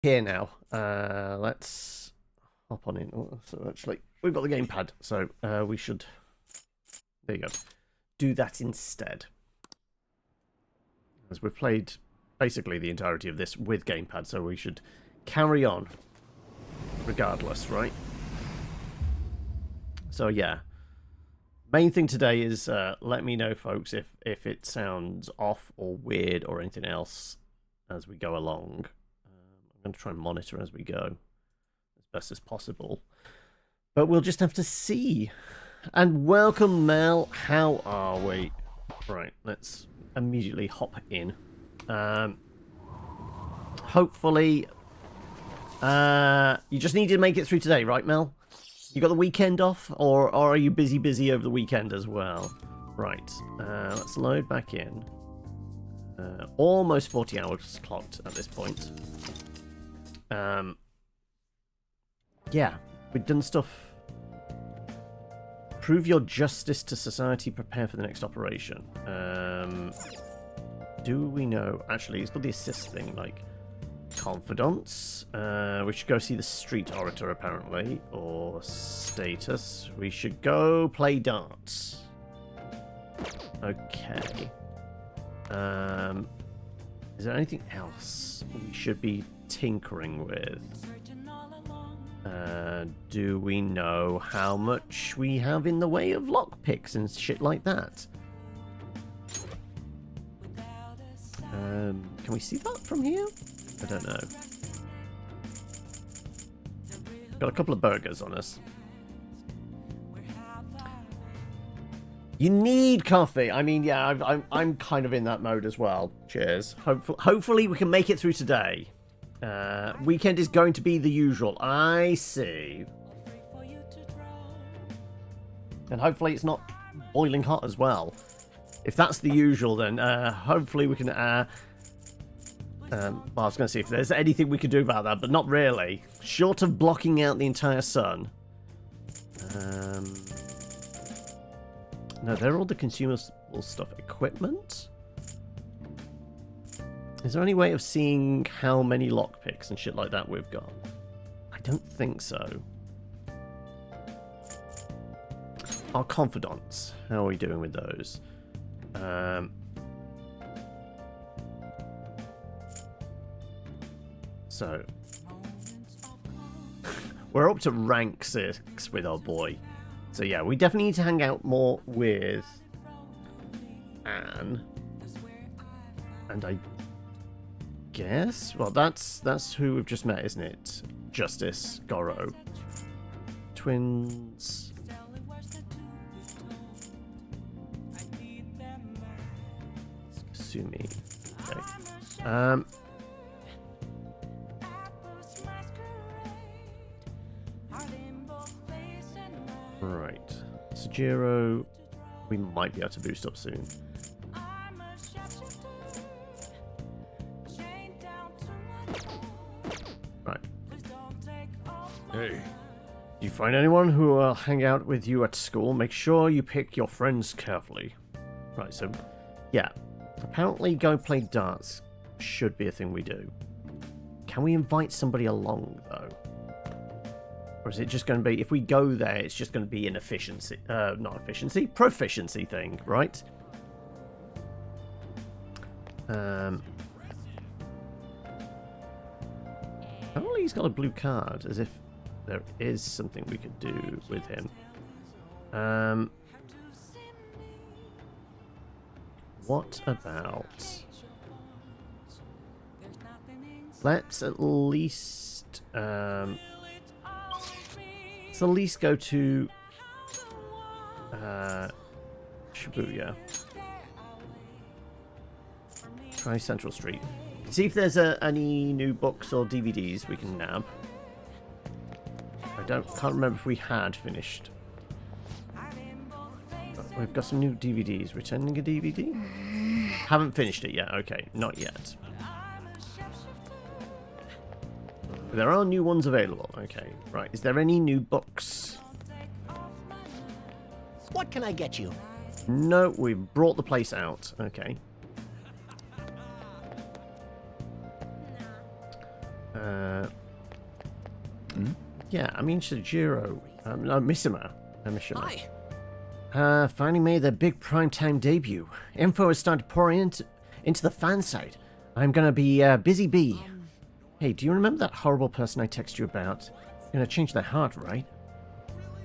here now. Let's hop on in. Oh, so actually, we've got the gamepad, so we should. There you go. Do that instead. As we've played basically the entirety of this with gamepad, so we should carry on regardless, right? So yeah. Main thing today is let me know, folks, if it sounds off or weird or anything else as we go along. I'm going to try and monitor as we go as best as possible. But we'll just have to see. And welcome, Mel. How are we? Right, let's immediately hop in. Hopefully, you just need to make it through today, right, Mel? You got the weekend off, or are you busy over the weekend as well? Right, let's load back in. Almost 40 hours clocked at this point. Yeah, we've done stuff. Prove your justice to society, prepare for the next operation. Do we know? Actually, it's got the assist thing, like confidants. We should go see the street orator, apparently, or status. We should go play darts. Okay. Is there anything else we should be tinkering with? Do we know how much we have in the way of lockpicks and shit like that? Can we see that from here? I don't know. Got a couple of burgers on us. You need coffee. I mean, yeah, I'm kind of in that mode as well. Cheers. Hopefully we can make it through today. Weekend is going to be the usual. I see. And hopefully it's not boiling hot as well. If that's the usual, then hopefully we can... well, I was going to see if there's anything we could do about that, but not really. Short of blocking out the entire sun. No, they're all the consumable stuff. Equipment? Is there any way of seeing how many lockpicks and shit like that we've got? I don't think so. Our confidants. How are we doing with those? So we're up to rank 6 with our boy. So yeah, we definitely need to hang out more with Anne. And I guess, well, that's who we've just met, isn't it? Justice, Goro. Twins. Sumi. Okay. Right. Sujiro, we might be able to boost up soon. Right. Hey. Do you find anyone who will hang out with you at school? Make sure you pick your friends carefully. Right, so, yeah. Apparently, go play darts should be a thing we do. Can we invite somebody along, though? Or is it just going to be, if we go there, it's just going to be an efficiency, not efficiency, proficiency thing, right? Apparently he's got a blue card, as if there is something we could do with him. What about... Let's at least... let's at least go to... Shibuya. Try Central Street. See if there's any new books or DVDs we can nab. Can't remember if we had finished. We've got some new DVDs. Returning a DVD? Haven't finished it yet. Okay, not yet. There are new ones available. Okay, right. Is there any new books? What can I get you? No, we've brought the place out. Okay. Yeah, I mean Shijiro. No, Mishima. Hi. Finally made their big primetime debut. Info is starting to pour into the fan site. I'm gonna be busy bee. Hey, do you remember that horrible person I texted you about? Gonna change their heart, right?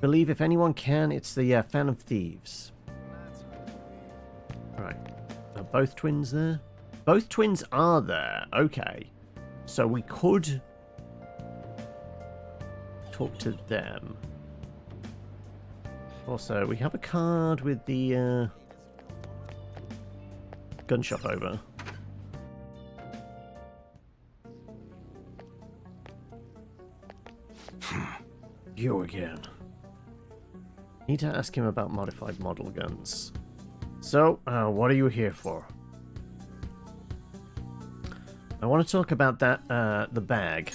Believe if anyone can, it's the fan of thieves. Right. Are both twins there? Both twins are there. Okay. So we could talk to them. Also, we have a card with the gun shop over. You again. Need to ask him about modified model guns. So, what are you here for? I want to talk about that, the bag.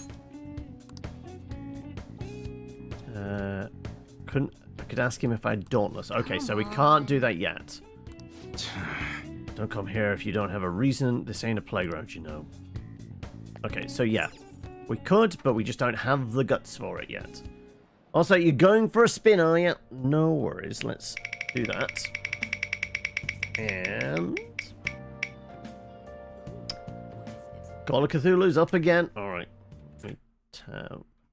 I could ask him if I had Dauntless. Okay, so we can't do that yet. Don't come here if you don't have a reason. This ain't a playground, you know. Okay, so yeah. We could, but we just don't have the guts for it yet. Also, you're going for a spin, are you? No worries, let's do that. And... Call of Cthulhu's up again. Alright.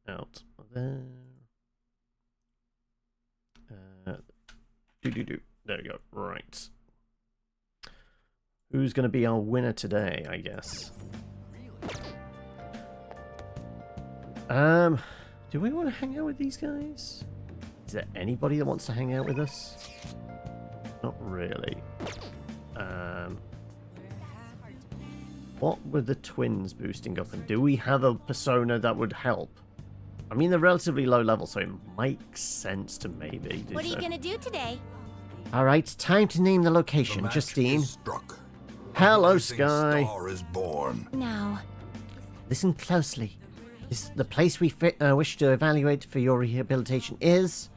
Out there. There we go. Right. Who's going to be our winner today, I guess? Do we want to hang out with these guys? Is there anybody that wants to hang out with us? Not really. What were the twins boosting up? And do we have a persona that would help? I mean, they're relatively low level, so it makes sense to maybe do What are you gonna do today? Alright, time to name the location, The match Justine. is struck. Hello, A rising Sky. Star is born. Now, Listen closely. The place we wish to evaluate for your rehabilitation is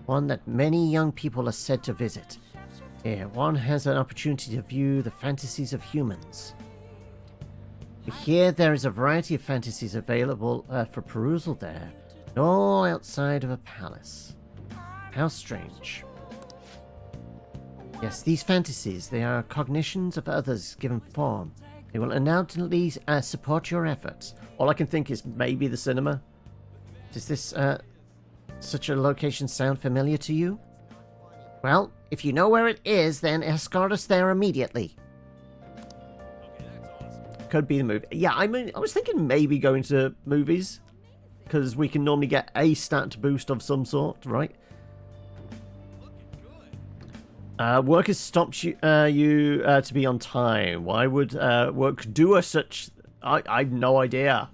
one that many young people are said to visit. Here, one has an opportunity to view the fantasies of humans. Here, there is a variety of fantasies available for perusal there, and all outside of a palace. How strange. Yes, these fantasies, they are cognitions of others given form. They will undoubtedly support your efforts. All I can think is maybe the cinema. Does this, such a location sound familiar to you? Well, if you know where it is, then escort us there immediately. Could be the movie. Yeah, I mean, I was thinking maybe going to movies. Because we can normally get a stat boost of some sort, right? Work has stopped you to be on time. Why would work do a such... I have no idea.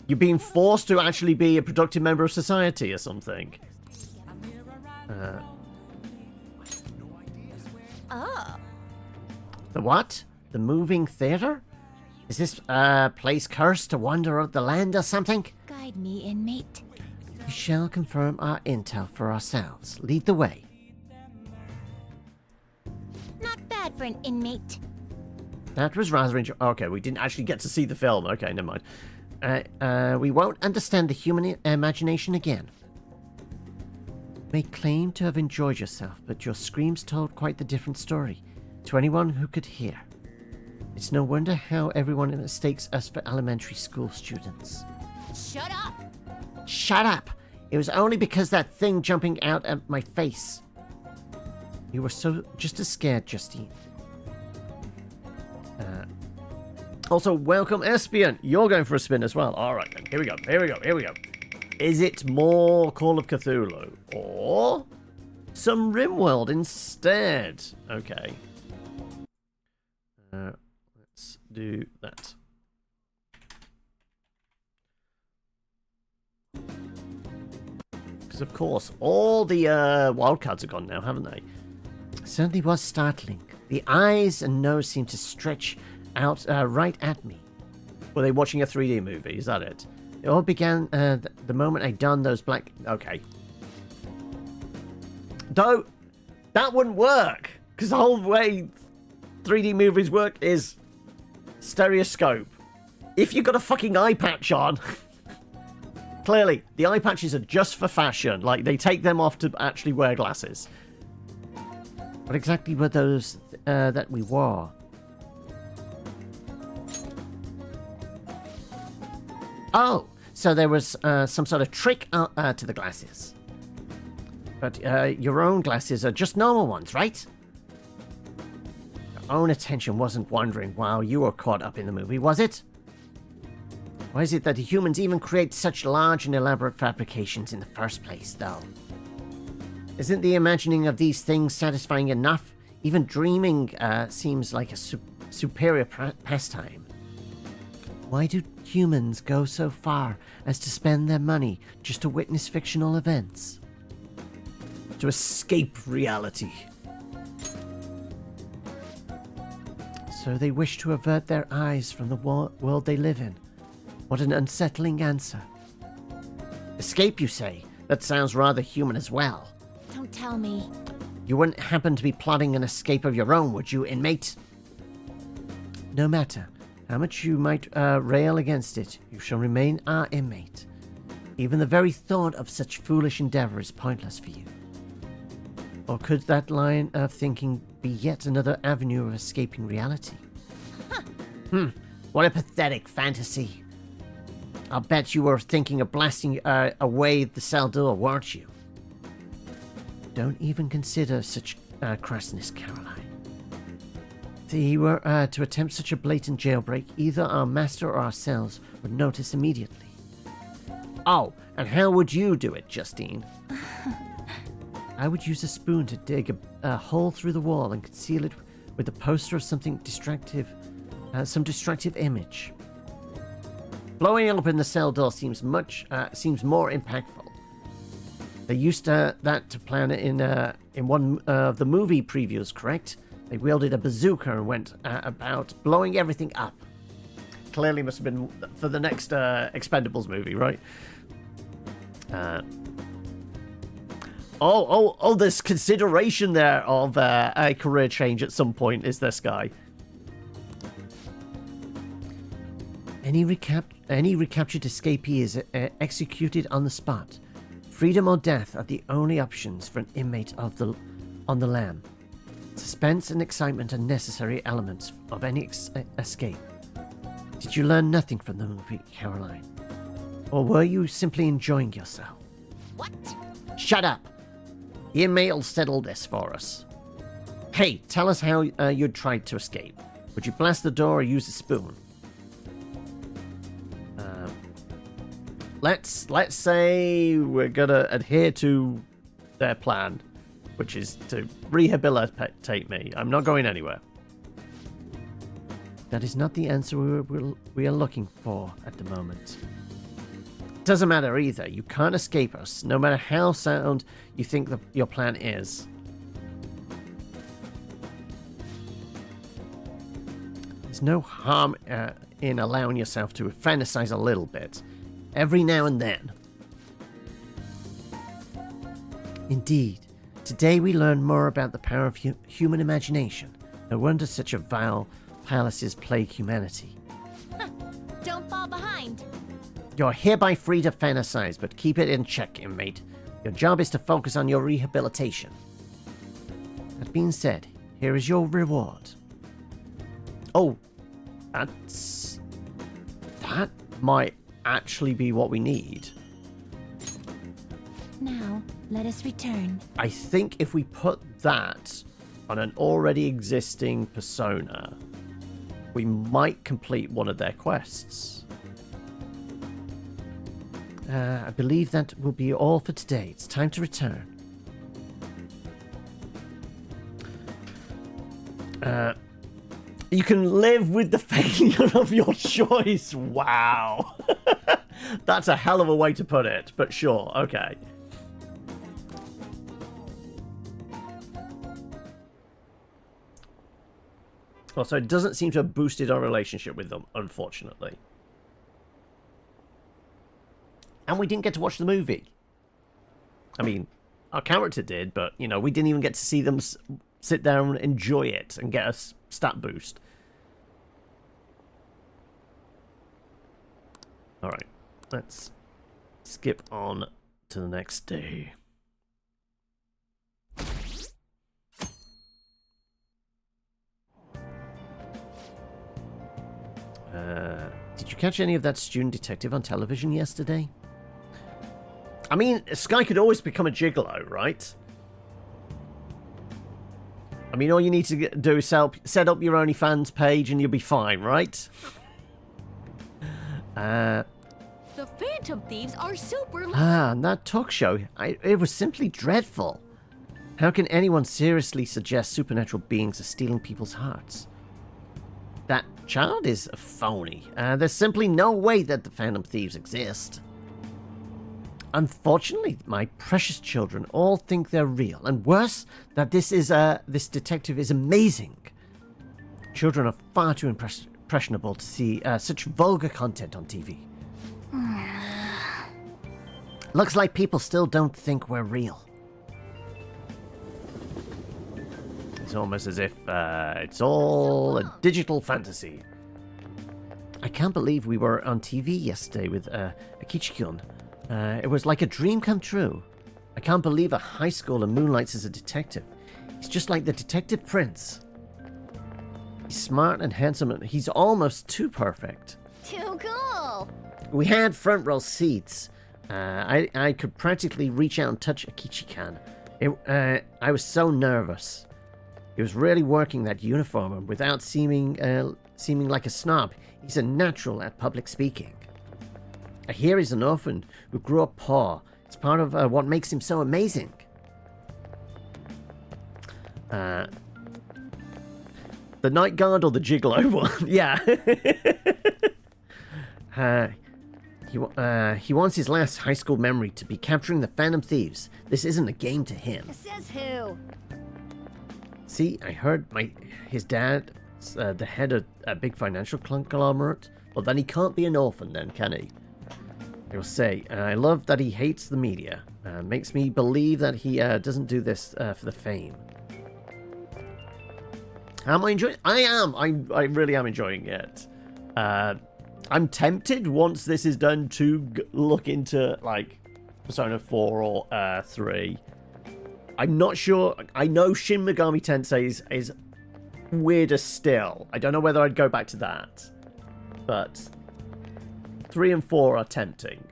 You're being forced to actually be a productive member of society or something. oh, The what? The moving theater? Is this place cursed to wander out the land or something? guide me, inmate. We shall confirm our intel for ourselves. Lead the way. Not bad for an inmate. That was rather okay, we didn't actually get to see the film. Okay, never mind. We won't understand the human imagination again. You may claim to have enjoyed yourself, but your screams told quite the different story to anyone who could hear. It's no wonder how everyone mistakes us for elementary school students. Shut up! Shut up! It was only because that thing jumping out at my face. You were just as scared, Justine. Also, welcome, Espion. You're going for a spin as well. All right, then. Here we go. Is it more Call of Cthulhu or some RimWorld instead? Okay. Let's do that. Because, of course, all the wildcards are gone now, haven't they? It certainly was startling. The eyes and nose seemed to stretch out right at me. Were they watching a 3D movie? Is that it? It all began the moment I donned those black... Okay. Though, that wouldn't work. Because the whole way 3D movies work is stereoscope. If you've got a fucking eye patch on. Clearly, the eye patches are just for fashion. Like, they take them off to actually wear glasses. What exactly were those that we wore? Oh, so there was some sort of trick to the glasses. But your own glasses are just normal ones, right? Your own attention wasn't wandering while you were caught up in the movie, was it? Why is it that the humans even create such large and elaborate fabrications in the first place, though? Isn't the imagining of these things satisfying enough? Even dreaming seems like a superior pastime. Why do humans go so far as to spend their money just to witness fictional events? To escape reality. So they wish to avert their eyes from the world they live in. What an unsettling answer. Escape, you say? That sounds rather human as well. Don't tell me. You wouldn't happen to be plotting an escape of your own, would you, inmate? No matter how much you might rail against it, you shall remain our inmate. Even the very thought of such foolish endeavor is pointless for you. Or could that line of thinking be yet another avenue of escaping reality? What a pathetic fantasy. I'll bet you were thinking of blasting away the cell door, weren't you? Don't even consider such crassness, Caroline. If he were to attempt such a blatant jailbreak, either our master or ourselves would notice immediately. Oh, and how would you do it, Justine? I would use a spoon to dig a hole through the wall and conceal it with a poster of something distractive, some distractive image. Blowing open the cell door seems more impactful. They used that to plan it in one of the movie previews, correct? They wielded a bazooka and went about blowing everything up. Clearly must have been for the next Expendables movie, right? There's consideration there of a career change at some point, is this guy. Any recaptured escapee is executed on the spot. Freedom or death are the only options for an inmate on the lam. Suspense and excitement are necessary elements of any escape. Did you learn nothing from the movie, Caroline? Or were you simply enjoying yourself? What? Shut up! The inmate will settle this for us. Hey, tell us how you'd tried to escape. Would you blast the door or use a spoon? Let's say we're gonna adhere to their plan, which is to rehabilitate me. I'm not going anywhere. That is not the answer we are looking for at the moment. Doesn't matter either. You can't escape us, no matter how sound you think your plan is. There's no harm in allowing yourself to fantasize a little bit, every now and then. Indeed, today we learn more about the power of human imagination. No wonder such a vile palaces plague humanity. Don't fall behind. You're hereby free to fantasize, but keep it in check, inmate. Your job is to focus on your rehabilitation. That being said, here is your reward. Oh, that might actually be what we need. Now, let us return. I think if we put that on an already existing persona, we might complete one of their quests. I believe that will be all for today. It's time to return. You can live with the failure of your choice. Wow. That's a hell of a way to put it, but sure, okay. Also, it doesn't seem to have boosted our relationship with them, unfortunately. And we didn't get to watch the movie. I mean, our character did, but, you know, we didn't even get to see them sit there and enjoy it and get a stat boost. Alright, let's skip on to the next day. Did you catch any of that student detective on television yesterday? I mean, Sky could always become a gigolo, right? I mean, all you need to do is set up your OnlyFans page and you'll be fine, right? The Phantom Thieves are super. And that talk show, it was simply dreadful. How can anyone seriously suggest supernatural beings are stealing people's hearts? That child is a phony. There's simply no way that the Phantom Thieves exist. Unfortunately, my precious children all think they're real, and worse, that this detective is amazing. Children are far too impressionable to see such vulgar content on TV. Looks like people still don't think we're real. It's almost as if it's all a digital fantasy. I can't believe we were on TV yesterday with Akichi-kun. It was like a dream come true. I can't believe a high schooler moonlights as a detective. He's just like the detective prince. He's smart and handsome, and he's almost too perfect. Too cool. We had front row seats. I could practically reach out and touch Akichi-kan. I was so nervous. He was really working that uniform, and without seeming like a snob, he's a natural at public speaking. I hear he's an orphan who grew up poor. It's part of what makes him so amazing. The night guard or the gigolo one? Yeah. He wants his last high school memory to be capturing the Phantom Thieves. This isn't a game to him. Says who? See, I heard his dad, the head of a big financial conglomerate. Well, then he can't be an orphan then, can he? I will say, I love that he hates the media. Makes me believe that he doesn't do this for the fame. How am I enjoying it? I am. I really am enjoying it. I'm tempted, once this is done, to look into, like, Persona 4 or 3. I'm not sure. I know Shin Megami Tensei is weirder still. I don't know whether I'd go back to that. But 3 and 4 are tempting.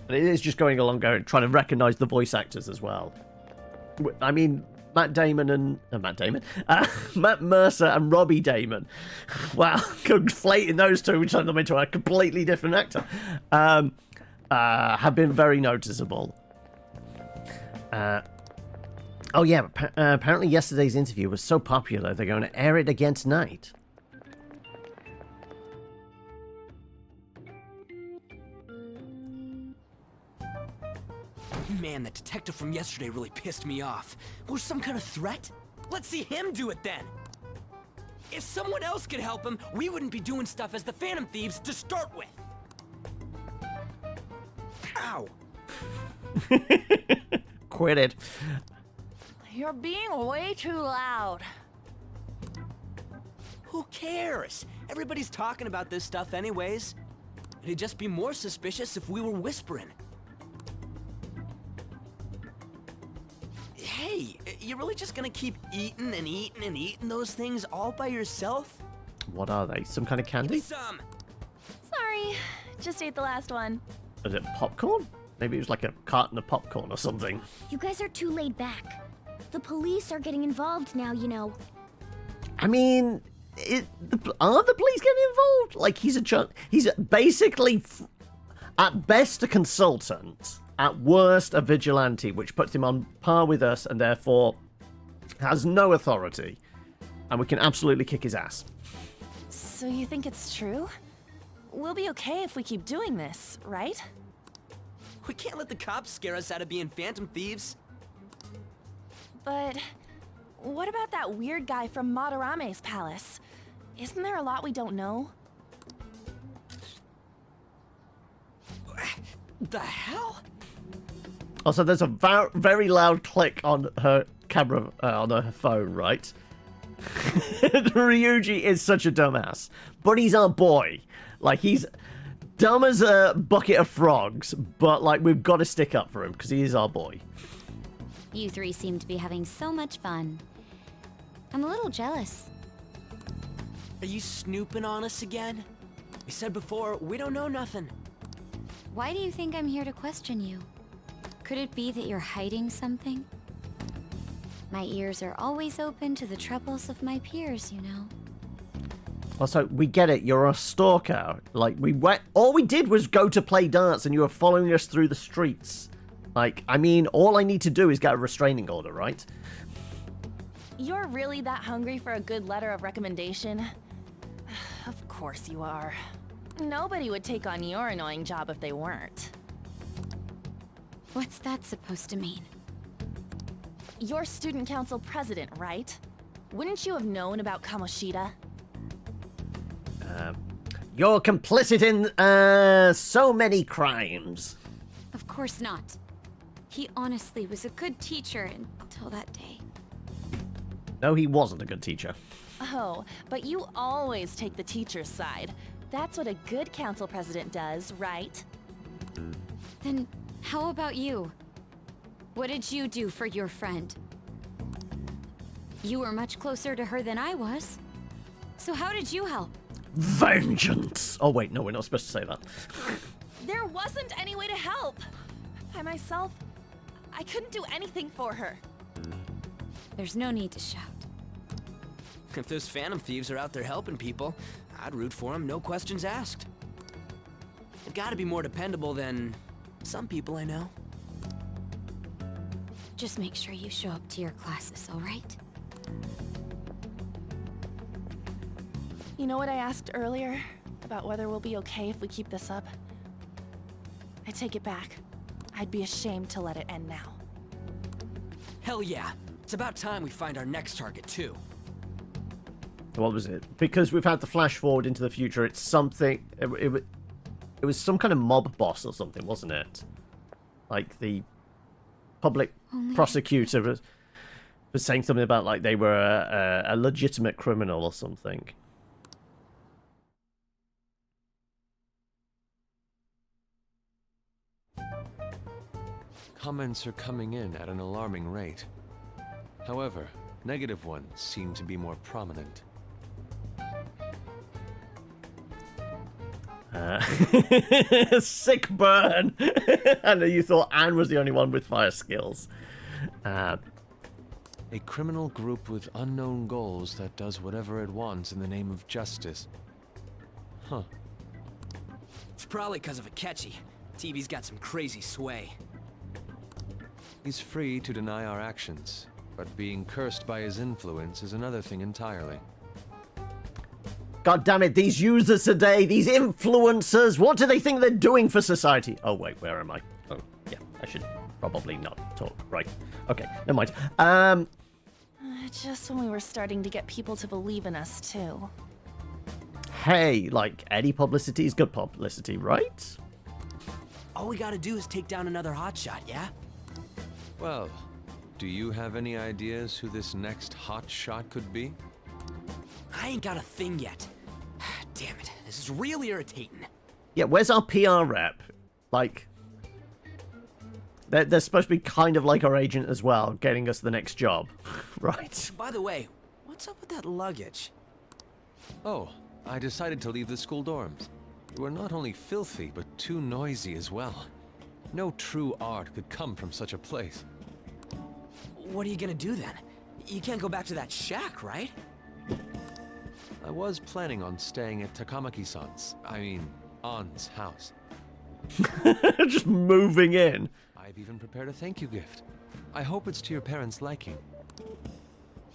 But it is just going along, trying to recognize the voice actors as well. I mean, Matt Mercer and Robbie Damon. Wow, conflating those two, which turn them into a completely different actor. Have been very noticeable. Oh yeah, apparently yesterday's interview was so popular they're going to air it again tonight. Man, that detective from yesterday really pissed me off. Was some kind of threat? Let's see him do it then. If someone else could help him, we wouldn't be doing stuff as the Phantom Thieves to start with. Ow! Quit it. You're being way too loud. Who cares? Everybody's talking about this stuff anyways. It'd just be more suspicious if we were whispering. Hey, you're really just gonna keep eating and eating and eating those things all by yourself? What are they? Some kind of Give me candy? some! Sorry, just ate the last one. Is it popcorn? Maybe it was like a carton of popcorn or something. You guys are too laid back. The police are getting involved now, you know. I mean, are the police getting involved? Like, he's basically, at best, a consultant. At worst, a vigilante, which puts him on par with us and therefore has no authority. And we can absolutely kick his ass. So you think it's true? We'll be okay if we keep doing this, right? We can't let the cops scare us out of being Phantom Thieves. But what about that weird guy from Madarame's palace? Isn't there a lot we don't know? The hell? Also, there's a very loud click on her camera, on her phone, right? Ryuji is such a dumbass. But he's our boy. Like, he's dumb as a bucket of frogs, but, like, we've got to stick up for him, because he is our boy. You three seem to be having so much fun. I'm a little jealous. Are you snooping on us again? We said before, we don't know nothing. Why do you think I'm here to question you? Could it be that you're hiding something? My ears are always open to the troubles of my peers, you know. Also, we get it, you're a stalker. Like, all we did was go to play darts and you were following us through the streets. Like, I mean, all I need to do is get a restraining order, right? You're really that hungry for a good letter of recommendation? Of course you are. Nobody would take on your annoying job if they weren't. What's that supposed to mean? You're student council president, right? Wouldn't you have known about Kamoshida? You're complicit in, so many crimes. Of course not. He honestly was a good teacher until that day. No, he wasn't a good teacher. Oh, but you always take the teacher's side. That's what a good council president does, right? Then how about you? What did you do for your friend? You were much closer to her than I was. So how did you help? Vengeance! Oh wait, no, we're not supposed to say that. There wasn't any way to help. By myself, I couldn't do anything for her. There's no need to shout. If those phantom thieves are out there helping people, I'd root for them, no questions asked. They've got to be more dependable than some people I know. Just make sure you show up to your classes, all right? You know what I asked earlier? About whether we'll be okay if we keep this up? I take it back. I'd be ashamed to let it end now. Hell yeah. It's about time we find our next target, too. What was it? Because we've had the flash forward into the future, it's something... It was some kind of mob boss or something, wasn't it? Like, the public prosecutor was saying something about, like, they were a legitimate criminal or something. Comments are coming in at an alarming rate. However, negative ones seem to be more prominent. Sick burn! I know you thought Anne was the only one with fire skills. A criminal group with unknown goals that does whatever it wants in the name of justice. Huh. It's probably because of Akechi. TV's got some crazy sway. He's free to deny our actions, but being cursed by his influence is another thing entirely. God damn it, these users today, these influencers, what do they think they're doing for society? Oh wait, where am I? Oh, yeah, I should probably not talk. Right. Okay, never mind. Just when we were starting to get people to believe in us, too. Hey, like, any publicity is good publicity, right? All we gotta do is take down another hotshot, yeah? Well, do you have any ideas who this next hot shot could be? I ain't got a thing yet. Damn it, this is real irritating. Yeah, where's our PR rep? Like, they're supposed to be kind of like our agent as well, getting us the next job, right? By the way, what's up with that luggage? Oh, I decided to leave the school dorms. You are not only filthy, but too noisy as well. No true art could come from such a place. What are you gonna do then? You can't go back to that shack, right? I was planning on staying at Takamaki-san's, Ann's house. Just moving in. I've even prepared a thank you gift. I hope it's to your parents' liking.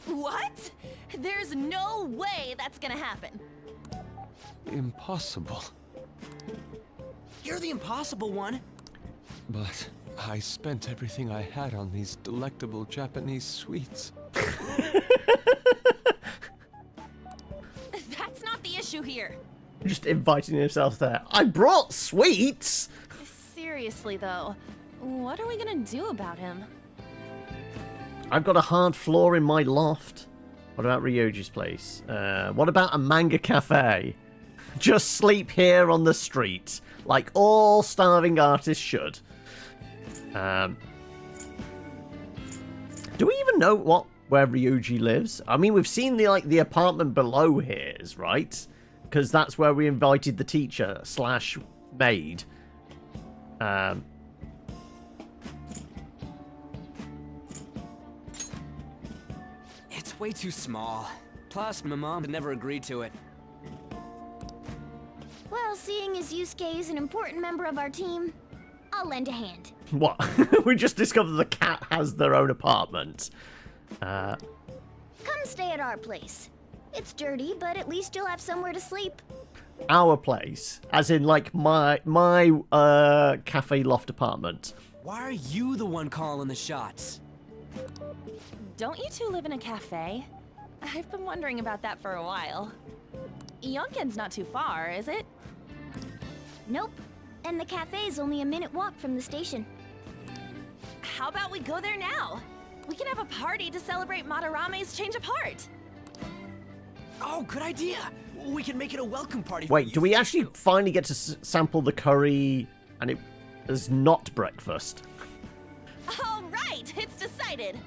What? There's no way that's gonna happen. Impossible. You're the impossible one. But I spent everything I had on these delectable Japanese sweets. That's not the issue here. Just inviting himself there. I brought sweets! Seriously, though, what are we gonna do about him? I've got a hard floor in my loft. What about Ryuji's place? What about a manga cafe? Just sleep here on the street, like all starving artists should. Do we even know where Ryuji lives? I mean, we've seen the apartment below his, right? Because that's where we invited the teacher / maid. It's way too small. Plus, my mom had never agreed to it. Well, seeing as Yusuke is an important member of our team, I'll lend a hand. What? We just discovered the cat has their own apartment. Come stay at our place. It's dirty, but at least you'll have somewhere to sleep. Our place, as in like my cafe loft apartment. Why are you the one calling the shots? Don't you two live in a cafe? I've been wondering about that for a while. Yonken's not too far, is it? Nope. And the cafe's only a minute walk from the station. How about we go there now? We can have a party to celebrate Madarame's change of heart. Oh, good idea. We can make it a welcome party. Wait, do we actually finally get to sample the curry and it is not breakfast? All right, it's decided.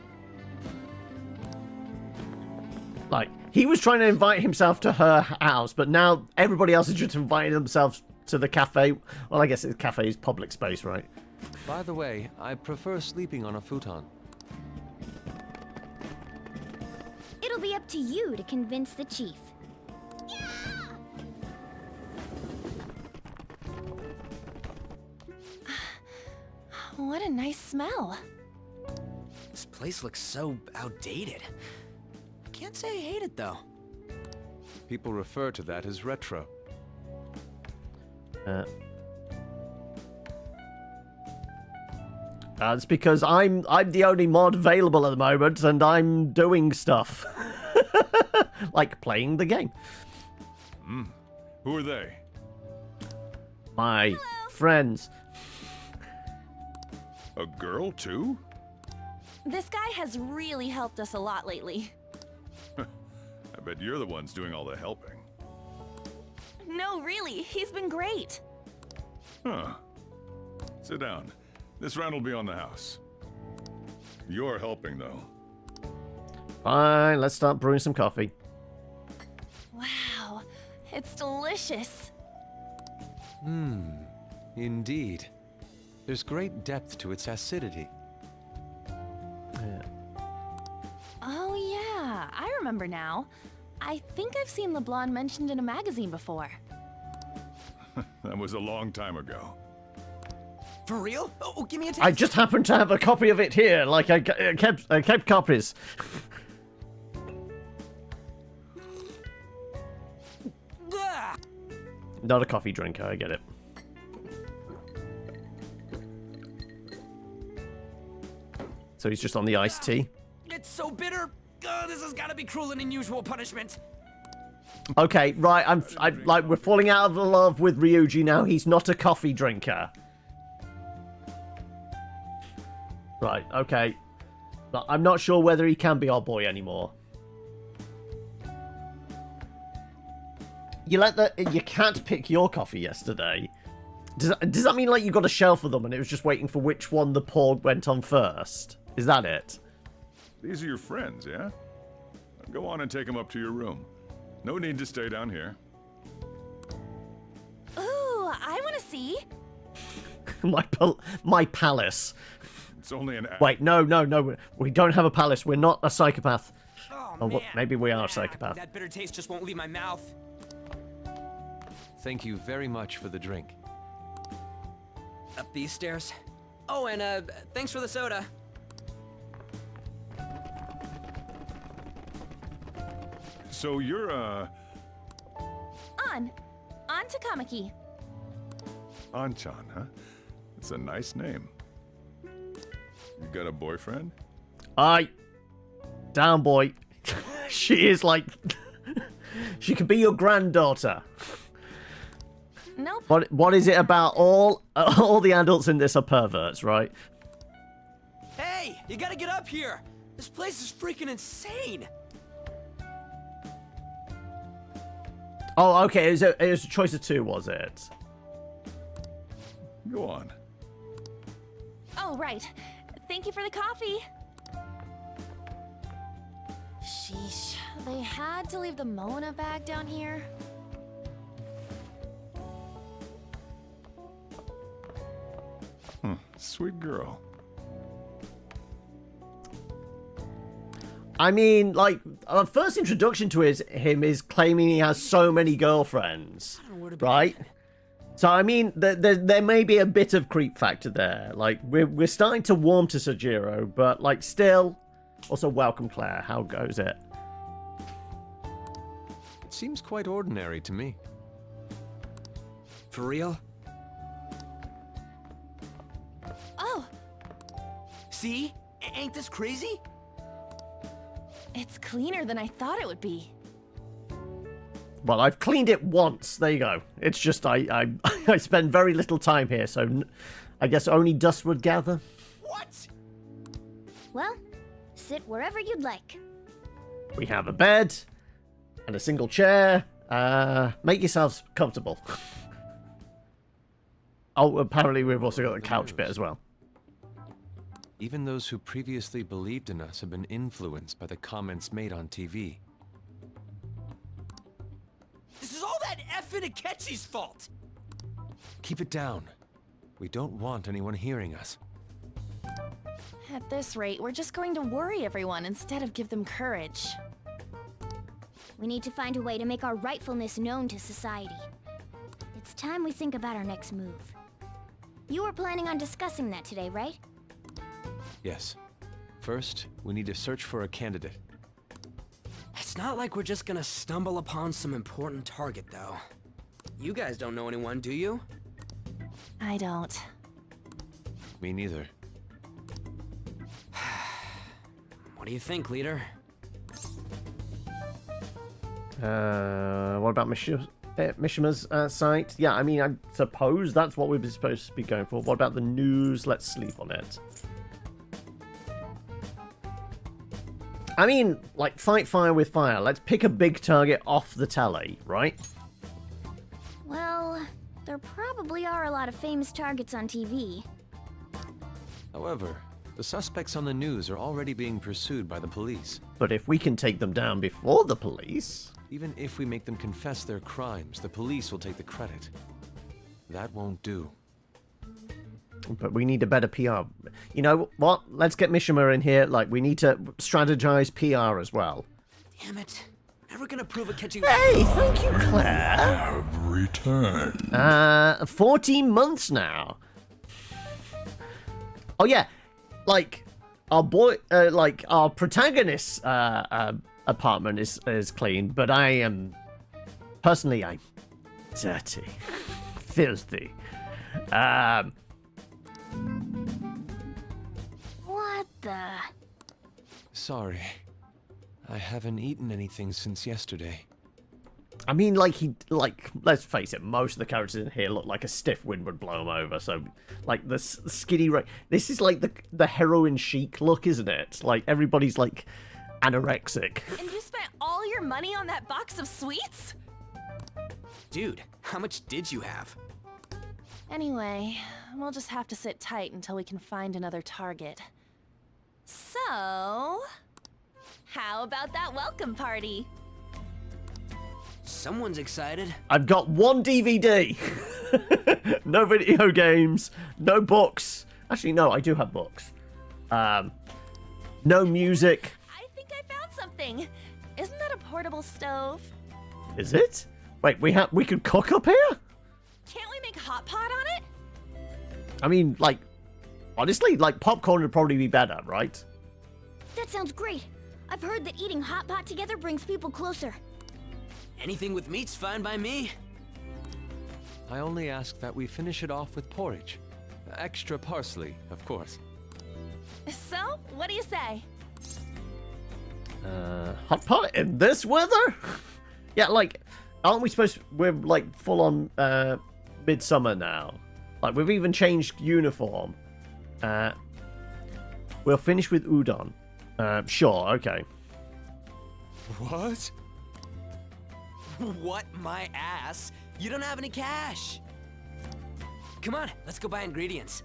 Like, he was trying to invite himself to her house, but now everybody else is just inviting themselves to the cafe. Well, I guess the cafe is public space, right? By the way, I prefer sleeping on a futon. It'll be up to you to convince the chief. What a nice smell. This place looks so outdated. I can't say I hate it, though. People refer to that as retro. It's because I'm the only mod available at the moment, and I'm doing stuff. Like playing the game. Who are they? My friends. A girl, too? This guy has really helped us a lot lately. I bet you're the ones doing all the helping. No, really, he's been great. Huh. Sit down. This round will be on the house. You're helping, though. Fine, let's start brewing some coffee. Wow, it's delicious. Indeed. There's great depth to its acidity. Yeah. Oh yeah, I remember now. I think I've seen the blonde mentioned in a magazine before. That was a long time ago. For real? Oh, give me a taste. I just happen to have a copy of it here. Like I kept copies. Ah! Not a coffee drinker, I get it. So he's just on the iced tea. It's so bitter. This has got to be cruel and unusual punishment. Okay, right. I'm like we're falling out of love with Ryuji now. He's not a coffee drinker. Right. Okay. But I'm not sure whether he can be our boy anymore. You can't pick your coffee yesterday. Does that mean like you got a shelf of them and it was just waiting for which one the pour went on first? Is that it? These are your friends, yeah? Go on and take them up to your room. No need to stay down here. Ooh, I want to see. my palace. It's only an... Wait, no. We don't have a palace. We're not a psychopath. Oh, man. Maybe we are a psychopath. That bitter taste just won't leave my mouth. Thank you very much for the drink. Up these stairs. Oh, and thanks for the soda. So you're, On to Kamaki. Anchan, huh? It's a nice name. You got a boyfriend? Down, boy. She is like... She could be your granddaughter. Nope. What is it about all the adults in this are perverts, right? Hey, you gotta get up here. This place is freaking insane. Oh, okay. It was a choice of two, was it? Go on. Oh, right. Thank you for the coffee. Sheesh. They had to leave the Mona bag down here. Sweet girl. I mean, like, our first introduction to him is claiming he has so many girlfriends, right? So, I mean, there may be a bit of creep factor there. Like, we're starting to warm to Sojiro, but, like, still... Also, welcome, Claire. How goes it? It seems quite ordinary to me. For real? Oh, See? Ain't this crazy? it's cleaner than I thought it would be. Well, I've cleaned it once. There you go. It's just I spend very little time here, so I guess only dust would gather. What? Well, sit wherever you'd like. We have a bed and a single chair. Make yourselves comfortable. Oh, apparently we've also got the couch bit as well. Even those who previously believed in us have been influenced by the comments made on TV. This is all that effing Akechi's fault! Keep it down. We don't want anyone hearing us. At this rate, we're just going to worry everyone instead of give them courage. We need to find a way to make our rightfulness known to society. It's time we think about our next move. You were planning on discussing that today, right? Yes. First, we need to search for a candidate. It's not like we're just gonna stumble upon some important target, though. You guys don't know anyone, do you? I don't. Me neither. What do you think, leader? What about Mishima's site? Yeah, I mean, I suppose that's what we're supposed to be going for. What about the news? Let's sleep on it. I mean, like, fight fire with fire. Let's pick a big target off the telly, right? Well, there probably are a lot of famous targets on TV. However, the suspects on the news are already being pursued by the police. But if we can take them down before the police... Even if we make them confess their crimes, the police will take the credit. That won't do. But we need a better PR. You know what? Let's get Mishima in here. Like, we need to strategize PR as well. Damn it. Never gonna prove Akechi. Hey, thank you, Claire. Have returned. 14 months now. Oh yeah, like our boy, like our protagonist's apartment is clean, but I am personally I'm dirty, filthy. What the? Sorry. I haven't eaten anything since yesterday. I mean, let's face it, most of the characters in here look like a stiff wind would blow them over. So, like, the skinny... This is like the heroin chic look, isn't it? Like, everybody's, like, anorexic. And you spent all your money on that box of sweets? Dude, how much did you have? Anyway, we'll just have to sit tight until we can find another target. So... how about that welcome party? Someone's excited. I've got one DVD. No video games. No books. Actually, no, I do have books. No music. I think I found something. Isn't that a portable stove? Is it? Wait, we could cook up here? Can't we make hot pot on it? I mean, like, honestly, like, popcorn would probably be better, right? That sounds great. I've heard that eating hot pot together brings people closer. Anything with meat's fine by me. I only ask that we finish it off with porridge. Extra parsley, of course. So, what do you say? Hot pot in this weather? Yeah, like, aren't we supposed to, we're like full on midsummer now. Like, we've even changed uniform. We'll finish with udon. Sure, okay. What? What, my ass? You don't have any cash. Come on, let's go buy ingredients.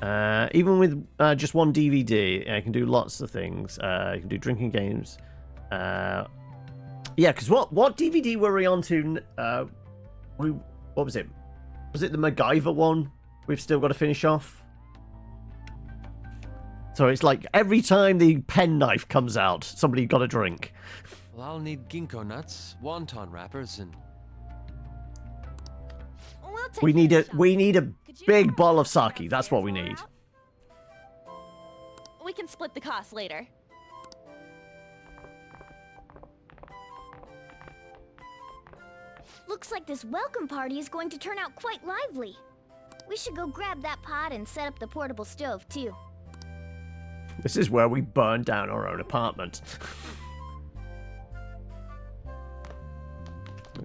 Even with just one DVD, I can do lots of things. You can do drinking games. Yeah, because what DVD were we on to? What was it? Was it the MacGyver one? We've still got to finish off. So it's like every time the penknife comes out, somebody got a drink. Well, I'll need ginkgo nuts, wonton wrappers, and... We need a big bottle of sake. That's what we need. We can split the cost later. Looks like this welcome party is going to turn out quite lively. We should go grab that pot and set up the portable stove, too. This is where we burn down our own apartment.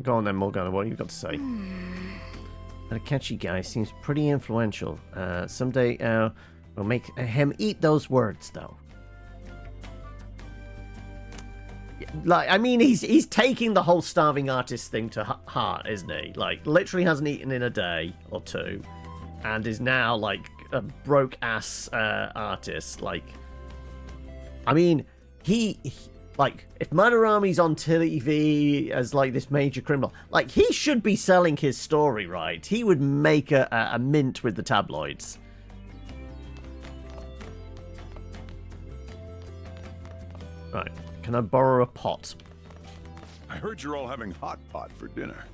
Go on then, Morgana. What have you got to say? A catchy guy seems pretty influential. Someday we'll make him eat those words, though. Like, I mean, he's taking the whole starving artist thing to heart, isn't he? Like, literally hasn't eaten in a day or two, and is now like a broke ass artist. Like, I mean, he like, if Madarami's on TV as like this major criminal, like, he should be selling his story, right? He would make a mint with the tabloids. Right. Can I borrow a pot? I heard you're all having hot pot for dinner.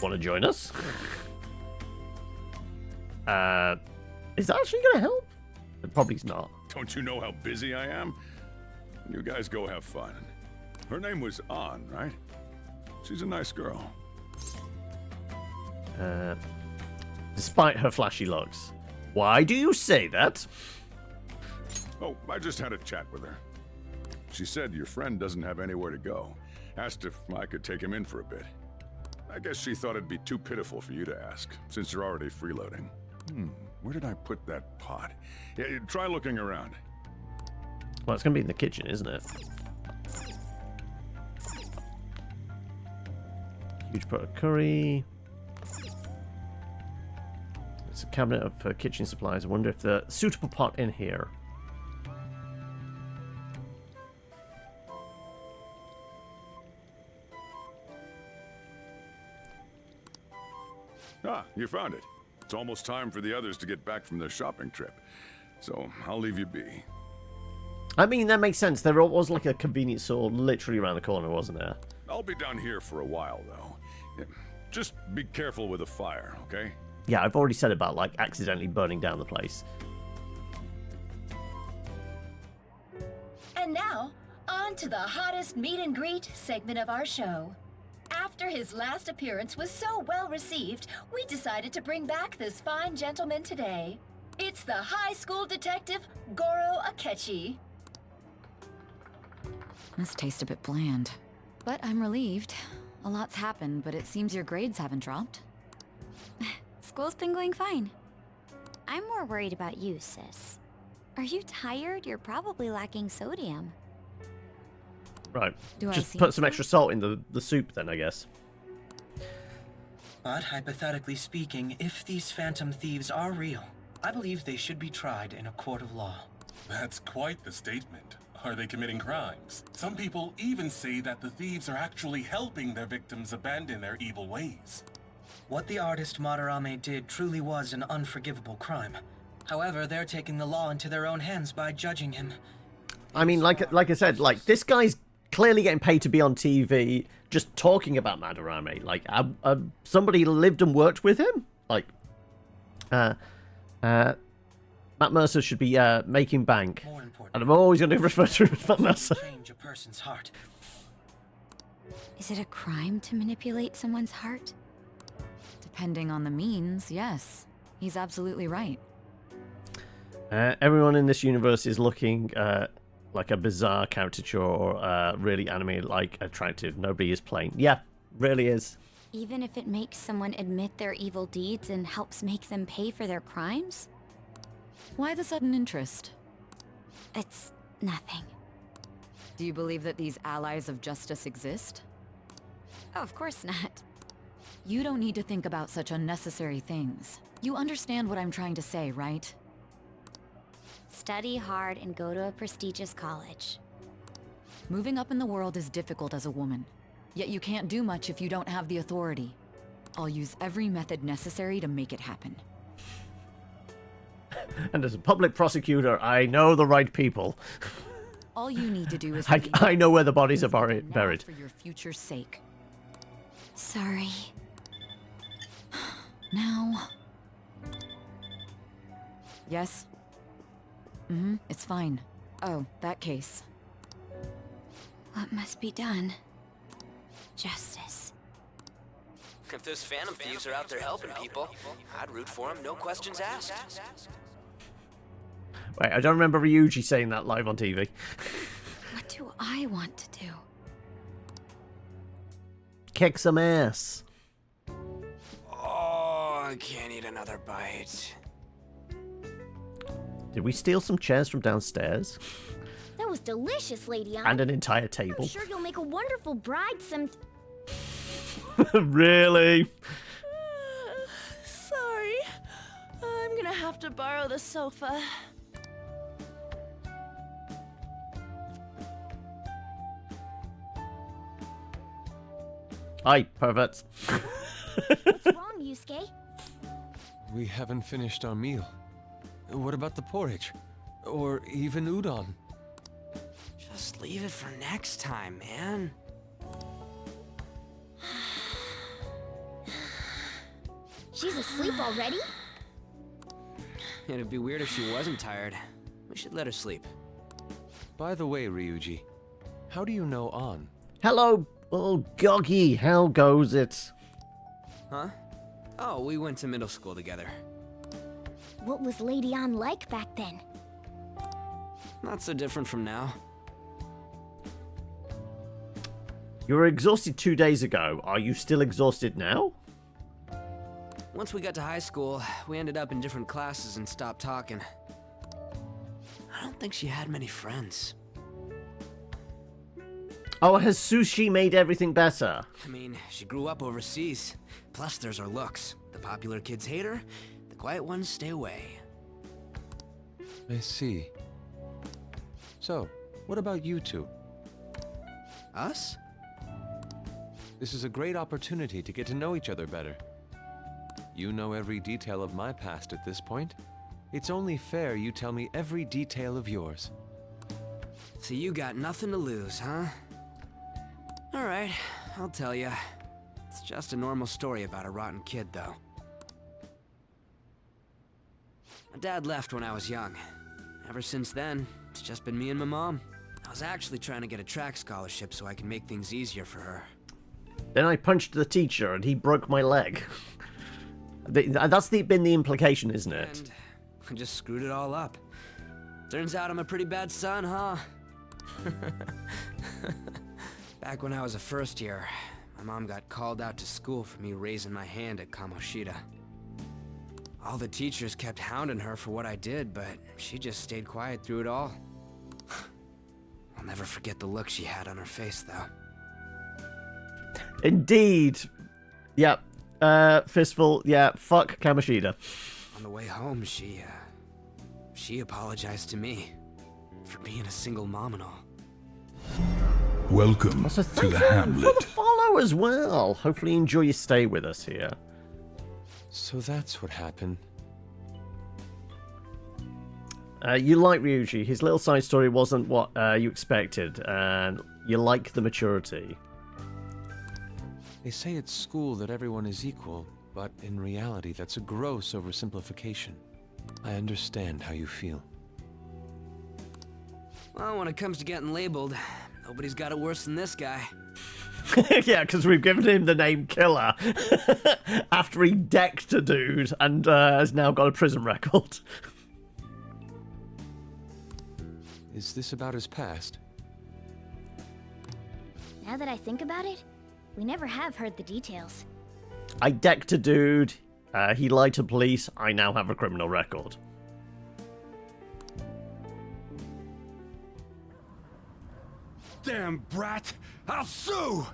Want to join us? Is that actually going to help? It probably's not. Don't you know how busy I am? You guys go have fun. Her name was An, right? She's a nice girl. Despite her flashy looks. Why do you say that? Oh, I just had a chat with her. She said your friend doesn't have anywhere to go. Asked if I could take him in for a bit. I guess she thought it'd be too pitiful for you to ask, since you're already freeloading. Where did I put that pot? Yeah, try looking around. Well, it's going to be in the kitchen, isn't it? Huge pot of curry. It's a cabinet of kitchen supplies. I wonder if there's a suitable pot in here. Ah, you found it. It's almost time for the others to get back from their shopping trip. So, I'll leave you be. I mean, that makes sense. There was like a convenience store literally around the corner, wasn't there? I'll be down here for a while, though. Yeah, just be careful with the fire, okay? Yeah, I've already said about, like, accidentally burning down the place. And now, on to the hottest meet and greet segment of our show. After his last appearance was so well received, we decided to bring back this fine gentleman today. It's the high school detective, Goro Akechi. This tastes a bit bland. But I'm relieved. A lot's happened, but it seems your grades haven't dropped. School's been going fine. I'm more worried about you, sis. Are you tired? You're probably lacking sodium. Right. Do I Just seem put some to? extra salt in the soup then, I guess. But hypothetically speaking, if these phantom thieves are real, I believe they should be tried in a court of law. That's quite the statement. Are they committing crimes? Some people even say that the thieves are actually helping their victims abandon their evil ways. What the artist Madarame did truly was an unforgivable crime. However, they're taking the law into their own hands by judging him. I mean, like I said, like, this guy's clearly getting paid to be on TV just talking about Madarame. Like, somebody lived and worked with him? Like, Matt Mercer should be making bank. And I'm always going to refer to him as Matt Mercer. Change a person's heart. Is it a crime to manipulate someone's heart? Depending on the means, yes. He's absolutely right. Everyone in this universe is looking like a bizarre caricature or really anime-like attractive. Nobody is plain. Yeah, really is. Even if it makes someone admit their evil deeds and helps make them pay for their crimes? Why the sudden interest? It's nothing. Do you believe that these allies of justice exist? Of course not. You don't need to think about such unnecessary things. You understand what I'm trying to say, right? Study hard and go to a prestigious college. Moving up in the world is difficult as a woman. Yet you can't do much if you don't have the authority. I'll use every method necessary to make it happen. And as a public prosecutor, I know the right people. All you need to do is... I know where the bodies are buried. For your future's sake. Sorry. Now... Yes? It's fine. Oh, that case. What must be done? Justice. If those Phantom Thieves are out there helping people, I'd root for them, no questions asked. Wait, I don't remember Ryuji saying that live on TV. What do I want to do? Kick some ass. Oh, I can't eat another bite. Did we steal some chairs from downstairs? That was delicious, Lady Anne. And an entire table. I'm sure you'll make a wonderful bride some... Really? Sorry. I'm gonna have to borrow the sofa. Hi, perverts. What's wrong, Yusuke? We haven't finished our meal. What about the porridge? Or even udon? Just leave it for next time, man. She's asleep already? It'd be weird if she wasn't tired. We should let her sleep. By the way, Ryuji, how do you know An? Hello, oh Goggy, how goes it? Huh? Oh, we went to middle school together. What was Lady Anne like back then? Not so different from now. You were exhausted 2 days ago. Are you still exhausted now? Once we got to high school, we ended up in different classes and stopped talking. I don't think she had many friends. Oh, has sushi made everything better? I mean, she grew up overseas. Plus, there's her looks. The popular kids hate her, the quiet ones stay away. I see. So, what about you two? Us? This is a great opportunity to get to know each other better. You know every detail of my past at this point. It's only fair you tell me every detail of yours. So you got nothing to lose, huh? Alright, I'll tell you. It's just a normal story about a rotten kid, though. My dad left when I was young. Ever since then, it's just been me and my mom. I was actually trying to get a track scholarship so I can make things easier for her. Then I punched the teacher and he broke my leg. That's been the implication, isn't it? And I just screwed it all up. Turns out I'm a pretty bad son, huh? Back when I was a first year, my mom got called out to school for me raising my hand at Kamoshida. All the teachers kept hounding her for what I did, but she just stayed quiet through it all. I'll never forget the look she had on her face, though. Indeed. Yep. Fistful. Yeah, fuck Kamoshida. On the way home, she apologized to me for being a single mom and all. Welcome Also, to thank the you Hamlet. for the follow as well. Hopefully you enjoy your stay with us here. So that's what happened. You like Ryuji. His little side story wasn't what you expected, and you like the maturity. They say at school that everyone is equal, but in reality that's a gross oversimplification. I understand how you feel. Well, when it comes to getting labeled, nobody's got it worse than this guy. Yeah, because we've given him the name Killer after he decked a dude and has now got a prison record. Is this about his past? Now that I think about it, we never have heard the details. I decked a dude, he lied to police, I now have a criminal record. Damn brat! I'll sue!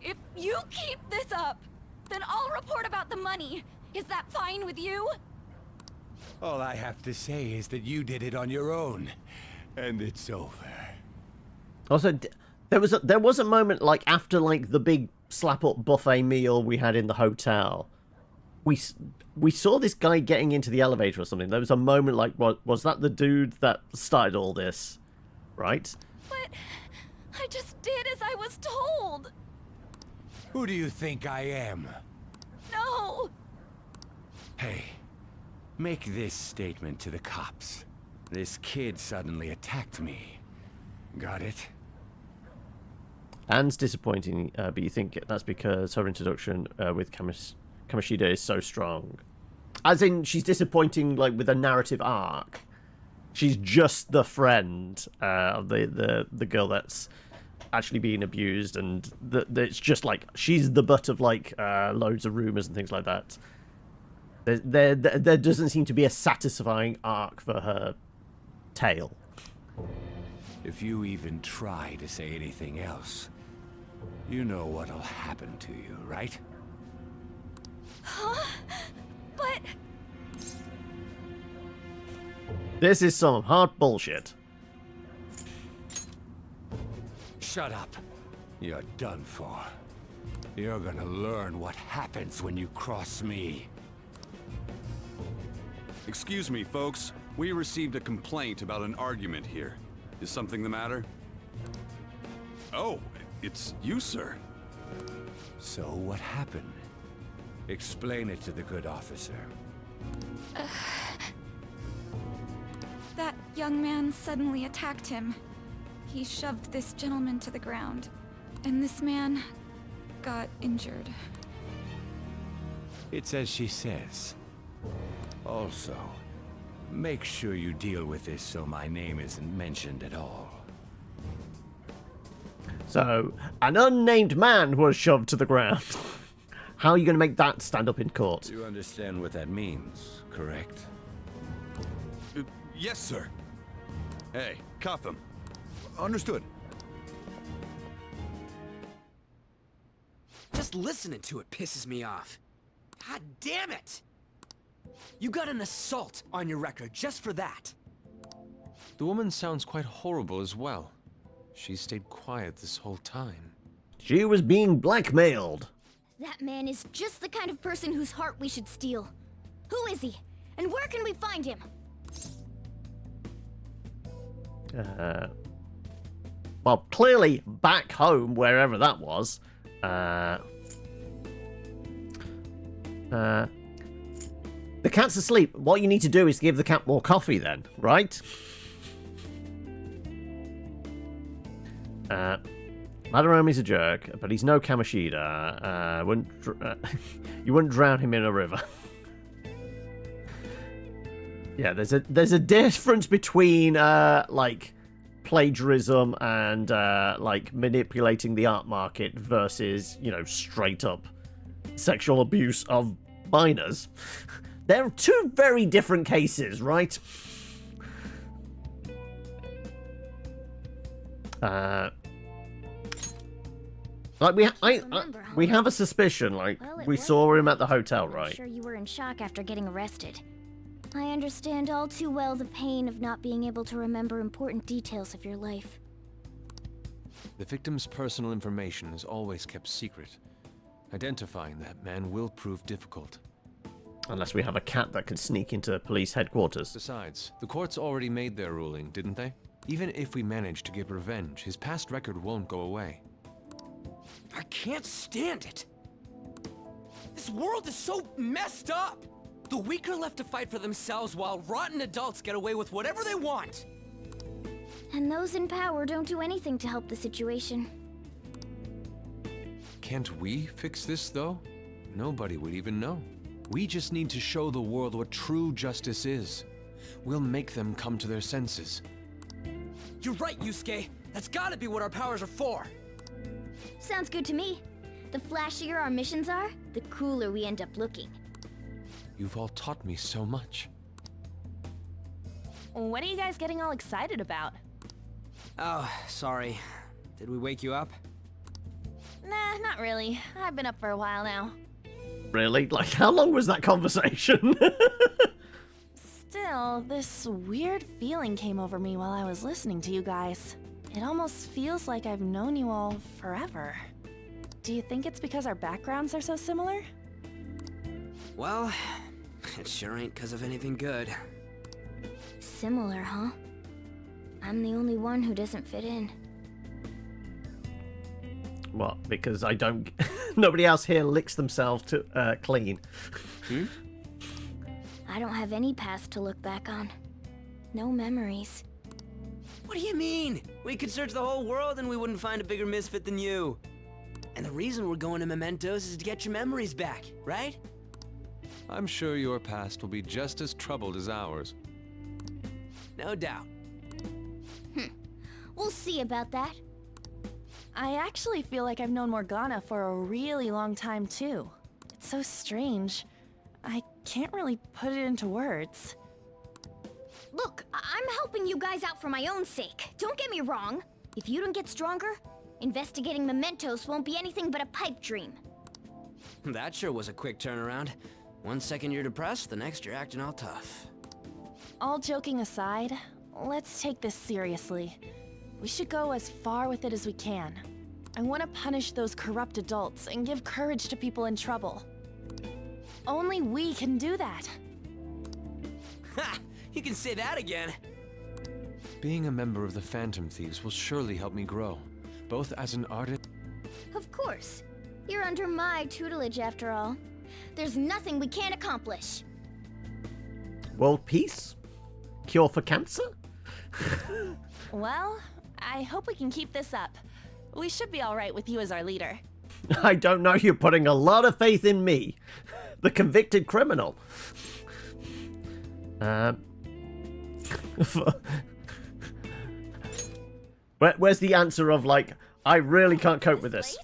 If you keep this up, then I'll report about the money. Is that fine with you? All I have to say is that you did it on your own, and it's over. Also, there was a moment like after like the big slap up buffet meal we had in the hotel. We saw this guy getting into the elevator or something. There was a moment like, was that the dude that started all this, right? But I just did as I was told. Who do you think I am? No. Hey, make this statement to the cops. This kid suddenly attacked me. Got it? Anne's disappointing, but you think that's because her introduction with Kamoshida is so strong. As in, she's disappointing, like, with a narrative arc. She's just the friend of the girl that's actually being abused, and it's just, like, she's the butt of, like, loads of rumors and things like that. There doesn't seem to be a satisfying arc for her tale. If you even try to say anything else, you know what'll happen to you, right? Huh? But... This is some hard bullshit. Shut up. You're done for. You're gonna learn what happens when you cross me. Excuse me, folks. We received a complaint about an argument here. Is something the matter? Oh, it's you, sir. So what happened? Explain it to the good officer. That young man suddenly attacked him. He shoved this gentleman to the ground, and this man got injured. It's as she says. Also, make sure you deal with this so my name isn't mentioned at all. So, an unnamed man was shoved to the ground. How are you going to make that stand up in court? You understand what that means, correct? Yes, sir. Hey, cuff him. Understood. Just listening to it pisses me off. God damn it! You got an assault on your record just for that. The woman sounds quite horrible as well. She stayed quiet this whole time. She was being blackmailed. That man is just the kind of person whose heart we should steal. Who is he? And where can we find him? Well, clearly back home, wherever that was. The cat's asleep. What you need to do is give the cat more coffee then, right? Madarami's a jerk, but he's no Kamoshida. You wouldn't drown him in a river. Yeah, there's a difference between like plagiarism and like manipulating the art market versus, you know, straight up sexual abuse of minors. They're two very different cases, right? Like we have a suspicion. Like we saw him at the hotel, right? I'm sure you were in shock after getting arrested. I understand all too well the pain of not being able to remember important details of your life. The victim's personal information is always kept secret. Identifying that man will prove difficult. Unless we have a cat that can sneak into police headquarters. Besides, the courts already made their ruling, didn't they? Even if we manage to get revenge, his past record won't go away. I can't stand it. This world is so messed up. The weak are left to fight for themselves while rotten adults get away with whatever they want. And those in power don't do anything to help the situation. Can't we fix this, though? Nobody would even know. We just need to show the world what true justice is. We'll make them come to their senses. You're right, Yusuke. That's gotta be what our powers are for. Sounds good to me. The flashier our missions are, the cooler we end up looking. You've all taught me so much. What are you guys getting all excited about? Oh, sorry. Did we wake you up? Nah, not really. I've been up for a while now. Really? Like, how long was that conversation? Still, this weird feeling came over me while I was listening to you guys. It almost feels like I've known you all forever. Do you think it's because our backgrounds are so similar? Well, it sure ain't 'cause of anything good. Similar, huh? I'm the only one who doesn't fit in. What? Because I don't... Nobody else here licks themselves to clean. I don't have any past to look back on. No memories. What do you mean? We could search the whole world and we wouldn't find a bigger misfit than you. And the reason we're going to Mementos is to get your memories back, right? I'm sure your past will be just as troubled as ours. No doubt. We'll see about that. I actually feel like I've known Morgana for a really long time, too. It's so strange. I can't really put it into words. Look, I'm helping you guys out for my own sake. Don't get me wrong. If you don't get stronger, investigating Mementos won't be anything but a pipe dream. That sure was a quick turnaround. 1 second you're depressed, the next you're acting all tough. All joking aside, let's take this seriously. We should go as far with it as we can. I want to punish those corrupt adults and give courage to people in trouble. Only we can do that. Ha! You can say that again. Being a member of the Phantom Thieves will surely help me grow, both as an artist... Of course. You're under my tutelage after all. There's nothing we can't accomplish. World peace? Cure for cancer? Well, I hope we can keep this up. We should be all right with you as our leader. I don't know, you're putting a lot of faith in me. The convicted criminal. Where's the answer of, like, I really can't cope with this?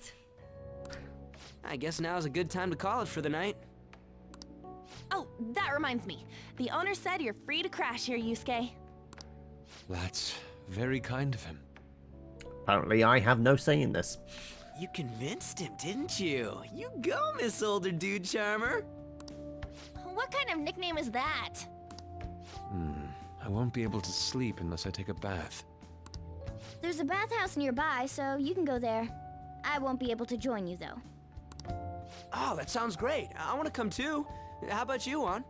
I guess now's a good time to call it for the night. Oh, that reminds me. The owner said you're free to crash here, Yusuke. That's very kind of him. Apparently I have no say in this. You convinced him, didn't you? You go, Miss Older Dude Charmer. What kind of nickname is that? I won't be able to sleep unless I take a bath. There's a bathhouse nearby, so you can go there. I won't be able to join you, though. Oh, that sounds great. I want to come too. How about you, Juan?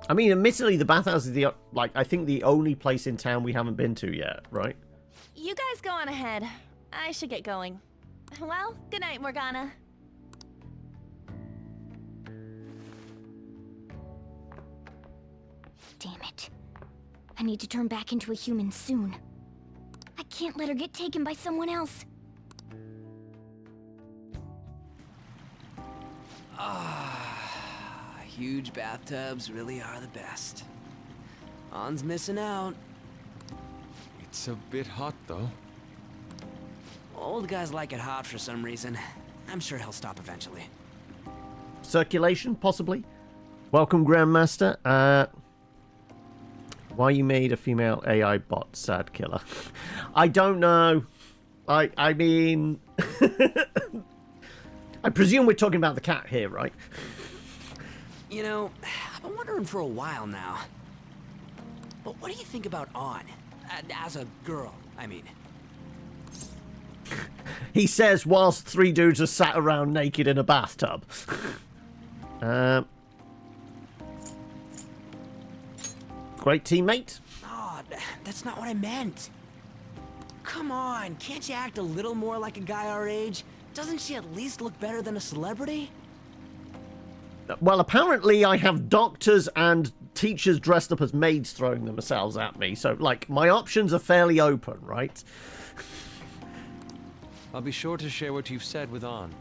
I mean, admittedly, the bathhouse is the, like, I think the only place in town we haven't been to yet, right? You guys go on ahead. I should get going. Well, good night, Morgana. Damn it. I need to turn back into a human soon. I can't let her get taken by someone else. Huge bathtubs really are the best. On's missing out. It's a bit hot, though. Old guys like it hot for some reason. I'm sure he'll stop eventually. Circulation, possibly? Welcome, Grandmaster. Why you made a female AI bot sad killer? I don't know. I mean... I presume we're talking about the cat here, right? You know, I've been wondering for a while now. But what do you think about On? As a girl, I mean. He says whilst three dudes are sat around naked in a bathtub. Great teammate. Oh, that's not what I meant. Come on, can't you act a little more like a guy our age? Doesn't she at least look better than a celebrity? Well, apparently I have doctors and teachers dressed up as maids throwing themselves at me, so, like, my options are fairly open, right? I'll be sure to share what you've said with On.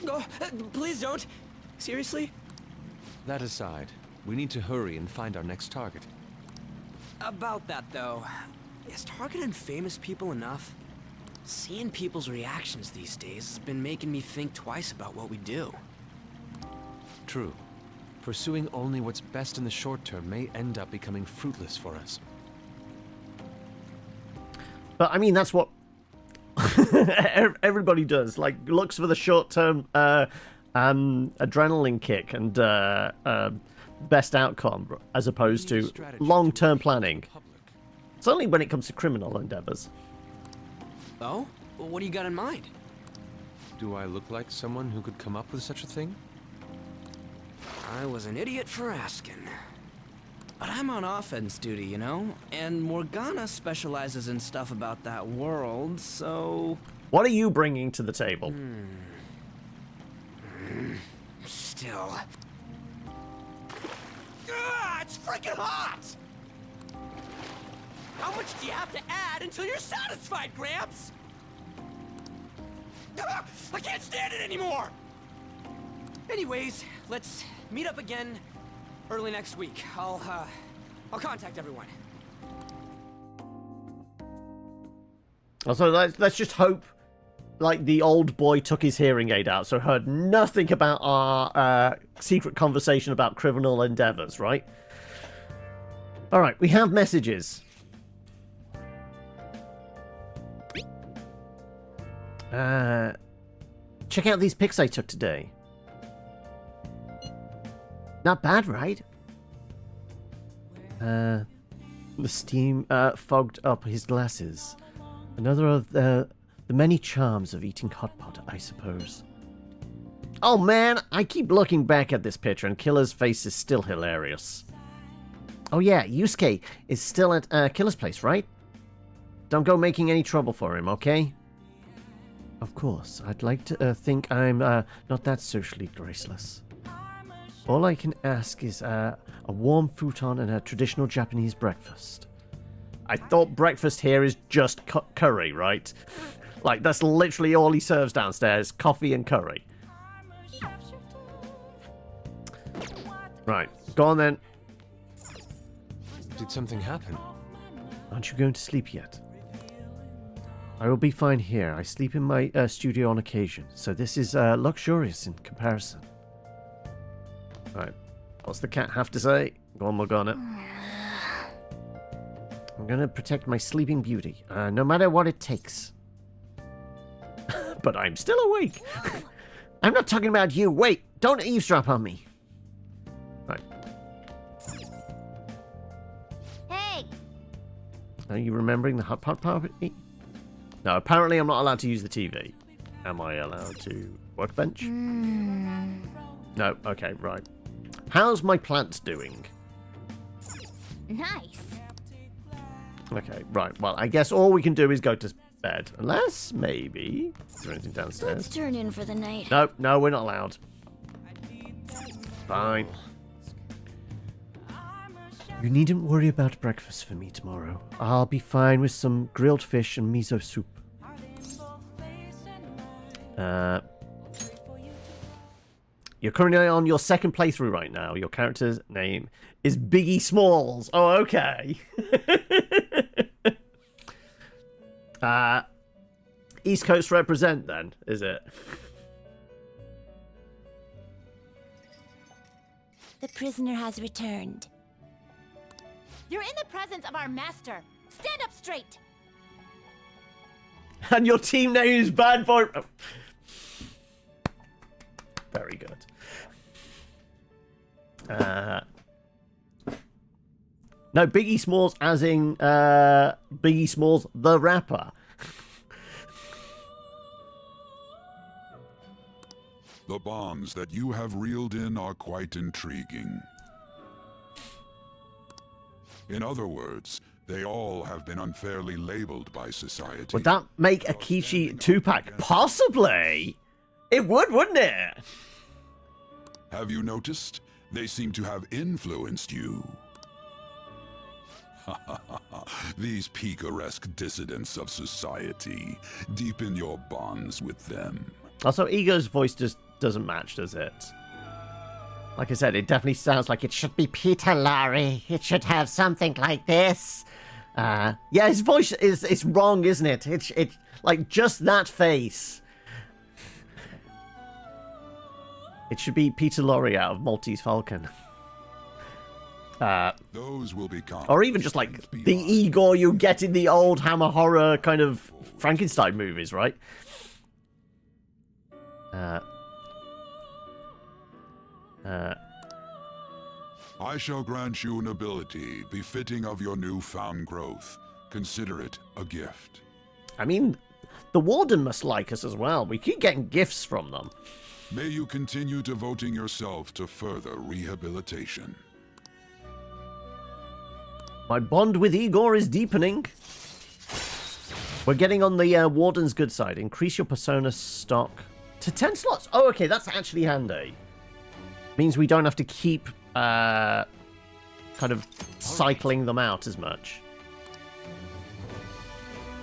Oh, please don't. Seriously? That aside, we need to hurry and find our next target. About that, though, is targeting famous people enough? Seeing people's reactions these days has been making me think twice about what we do. True. Pursuing only what's best in the short term may end up becoming fruitless for us. But I mean, that's what everybody does. Like, looks for the short-term adrenaline kick and best outcome, as opposed to long-term planning. Certainly when it comes to criminal endeavors. Oh? What do you got in mind? Do I look like someone who could come up with such a thing? I was an idiot for asking. But I'm on offense duty, you know? And Morgana specializes in stuff about that world, so... What are you bringing to the table? Still... it's freaking hot! How much do you have to add until you're satisfied, Gramps? I can't stand it anymore! Anyways, let's meet up again early next week. I'll contact everyone. Also, let's just hope, like, the old boy took his hearing aid out, so heard nothing about our secret conversation about criminal endeavors, right? Alright, we have messages. Check out these pics I took today. Not bad, right? The steam fogged up his glasses. Another of the many charms of eating hot pot, I suppose. Oh man, I keep looking back at this picture and Killer's face is still hilarious. Oh yeah, Yusuke is still at Killer's place, right? Don't go making any trouble for him, okay? Of course, I'd like to think I'm not that socially graceless. All I can ask is a warm futon and a traditional Japanese breakfast. I thought breakfast here is just curry, right? Like, that's literally all he serves downstairs, coffee and curry. Right, go on then. Did something happen? Aren't you going to sleep yet? I will be fine here. I sleep in my studio on occasion, so this is luxurious in comparison. Right, what's the cat have to say? Go on, Morgana. I'm gonna protect my sleeping beauty, no matter what it takes. But I'm still awake. I'm not talking about you. Wait, don't eavesdrop on me. Right. Hey! Are you remembering the hot pot party? No, apparently I'm not allowed to use the TV. Am I allowed to workbench? No, okay, right. How's my plants doing? Nice. Okay, right. Well, I guess all we can do is go to bed. Unless, maybe... Is there anything downstairs? Let's turn in for the night. No, we're not allowed. Fine. You needn't worry about breakfast for me tomorrow. I'll be fine with some grilled fish and miso soup. You're currently on your second playthrough right now. Your character's name is Biggie Smalls. Oh, okay. East Coast represent then, is it? The prisoner has returned. You're in the presence of our master. Stand up straight. And your team name is Bad Boy. Oh. Very good. No, Biggie Smalls as in Biggie Smalls the rapper. The bonds that you have reeled in are quite intriguing. In other words, they all have been unfairly labeled by society. Would that make a Kishi 2-pack? Possibly! It would, wouldn't it? Have you noticed? They seem to have influenced you. These picaresque dissidents of society. Deepen your bonds with them. Also, Ego's voice just doesn't match, does it? Like I said, it definitely sounds like it should be Peter Larry. It should have something like this. Yeah, his voice is wrong, isn't it? It's like just that face. It should be Peter Lorre out of Maltese Falcon. Those will become. Or even just like the Igor you get in the old Hammer horror kind of Frankenstein movies, right? I shall grant you an ability befitting of your newfound growth. Consider it a gift. I mean, the Warden must like us as well. We keep getting gifts from them. May you continue devoting yourself to further rehabilitation. My bond with Igor is deepening. We're getting on the Warden's good side. Increase your persona stock to 10 slots. Oh, okay, that's actually handy. Means we don't have to keep kind of cycling them out as much.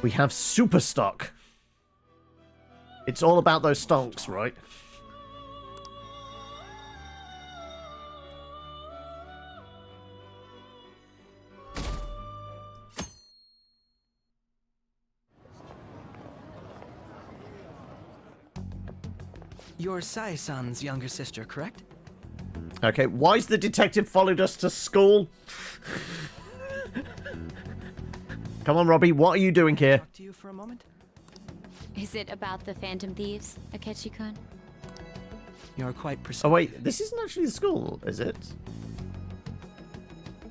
We have super stock. It's all about those stonks, right? You're Sai-san's younger sister, correct? Okay, why's the detective followed us to school? Come on, Robbie, what are you doing here? Talk to you for a moment? Is it about the Phantom Thieves, Akechi-kun? You're quite perceptive. Oh wait, this isn't actually the school, is it?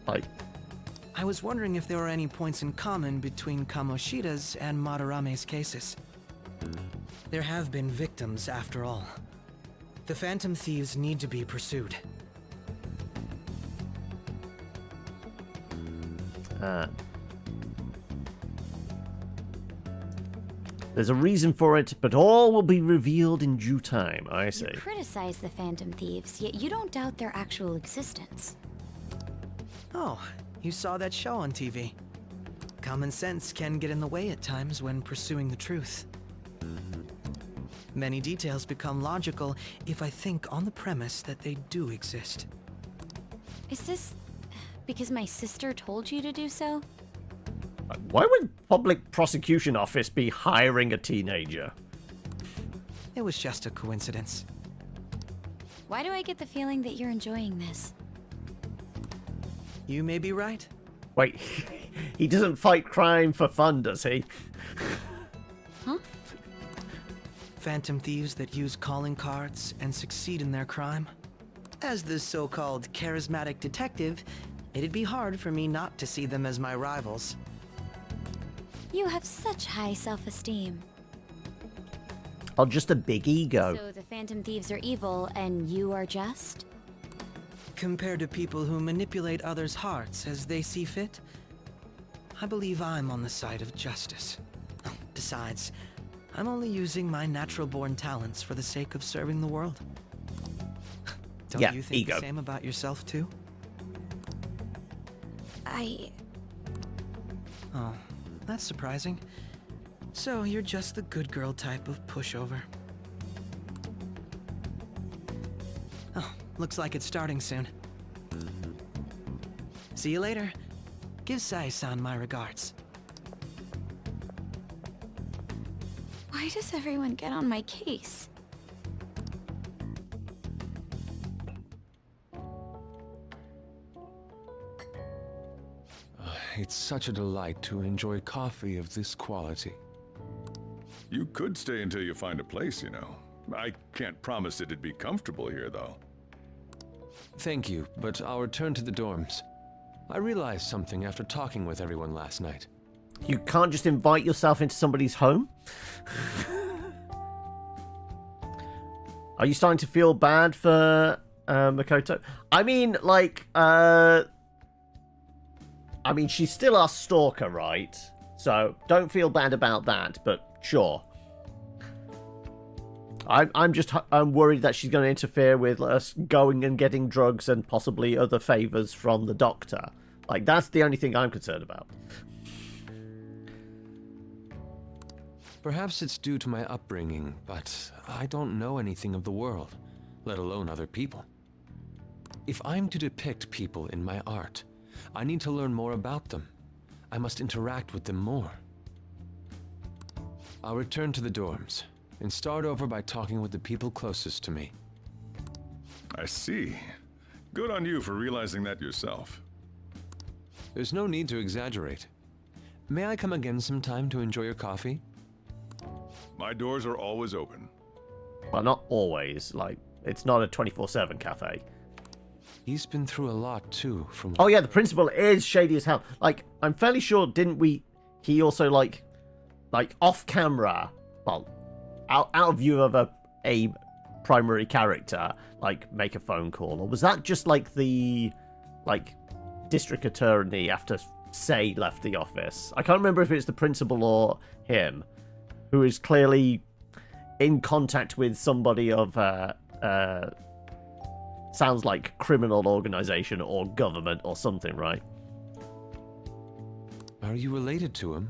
Like, I was wondering if there were any points in common between Kamoshida's and Madarame's cases. There have been victims, after all. The Phantom Thieves need to be pursued. There's a reason for it, but all will be revealed in due time, I say. You criticize the Phantom Thieves, yet you don't doubt their actual existence. Oh, you saw that show on TV. Common sense can get in the way at times when pursuing the truth. Many details become logical if I think on the premise that they do exist. Is this because my sister told you to do so? Why would Public Prosecution Office be hiring a teenager? It was just a coincidence. Why do I get the feeling that you're enjoying this? You may be right. Wait, he doesn't fight crime for fun, does he? Huh? Phantom thieves that use calling cards and succeed in their crime. As the so-called charismatic detective, it'd be hard for me not to see them as my rivals. You have such high self-esteem. Oh, just a big ego. So the Phantom Thieves are evil and you are just? Compared to people who manipulate others' hearts as they see fit, I believe I'm on the side of justice. Besides, I'm only using my natural-born talents for the sake of serving the world. Don't you think the same about yourself, too? Oh, that's surprising. So you're just the good girl type of pushover. Oh, looks like it's starting soon. See you later. Give Sai-san my regards. Why does everyone get on my case? It's such a delight to enjoy coffee of this quality. You could stay until you find a place, you know. I can't promise it'd be comfortable here, though. Thank you, but I'll return to the dorms. I realized something after talking with everyone last night. You can't just invite yourself into somebody's home? Are you starting to feel bad for Makoto? I mean, like, she's still our stalker, right? So don't feel bad about that, but sure. I'm worried that she's going to interfere with us going and getting drugs and possibly other favors from the doctor. Like, that's the only thing I'm concerned about. Perhaps it's due to my upbringing, but I don't know anything of the world, let alone other people. If I'm to depict people in my art, I need to learn more about them. I must interact with them more. I'll return to the dorms and start over by talking with the people closest to me. I see. Good on you for realizing that yourself. There's no need to exaggerate. May I come again sometime to enjoy your coffee? My doors are always open. Well, not always. Like, it's not a 24/7 cafe. He's been through a lot, too, from... Oh, yeah, the principal is shady as hell. Like, I'm fairly sure, didn't we... He also, like off camera, well, out of view of a primary character, like, make a phone call? Or was that just, like, the, like, district attorney after Say left the office? I can't remember if it's the principal or him, who is clearly in contact with somebody of, sounds like criminal organization or government or something, right? Are you related to him?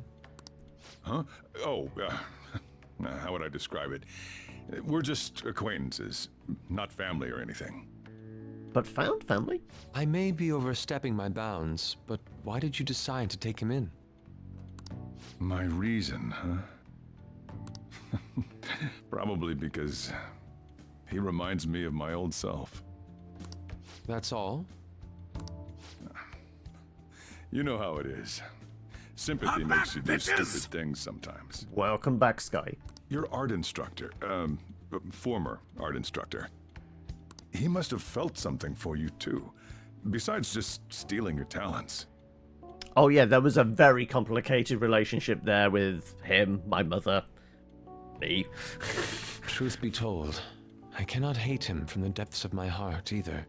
Huh? Oh, how would I describe it? We're just acquaintances, not family or anything. But found family? I may be overstepping my bounds, but why did you decide to take him in? My reason, huh? Probably because he reminds me of my old self. That's all? You know how it is. Sympathy makes you do stupid things sometimes. Welcome back, Sky. Your art instructor, former art instructor, he must have felt something for you too, besides just stealing your talents. Oh yeah, there was a very complicated relationship there with him, my mother, me. Truth be told, I cannot hate him from the depths of my heart either.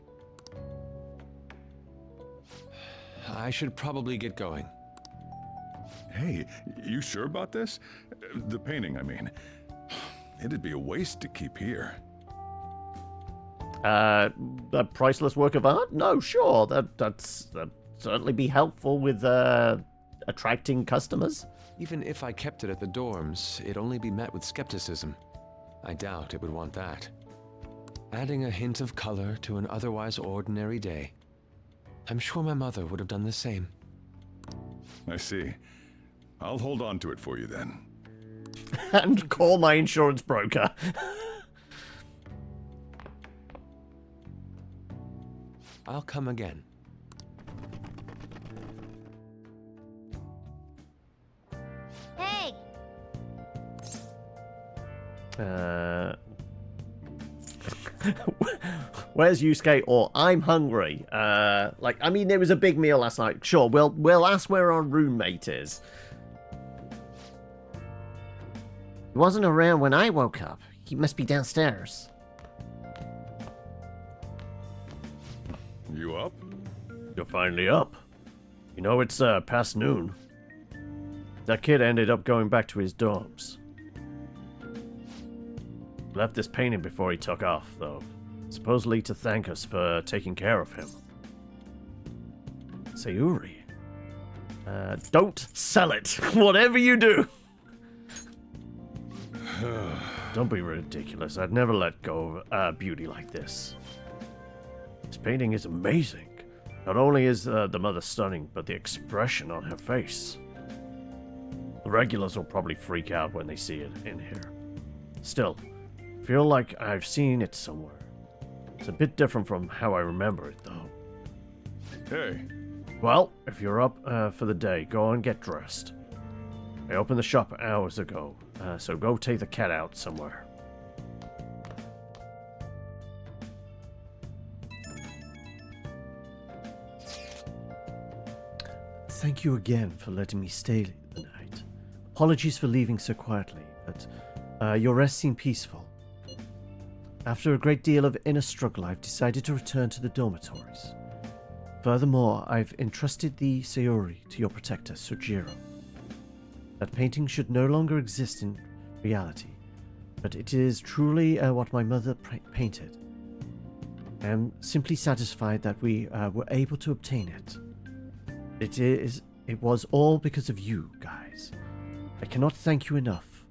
I should probably get going. Hey, you sure about this? The painting, I mean. It'd be a waste to keep here. A priceless work of art? No, sure. That'd certainly be helpful with attracting customers. Even if I kept it at the dorms, it'd only be met with skepticism. I doubt it would want that. Adding a hint of color to an otherwise ordinary day. I'm sure my mother would have done the same. I see. I'll hold on to it for you then. And call my insurance broker. I'll come again. Hey! Where's Yusuke? Or I'm hungry. I mean, there was a big meal last night. Sure, we'll ask where our roommate is. He wasn't around when I woke up. He must be downstairs. You up? You're finally up. You know, it's past noon. That kid ended up going back to his dorms. Left this painting before he took off, though. Supposedly to thank us for taking care of him. Sayuri. Don't sell it. Whatever you do. Don't be ridiculous. I'd never let go of beauty like this. This painting is amazing. Not only is the mother stunning, but the expression on her face. The regulars will probably freak out when they see it in here. Still, I feel like I've seen it somewhere. It's a bit different from how I remember it, though. Hey. Well, if you're up for the day, go and get dressed. I opened the shop hours ago, so go take the cat out somewhere. Thank you again for letting me stay the night. Apologies for leaving so quietly, but your rest seemed peaceful. After a great deal of inner struggle, I've decided to return to the dormitories. Furthermore, I've entrusted the Sayuri to your protector, Sojiro. That painting should no longer exist in reality, but it is truly what my mother painted. I am simply satisfied that we were able to obtain it. It was all because of you, guys. I cannot thank you enough.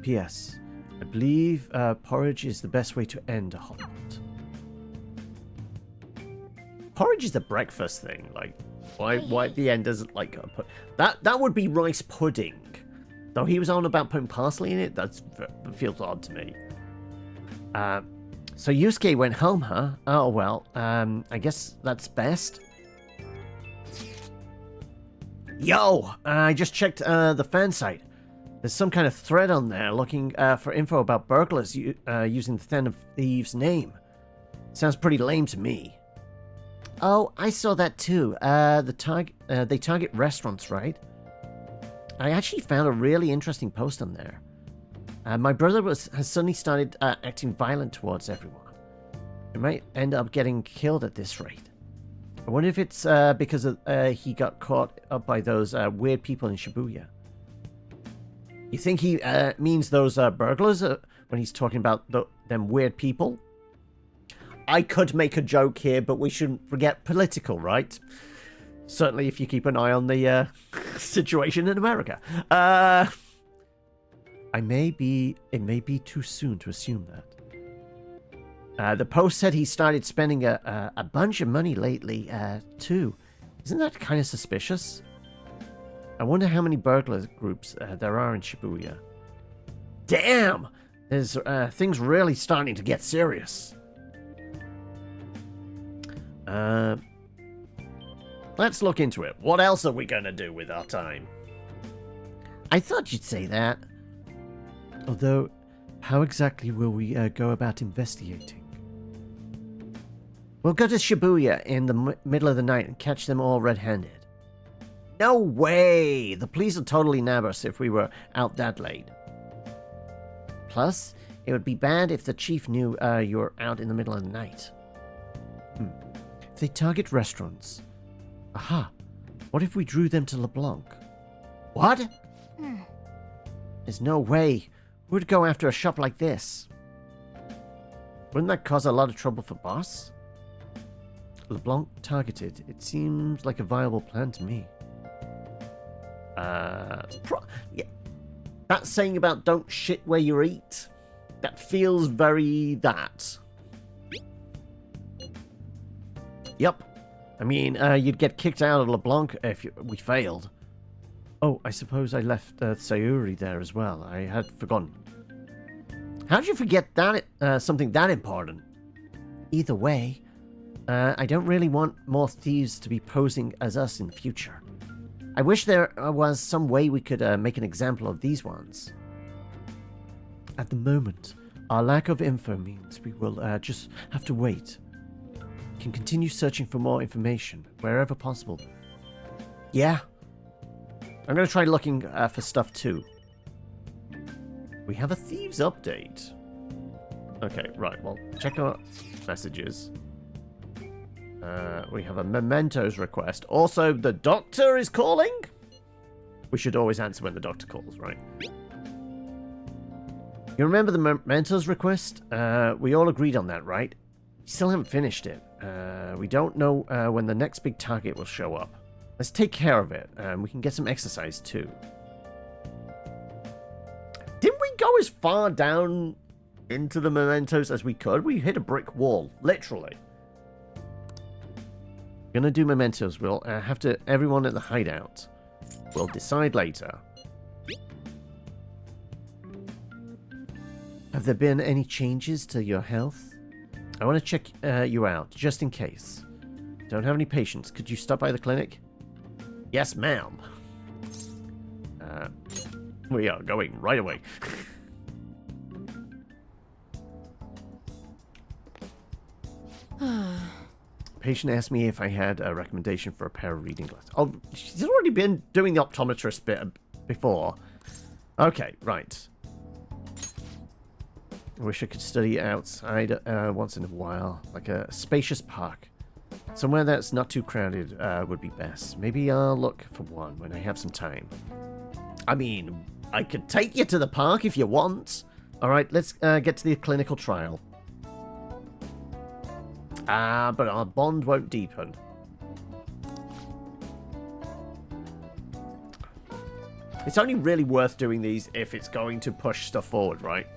P.S. I believe porridge is the best way to end a hot pot. Porridge is a breakfast thing. Like, why at the end doesn't like put that would be rice pudding. Though he was on about putting parsley in it, that feels odd to me. So Yusuke went home, huh? Oh well. I guess that's best. Yo, I just checked the fan site. There's some kind of thread on there looking for info about burglars using the Den of Thieves name. Sounds pretty lame to me. Oh, I saw that too. They target restaurants, right? I actually found a really interesting post on there. My brother has suddenly started acting violent towards everyone. He might end up getting killed at this rate. I wonder if it's because he got caught up by those weird people in Shibuya. You think he means those burglars when he's talking about them weird people? I could make a joke here, but we shouldn't forget political, right? Certainly if you keep an eye on the situation in America. It may be too soon to assume that. The post said he started spending a bunch of money lately, too. Isn't that kind of suspicious? I wonder how many burglar groups there are in Shibuya. Damn! There's things really starting to get serious. Let's look into it. What else are we going to do with our time? I thought you'd say that. Although, how exactly will we go about investigating? We'll go to Shibuya in the middle of the night and catch them all red-handed. No way! The police would totally nab us if we were out that late. Plus, it would be bad if the chief knew you were out in the middle of the night. If they target restaurants... Aha! What if we drew them to LeBlanc? What? There's no way. Who would go after a shop like this? Wouldn't that cause a lot of trouble for Boss? LeBlanc targeted. It seems like a viable plan to me. Yeah. That saying about don't shit where you eat, that feels very that. Yep. I mean, you'd get kicked out of LeBlanc if we failed. Oh, I suppose I left Sayuri there as well. I had forgotten. How'd you forget that something that important? Either way, I don't really want more thieves to be posing as us in the future. I wish there was some way we could make an example of these ones. At the moment, our lack of info means we will just have to wait. We can continue searching for more information, wherever possible. Yeah. I'm going to try looking for stuff too. We have a thieves update. Okay, right, well, check our messages. We have a mementos request. Also, the doctor is calling? We should always answer when the doctor calls, right? You remember the mementos request? We all agreed on that, right? We still haven't finished it. We don't know when the next big target will show up. Let's take care of it. We can get some exercise, too. Didn't we go as far down into the mementos as we could? We hit a brick wall, literally. Gonna do mementos. We'll have to everyone at the hideout. We'll decide later. Have there been any changes to your health? I want to check you out, just in case. Don't have any patients. Could you stop by the clinic? Yes, ma'am. We are going right away. Patient asked me if I had a recommendation for a pair of reading glasses. Oh, she's already been doing the optometrist bit before. Okay, right. I wish I could study outside once in a while, like a spacious park. Somewhere that's not too crowded would be best. Maybe I'll look for one when I have some time. I mean, I could take you to the park if you want. Alright, let's get to the clinical trial. But our bond won't deepen. It's only really worth doing these if it's going to push stuff forward, right?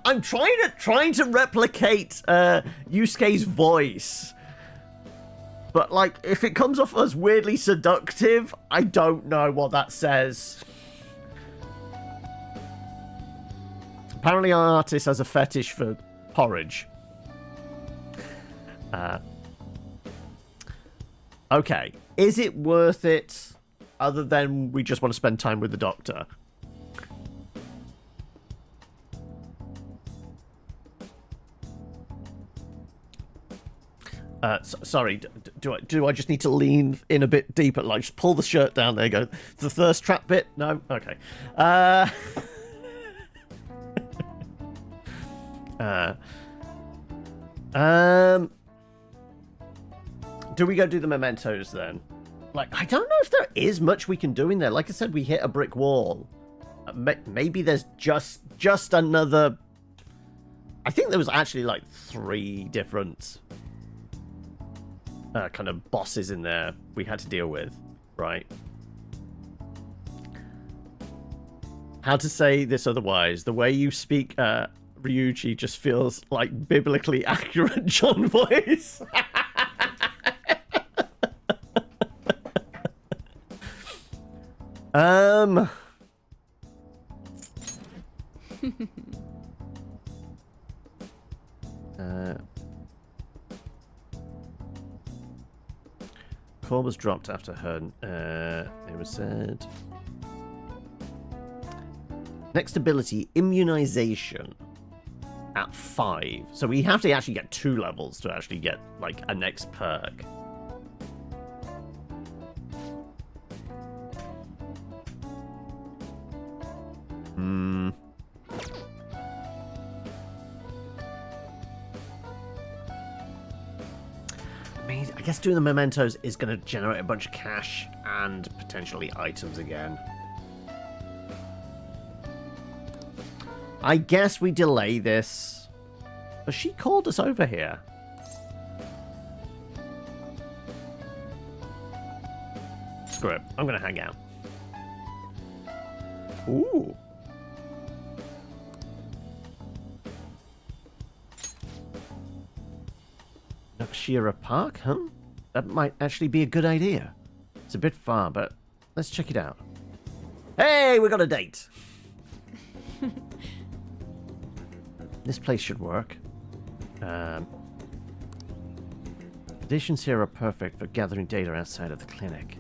I'm trying to replicate Yusuke's voice. But like, if it comes off as weirdly seductive, I don't know what that says. Apparently our artist has a fetish for porridge. Okay. Is it worth it other than we just want to spend time with the doctor? Sorry, do I just need to lean in a bit deeper? Like, just pull the shirt down, there you go. The thirst trap bit? No? Okay. Do we go do the mementos then? Like, I don't know if there is much we can do in there. Like I said, we hit a brick wall. Maybe there's just another... I think there was actually like 3 different... kind of bosses in there we had to deal with, right? How to say this otherwise? The way you speak, Ryuji, just feels like biblically accurate John voice. Call was dropped after her. It was said. Next ability, immunization at 5. So we have to actually get 2 levels to actually get like a next perk. I guess doing the mementos is going to generate a bunch of cash and potentially items again. I guess we delay this. But she called us over here. Screw it. I'm going to hang out. Ooh. Nakshira Park, huh? That might actually be a good idea. It's a bit far, but let's check it out. Hey, we got a date! This place should work. Conditions here are perfect for gathering data outside of the clinic.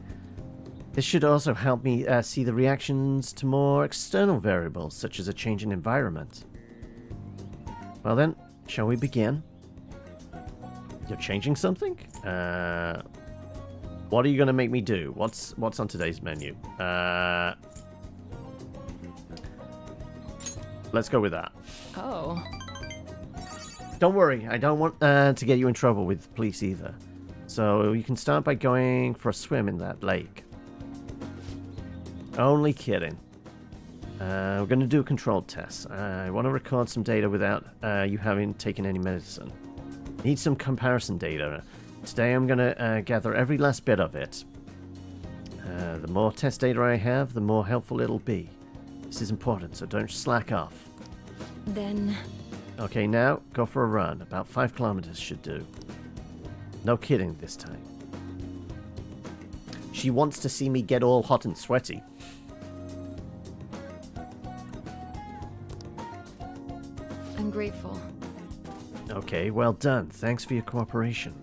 This should also help me see the reactions to more external variables, such as a change in environment. Well then, shall we begin? You're changing something? What are you going to make me do? What's on today's menu? Let's go with that. Oh. Don't worry, I don't want to get you in trouble with the police either. So you can start by going for a swim in that lake. Only kidding. We're going to do a controlled test. I want to record some data without you having taken any medicine. Need some comparison data. Today I'm going to gather every last bit of it. The more test data I have, the more helpful it'll be. This is important, so don't slack off. Then... Okay, now go for a run. About 5 kilometers should do. No kidding this time. She wants to see me get all hot and sweaty. I'm grateful. Okay, well done. Thanks for your cooperation.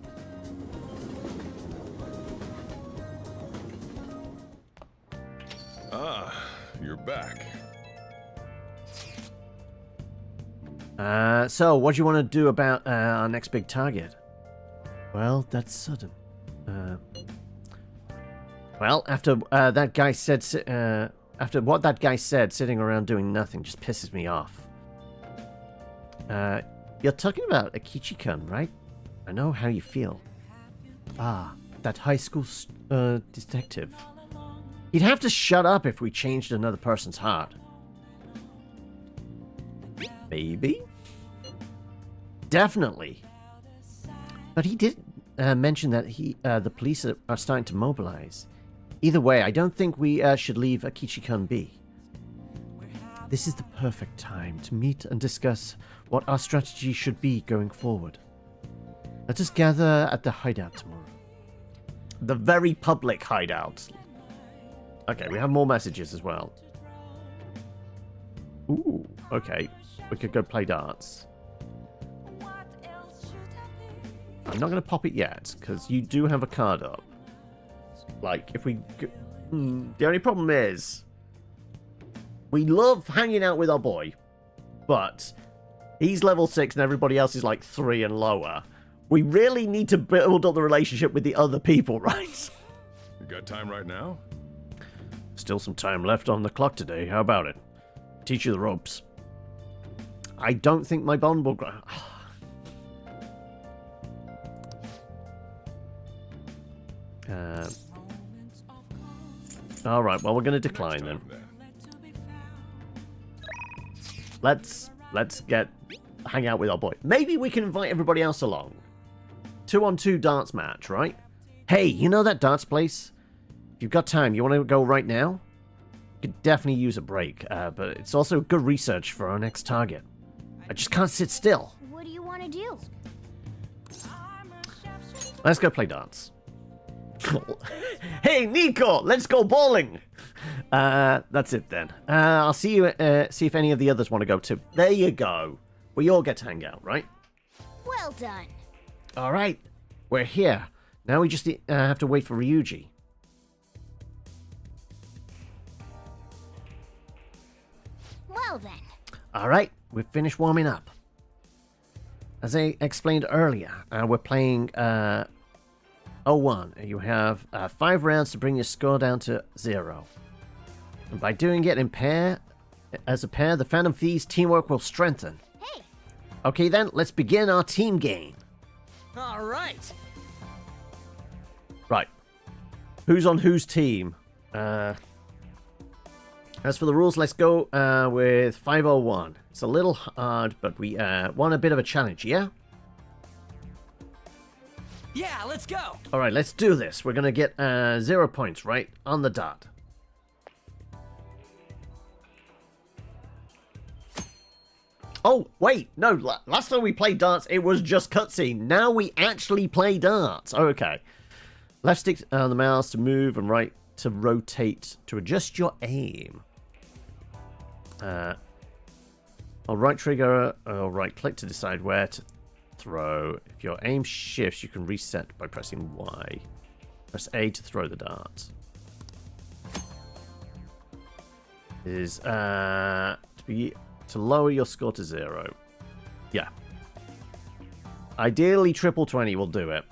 Ah, you're back. So what do you want to do about our next big target? Well, that's sudden. Well, after that guy said, after what that guy said, sitting around doing nothing just pisses me off. You're talking about Akichi-kun, right? I know how you feel. Ah, that high school detective. He'd have to shut up if we changed another person's heart. Maybe? Definitely. But he did mention that the police are starting to mobilize. Either way, I don't think we should leave Akichi-kun be. This is the perfect time to meet and discuss what our strategy should be going forward. Let us gather at the hideout tomorrow. The very public hideout. Okay, we have more messages as well. Ooh, okay. We could go play darts. I'm not going to pop it yet, because you do have a card up. Like, if we... the only problem is... We love hanging out with our boy, but he's level 6 and everybody else is like 3 and lower. We really need to build up the relationship with the other people, right? You got time right now? Still some time left on the clock today. How about it? Teach you the ropes. I don't think my bond will grow. Alright, well, we're going to decline then. Let's hang out with our boy. Maybe we can invite everybody else along. 2-on-2 darts match, right? Hey, you know that darts place? If you've got time, you want to go right now? You could definitely use a break, but it's also good research for our next target. I just can't sit still. What do you want to do? Let's go play darts. Hey, Nico, let's go bowling. That's it then. I'll see you. See if any of the others want to go too. There you go. We all get to hang out, right? Well done. All right, we're here. Now we just have to wait for Ryuji. Well then. All right, we've finished warming up. As I explained earlier, we're playing 01. You have 5 rounds to bring your score down to 0. And by doing it as a pair, the Phantom Thieves teamwork will strengthen. Hey. Okay then, let's begin our team game. All right. Right. Who's on whose team? As for the rules, let's go with 501. It's a little hard, but we want a bit of a challenge, yeah? Yeah, let's go. All right, let's do this. We're going to get 0 points, right? On the dot. Oh, wait. No, last time we played darts, it was just cutscene. Now we actually play darts. Okay. Left stick on the mouse to move and right to rotate to adjust your aim. Or right trigger or right click to decide where to throw. If your aim shifts, you can reset by pressing Y. Press A to throw the dart. Is to lower your score to 0. Yeah. Ideally, triple 20 will do it.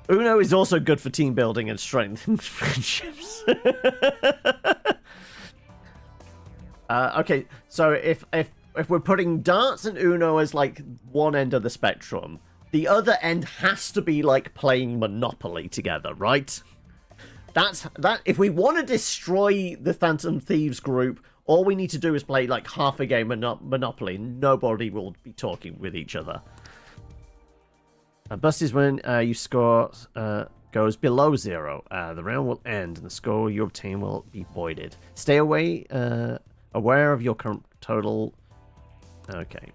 Uno is also good for team building and strengthening friendships. Okay, so if we're putting darts and Uno as like one end of the spectrum, the other end has to be like playing Monopoly together, right? That. If we want to destroy the Phantom Thieves group, all we need to do is play like half a game of Monopoly. Nobody will be talking with each other. Bust is when you score goes below 0. The round will end and the score you obtain will be voided. Stay away, aware of your current total. Okay.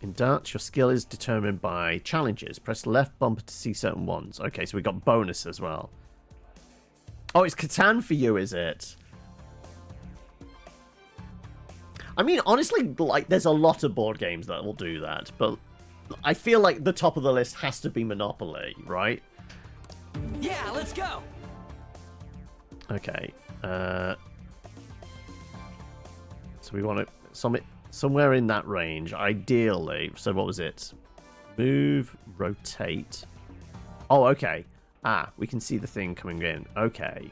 In darts, your skill is determined by challenges. Press left bumper to see certain ones. Okay, so we got bonus as well. Oh, it's Catan for you, is it? I mean, honestly, like, there's a lot of board games that will do that, but I feel like the top of the list has to be Monopoly, right? Yeah, let's go. Okay. So we want to somewhere in that range, ideally. So what was it? Move, rotate. Oh, okay. We can see the thing coming in. Okay.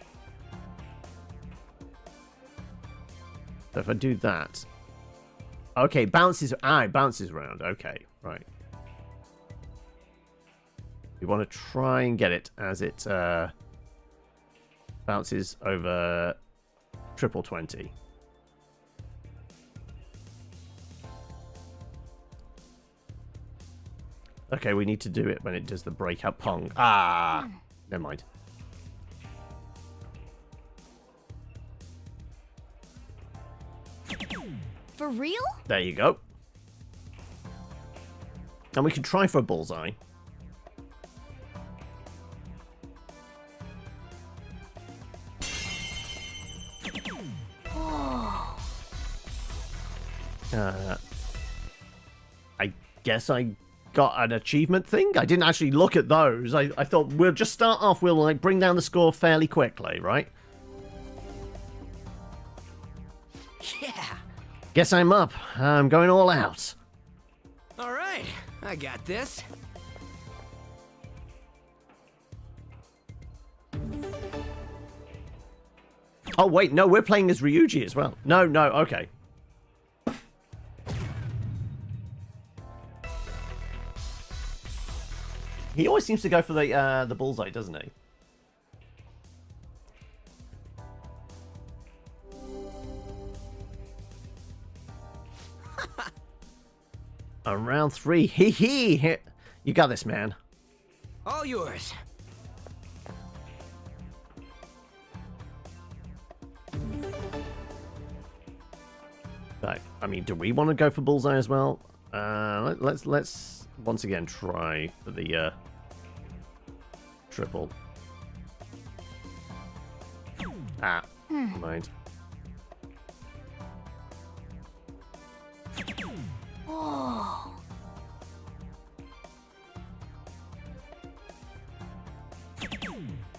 So if I do that. Okay, bounces. It bounces around. Okay, right. We want to try and get it as it bounces over triple 20. Okay, we need to do it when it does the breakout pong. Never mind. For real? There you go. And we can try for a bullseye. I guess I got an achievement thing. I didn't actually look at those. I thought we'll just start off. We'll like bring down the score fairly quickly, right? Yeah. Guess I'm up. I'm going all out. All right, I got this. Oh wait, no, we're playing as Ryuji as well. No, okay. He always seems to go for the bullseye, doesn't he? On round 3, hee. You got this, man. All yours. Right. I mean, do we want to go for bullseye as well? Let's once again try for the triple. Never mind. Whoa.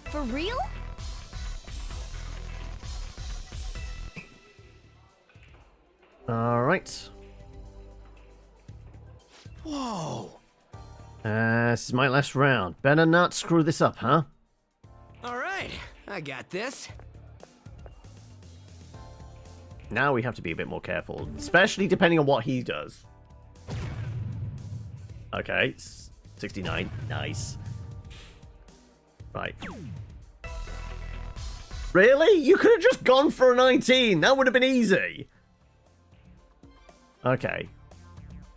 For real? All right. Whoa. This is my last round. Better not screw this up, huh? All right, I got this. Now we have to be a bit more careful, especially depending on what he does. Okay, 69. Nice. Right. Really? You could have just gone for a 19. That would have been easy. Okay.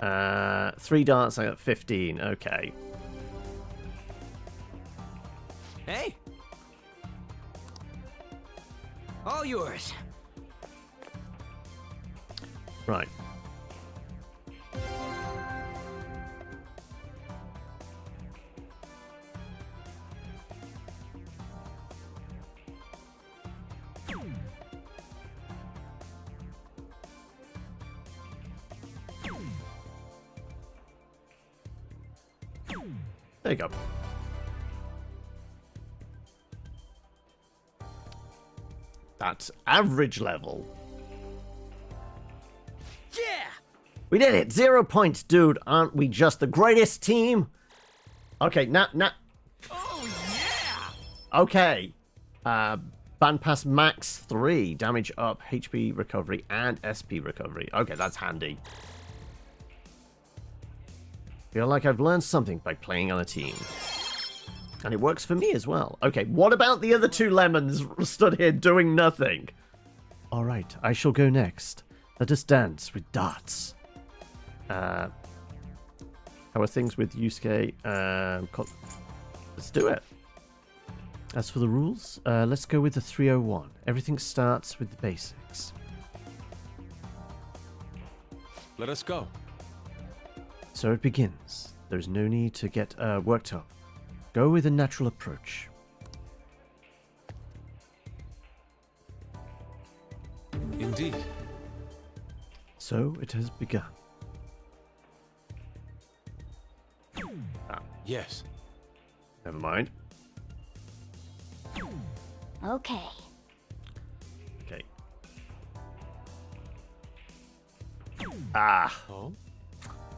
3 darts, I got 15. Okay. Hey. All yours. Right. There you go. That's average level. Yeah! We did it! 0 points, dude. Aren't we just the greatest team? Okay, Oh, yeah! Okay. Band pass max 3. Damage up, HP recovery, and SP recovery. Okay, that's handy. Feel like I've learned something by playing on a team. And it works for me as well. Okay, what about the other 2 lemons stood here doing nothing? Alright, I shall go next. Let us dance with darts. How are things with Yusuke? Let's do it. As for the rules, let's go with the 301. Everything starts with the basics. Let us go. So it begins. There's no need to get worked up. Go with a natural approach. Indeed. So it has begun. Yes. Never mind. Okay. Okay. Oh?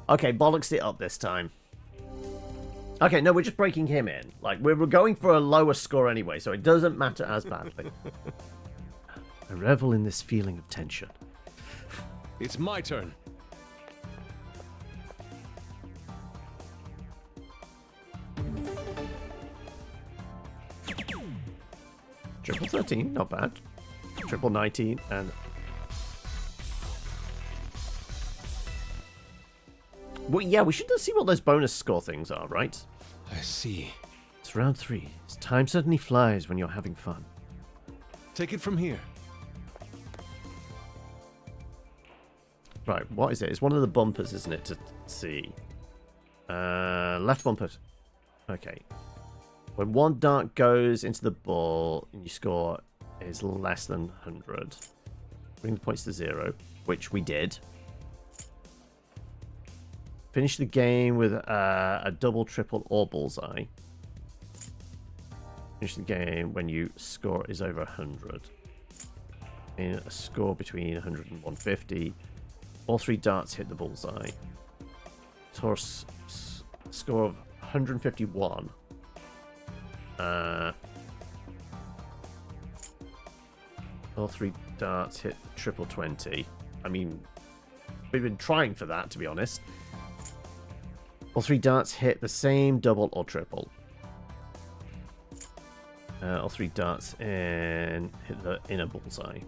Okay, bollocks it up this time. Okay, no, we're just breaking him in. Like, we're going for a lower score anyway, so it doesn't matter as badly. I revel in this feeling of tension. It's my turn. Triple 13, not bad. Triple 19, and... Well, yeah, we should see what those bonus score things are, right? I see. It's round 3. Time certainly flies when you're having fun. Take it from here. Right, what is it? It's one of the bumpers, isn't it, to see? Left bumper. Okay. When 1 dart goes into the ball and you score is less than 100, bring the points to 0, which we did. finish the game with a double, triple, or bullseye. Finish the game when your score is over 100. In a score between 100 and 150. All 3 darts hit the bullseye. Taurus score of 151. All 3 darts hit triple 20. I mean, we've been trying for that, to be honest. All 3 darts hit the same double or triple. All 3 darts and hit the inner bullseye.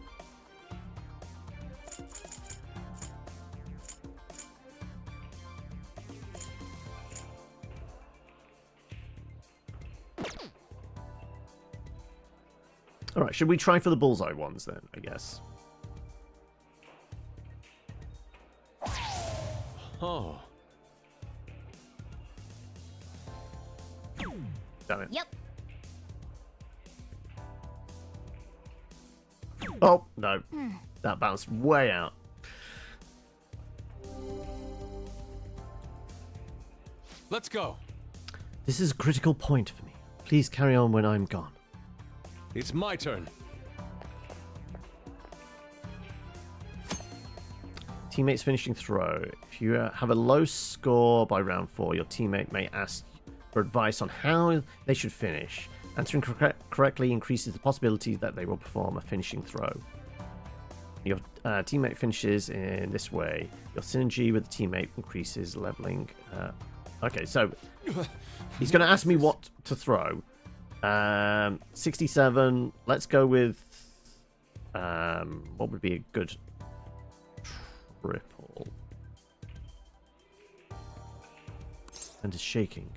Alright, should we try for the bullseye ones then, I guess? Oh. Damn it. Yep. Oh, no. That bounced way out. Let's go. This is a critical point for me. Please carry on when I'm gone. It's my turn. Teammates finishing throw. If you have a low score by round 4, your teammate may ask for advice on how they should finish. Answering correctly increases the possibility that they will perform a finishing throw. Your teammate finishes in this way. Your synergy with the teammate increases, leveling. Okay, so he's going to ask me what to throw. 67. Let's go with what would be a good triple? And is shaking.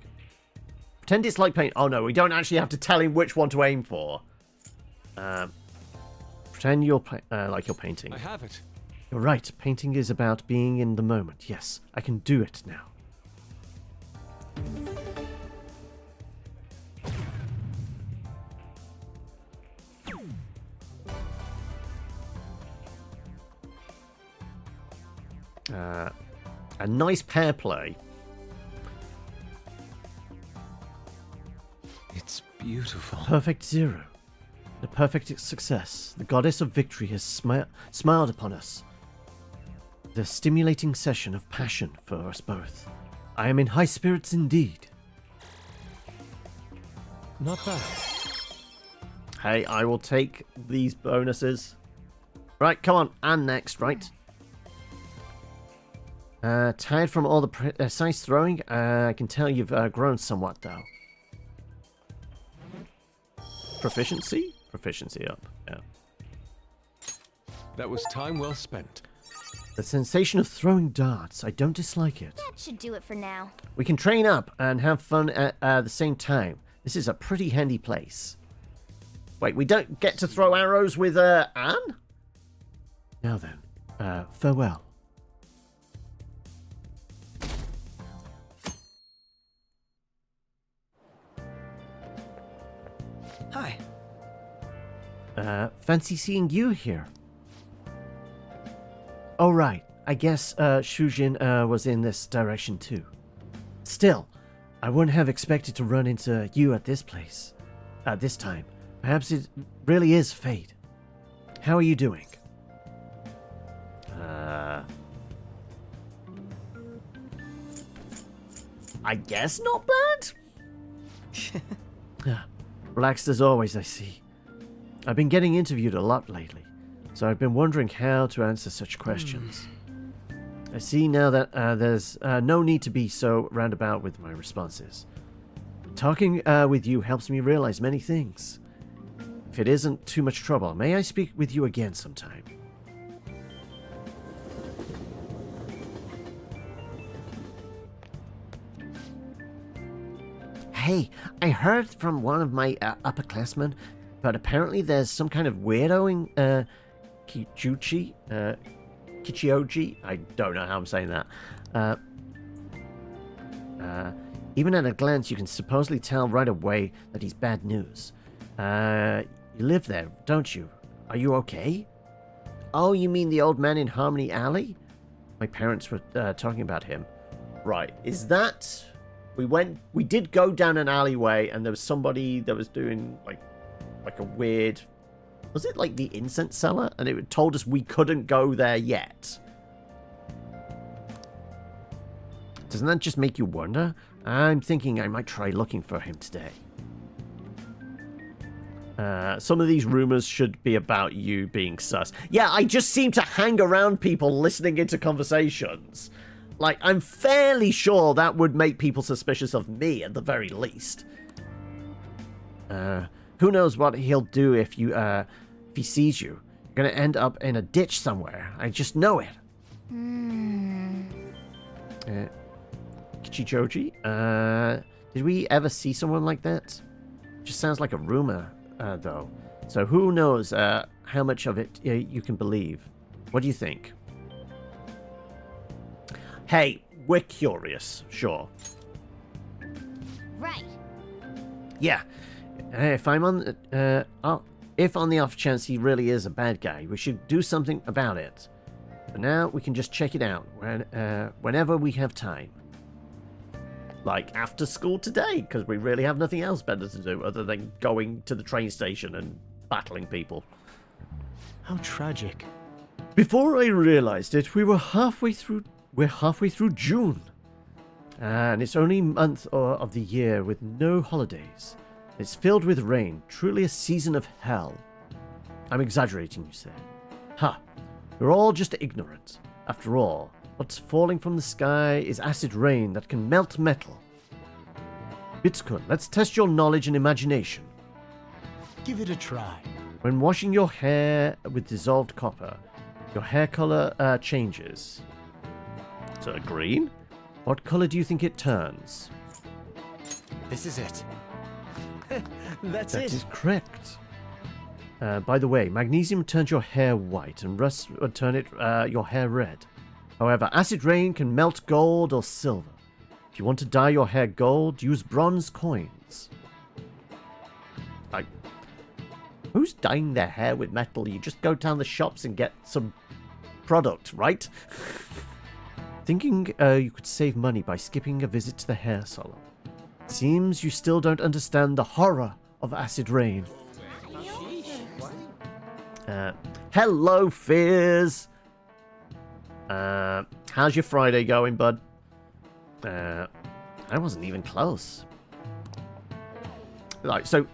Pretend it's like paint. Oh no, we don't actually have to tell him which one to aim for. Pretend you're like you're painting. I have it. You're right. Painting is about being in the moment. Yes, I can do it now. A nice pair play. It's beautiful. Perfect 0. The perfect success. The goddess of victory has smiled upon us. The stimulating session of passion for us both. I am in high spirits indeed. Not bad. Hey, I will take these bonuses. Right, come on. And next, right? Tired from all the precise throwing? I can tell you've grown somewhat, though. Proficiency? Proficiency up, yeah. That was time well spent. The sensation of throwing darts, I don't dislike it. That should do it for now. We can train up and have fun at the same time. This is a pretty handy place. Wait, we don't get to throw arrows with Anne? Now then, farewell. Hi. Fancy seeing you here. Oh, right. I guess Shujin was in this direction too. Still, I wouldn't have expected to run into you at this place. At this time. Perhaps it really is fate. How are you doing? I guess not bad? Relaxed as always, I see. I've been getting interviewed a lot lately, so I've been wondering how to answer such questions. I see now that there's no need to be so roundabout with my responses. Talking with you helps me realize many things. If it isn't too much trouble, may I speak with you again sometime? Hey, I heard from one of my upperclassmen, but apparently there's some kind of weirdo in Kichioji? I don't know how I'm saying that. Even at a glance, you can supposedly tell right away that he's bad news. You live there, don't you? Are you okay? Oh, you mean the old man in Harmony Alley? My parents were talking about him. Right, is that... We did go down an alleyway and there was somebody that was doing like a weird... Was it like the incense cellar? And it told us we couldn't go there yet. Doesn't that just make you wonder? I'm thinking I might try looking for him today. Some of these rumors should be about you being sus. Yeah, I just seem to hang around people listening into conversations. Like, I'm fairly sure that would make people suspicious of me at the very least. Who knows what he'll do if he sees you. You're gonna end up in a ditch somewhere. I just know it. Kichijoji, did we ever see someone like that? Just sounds like a rumor, though. So who knows how much of it you can believe. What do you think? Hey, we're curious, sure. Right. Yeah. If on the off chance he really is a bad guy, we should do something about it. But now we can just check it out whenever we have time. Like after school today, because we really have nothing else better to do other than going to the train station and battling people. How tragic. Before I realized it, we're halfway through June. And it's only a month of the year with no holidays. It's filled with rain, truly a season of hell. I'm exaggerating, you say. Ha! We're all just ignorant. After all, what's falling from the sky is acid rain that can melt metal. Bitskun, let's test your knowledge and imagination. Give it a try. When washing your hair with dissolved copper, your hair color changes. So green? What color do you think it turns? This is it. That is correct. By the way, magnesium turns your hair white and rust would turn your hair red. However, acid rain can melt gold or silver. If you want to dye your hair gold, use bronze coins. Who's dyeing their hair with metal? You just go down the shops and get some product, right? Thinking you could save money by skipping a visit to the hair salon. Seems you still don't understand the horror of acid rain. Hello, Fears! How's your Friday going, bud? I wasn't even close. So,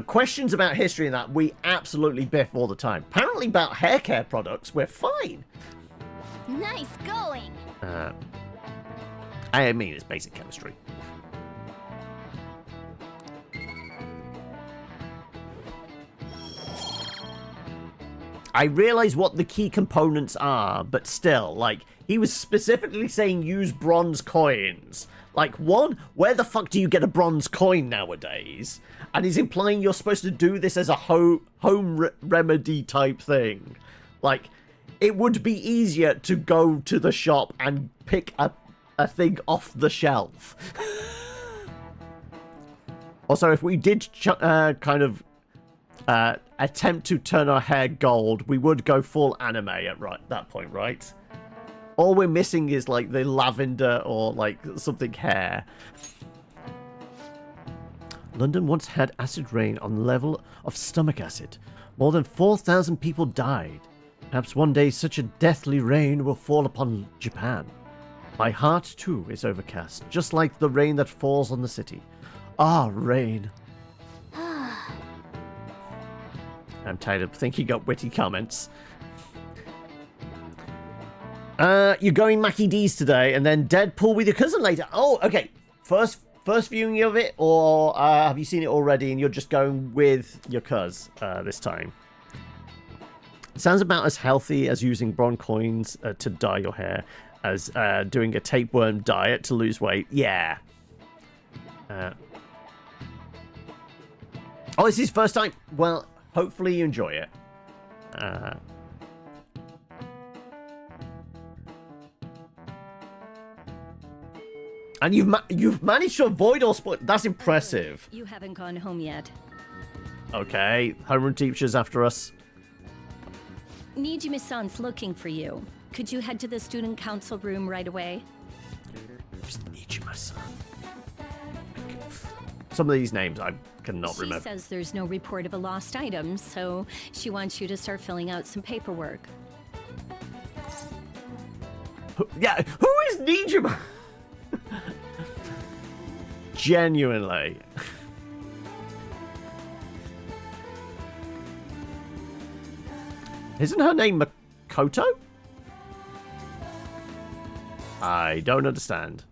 questions about history and that, we absolutely biff all the time. Apparently about hair care products, we're fine. Nice going! I mean, it's basic chemistry. I realize what the key components are, but still, he was specifically saying use bronze coins. One, where the fuck do you get a bronze coin nowadays? And he's implying you're supposed to do this as a home remedy type thing. It would be easier to go to the shop and pick a thing off the shelf. Also, if we did attempt to turn our hair gold, we would go full anime at that point, right? All we're missing is the lavender or something hair. London once had acid rain on the level of stomach acid. More than 4,000 people died. Perhaps one day such a deathly rain will fall upon Japan. My heart too is overcast, just like the rain that falls on the city. Ah, rain. I'm tired of thinking up witty comments. You're going Mackie D's today, and then Deadpool with your cousin later. Oh, okay. First viewing of it, or have you seen it already and you're just going with your cuz this time? Sounds about as healthy as using bronze coins to dye your hair as doing a tapeworm diet to lose weight. Yeah. Oh, it's his first time? Well, hopefully you enjoy it. And you've managed to avoid all spoilers. That's impressive. You haven't gone home yet. Okay, homeroom teachers after us. Nijimi-san's looking for you. Could you head to the student council room right away? Who's Nijima-san? Some of these names I cannot remember. She says there's no report of a lost item, so she wants you to start filling out some paperwork. Yeah, who is Nijima? Genuinely. Isn't her name Makoto? I don't understand.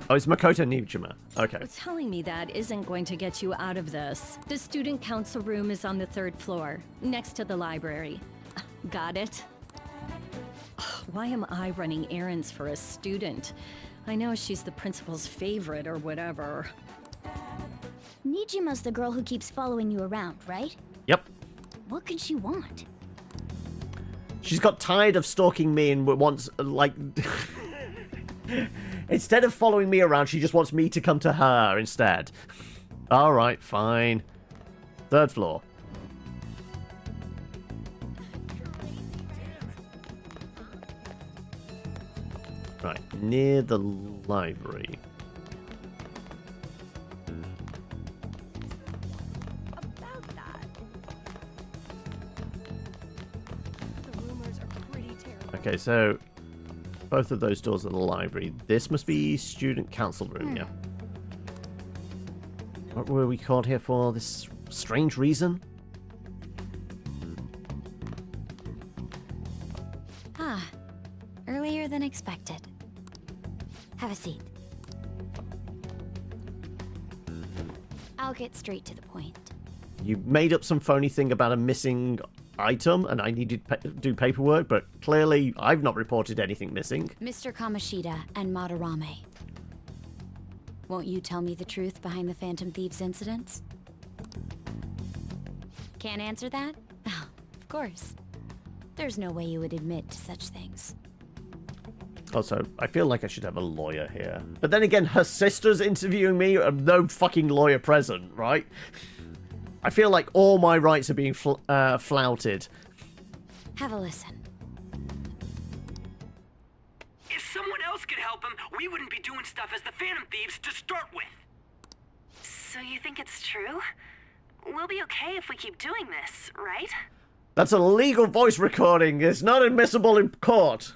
Oh, it's Makoto Nijima. Okay. Telling me that isn't going to get you out of this. The student council room is on the 3rd floor, next to the library. Got it? Why am I running errands for a student? I know she's the principal's favorite or whatever. Nijima's the girl who keeps following you around, right? Yep. What could she want? She's got tired of stalking me and wants, like... Instead of following me around, she just wants me to come to her instead. Alright, fine. 3rd floor. Right, near the library. Okay, so both of those doors are the library. This must be student council room, yeah. What were we called here for? This strange reason? Ah, earlier than expected. Have a seat. I'll get straight to the point. You made up some phony thing about a missing item, and I needed to do paperwork, but clearly I've not reported anything missing. Mr. Kamoshida and Madarame. Won't you tell me the truth behind the Phantom Thieves incidents? Can't answer that? Oh, of course. There's no way you would admit to such things. Also, I feel like I should have a lawyer here. But then again, her sister's interviewing me, no fucking lawyer present, right? I feel like all my rights are being flouted. Have a listen. If someone else could help him, we wouldn't be doing stuff as the Phantom Thieves to start with. So you think it's true? We'll be okay if we keep doing this, right? That's a legal voice recording. It's not admissible in court.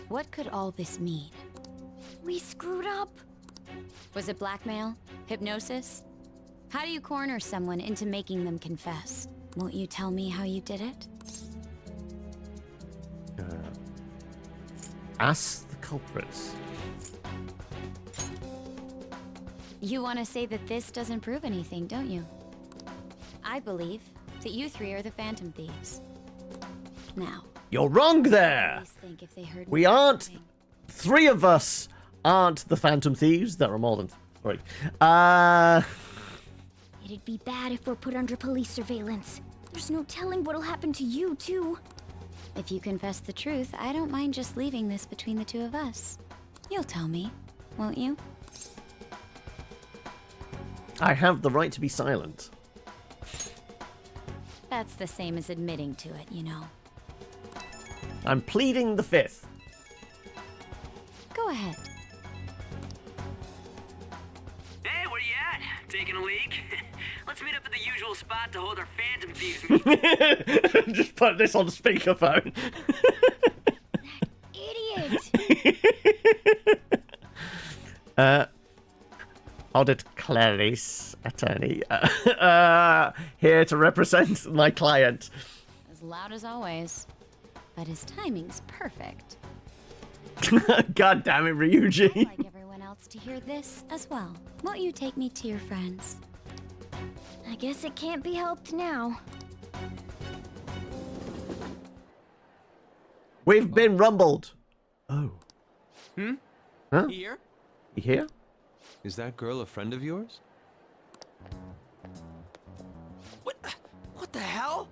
What could all this mean? We screwed up. Was it blackmail? Hypnosis? How do you corner someone into making them confess? Won't you tell me how you did it? Ask the culprits. You want to say that this doesn't prove anything, don't you? I believe that you three are the Phantom Thieves. Now. You're wrong there! Think if they heard We aren't... 3 of us aren't the Phantom Thieves. There are more than 3. It'd be bad if we're put under police surveillance. There's no telling what'll happen to you, too. If you confess the truth, I don't mind just leaving this between the 2 of us. You'll tell me, won't you? I have the right to be silent. That's the same as admitting to it, you know. I'm pleading the 5th. Go ahead. Hey, where you at? Taking a leak? Let's meet up at the usual spot to hold our Phantom Thieves meeting. Just put this on speakerphone. Idiot! Audit Clarice, attorney, here to represent my client. As loud as always. But his timing's perfect. God damn it, Ryuji. I'd like everyone else to hear this as well. Won't you take me to your friends? I guess it can't be helped now. We've been rumbled. Oh. Huh? Here? You here? Is that girl a friend of yours? What the hell?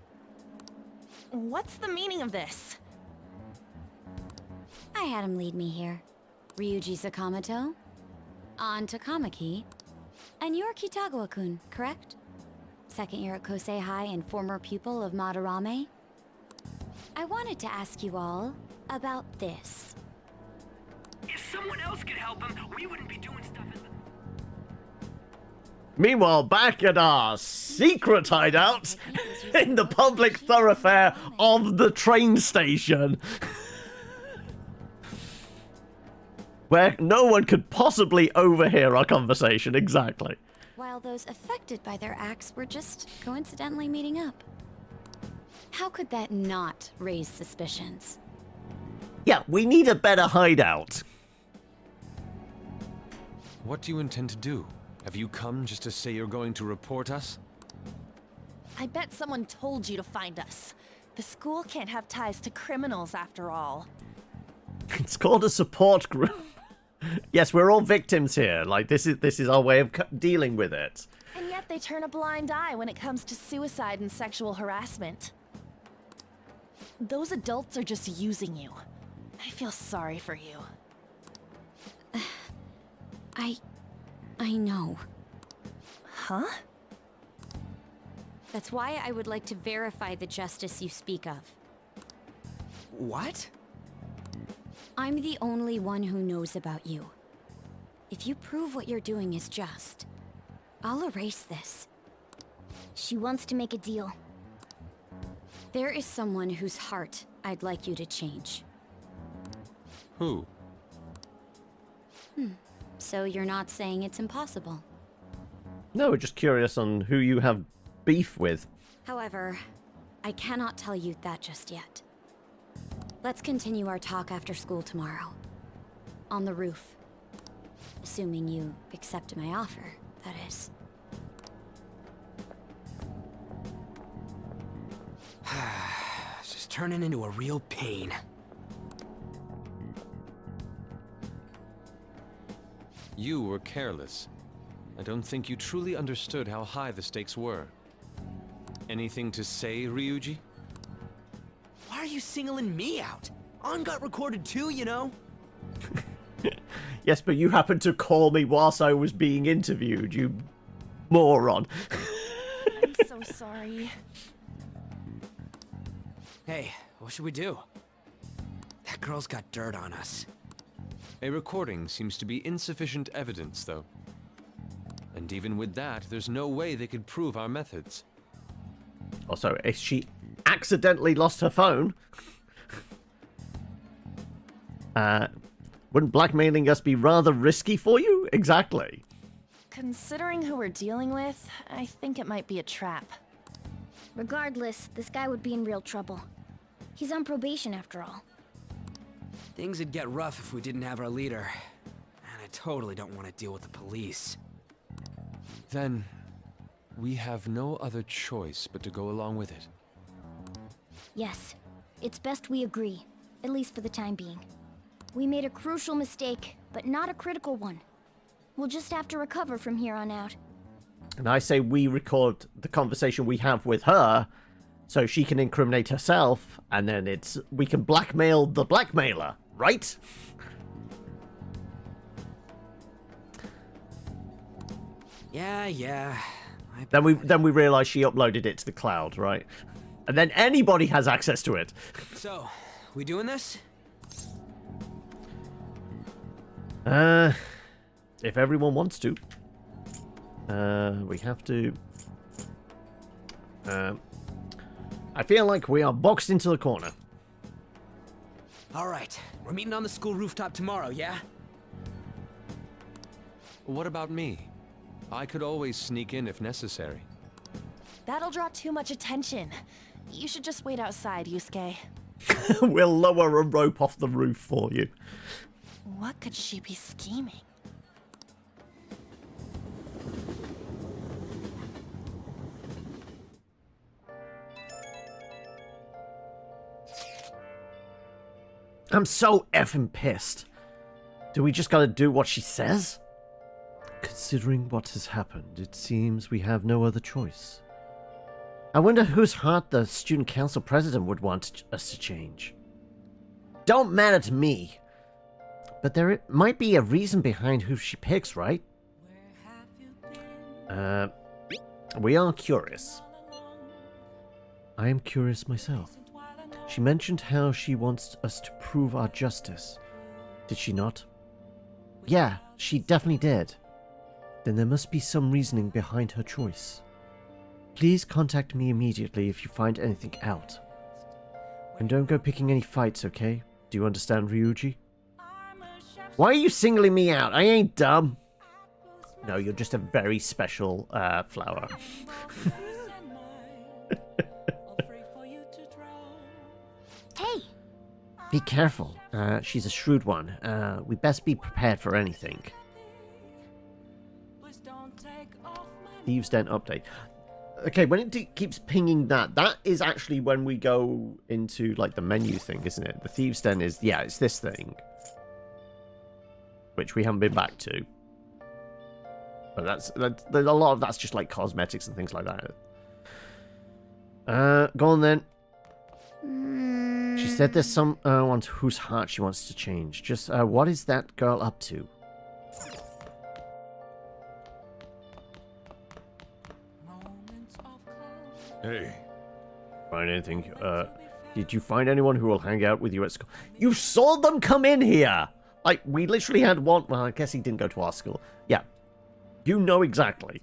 What's the meaning of this? I had him lead me here. Ryuji Sakamoto, on to Kamaki, and you're Kitagawa-kun, correct? second year at Kosei High and former pupil of Madarame. I wanted to ask you all about this. If someone else could help him, we wouldn't be doing stuff in the... Meanwhile, back at our secret hideout in the public thoroughfare of the train station, where no one could possibly overhear our conversation. Exactly. While those affected by their acts were just coincidentally meeting up. How could that not raise suspicions? Yeah, we need a better hideout. What do you intend to do? Have you come just to say you're going to report us? I bet someone told you to find us. The school can't have ties to criminals after all. It's called a support group. Yes, we're all victims here. Like, this is our way of dealing with it. And yet they turn a blind eye when it comes to suicide and sexual harassment. Those adults are just using you. I feel sorry for you. I know. Huh? That's why I would like to verify the justice you speak of. What? I'm the only one who knows about you. If you prove what you're doing is just, I'll erase this. She wants to make a deal. There is someone whose heart I'd like you to change. Who? So you're not saying it's impossible? No, we're just curious on who you have beef with. However, I cannot tell you that just yet. Let's continue our talk after school tomorrow. On the roof. Assuming you accept my offer, that is. It's just turning into a real pain. You were careless. I don't think you truly understood how high the stakes were. Anything to say, Ryuji? Why are you singling me out? On got recorded too, you know? Yes, but you happened to call me whilst I was being interviewed, you moron. I'm so sorry. Hey, what should we do? That girl's got dirt on us. A recording seems to be insufficient evidence, though. And even with that, there's no way they could prove our methods. Also, if she accidentally lost her phone, wouldn't blackmailing us be rather risky for you? Exactly. Considering who we're dealing with, I think it might be a trap. Regardless, this guy would be in real trouble. He's on probation after all. Things would get rough if we didn't have our leader. And I totally don't want to deal with the police. Then, we have no other choice but to go along with it. Yes, it's best we agree, at least for the time being. We made a crucial mistake, but not a critical one. We'll just have to recover from here on out. And I say we record the conversation we have with her, so she can incriminate herself, and then we can blackmail the blackmailer, right? Yeah. Then we realize she uploaded it to the cloud, right? And then anybody has access to it. So, we doing this? If everyone wants to. We have to. I feel like we are boxed into the corner. Alright, we're meeting on the school rooftop tomorrow, yeah? What about me? I could always sneak in if necessary. That'll draw too much attention. You should just wait outside, Yusuke. We'll lower a rope off the roof for you. What could she be scheming? I'm so effing pissed. Do we just gotta do what she says? Considering what has happened, it seems we have no other choice. I wonder whose heart the student council president would want us to change. Don't matter to me. But there might be a reason behind who she picks, right? We are curious. I am curious myself. She mentioned how she wants us to prove our justice. Did she not? Yeah, she definitely did. Then there must be some reasoning behind her choice. Please contact me immediately if you find anything out. And don't go picking any fights, okay? Do you understand, Ryuji? Why are you singling me out? I ain't dumb. No, you're just a very special flower. Hey! Be careful. She's a shrewd one. We best be prepared for anything. Thieves' Den update. Okay, when it keeps pinging that is actually when we go into, like, the menu thing, isn't it? The Thieves' Den is, yeah, it's this thing. Which we haven't been back to. But that's a lot of that's just, like, cosmetics and things like that. Go on, then. She said there's someone whose heart she wants to change. Just, what is that girl up to? Hey. Find anything? Did you find anyone who will hang out with you at school? You saw them come in here! Like, we literally had one. Well, I guess he didn't go to our school. Yeah. You know exactly.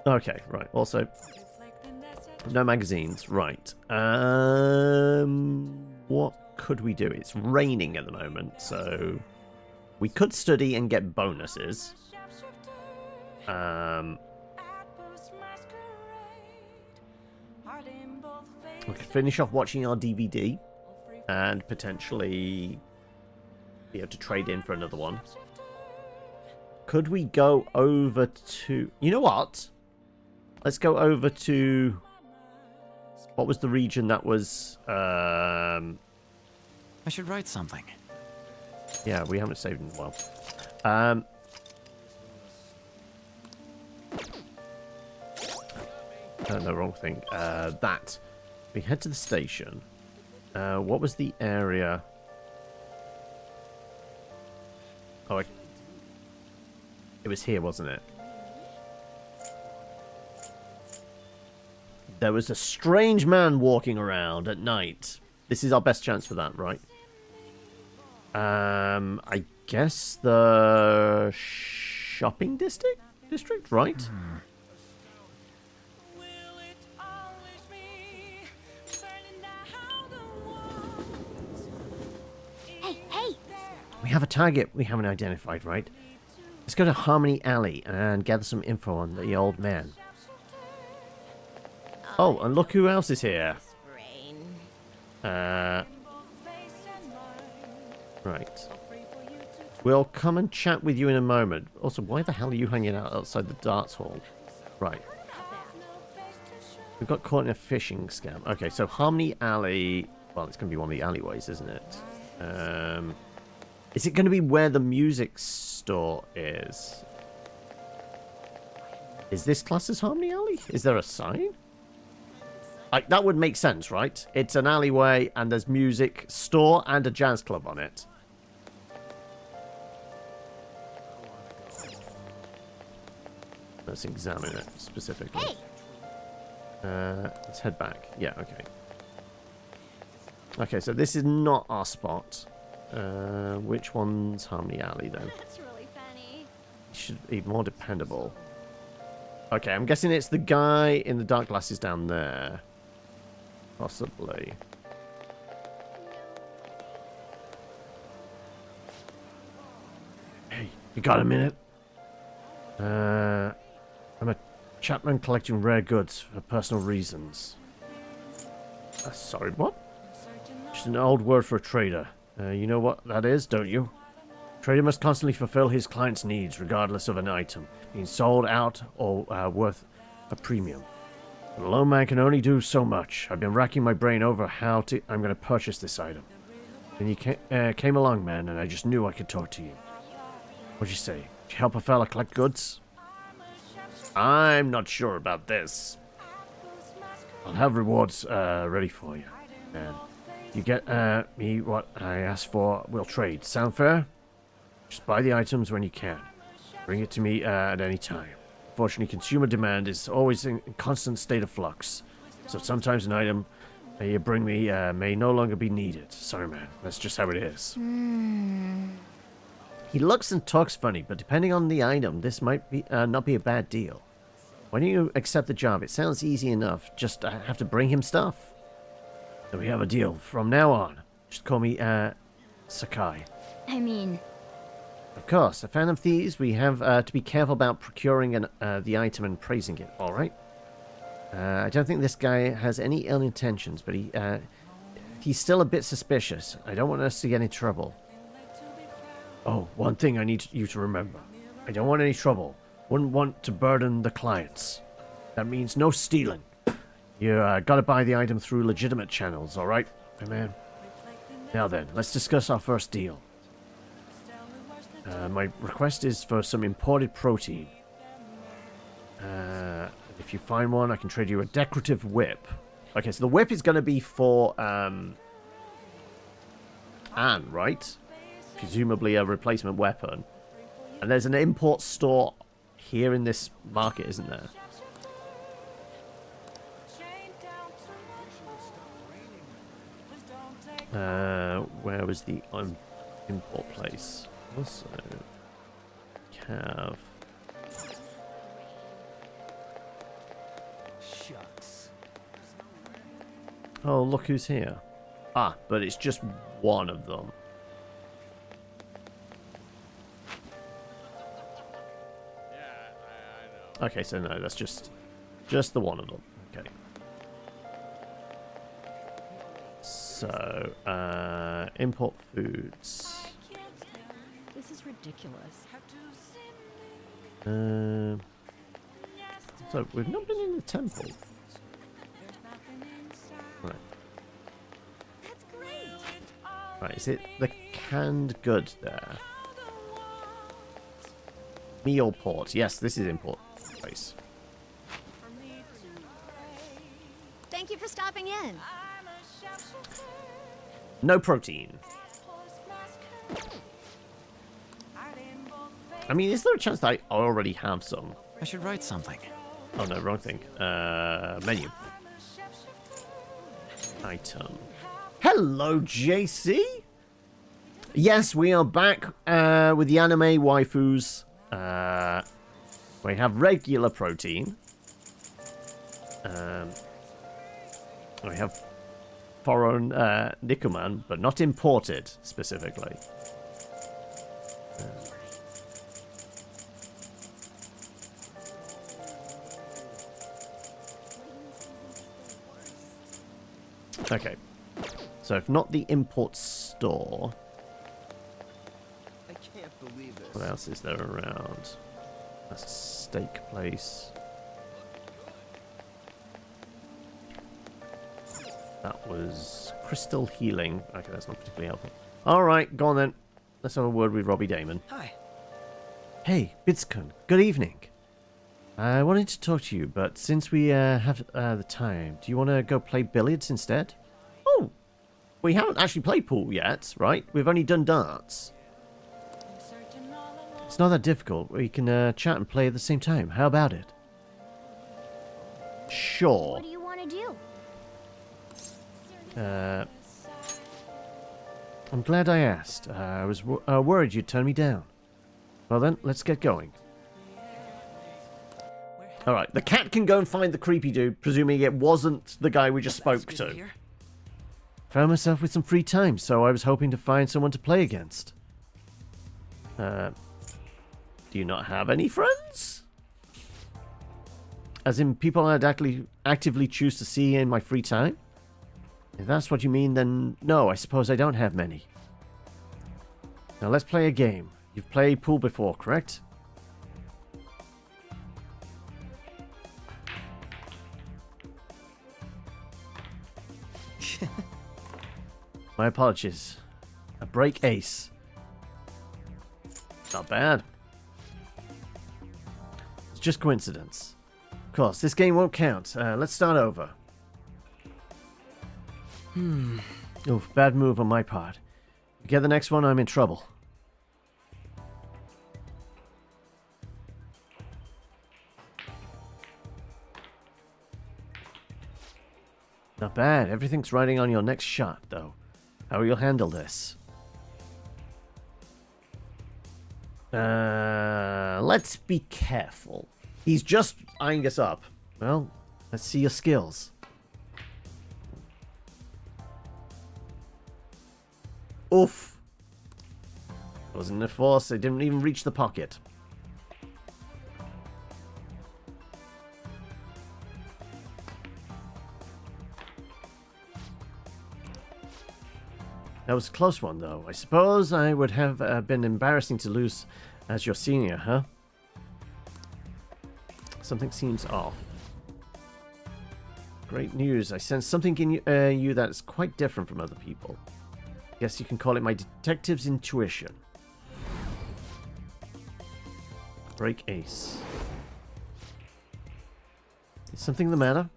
Okay, right. Also, no magazines. Right. What could we do? It's raining at the moment, so we could study and get bonuses. We could finish off watching our DVD and potentially be able to trade in for another one. Could we go over to... You know what? Let's go over to... What was the region that was... I should write something. Yeah, we haven't saved in a while. No, wrong thing. That. We head to the station. What was the area? Oh, it was here, wasn't it? There was a strange man walking around at night. This is our best chance for that, right? I guess the shopping district, right? Hey! We have a target we haven't identified, right? Let's go to Harmony Alley and gather some info on the old man. Oh, and look who else is here. Right. We'll come and chat with you in a moment. Also, why the hell are you hanging out outside the darts hall? Right. We got caught in a phishing scam. Okay, so Harmony Alley... Well, it's going to be one of the alleyways, isn't it? Is it going to be where the music store is? Is this classed as Harmony Alley? Is there a sign? Like, that would make sense, right? It's an alleyway and there's music store and a jazz club on it. Let's examine it specifically. Hey! Let's head back. Yeah, okay. Okay, so this is not our spot. Which one's Harmony Alley, then? That's really funny. Should be more dependable. Okay, I'm guessing it's the guy in the dark glasses down there. Possibly. Hey, you got a minute? I'm a chapman collecting rare goods for personal reasons. Sorry, what? Just an old word for a trader. You know what that is, don't you? Trader must constantly fulfill his client's needs, regardless of an item being sold out or worth a premium. But a lone man can only do so much. I've been racking my brain over how I'm going to purchase this item. Then you came along, man, and I just knew I could talk to you. What'd you say? Did you help a fella collect goods? I'm not sure about this. I'll have rewards ready for you, man. You get me what I asked for, we'll trade. Sound fair? Just buy the items when you can. Bring it to me at any time. Fortunately, consumer demand is always in constant state of flux. So sometimes an item you bring me may no longer be needed. Sorry, man. That's just how it is. He looks and talks funny, but depending on the item, this might be not be a bad deal. Why don't you accept the job? It sounds easy enough. Just have to bring him stuff. So we have a deal. From now on, just call me Sakai. I mean... Of course, a fan of thieves, we have to be careful about procuring the item and praising it, alright? I don't think this guy has any ill intentions, but he's still a bit suspicious. I don't want us to get in trouble. Oh, one thing I need you to remember. I don't want any trouble. Wouldn't want to burden the clients. That means no stealing. You gotta buy the item through legitimate channels, alright, my man? Now then, let's discuss our first deal. My request is for some imported protein. If you find one, I can trade you a decorative whip. Okay, so the whip is going to be for Anne, right? Presumably a replacement weapon. And there's an import store here in this market, isn't there? Where was the import place? Also, Cav. Shucks. Oh, look who's here. Ah, but it's just one of them. Okay, so no, that's just the one of them. Okay. So, import foods. This is ridiculous. So we've not been in the temple. Right. That's great. Right, is it the canned good there? Meal port. Yes, this is import place. Thank you for stopping in. No protein. I mean, is there a chance that I already have some? I should write something. Oh no, wrong thing. Menu. Item. Hello, JC. Yes, we are back with the anime waifus. We have regular protein. We have foreign Nikuman, but not imported specifically. Okay, so if not the import store, I can't believe this. what else is there around? That's a steak place. That was crystal healing. Okay, that's not particularly helpful. All right, go on then. Let's have a word with Robbie Damon. Hi. Hey, Bitskun. Good evening. I wanted to talk to you, but since we have the time, do you want to go play billiards instead? Oh, we haven't actually played pool yet, right? We've only done darts. It's not that difficult. We can chat and play at the same time. How about it? Sure. What do you want to do? I'm glad I asked. I was worried you'd turn me down. Well then, let's get going. Alright, the cat can go and find the creepy dude, presuming it wasn't the guy we just spoke to. Found myself with some free time, so I was hoping to find someone to play against. Do you not have any friends? As in people I'd actively choose to see in my free time? If that's what you mean, then no, I suppose I don't have many. Now let's play a game. You've played pool before, correct? My apologies. A break ace. Not bad. It's just coincidence. Of course, this game won't count. Let's start over. Oof, bad move on my part. If I get the next one, I'm in trouble. Not bad. Everything's riding on your next shot, though. How will you handle this? Let's be careful. He's just eyeing us up. Well, let's see your skills. Oof. Wasn't enough force. It didn't even reach the pocket. That was a close one, though. I suppose I would have been embarrassing to lose as your senior, huh? Something seems off. Great news. I sense something in you that's quite different from other people. Guess you can call it my detective's intuition. Break ace. Is something the matter?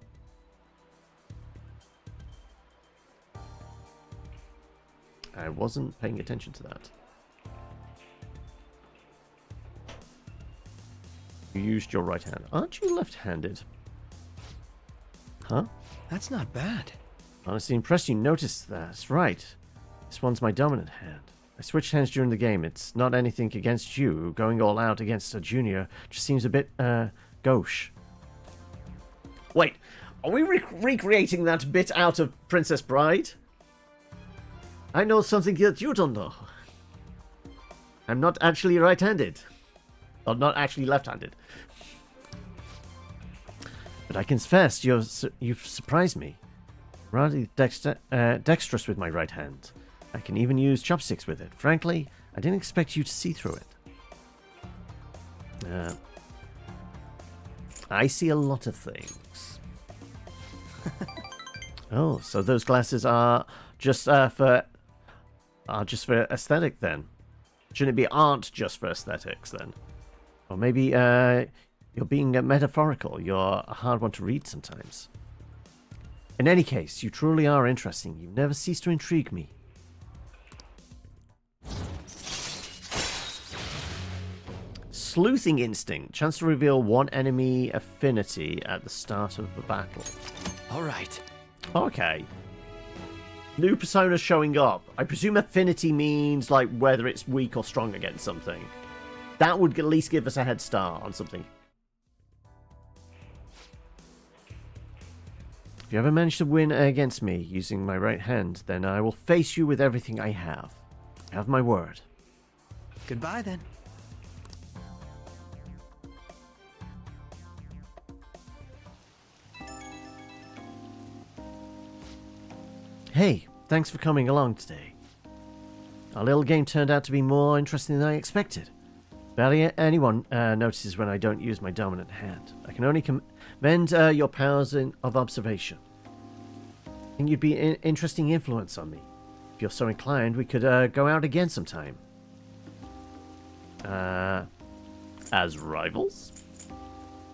I wasn't paying attention to that. You used your right hand. Aren't you left-handed? Huh? That's not bad. Honestly impressed you noticed that. That's right. This one's my dominant hand. I switched hands during the game. It's not anything against you. Going all out against a junior just seems a bit, gauche. Wait, are we recreating that bit out of Princess Bride? I know something that you don't know. I'm not actually right-handed. Or not actually left-handed. But I confess, you've surprised me. Rather dexterous with my right hand. I can even use chopsticks with it. Frankly, I didn't expect you to see through it. I see a lot of things. Oh, so those glasses are just for aesthetic then? Shouldn't it be aren't just for aesthetics then? Or maybe you're being metaphorical. You're a hard one to read sometimes. In any case, you truly are interesting. You never cease to intrigue me. Sleuthing instinct. Chance to reveal one enemy affinity at the start of the battle. Alright. Okay. New persona showing up. I presume affinity means like whether it's weak or strong against something. That would at least give us a head start on something. If you ever manage to win against me using my right hand, then I will face you with everything I have. Have my word. Goodbye then. Hey, thanks for coming along today. Our little game turned out to be more interesting than I expected. Barely anyone notices when I don't use my dominant hand. I can only commend your powers of observation. I think you'd be an interesting influence on me. If you're so inclined, we could go out again sometime. As rivals?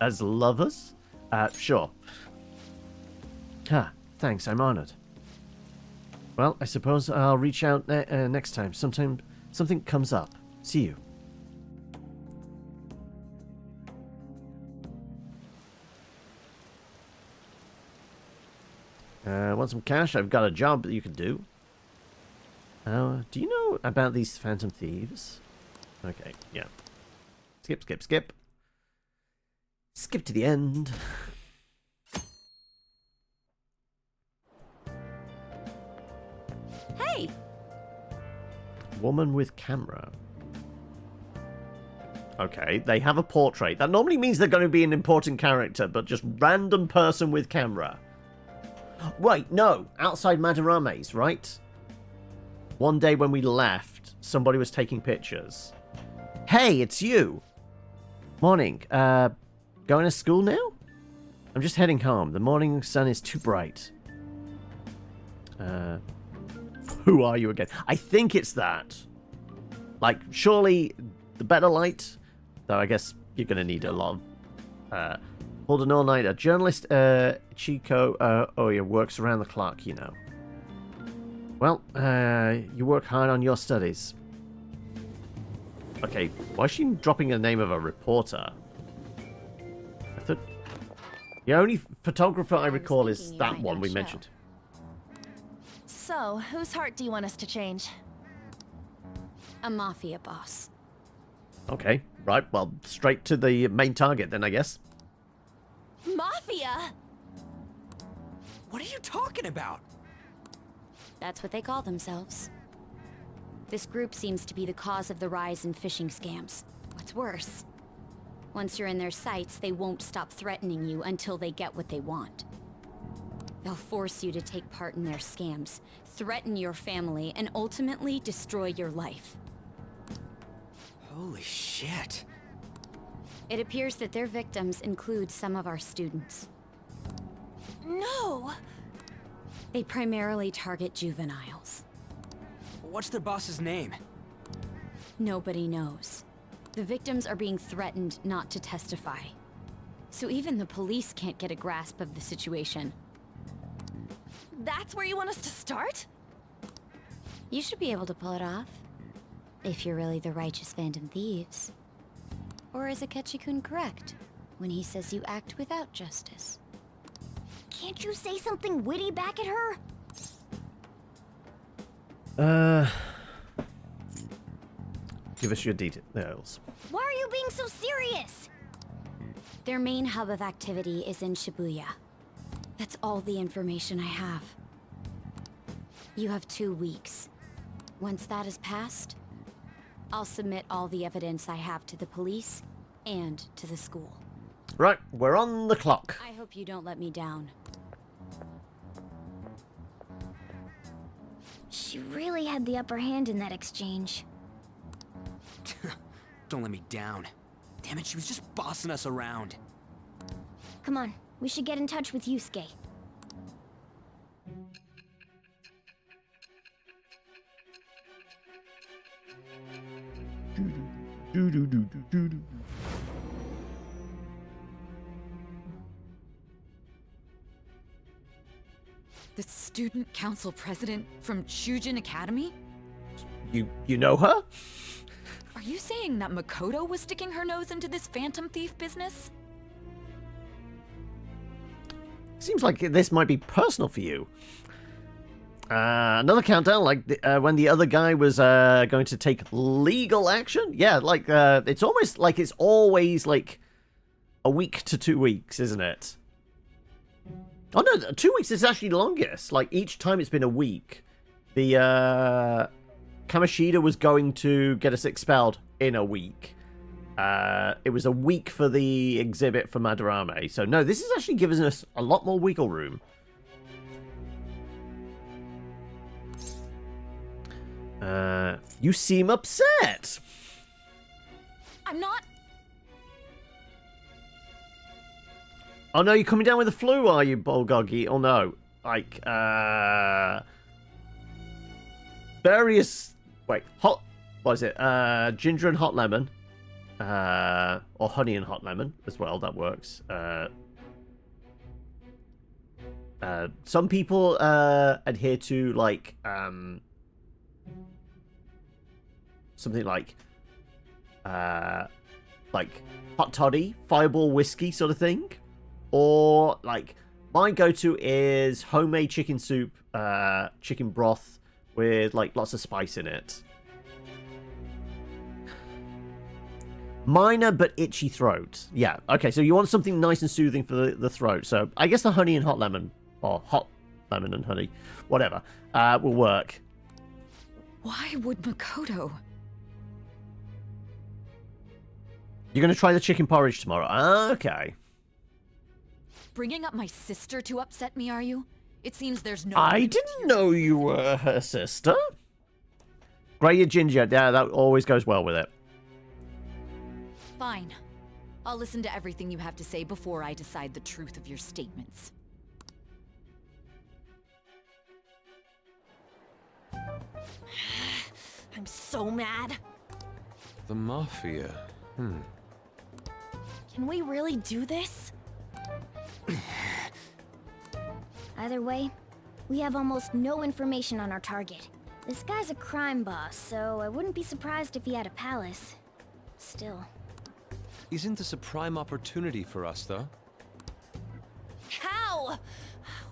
As lovers? Sure. Thanks, I'm honored. Well, I suppose I'll reach out next time. Something comes up. See you. Want some cash? I've got a job that you could do. Do you know about these phantom thieves? Okay, yeah. Skip, skip, skip. Skip to the end. Hey! Woman with camera. Okay, they have a portrait. That normally means they're going to be an important character, but just random person with camera. Wait, no. Outside Madarame's, right? One day when we left, somebody was taking pictures. Hey, it's you! Morning. Going to school now? I'm just heading home. The morning sun is too bright. Who are you again? I think it's that. Like, surely the better light? Though I guess you're going to need a lot of... Hold an all-nighter. Journalist Chico Oya works around the clock, you know. Well, you work hard on your studies. Okay, why is she dropping the name of a reporter? I thought... The only photographer I recall is that one we mentioned. So, whose heart do you want us to change? A mafia boss. Okay, right, well, straight to the main target then, I guess. Mafia? What are you talking about? That's what they call themselves. This group seems to be the cause of the rise in phishing scams. What's worse, once you're in their sights, they won't stop threatening you until they get what they want. They'll force you to take part in their scams, threaten your family, and ultimately destroy your life. Holy shit. It appears that their victims include some of our students. No! They primarily target juveniles. What's their boss's name? Nobody knows. The victims are being threatened not to testify. So even the police can't get a grasp of the situation. That's where you want us to start? You should be able to pull it off. If you're really the righteous Phantom Thieves. Or is Akechi-kun correct when he says you act without justice? Can't you say something witty back at her? Give us your details. Why are you being so serious? Their main hub of activity is in Shibuya. That's all the information I have. You have 2 weeks. Once that is passed, I'll submit all the evidence I have to the police and to the school. Right, we're on the clock. I hope you don't let me down. She really had the upper hand in that exchange. Don't let me down. Damn it, she was just bossing us around. Come on, we should get in touch with Yusuke. The student council president from Shujin Academy? You know her? Are you saying that Makoto was sticking her nose into this phantom thief business? Seems like this might be personal for you. Another countdown, like when the other guy was going to take legal action. Yeah, like it's almost like it's always like a week to 2 weeks, isn't it? Oh no, 2 weeks is actually longest. Like each time it's been a week. The Kamoshida was going to get us expelled in a week. It was a week for the exhibit for Madarame. So no, this is actually giving us a lot more wiggle room. You seem upset. I'm not. Oh no, you're coming down with the flu, are you, Bulgogi? Oh no. Like, various... Wait, hot... What is it? Ginger and hot lemon. Or honey and hot lemon as well, that works. Some people adhere to, like, something like hot toddy, fireball whiskey sort of thing. Or, like, my go-to is homemade chicken soup, chicken broth with, like, lots of spice in it. Minor but itchy throat. Yeah, okay, so you want something nice and soothing for the throat. So I guess the honey and hot lemon, or hot lemon and honey, whatever, will work. Why would Makoto? You're going to try the chicken porridge tomorrow. Okay. Bringing up my sister to upset me, are you? It seems there's no... I didn't know you were her sister. Grey or ginger, yeah, that always goes well with it. Fine. I'll listen to everything you have to say before I decide the truth of your statements. I'm so mad. The Mafia. Can we really do this? Either way, we have almost no information on our target. This guy's a crime boss, so I wouldn't be surprised if he had a palace. Still. Isn't this a prime opportunity for us, though? How?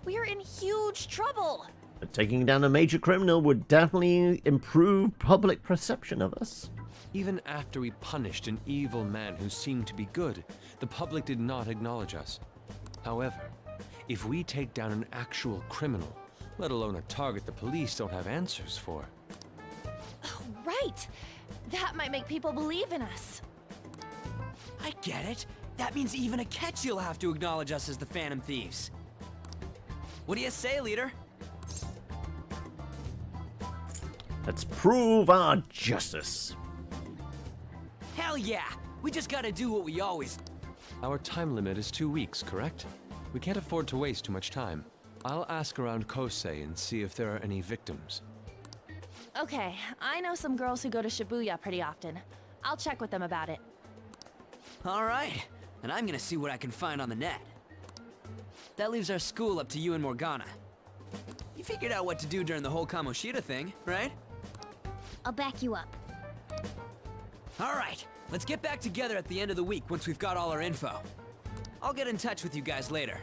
We're in huge trouble. But taking down a major criminal would definitely improve public perception of us. Even after we punished an evil man who seemed to be good, the public did not acknowledge us. However, if we take down an actual criminal, let alone a target the police don't have answers for. Oh, right! That might make people believe in us. I get it. That means even a Ketchy will have to acknowledge us as the Phantom Thieves. What do you say, leader? Let's prove our justice. Hell yeah! We just gotta do what we always... Our time limit is 2 weeks, correct? We can't afford to waste too much time. I'll ask around Kosei and see if there are any victims. Okay, I know some girls who go to Shibuya pretty often. I'll check with them about it. Alright, and I'm gonna see what I can find on the net. That leaves our school up to you and Morgana. You figured out what to do during the whole Kamoshida thing, right? I'll back you up. Alright, let's get back together at the end of the week once we've got all our info. I'll get in touch with you guys later.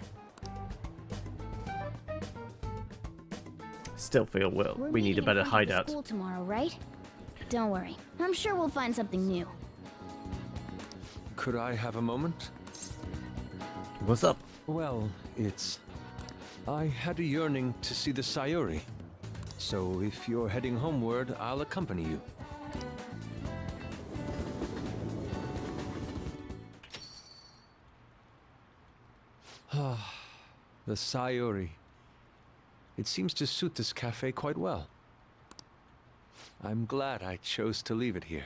Still feel we need a better hideout. School tomorrow, right? Don't worry. I'm sure we'll find something new. Could I have a moment? What's up? Well, I had a yearning to see the Sayuri. So if you're heading homeward, I'll accompany you. The Sayuri. It seems to suit this cafe quite well. I'm glad I chose to leave it here.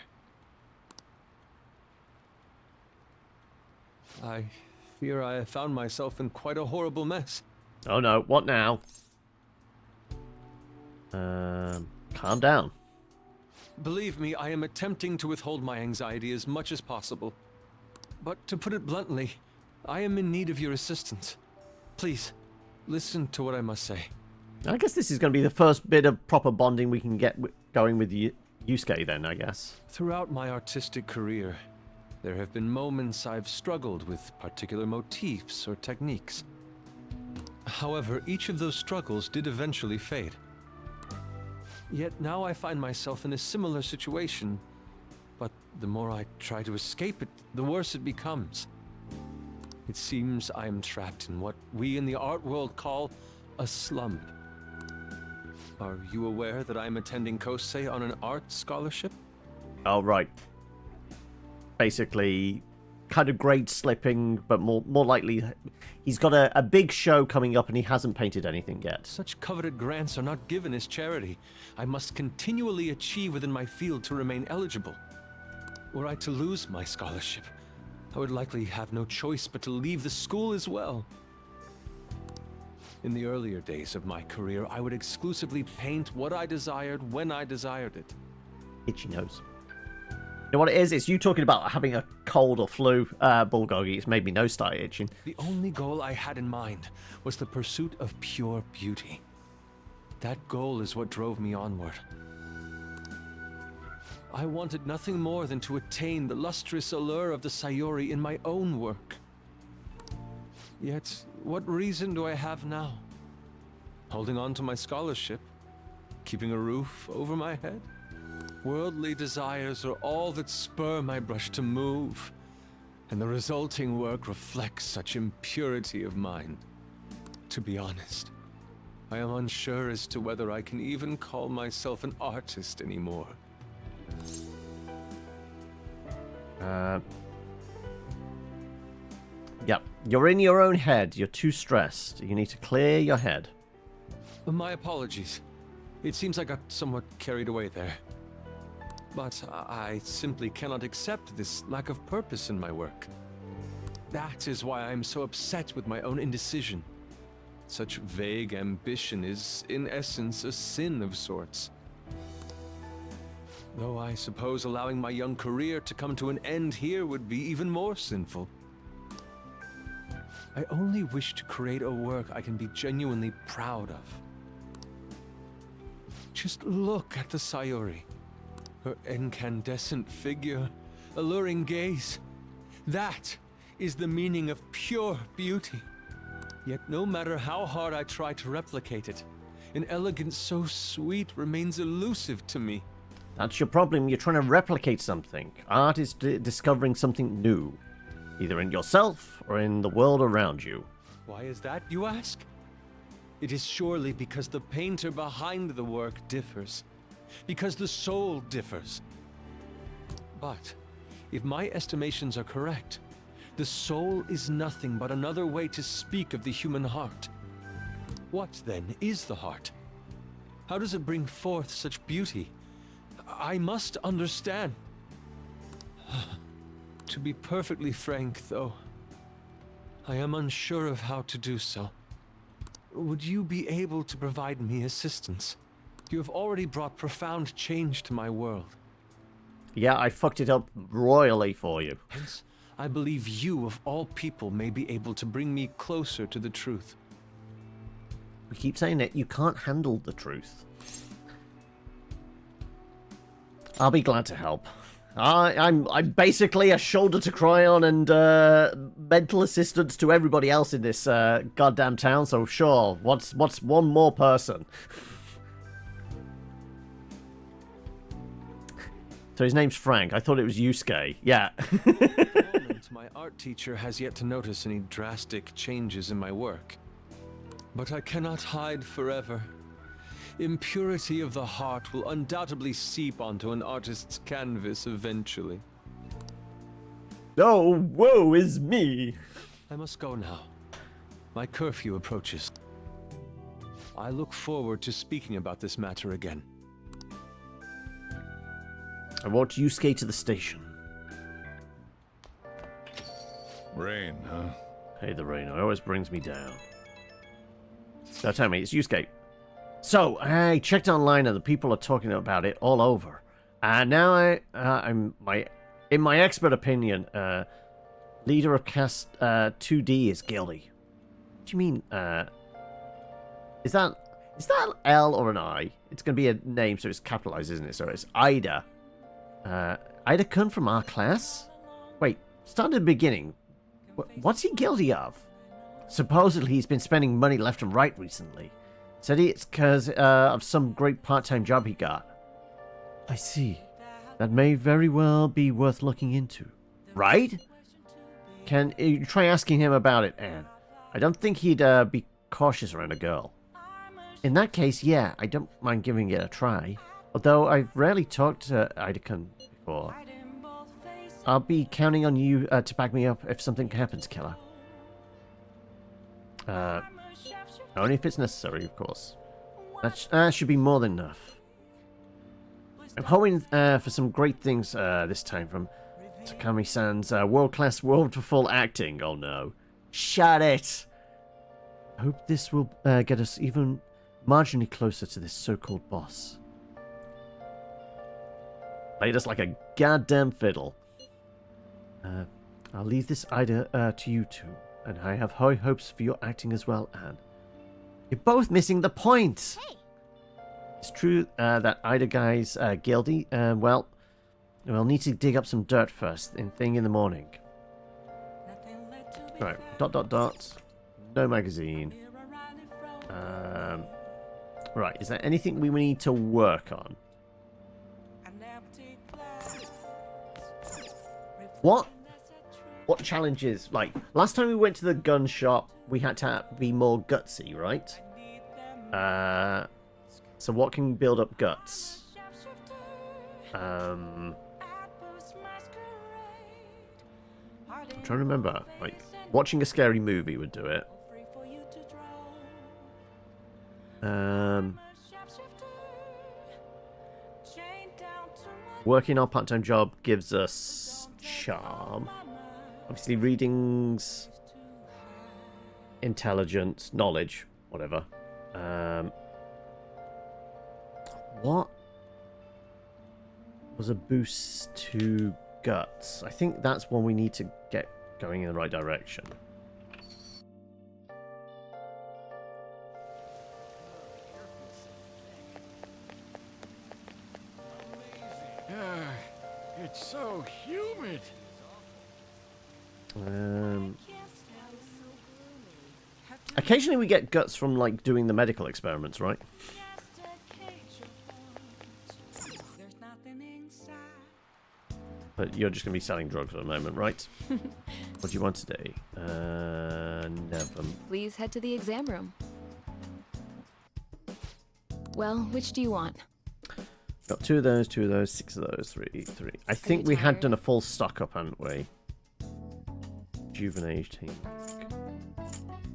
I fear I have found myself in quite a horrible mess. Oh no, what now? Calm down. Believe me, I am attempting to withhold my anxiety as much as possible. But to put it bluntly, I am in need of your assistance. Please, listen to what I must say. I guess this is going to be the first bit of proper bonding we can get going with Yusuke then, I guess. Throughout my artistic career, there have been moments I've struggled with particular motifs or techniques. However, each of those struggles did eventually fade. Yet now I find myself in a similar situation, but the more I try to escape it, the worse it becomes. It seems I am trapped in what we in the art world call a slump. Are you aware that I'm attending Kosei on an art scholarship? Oh, right. Basically, kind of grade slipping, but more likely, he's got a big show coming up and he hasn't painted anything yet. Such coveted grants are not given as charity. I must continually achieve within my field to remain eligible. Were I to lose my scholarship, I would likely have no choice but to leave the school as well. In the earlier days of my career, I would exclusively paint what I desired when I desired it. Itchy nose. You know what it is? It's you talking about having a cold or flu, Bulgogi. It's made me nose start itching. The only goal I had in mind was the pursuit of pure beauty. That goal is what drove me onward. I wanted nothing more than to attain the lustrous allure of the Sayuri in my own work. Yet, what reason do I have now? Holding on to my scholarship? Keeping a roof over my head? Worldly desires are all that spur my brush to move, and the resulting work reflects such impurity of mind. To be honest, I am unsure as to whether I can even call myself an artist anymore. Yep, you're in your own head. You're too stressed. You need to clear your head. My apologies. It seems I got somewhat carried away there. But I simply cannot accept this lack of purpose in my work. That is why I am so upset with my own indecision. Such vague ambition is, in essence, a sin of sorts. Though I suppose allowing my young career to come to an end here would be even more sinful. I only wish to create a work I can be genuinely proud of. Just look at the Sayuri. Her incandescent figure, alluring gaze. That is the meaning of pure beauty. Yet no matter how hard I try to replicate it, An elegance so sweet remains elusive to me. That's your problem. You're trying to replicate something. Art is discovering something new, either in yourself or in the world around you. Why is that, you ask? It is surely because the painter behind the work differs. Because the soul differs. But, if my estimations are correct, the soul is nothing but another way to speak of the human heart. What, then, is the heart? How does it bring forth such beauty? I must understand. To be perfectly frank, though, I am unsure of how to do so. Would you be able to provide me assistance? You have already brought profound change to my world. Yeah, I fucked it up royally for you. Hence, I believe you, of all people, may be able to bring me closer to the truth. We keep saying it, you can't handle the truth. I'll be glad to help. I'm basically a shoulder to cry on and mental assistance to everybody else in this goddamn town, so sure, what's one more person? So his name's Frank. I thought it was Yusuke. Yeah. My art teacher has yet to notice any drastic changes in my work. But I cannot hide forever. Impurity of the heart will undoubtedly seep onto an artist's canvas eventually. Oh, woe is me! I must go now. My curfew approaches. I look forward to speaking about this matter again. I want Yusuke to the station. Rain, huh? Hey, the rain always brings me down. Now tell me, it's Yusuke. So, I checked online and the people are talking about it all over. And now in my expert opinion, leader of Cast 2D is guilty. What do you mean, is that L or an I? It's going to be a name, so it's capitalized, isn't it? So it's Ida. Ida-kun from our class? Wait, start at the beginning. What's he guilty of? Supposedly he's been spending money left and right recently. Said it's because of some great part-time job he got. I see. That may very well be worth looking into. Right? Can you try asking him about it, Anne? I don't think he'd be cautious around a girl. In that case, yeah, I don't mind giving it a try. Although I've rarely talked to Ida-kun before. I'll be counting on you to back me up if something happens, killer. Only if it's necessary, of course. That should be more than enough. I'm hoping for some great things this time from Takami-san's world-class, wonderful acting. Oh no. Shut it! I hope this will get us even marginally closer to this so-called boss. Played us like a goddamn fiddle. I'll leave this Ida to you two, and I have high hopes for your acting as well, Anne. You're both missing the point! Hey. It's true that Ida guy's guilty. Well, we'll need to dig up some dirt first, thing in the morning. Right, ... No magazine. Right, is there anything we need to work on? What challenges? Like, last time we went to the gun shop, we had to be more gutsy, right? So what can build up guts? I'm trying to remember. Like, watching a scary movie would do it. Working our part-time job gives us charm. Obviously, readings, intelligence, knowledge, whatever. What was a boost to guts? I think that's one we need to get going in the right direction. It's so humid. Occasionally we get guts from, like, doing the medical experiments, right? But you're just going to be selling drugs at the moment, right? What do you want today? Never. Please head to the exam room. Well, which do you want? Got 2 of those, 2 of those, 6 of those, 3. I think we had done a full stock up, hadn't we? Juvenage team.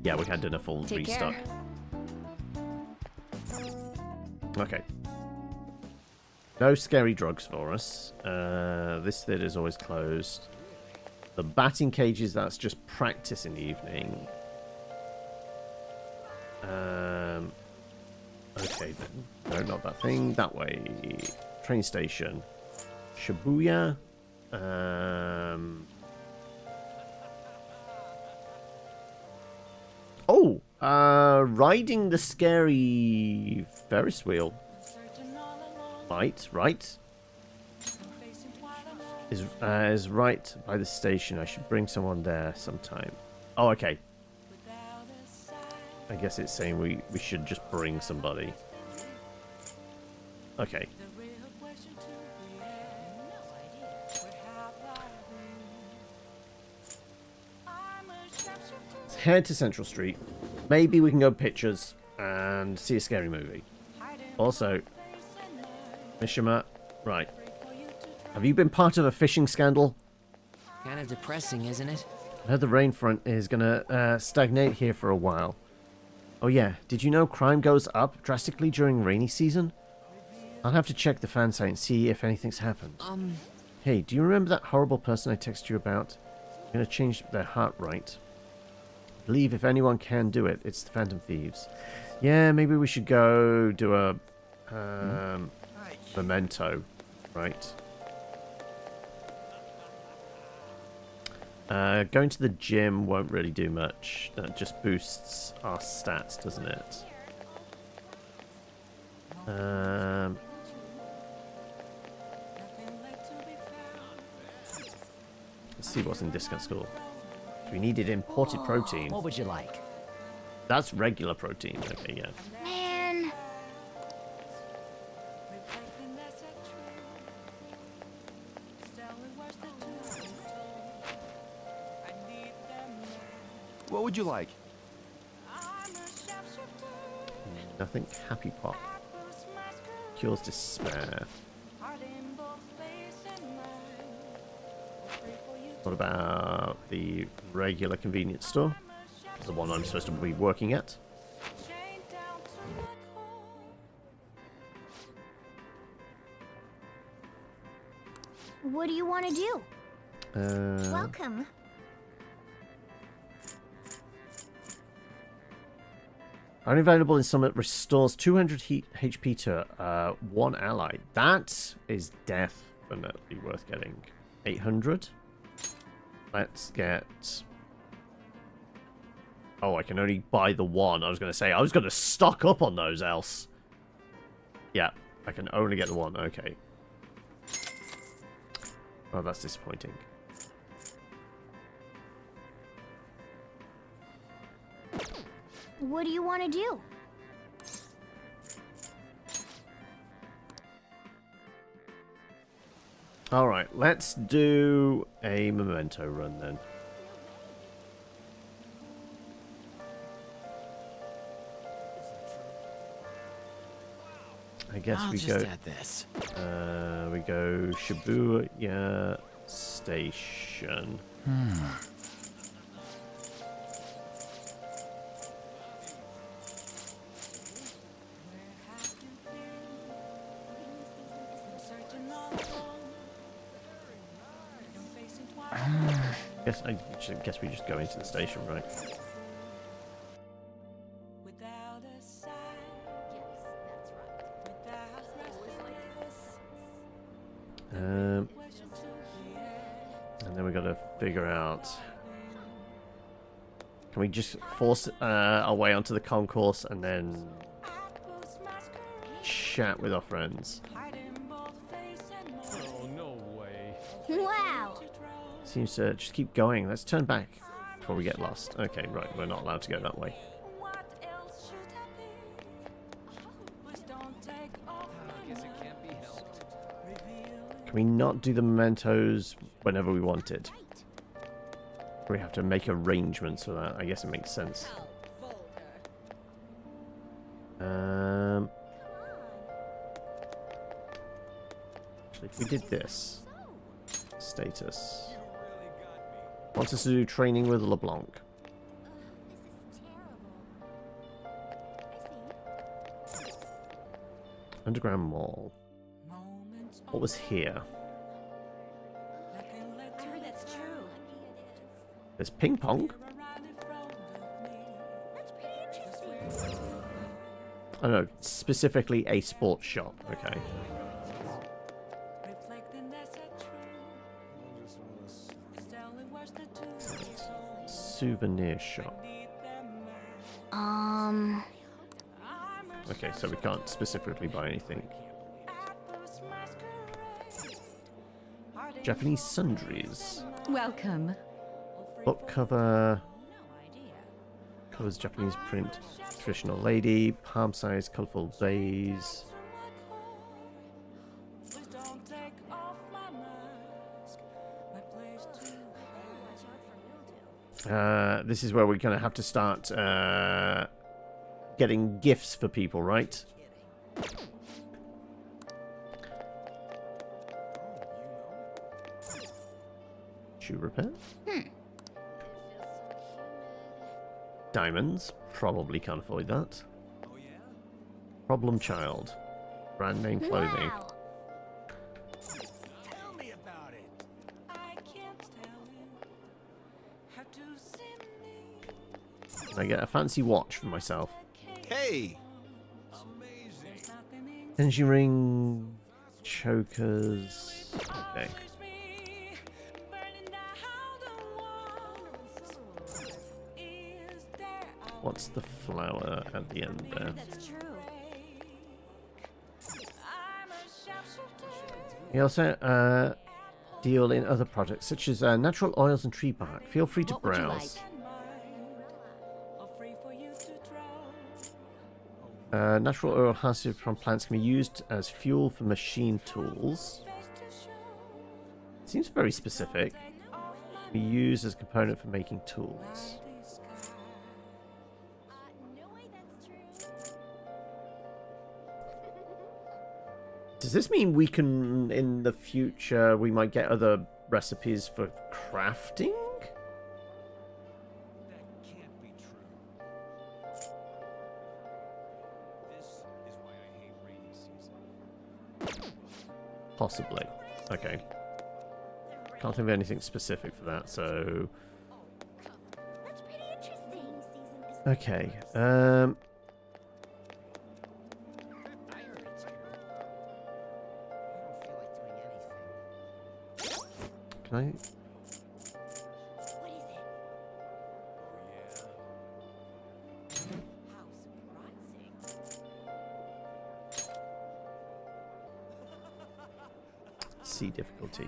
Yeah, we had done a full restock. Okay. No scary drugs for us. This theatre is always closed. The batting cages, that's just practice in the evening. Okay then. No, not that thing. That way. Train station. Shibuya. Oh! Riding the scary Ferris wheel. Right. Is right by the station. I should bring someone there sometime. Oh, okay. I guess it's saying we should just bring somebody. Okay. Let's head to Central Street. Maybe we can go pictures and see a scary movie. Also, Mishima, right. Have you been part of a fishing scandal? Kind of depressing, isn't it? I heard the rain front is gonna stagnate here for a while. Oh yeah, did you know crime goes up drastically during rainy season? I'll have to check the fan site and see if anything's happened. Hey, do you remember that horrible person I texted you about? I'm gonna change their heart, right? I believe if anyone can do it, it's the Phantom Thieves. Yeah, maybe we should go do a memento, right? Going to the gym won't really do much. That just boosts our stats, doesn't it? Let's see what's in discount school. We needed imported protein. What would you like? That's regular protein. Okay, yeah. Man. What would you like? Nothing. Happy Pop. Cures despair. What about the regular convenience store? The one I'm supposed to be working at. What do you want to do? Welcome. Only available in Summit, restores 200 HP to one ally. That is definitely worth getting. 800. Let's get... Oh, I can only buy the one. I was going to say, I was going to stock up on those else. Yeah, I can only get the one. Okay. Oh, that's disappointing. What do you want to do? Alright, let's do a memento run then. I guess we go. Just add this. We go Shibuya Station. Guess we just go into the station, right? And then we got to figure out. Can we just force our way onto the concourse and then chat with our friends? Oh, no way. Wow. Seems to just keep going. Let's turn back before we get lost. Okay, right. We're not allowed to go that way. Can we not do the mementos whenever we wanted? We have to make arrangements for that. I guess it makes sense. Actually, if we did this. Status. Wants us to do training with LeBlanc. Underground Mall. What was here? There's ping pong. I don't know, specifically a sports shop. Okay. Souvenir shop. Okay, so we can't specifically buy anything. Japanese sundries. Welcome. Book cover. Covers Japanese print. Traditional lady. Palm-sized colourful vase. This is where we're going to have to start getting gifts for people, right? Shoe repair? Diamonds. Probably can't avoid that. Problem child. Brand name clothing. Can I get a fancy watch for myself? Hey! Engine ring, chokers. Okay. What's the flower at the end there? We also deal in other products such as natural oils and tree bark. Feel free to browse. Natural oil harvested from plants can be used as fuel for machine tools. Seems very specific. Be used as a component for making tools. Does this mean we can, in the future, we might get other recipes for crafting? Possibly. Okay. Can't think of anything specific for that, so... Okay. Can I... C difficulty.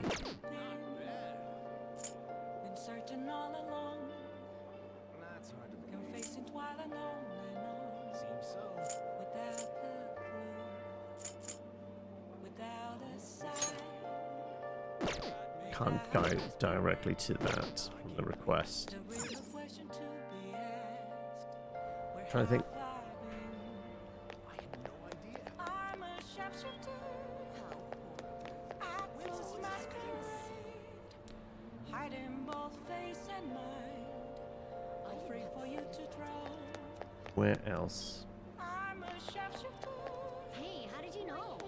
Can't go directly to that from the request. Trying to think. Where else? Hey, how did you know?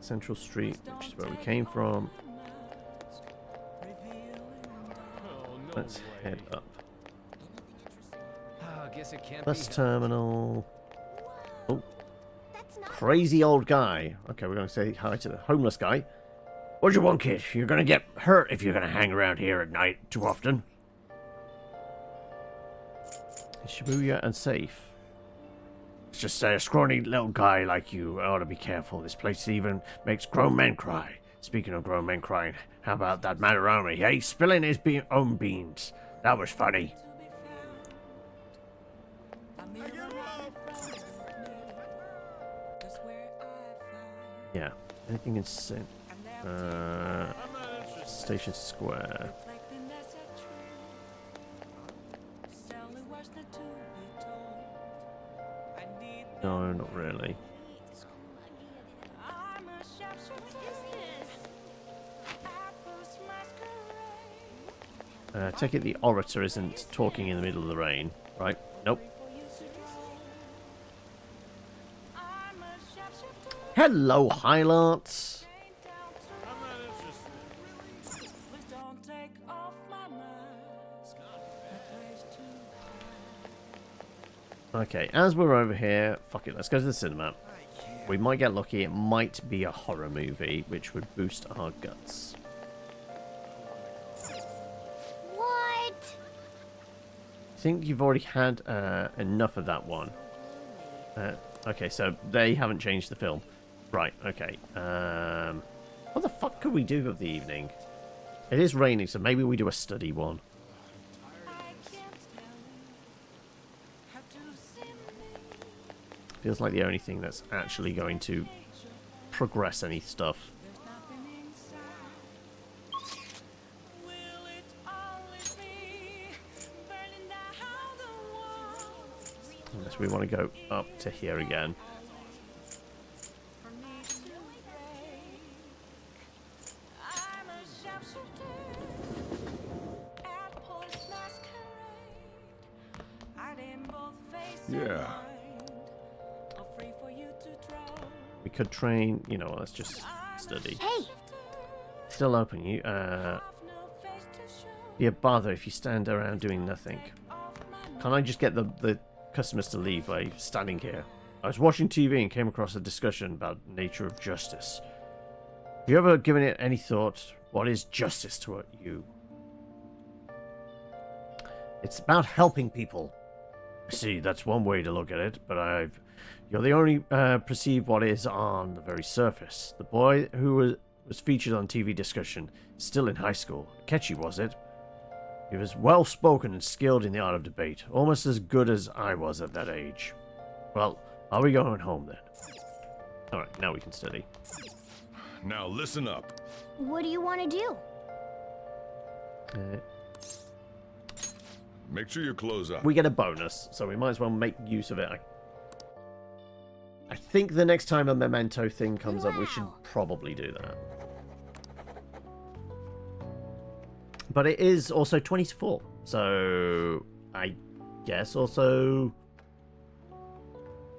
Central Street, which is where we came from. Let's head up. Bus terminal. Oh, crazy old guy. Okay, we're going to say hi to the homeless guy. What do you want, kid? You're going to get hurt if you're going to hang around here at night too often. Is Shibuya unsafe? It's just a scrawny little guy like you. I ought to be careful. This place even makes grown men cry. Speaking of grown men crying, how about that man around me, hey? Spilling his own beans. That was funny. Yeah. Anything in Station Square. No, not really. Take it the orator isn't talking in the middle of the rain, right? Nope. Hello, Highlights. Okay, as we're over here, fuck it, let's go to the cinema. We might get lucky, it might be a horror movie, which would boost our guts. What? I think you've already had enough of that one. Okay, so they haven't changed the film. Right, okay. What the fuck could we do of the evening? It is raining, so maybe we do a study one. Feels like the only thing that's actually going to progress any stuff. Unless we want to go up to here again. Yeah. We could train, you know, let's just study. Hey! Still open. You, be a bother if you stand around doing nothing. Can't I just get the customers to leave by standing here? I was watching TV and came across a discussion about the nature of justice. Have you ever given it any thought? What is justice to you? It's about helping people. See, that's one way to look at it, but you're the only perceive what is on the very surface. The boy who was featured on TV discussion is still in high school. Catchy, was it? He was well-spoken and skilled in the art of debate, almost as good as I was at that age. Well, are we going home then? Alright, now we can study. Now listen up. What do you want to do? Make sure you close up. We get a bonus, so we might as well make use of it. I think the next time a memento thing comes up, we should probably do that. But it is also 20 to 4, so I guess also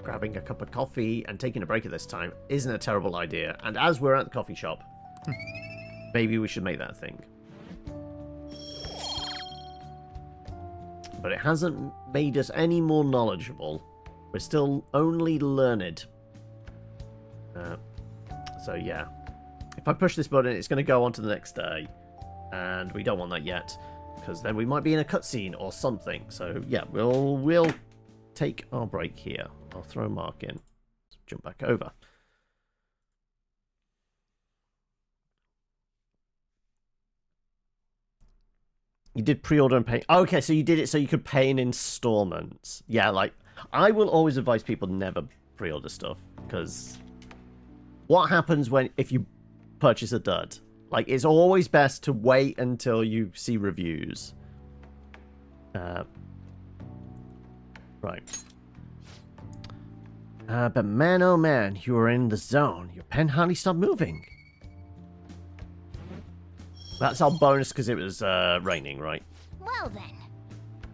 grabbing a cup of coffee and taking a break at this time isn't a terrible idea. And as we're at the coffee shop, maybe we should make that a thing. But it hasn't made us any more knowledgeable. We're still only learned. So yeah. If I push this button, it's going to go on to the next day. And we don't want that yet. Because then we might be in a cutscene or something. So yeah, we'll take our break here. I'll throw a mark in. Jump back over. You did pre-order and pay. Okay, so you did it so you could pay in installments. Yeah, like, I will always advise people never pre-order stuff. Because what happens if you purchase a dud? Like, it's always best to wait until you see reviews. Right. But man, oh man, you were in the zone. Your pen hardly stopped moving. That's our bonus because it was raining, right? Well then.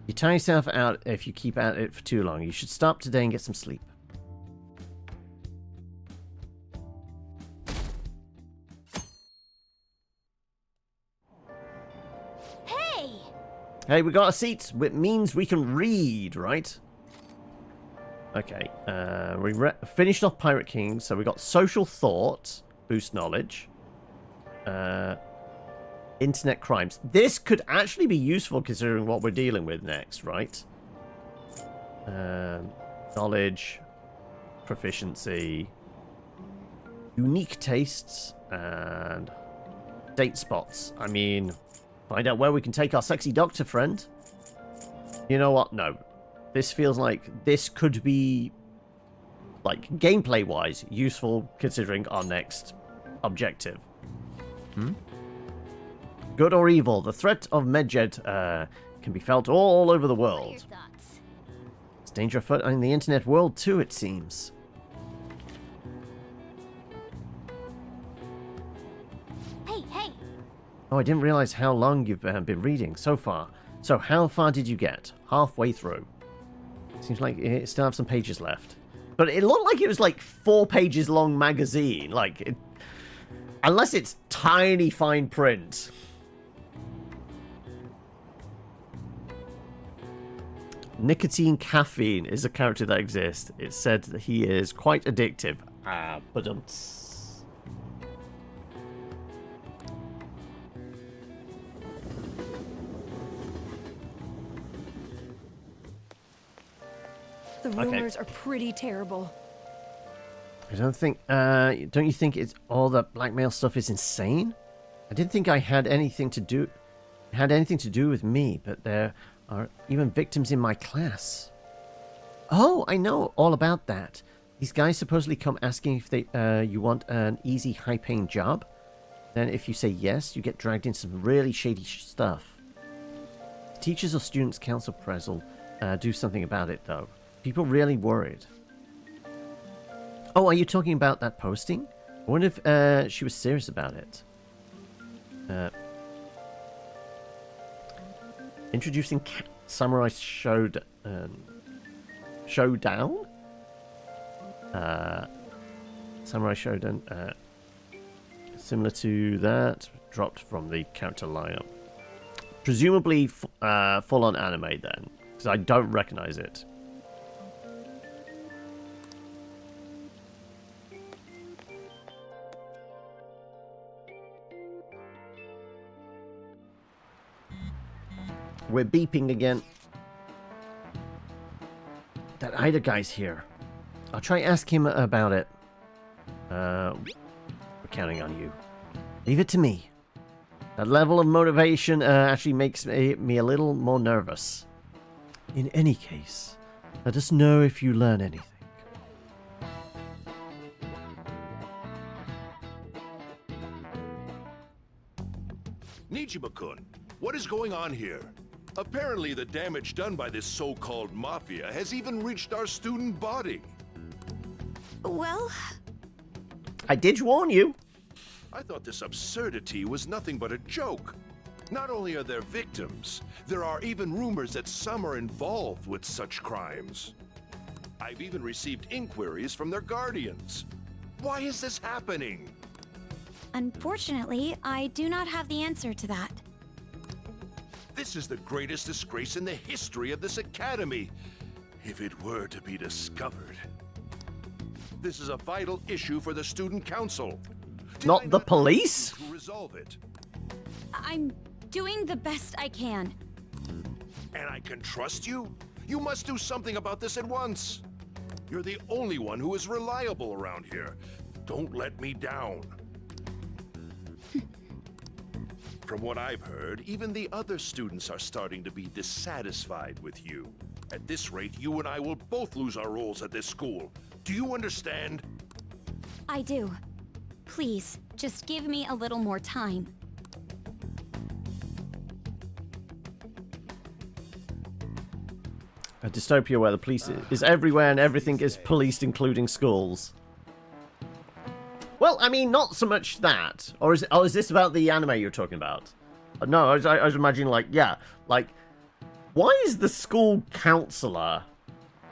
You tire yourself out if you keep at it for too long. You should stop today and get some sleep. Hey! Hey, we got a seat. It means we can read, right? Okay. We finished off Pirate King, so we got Social Thought, boost knowledge. Internet crimes. This could actually be useful considering what we're dealing with next, right? Knowledge, proficiency, unique tastes, and date spots. I mean, find out where we can take our sexy doctor friend. You know what? No. This feels like this could be, like, gameplay-wise, useful considering our next objective. Good or evil, the threat of Medjed can be felt all over the world. It's danger afoot in the internet world too, it seems. Hey! Oh, I didn't realize how long you've been reading so far. So how far did you get? Halfway through. Seems like it still have some pages left. But it looked like it was like 4 pages long magazine. Like, unless it's tiny fine print. Nicotine Caffeine is a character that exists. It said that he is quite addictive. But The rumors are pretty terrible. I don't think, don't you think it's all the blackmail stuff is insane? I didn't think I had anything to do with me, but there are even victims in my class. Oh, I know all about that. These guys supposedly come asking if you want an easy, high-paying job. Then if you say yes, you get dragged into some really shady stuff. The Teachers or Students Council press will do something about it, though. People really worried. Oh, are you talking about that posting? I wonder if she was serious about it. Introducing Samurai Showdown? Samurai Showdown. Similar to that. Dropped from the character lineup. Presumably full-on anime then. Because I don't recognize it. We're beeping again. That Ida guy's here. I'll try ask him about it. We're counting on you. Leave it to me. That level of motivation actually makes me a little more nervous. In any case, let us know if you learn anything. Nijima-kun, what is going on here? Apparently the damage done by this so-called mafia has even reached our student body. Well... I did warn you. I thought this absurdity was nothing but a joke. Not only are there victims, there are even rumors that some are involved with such crimes. I've even received inquiries from their guardians. Why is this happening? Unfortunately, I do not have the answer to that. This is the greatest disgrace in the history of this academy, if it were to be discovered. This is a vital issue for the student council. Not the police? To resolve it. I'm doing the best I can. And I can trust you? You must do something about this at once. You're the only one who is reliable around here. Don't let me down. From what I've heard, even the other students are starting to be dissatisfied with you. At this rate, you and I will both lose our roles at this school. Do you understand? I do. Please, just give me a little more time. A dystopia where the police is everywhere and everything is policed, including schools. Well, I mean, not so much that. Or is this about the anime you're talking about? No, I was imagining, like, yeah, like, why is the school counselor,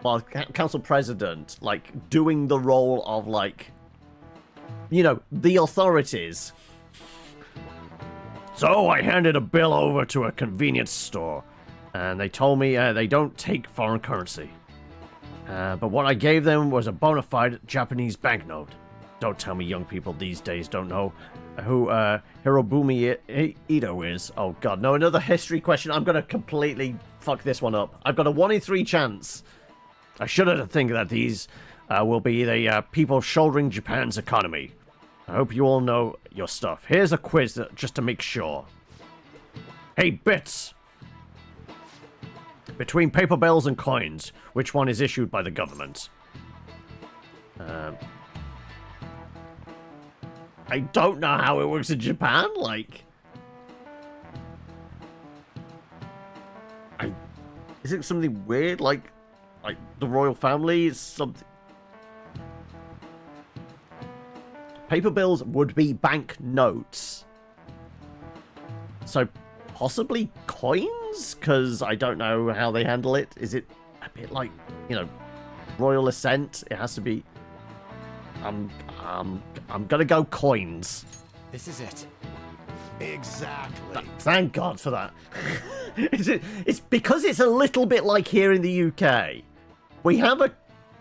well, council president, like, doing the role of, like, you know, the authorities? So I handed a bill over to a convenience store, and they told me they don't take foreign currency. But what I gave them was a bona fide Japanese banknote. Don't tell me young people these days don't know who Hirobumi Ito is. Oh god, no, another history question. I'm gonna completely fuck this one up. I've got a 1 in 3 chance. I shudder to think that these will be the people shouldering Japan's economy. I hope you all know your stuff. Here's a quiz just to make sure. Hey, Bits! Between paper bills and coins, which one is issued by the government? I don't know how it works in Japan, like... Is it something weird, like the royal family is something... Paper bills would be bank notes. So, possibly coins? Because I don't know how they handle it. Is it a bit like, you know, royal assent? It has to be... I'm gonna go coins. This is it. Exactly. Thank God for that. It's because it's a little bit like here in the UK. We have a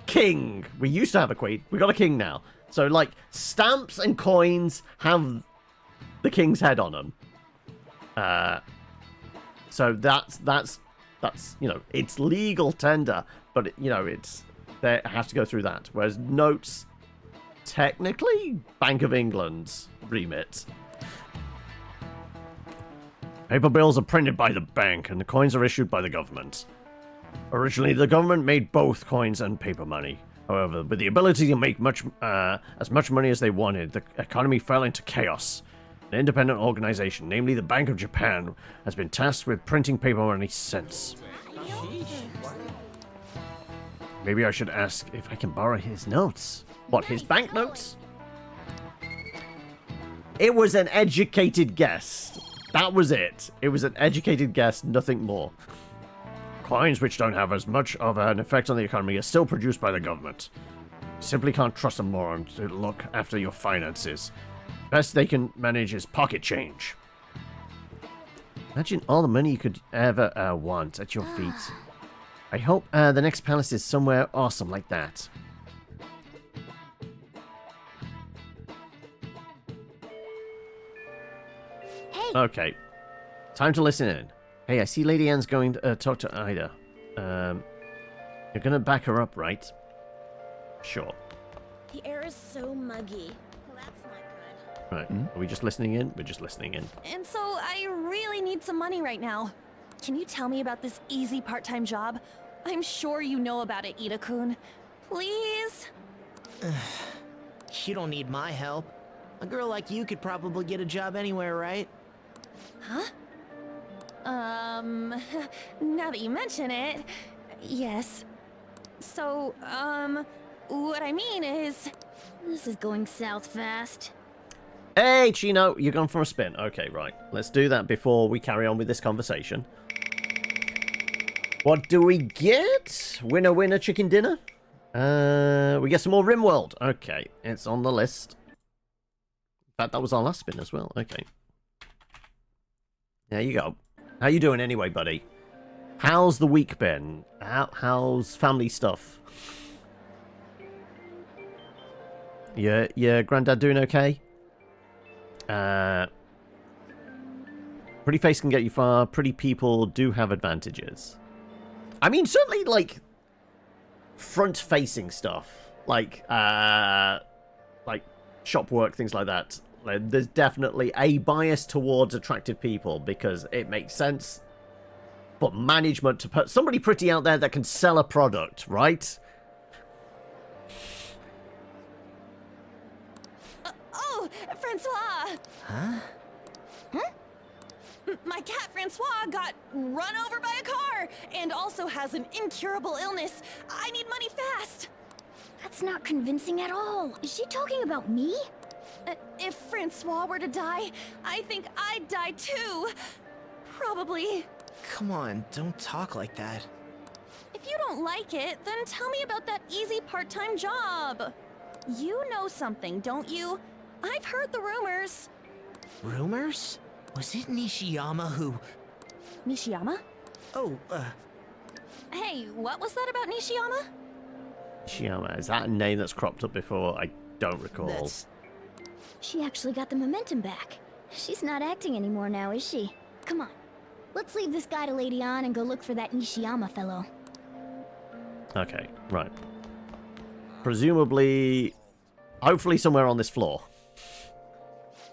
king. We used to have a queen. We got a king now. So, like, stamps and coins have the king's head on them. So that's you know, it's legal tender, but you know, they have to go through that. Whereas notes, technically, Bank of England's remit. Paper bills are printed by the bank, and the coins are issued by the government. Originally, the government made both coins and paper money. However, with the ability to make as much money as they wanted, the economy fell into chaos. An independent organization, namely the Bank of Japan, has been tasked with printing paper money since. Maybe I should ask if I can borrow his notes. What, his banknotes? It was an educated guess. That was it. It was an educated guess, nothing more. Coins which don't have as much of an effect on the economy are still produced by the government. You simply can't trust a moron to look after your finances. Best they can manage is pocket change. Imagine all the money you could ever want at your feet. I hope the next palace is somewhere awesome like that. Hey. Okay. Time to listen in. Hey, I see Lady Anne's going to talk to Ida. You're gonna back her up, right? Sure. The air is so muggy. Well, that's not good. Right. Are we just listening in? We're just listening in. And so I really need some money right now. Can you tell me about this easy part-time job? I'm sure you know about it, Ida-kun. Please? You don't need my help. A girl like you could probably get a job anywhere, right? Huh? Now that you mention it, yes. So, what I mean is... This is going south fast. Hey, Chino, you're gone for a spin. Okay, right. Let's do that before we carry on with this conversation. What do we get? Winner, winner, chicken dinner? We get some more RimWorld. Okay, it's on the list. In fact, that was our last spin as well. Okay. There you go. How you doing anyway, buddy? How's the week been? How's family stuff? Your granddad doing okay? Pretty face can get you far. Pretty people do have advantages. I mean, certainly, like, front-facing stuff. Like shop work, things like that. Like, there's definitely a bias towards attractive people because it makes sense. But management to put somebody pretty out there that can sell a product, right? Oh, Francois! Huh? My cat Francois got run over by a car and also has an incurable illness. I need money fast. That's not convincing at all. Is she talking about me? If Francois were to die, I think I'd die too. Probably. Come on, don't talk like that. If you don't like it, then tell me about that easy part-time job. You know something, don't you? I've heard the rumors. Rumors? Was it Nishiyama who... Nishiyama? Oh, Hey, what was that about Nishiyama? Nishiyama, is that a name that's cropped up before? I don't recall. She actually got the momentum back. She's not acting anymore now, is she? Come on. Let's leave this guy to Lady Anne and go look for that Nishiyama fellow. Okay, right. Presumably... Hopefully somewhere on this floor.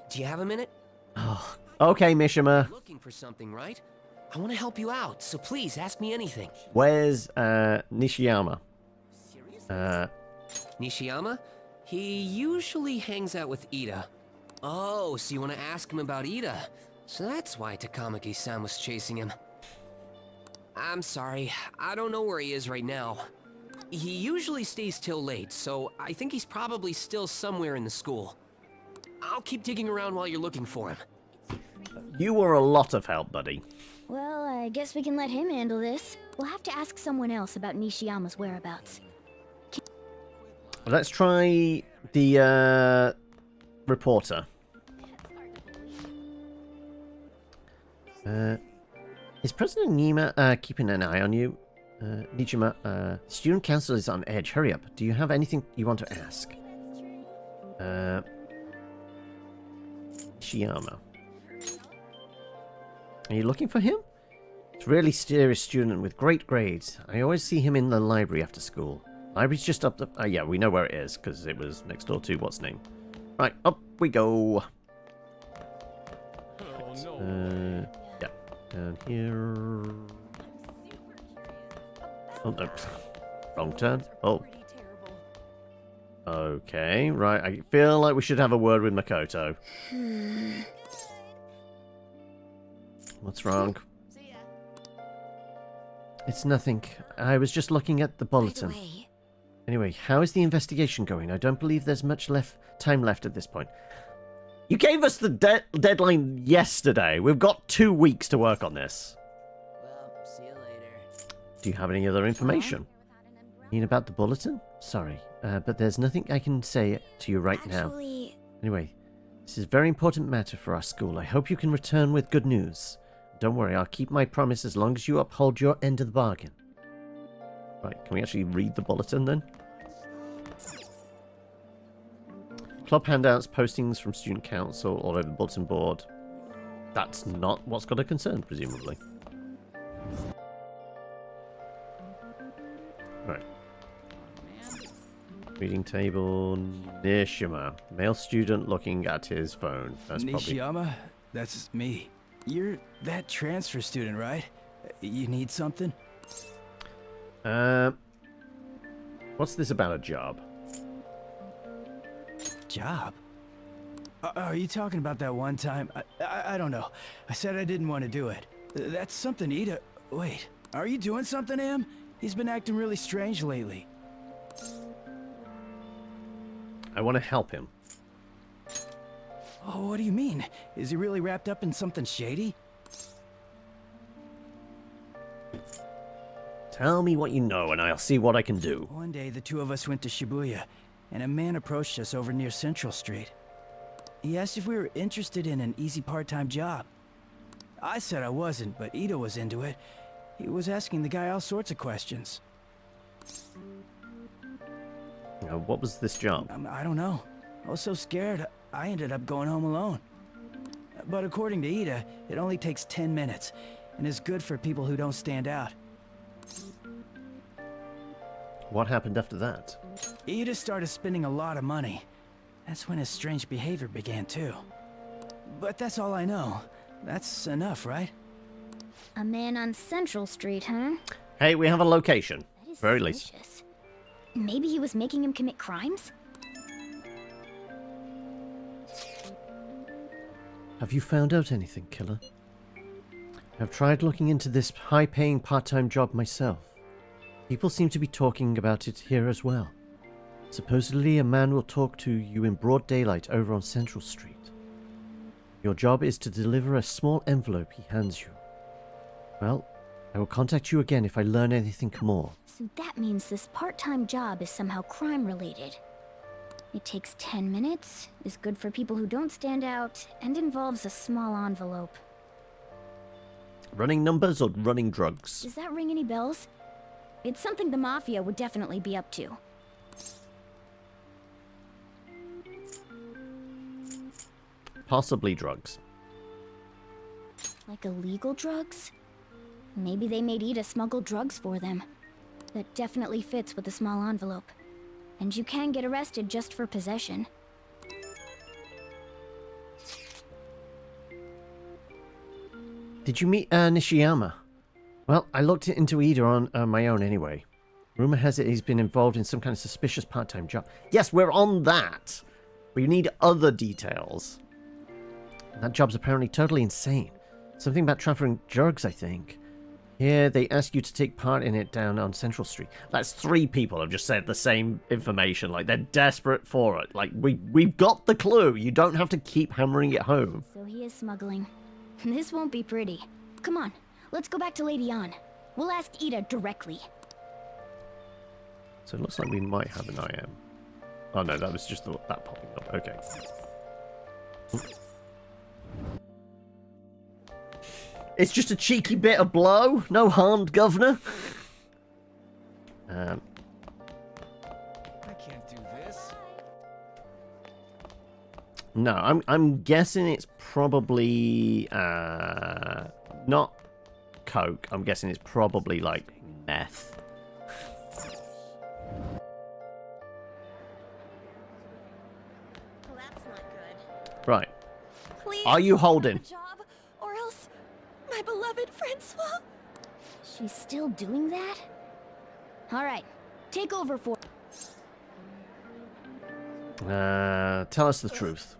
Do you have a minute? Oh, okay, Mishima. You're looking for something, right? I want to help you out, so please ask me anything. Where's Nishiyama? Nishiyama? He usually hangs out with Ida. Oh, so you want to ask him about Ida. So that's why Takamaki-san was chasing him. I'm sorry, I don't know where he is right now. He usually stays till late, so I think he's probably still somewhere in the school. I'll keep digging around while you're looking for him. You were a lot of help, buddy. Well, I guess we can let him handle this. We'll have to ask someone else about Nishiyama's whereabouts. Let's try the reporter. Is President Nima keeping an eye on you? Nijima, student council is on edge. Hurry up. Do you have anything you want to ask? Nishiyama. Are you looking for him? He's a really serious student with great grades. I always see him in the library after school. Library's just up the... yeah, we know where it is, because it was next door to what's name. Right, up we go. Yeah, down here... Oh, no. Wrong turn. Oh. Okay, right. I feel like we should have a word with Makoto. What's wrong? It's nothing. I was just looking at the bulletin. Anyway, how is the investigation going? I don't believe there's much time left at this point. You gave us the deadline yesterday. We've got 2 weeks to work on this. Well, see you later. Do you have any other information? You mean about the bulletin? Sorry, but there's nothing I can say to you right now. Anyway, this is a very important matter for our school. I hope you can return with good news. Don't worry, I'll keep my promise as long as you uphold your end of the bargain. Right, can we actually read the bulletin then? Club handouts, postings from student council all over the bulletin board. That's not what's got a concern, presumably. Right. Reading table, Nishiyama. Male student looking at his phone. That's Nishiyama? That's me. You're that transfer student, right? You need something? What's this about a job? Job? Are you talking about that one time? I don't know. I said I didn't want to do it. That's something Ida... Wait, are you doing something to him? He's been acting really strange lately. I want to help him. Oh, what do you mean? Is he really wrapped up in something shady? Tell me what you know and I'll see what I can do. One day the two of us went to Shibuya, and a man approached us over near Central Street. He asked if we were interested in an easy part-time job. I said I wasn't, but Ida was into it. He was asking the guy all sorts of questions. What was this job? I don't know. I was so scared, I ended up going home alone. But according to Ida, it only takes 10 minutes, and is good for people who don't stand out. What happened after that? Ida started spending a lot of money. That's when his strange behavior began too. But that's all I know. That's enough, right? A man on Central Street, huh? Hey, we have a location. Very least. Maybe he was making him commit crimes? Have you found out anything, killer? I've tried looking into this high-paying part-time job myself. People seem to be talking about it here as well. Supposedly, a man will talk to you in broad daylight over on Central Street. Your job is to deliver a small envelope he hands you. Well, I will contact you again if I learn anything more. So that means this part-time job is somehow crime-related. It takes 10 minutes, is good for people who don't stand out, and involves a small envelope. Running numbers or running drugs? Does that ring any bells? It's something the Mafia would definitely be up to. Possibly drugs. Like illegal drugs? Maybe they made Ida smuggle drugs for them. That definitely fits with the small envelope. And you can get arrested just for possession. Did you meet Nishiyama? Well, I looked into Ida on my own anyway. Rumor has it he's been involved in some kind of suspicious part-time job. Yes, we're on that. We need other details. That job's apparently totally insane. Something about trafficking drugs, I think. Here, they ask you to take part in it down on Central Street. That's 3 people have just said the same information. Like, they're desperate for it. Like, we've got the clue. You don't have to keep hammering it home. So he is smuggling. This won't be pretty. Come on, let's go back to Lady An. We'll ask Ida directly. So it looks like we might have an IM. Oh no, that was just that popping up. Okay. It's just a cheeky bit of blow. No harmed, Governor. I can't do this. No, I'm guessing it's probably not coke. I'm guessing it's probably like meth. Well, that's not good. Right. Please, Are you holding? job, or else my beloved Francois. She's still doing that? Alright, take over for... Tell us the truth.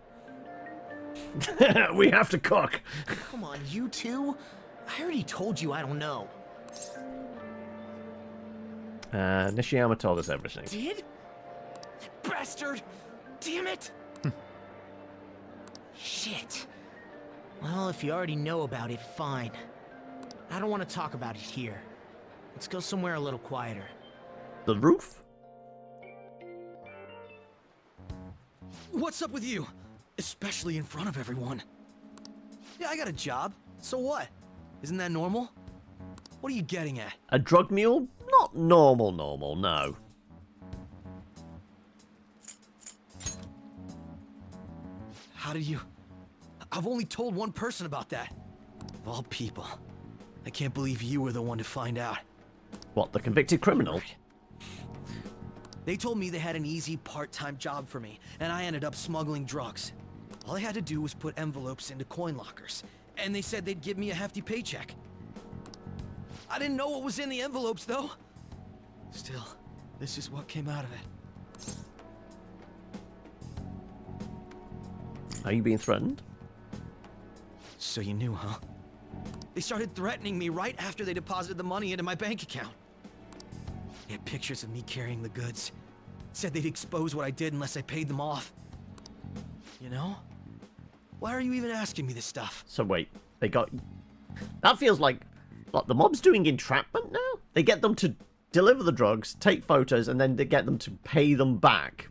We have to cook. Come on, you two? I already told you I don't know. Nishiyama told us everything. Did? That bastard! Damn it! Shit. Well, if you already know about it, fine. I don't want to talk about it here. Let's go somewhere a little quieter. The roof? What's up with you? Especially in front of everyone. Yeah, I got a job. So what? Isn't that normal? What are you getting at? A drug mule? Not normal, no. How did you... I've only told one person about that. Of all people. I can't believe you were the one to find out. What, the convicted criminal? They told me they had an easy part-time job for me, and I ended up smuggling drugs. All I had to do was put envelopes into coin lockers, and they said they'd give me a hefty paycheck. I didn't know what was in the envelopes, though. Still, this is what came out of it. Are you being threatened? So you knew, huh? They started threatening me right after they deposited the money into my bank account. They had pictures of me carrying the goods. Said they'd expose what I did unless I paid them off. You know? Why are you even asking me this stuff? So wait, they got... That feels like the mob's doing entrapment now? They get them to deliver the drugs, take photos, and then they get them to pay them back.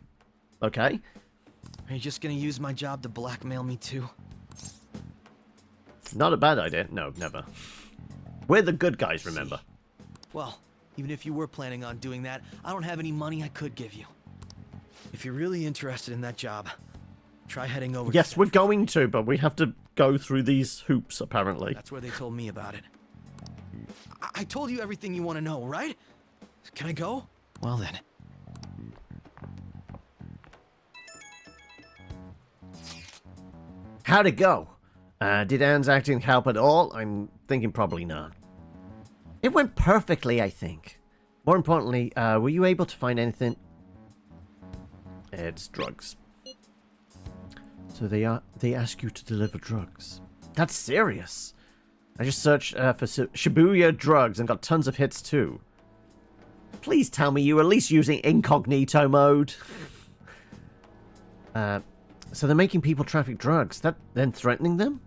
Okay? Are you just gonna use my job to blackmail me too? Not a bad idea. No, never. We're the good guys, remember? Well, even if you were planning on doing that, I don't have any money I could give you. If you're really interested in that job, try heading over. Yes, we're going to, but we have to go through these hoops, apparently. That's where they told me about it. I told you everything you want to know, right? Can I go? Well then. How'd it go? Did Anne's acting help at all? I'm thinking probably not. It went perfectly, I think. More importantly, were you able to find anything? It's drugs. So they ask you to deliver drugs. That's serious. I just searched for Shibuya drugs and got tons of hits too. Please tell me you were at least using incognito mode. So they're making people traffic drugs, then threatening them?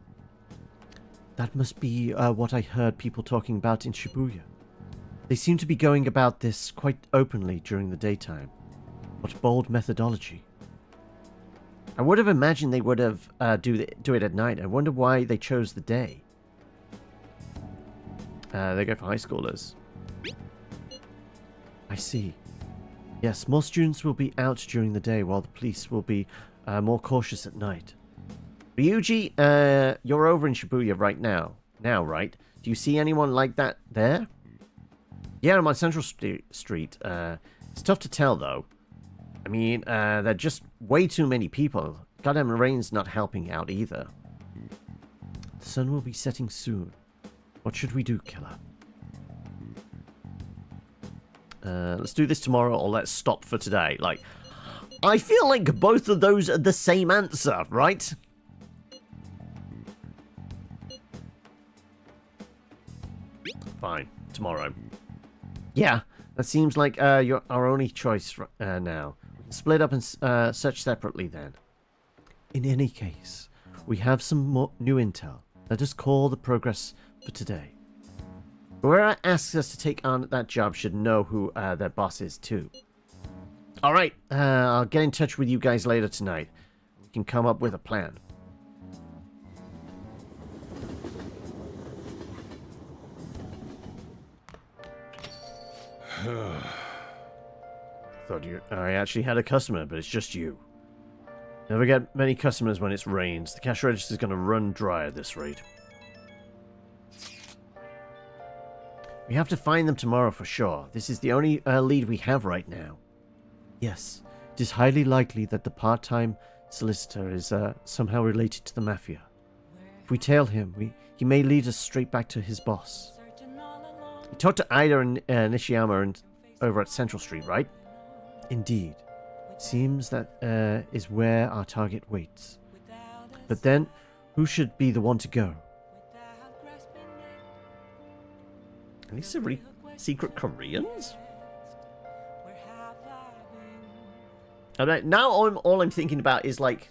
That must be what I heard people talking about in Shibuya. They seem to be going about this quite openly during the daytime. What bold methodology. I would have imagined they would have do it at night. I wonder why they chose the day. They go for high schoolers. I see. Yes, more students will be out during the day while the police will be more cautious at night. Ryuji, you're over in Shibuya right now. Now, right? Do you see anyone like that there? Yeah, I'm on Central Street. It's tough to tell, though. I mean, there are just way too many people. Goddamn rain's not helping out either. The sun will be setting soon. What should we do, killer? Let's do this tomorrow, or let's stop for today. Like, I feel like both of those are the same answer, right? Fine. Tomorrow. Yeah, that seems like our only choice now. Split up and search separately then. In any case, we have some more new intel. Let us call the progress for today. Whoever asks us to take on that job should know who their boss is too. Alright, I'll get in touch with you guys later tonight. We can come up with a plan. Thought I actually had a customer, but it's just you. Never get many customers when it rains. The cash register is going to run dry at this rate. We have to find them tomorrow for sure. This is the only lead we have right now. Yes, it is highly likely that the part-time solicitor is somehow related to the Mafia. If we tail him, he may lead us straight back to his boss. You talked to Ida and Nishiyama over at Central Street, right? Indeed. Seems that is where our target waits. But then, who should be the one to go? Are these secret Koreans? Now all I'm thinking about is like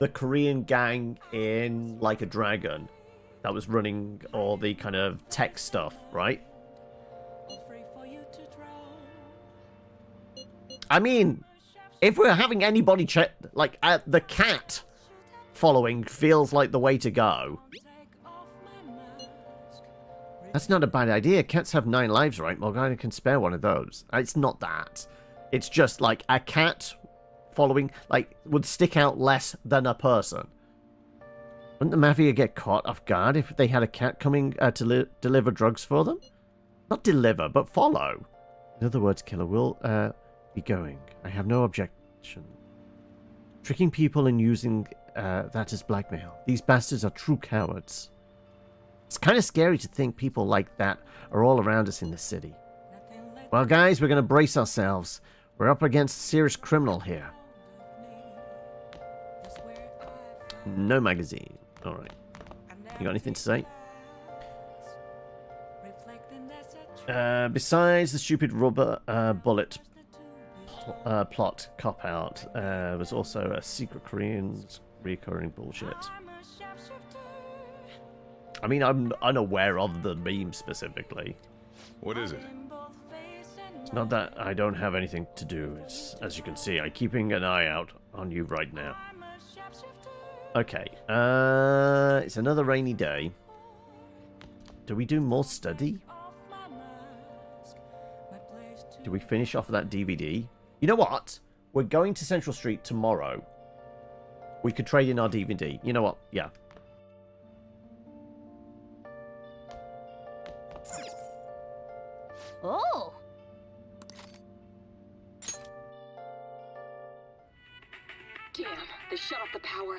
the Korean gang in Like a Dragon that was running all the kind of tech stuff, right? I mean, if we're having anybody check, like the cat following feels like the way to go. That's not a bad idea. Cats have 9 lives, right? Morgana can spare one of those. It's not that. It's just like a cat following, like, would stick out less than a person. Wouldn't the Mafia get caught off guard if they had a cat coming to deliver drugs for them? Not deliver, but follow. In other words, killer, we'll be going. I have no objection. Tricking people and using that as blackmail. These bastards are true cowards. It's kind of scary to think people like that are all around us in the city. Well, guys, we're going to brace ourselves. We're up against a serious criminal here. No magazine. Alright. You got anything to say? Besides the stupid rubber bullet plot cop-out, was also a secret Korean recurring bullshit. I mean, I'm unaware of the meme specifically. What is it? It's not that I don't have anything to do. It's, as you can see, I'm keeping an eye out on you right now. Okay, it's another rainy day. Do we do more study? Do we finish off that DVD? You know what? We're going to Central Street tomorrow. We could trade in our DVD. You know what? Yeah. Oh! Damn, they shut off the power.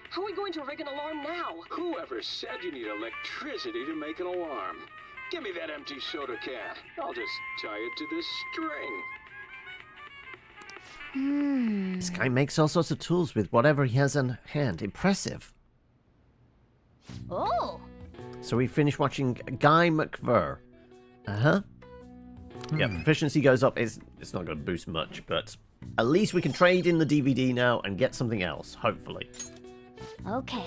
How are we going to rig an alarm now? Whoever said you need electricity to make an alarm? Give me that empty soda can. I'll just tie it to this string. This guy makes all sorts of tools with whatever he has on hand. Impressive. Oh! So we finished watching Guy McVer. Uh-huh. Yeah, proficiency goes up. It's not going to boost much, but at least we can trade in the DVD now and get something else, hopefully. Okay.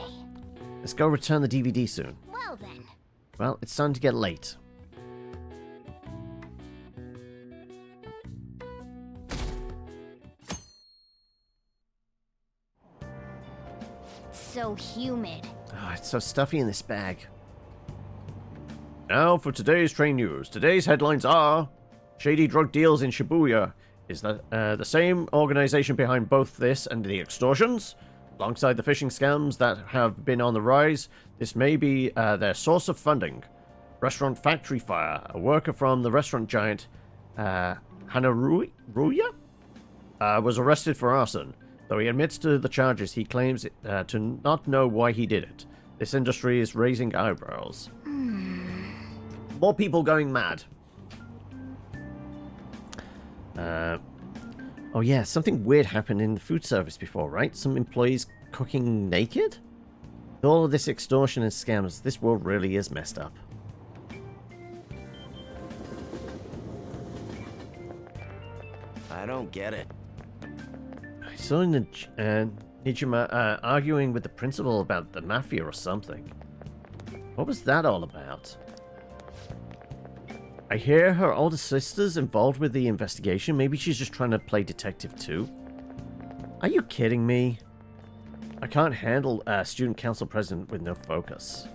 Let's go return the DVD soon. Well then. Well, it's starting to get late. So humid. Oh, it's so stuffy in this bag. Now for today's train news. Today's headlines are... Shady drug deals in Shibuya. Is that the same organization behind both this and the extortions? Alongside the phishing scams that have been on the rise, this may be their source of funding. Restaurant factory fire. A worker from the restaurant giant Hanaruya was arrested for arson. Though he admits to the charges, he claims to not know why he did it. This industry is raising eyebrows. More people going mad. Oh yeah, something weird happened in the food service before, right? Some employees cooking naked? With all of this extortion and scams, this world really is messed up. don't get it. I saw Nijima arguing with the principal about the mafia or something. What was that all about? I hear her older sister's involved with the investigation. Maybe she's just trying to play detective too. Are you kidding me? I can't handle a student council president with no focus.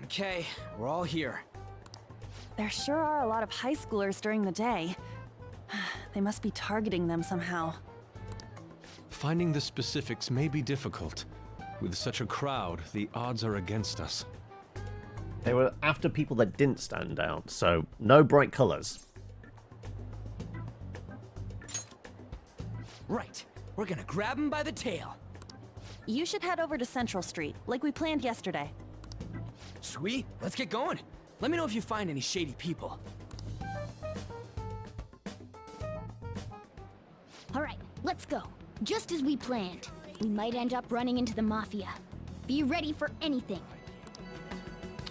Okay, we're all here. There sure are a lot of high schoolers during the day. They must be targeting them somehow. Finding the specifics may be difficult. With such a crowd, the odds are against us. They were after people that didn't stand out, so no bright colors. Right, we're gonna grab him by the tail. You should head over to Central Street, like we planned yesterday. Sweet, let's get going. Let me know if you find any shady people. Alright, let's go. Just as we planned. We might end up running into the Mafia. Be ready for anything.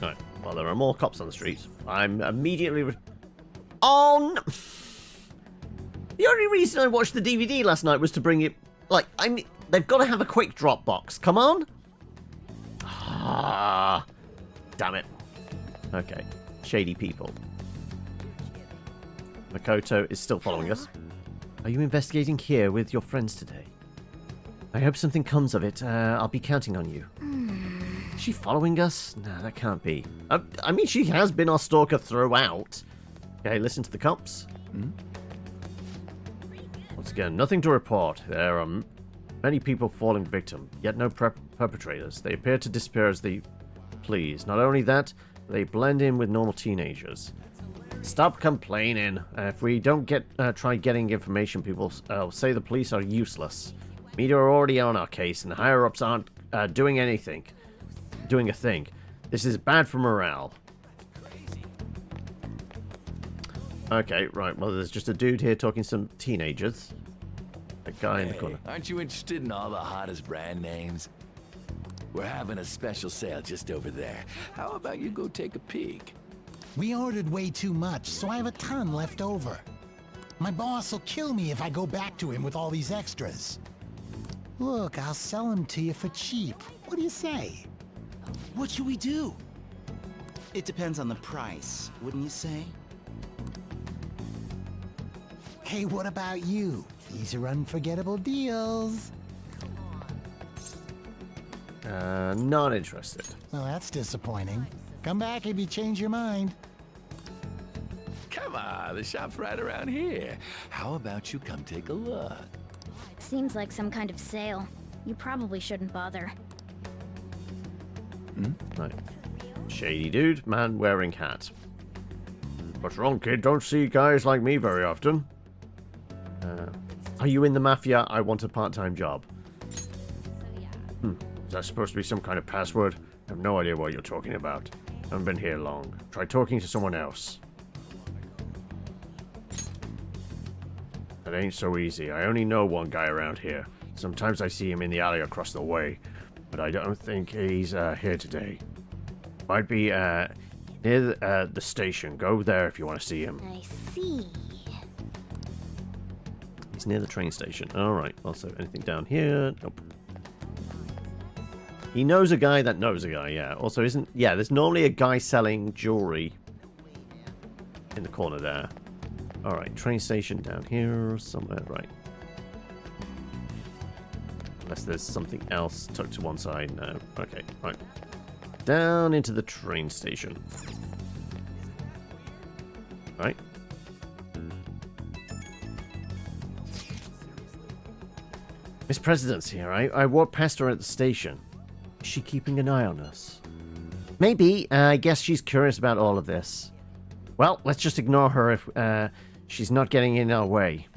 Alright, well, there are more cops on the streets. I'm immediately... Oh, no! The only reason I watched the DVD last night was to bring it... Like, I mean, they've got to have a quick drop box. Come on! Ah, damn it. Okay, shady people. Makoto is still following us. Are you investigating here with your friends today? I hope something comes of it. I'll be counting on you. Is she following us? No, that can't be. I mean, she has been our stalker throughout. Okay, listen to the cops. Once again, nothing to report. There are many people falling victim, yet no perpetrators. They appear to disappear as they please. Not only that, they blend in with normal teenagers. Stop complaining. If we don't try getting information, people say the police are useless. Media are already on our case, and the higher-ups aren't doing a thing. This is bad for morale. Okay, right. Well, there's just a dude here talking to some teenagers. A guy in the corner. Aren't you interested in all the hottest brand names? We're having a special sale just over there. How about you go take a peek? We ordered way too much, so I have a ton left over. My boss will kill me if I go back to him with all these extras. Look, I'll sell them to you for cheap. What do you say? What should we do? It depends on the price, wouldn't you say? Hey, what about you? These are unforgettable deals. Not interested. Well, that's disappointing. Come back if you change your mind. Come on, the shop's right around here. How about you come take a look? Seems like some kind of sale. You probably shouldn't bother. Right. Shady dude, man wearing hat. What's wrong, kid? Don't see guys like me very often. Are you in the Mafia? I want a part-time job. Is that supposed to be some kind of password? I have no idea what you're talking about. I haven't been here long. Try talking to someone else. That ain't so easy. I only know one guy around here. Sometimes I see him in the alley across the way, but I don't think he's here today. Might be near the station. Go there if you want to see him. I see. He's near the train station. Alright, also anything down here? Nope. He knows a guy that knows a guy, yeah. Also isn't... Yeah, there's normally a guy selling jewelry in the corner there. Alright, train station down here somewhere, right. Unless there's something else tucked to one side. No. Okay, right. Down into the train station. Right. Miss President's here. I walked past her at the station. Is she keeping an eye on us? Maybe. I guess she's curious about all of this. Well, let's just ignore her if she's not getting in our way.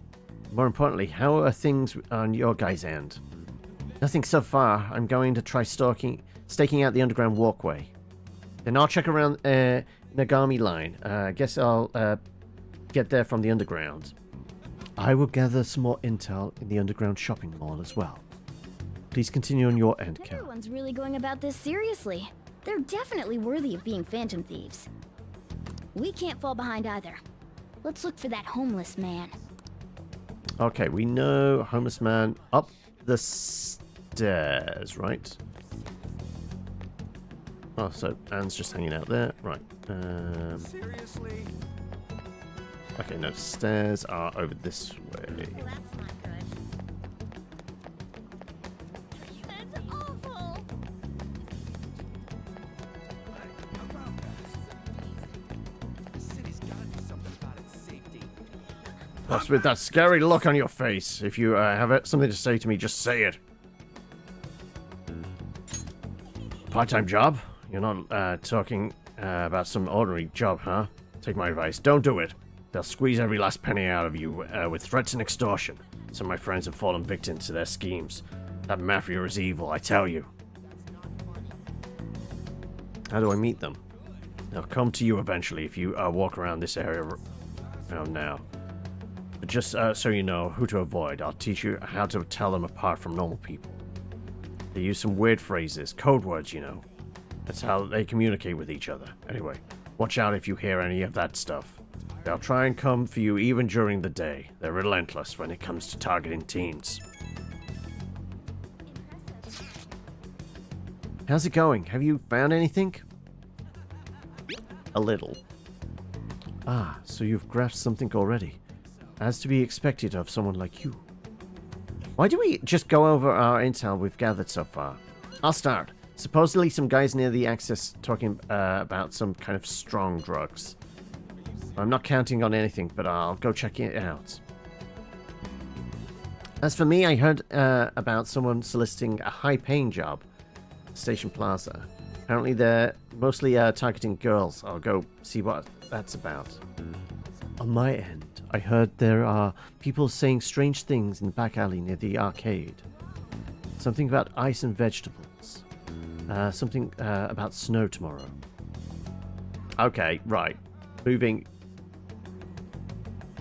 More importantly, how are things on your guys' end? Nothing so far. I'm going to try staking out the underground walkway. Then I'll check around Nagami line. Guess I'll get there from the underground. I will gather some more intel in the underground shopping mall as well. Please continue on your end, Cal. Everyone's really going about this seriously. They're definitely worthy of being phantom thieves. We can't fall behind either. Let's look for that homeless man. Okay, we know homeless man up the stairs, right? Oh, so Anne's just hanging out there. Right. Seriously? Okay, no, stairs are over this way. Well, that's not good. That's awful. What's with that scary look on your face? If you have something to say to me, just say it. Part-time job? You're not talking about some ordinary job, huh? Take my advice. Don't do it. They'll squeeze every last penny out of you with threats and extortion. Some of my friends have fallen victim to their schemes. That mafia is evil, I tell you. How do I meet them? They'll come to you eventually if you walk around this area now. But just so you know who to avoid, I'll teach you how to tell them apart from normal people. They use some weird phrases, code words, you know. That's how they communicate with each other. Anyway, watch out if you hear any of that stuff. They'll try and come for you even during the day. They're relentless when it comes to targeting teens. How's it going? Have you found anything? A little. Ah, so you've grasped something already. As to be expected of someone like you. Why do we just go over our intel we've gathered so far? I'll start. Supposedly some guys near the access talking about some kind of strong drugs. I'm not counting on anything, but I'll go check it out. As for me, I heard about someone soliciting a high-paying job at Station Plaza. Apparently they're mostly targeting girls. I'll go see what that's about. On my end, I heard there are people saying strange things in the back alley near the arcade. Something about ice and vegetables. Something about snow tomorrow. Okay, right. Moving.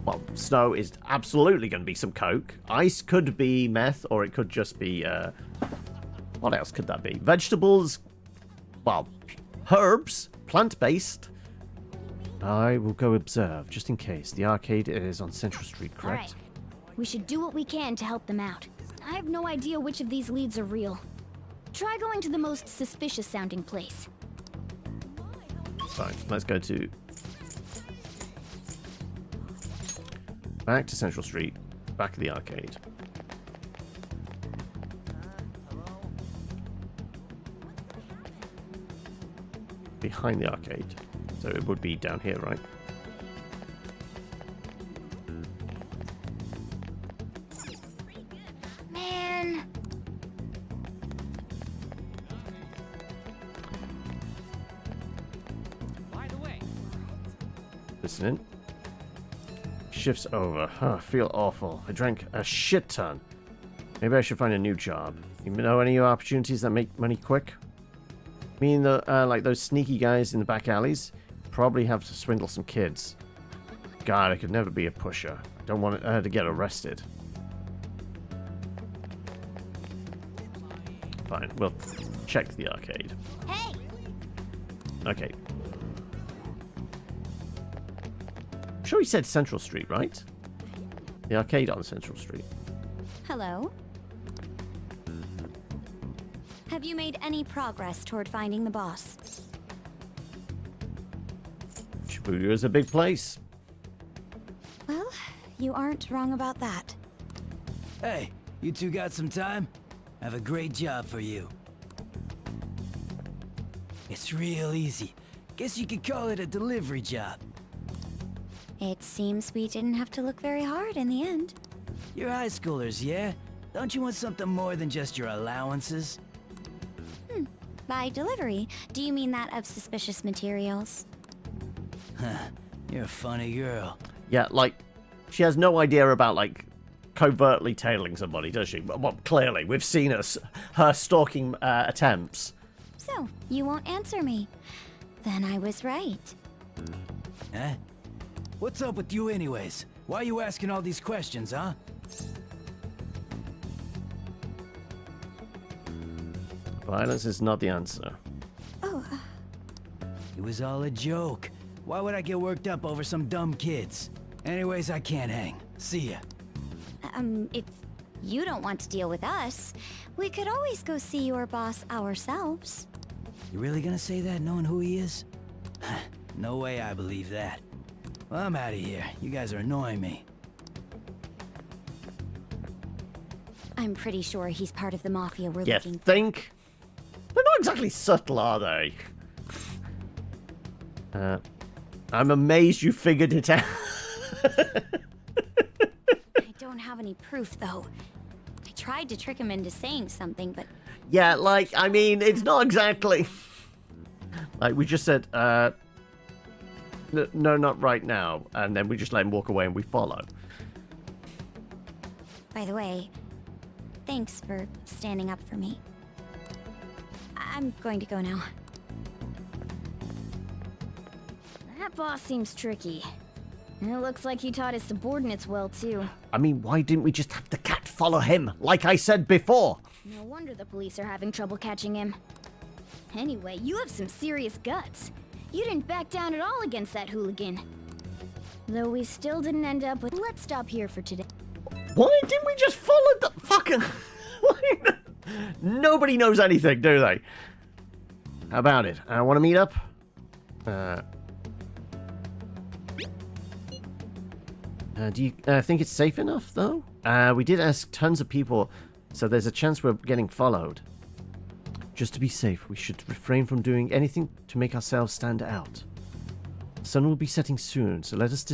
Well, snow is absolutely going to be some coke. Ice could be meth, or it could just be... what else could that be? Vegetables. Well, herbs. Plant-based. I will go observe, just in case. The arcade is on Central Street, correct? All right. We should do what we can to help them out. I have no idea which of these leads are real. Try going to the most suspicious-sounding place. Fine, let's go to... back to Central Street, back of the arcade. Behind the arcade. So it would be down here, right? Man. By the way. Listening. Shifts over. Huh, I feel awful. I drank a shit ton. Maybe I should find a new job. You know any opportunities that make money quick? Me and the, like those sneaky guys in the back alleys probably have to swindle some kids. God, I could never be a pusher. I don't want her to get arrested. Fine, we'll check the arcade. Hey! Okay. I'm sure he said Central Street, right? The arcade on Central Street. Hello? Have you made any progress toward finding the boss? Shibuya is a big place. Well, you aren't wrong about that. Hey, you two got some time? I have a great job for you. It's real easy. Guess you could call it a delivery job. It seems we didn't have to look very hard in the end. You're high schoolers, yeah? Don't you want something more than just your allowances? By delivery, do you mean that of suspicious materials? Huh, you're a funny girl. Yeah, like, she has no idea about, like, covertly tailing somebody, does she? Well, clearly, we've seen her stalking attempts. So, you won't answer me. Then I was right. Huh? What's up with you anyways? Why are you asking all these questions, huh? Violence is not the answer. Oh. It was all a joke. Why would I get worked up over some dumb kids? Anyways, I can't hang. See ya. If you don't want to deal with us, we could always go see your boss ourselves. You really gonna say that knowing who he is? No way I believe that. Well, I'm out of here. You guys are annoying me. I'm pretty sure he's part of the mafia we're You looking for. think? They're not exactly subtle, are they? I'm amazed you figured it out. I don't have any proof, though. I tried to trick him into saying something, but... Yeah, like, I mean, it's not exactly... Like, we just said, no, not right now. And then we just let him walk away and we follow. By the way, thanks for standing up for me. I'm going to go now. That boss seems tricky. And it looks like he taught his subordinates well, too. I mean, why didn't we just have the cat follow him, like I said before? No wonder the police are having trouble catching him. Anyway, you have some serious guts. You didn't back down at all against that hooligan. Though we still didn't end up with... Let's stop here for today. Why didn't we just follow the fucking... Nobody knows anything, do they? How about it? I want to meet up? Do you think it's safe enough, though? We did ask tons of people, so there's a chance we're getting followed. Just to be safe, we should refrain from doing anything to make ourselves stand out. The sun will be setting soon, so let us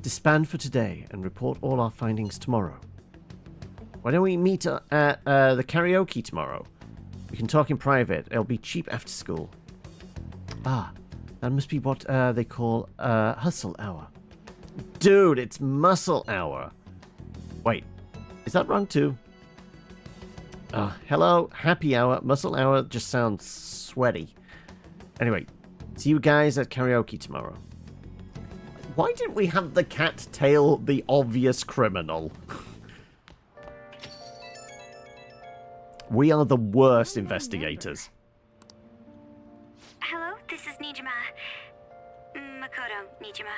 disband for today and report all our findings tomorrow. Why don't we meet at the karaoke tomorrow? We can talk in private. It'll be cheap after school. Ah, that must be what they call hustle hour. Dude, it's muscle hour. Wait, is that wrong too? Hello, happy hour. Muscle hour just sounds sweaty. Anyway, see you guys at karaoke tomorrow. Why didn't we have the cat tail the obvious criminal? We are the worst investigators. Hello, this is Nijima. Makoto Nijima.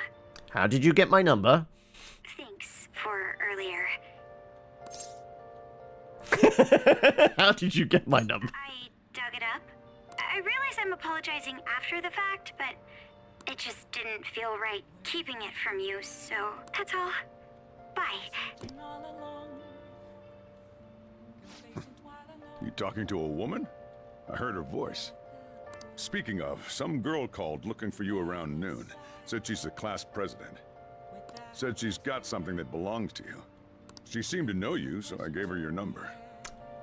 How did you get my number? Thanks for earlier. How did you get my number? I dug it up. I realize I'm apologizing after the fact, but it just didn't feel right keeping it from you, so that's all. Bye. You talking to a woman? I heard her voice. Speaking of, some girl called looking for you around noon. Said she's the class president. Said she's got something that belongs to you. She seemed to know you, so I gave her your number.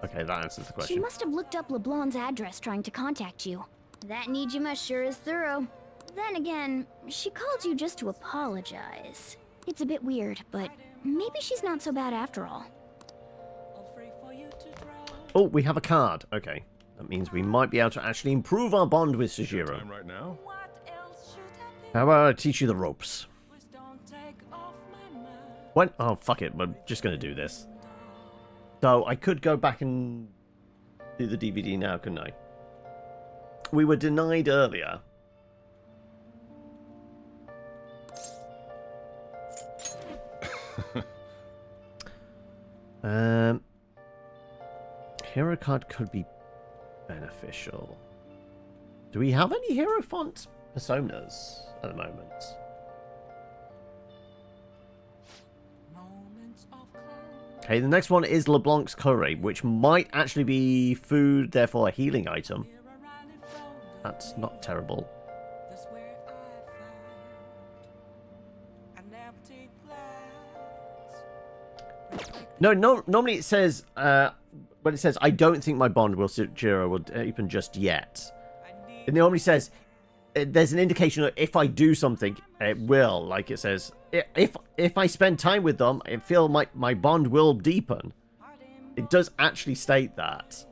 Okay, that answers the question. She must have looked up LeBlanc's address trying to contact you. That Nijima sure is thorough. Then again, she called you just to apologize. It's a bit weird, but maybe she's not so bad after all. Oh, we have a card. Okay. That means we might be able to actually improve our bond with Sujiro. Time right now? How about I teach you the ropes? What? Oh, fuck it. We're just going to do this. So, I could go back and do the DVD now, couldn't I? We were denied earlier. Hero card could be beneficial. Do we have any hero font personas at the moment? Okay, the next one is LeBlanc's curry, which might actually be food, therefore a healing item. That's not terrible. No, normally it says, when it says, I don't think my bond with Sujiro will deepen just yet. It normally says, there's an indication that if I do something, it will. Like it says, if I spend time with them, I feel my bond will deepen. It does actually state that.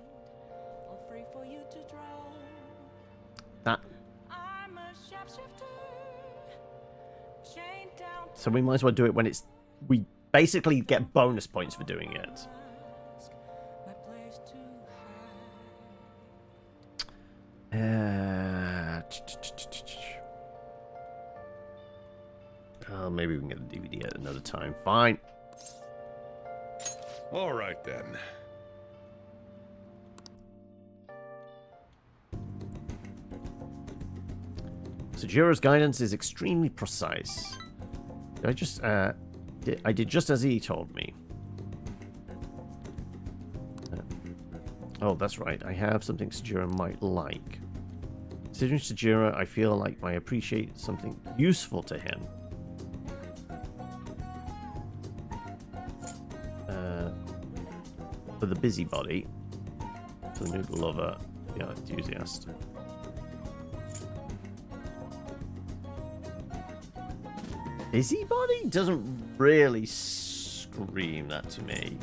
So we might as well do it when it's... We basically get bonus points for doing it. Oh, maybe we can get a DVD at another time. Fine. All right, then. Sajiro's guidance is extremely precise. I did just as he told me. Oh, that's right. I have something Sajiro might like. Considering Sajiro, I feel like I appreciate something useful to him. For the busybody, for the noodle lover, the enthusiast. Busybody doesn't really scream that to me.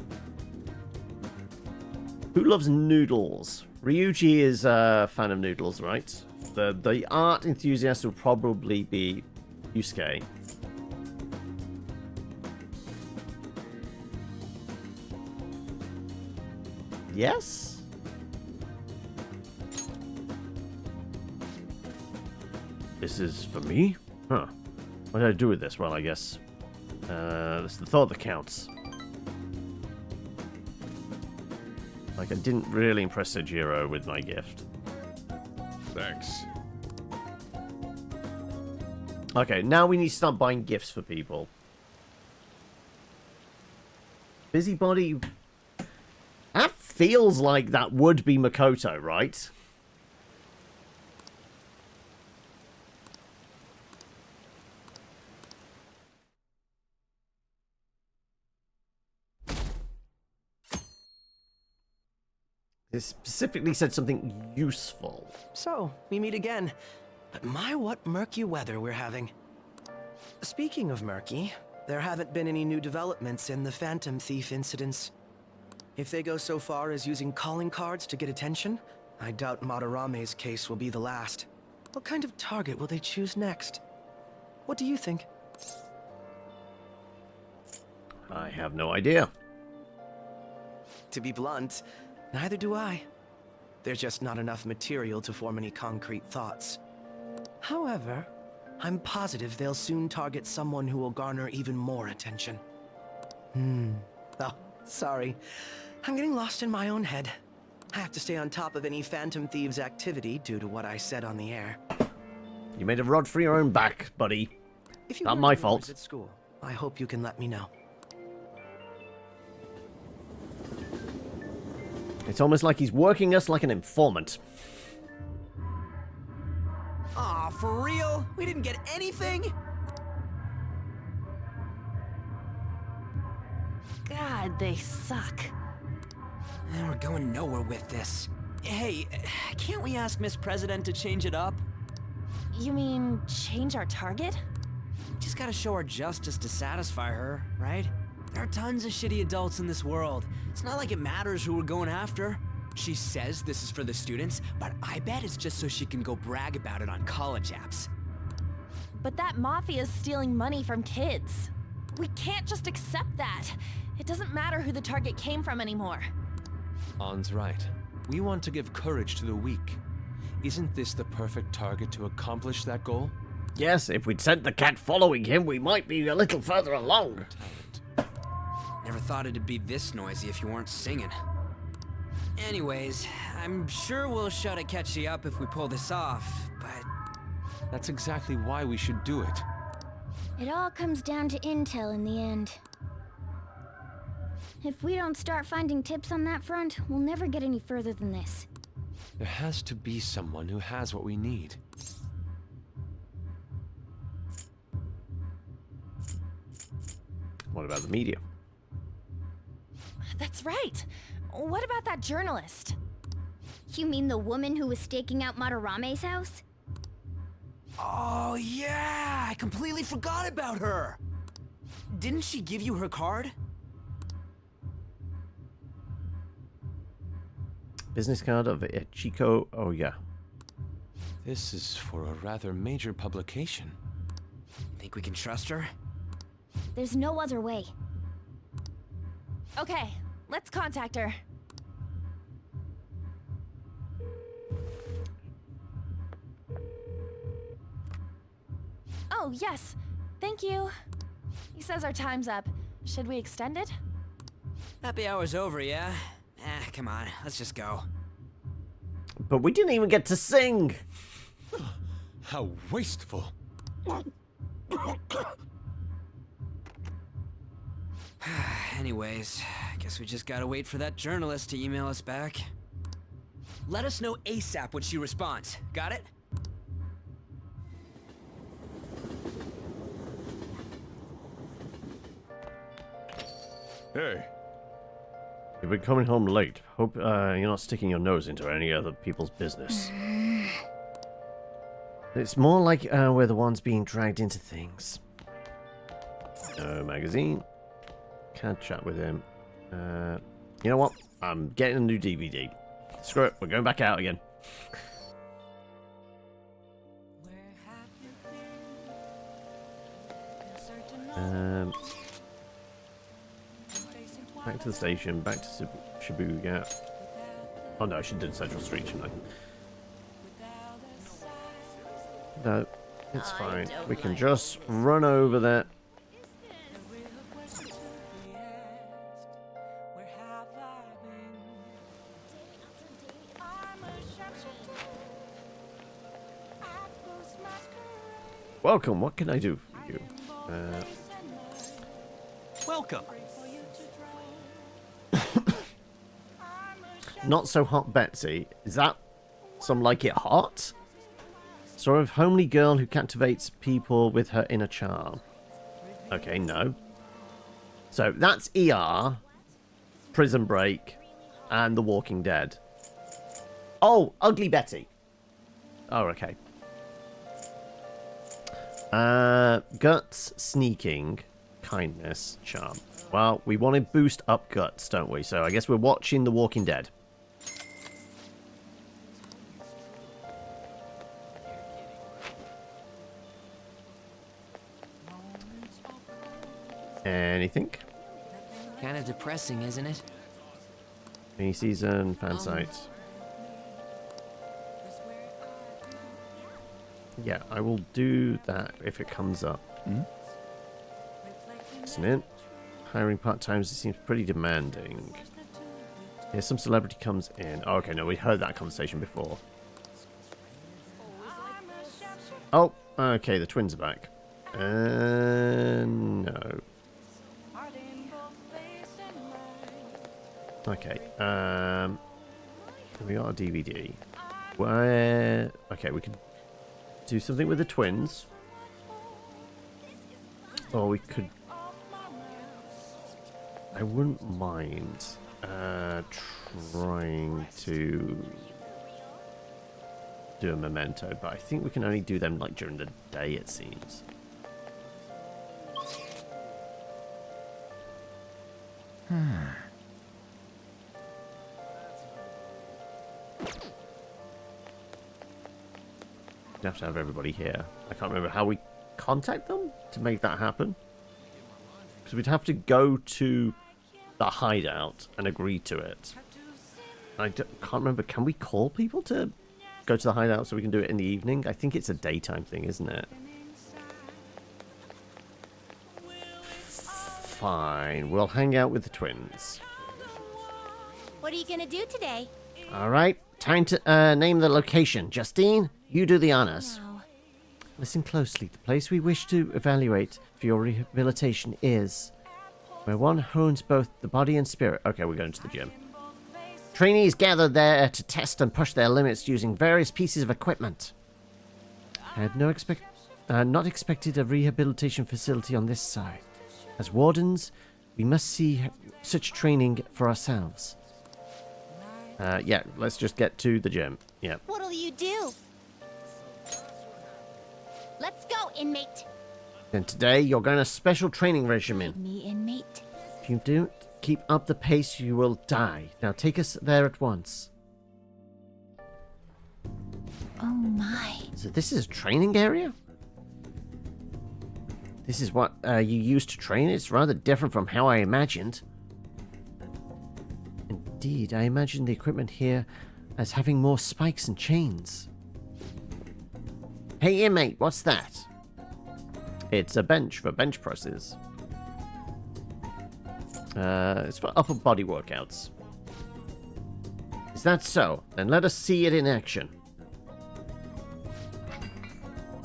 Who loves noodles? Ryuji is a fan of noodles, right? The art enthusiast will probably be Yusuke. Yes? This is for me? Huh. What did I do with this? Well, I guess it's the thought that counts. Like, I didn't really impress Sajiro with my gift. Thanks. Okay, now we need to start buying gifts for people. Busybody... That feels like that would be Makoto, right? It specifically said something useful. So, we meet again. But my, what murky weather we're having. Speaking of murky, there haven't been any new developments in the Phantom Thief incidents. If they go so far as using calling cards to get attention, I doubt Madarame's case will be the last. What kind of target will they choose next? What do you think? I have no idea. To be blunt, neither do I. There's just not enough material to form any concrete thoughts. However, I'm positive they'll soon target someone who will garner even more attention. Oh, sorry. I'm getting lost in my own head. I have to stay on top of any Phantom Thieves activity due to what I said on the air. You made a rod for your own back, buddy. If you Not hear my rumors fault. at school, I hope you can let me know. It's almost like he's working us like an informant. Aw, for real? We didn't get anything? God, they suck. And we're going nowhere with this. Hey, can't we ask Miss President to change it up? You mean change our target? Just gotta show our justice to satisfy her, right? There are tons of shitty adults in this world. It's not like it matters who we're going after. She says this is for the students, but I bet it's just so she can go brag about it on college apps. But that mafia's stealing money from kids. We can't just accept that. It doesn't matter who the target came from anymore. An's right. We want to give courage to the weak. Isn't this the perfect target to accomplish that goal? Yes, if we'd sent the cat following him, we might be a little further along. Never thought it'd be this noisy if you weren't singing. Anyways, I'm sure we'll shut Akechi up if we pull this off, but... That's exactly why we should do it. It all comes down to intel in the end. If we don't start finding tips on that front, we'll never get any further than this. There has to be someone who has what we need. What about the media? That's right. What about that journalist? You mean the woman who was staking out Madarame's house? Oh yeah, I completely forgot about her! Didn't she give you her card? Business card of Chico. Oh, yeah. This is for a rather major publication. Think we can trust her? There's no other way. Okay, let's contact her. Oh, yes. Thank you. He says our time's up. Should we extend it? Happy hour's over, yeah? Come on, let's just go. But we didn't even get to sing! How wasteful. Anyways, I guess we just gotta wait for that journalist to email us back. Let us know ASAP when she responds. Got it? Hey. You've been coming home late. Hope you're not sticking your nose into any other people's business. It's more like we're the ones being dragged into things. No magazine. Can't chat with him. You know what? I'm getting a new DVD. Screw it, we're going back out again. Back to the station, back to Shibuya. Oh no, I should do Central Street, shouldn't I? No, it's fine. We can just run over there. Welcome, what can I do for you? Welcome. Not so hot Betsy. Is that some like it hot? Story of homely girl who captivates people with her inner charm. Okay, no. So that's ER, Prison Break, and The Walking Dead. Oh, Ugly Betty. Oh, okay. Guts, sneaking, kindness, charm. Well, we want to boost up guts, don't we? So I guess we're watching The Walking Dead. Anything? Kind of depressing, isn't it? Mini season, fan site. Yeah, I will do that if it comes up. Isn't it? Hiring part-timers, it seems pretty demanding. Yeah, some celebrity comes in. Oh, okay, no, we heard that conversation before. Oh, okay, the twins are back. No. Okay, we got a DVD. Where... Okay, we can do something with the twins. Or we could... I wouldn't mind trying to do a memento, but I think we can only do them like during the day, it seems. You have to have everybody here. I can't remember how we contact them to make that happen. Because we'd have to go to the hideout and agree to it. I can't remember. Can we call people to go to the hideout so we can do it in the evening? I think it's a daytime thing, isn't it? Fine. We'll hang out with the twins. What are you gonna do today? Alright. Time to name the location. Justine, you do the honors. Wow. Listen closely. The place we wish to evaluate for your rehabilitation is where one hones both the body and spirit. Okay, we're going to the gym. Trainees gather there to test and push their limits using various pieces of equipment. I had not expected a rehabilitation facility on this side. As wardens, we must see such training for ourselves. Yeah, let's just get to the gym. Yeah. What'll you do? Let's go, inmate. And today, you're going to a special training regimen. Me, inmate. If you don't keep up the pace, you will die. Now take us there at once. Oh my. So this is a training area? This is what you use to train? It's rather different from how I imagined. Indeed, I imagined the equipment here as having more spikes and chains. Hey, inmate, what's that? It's a bench for bench presses. It's for upper body workouts. Is that so? Then let us see it in action.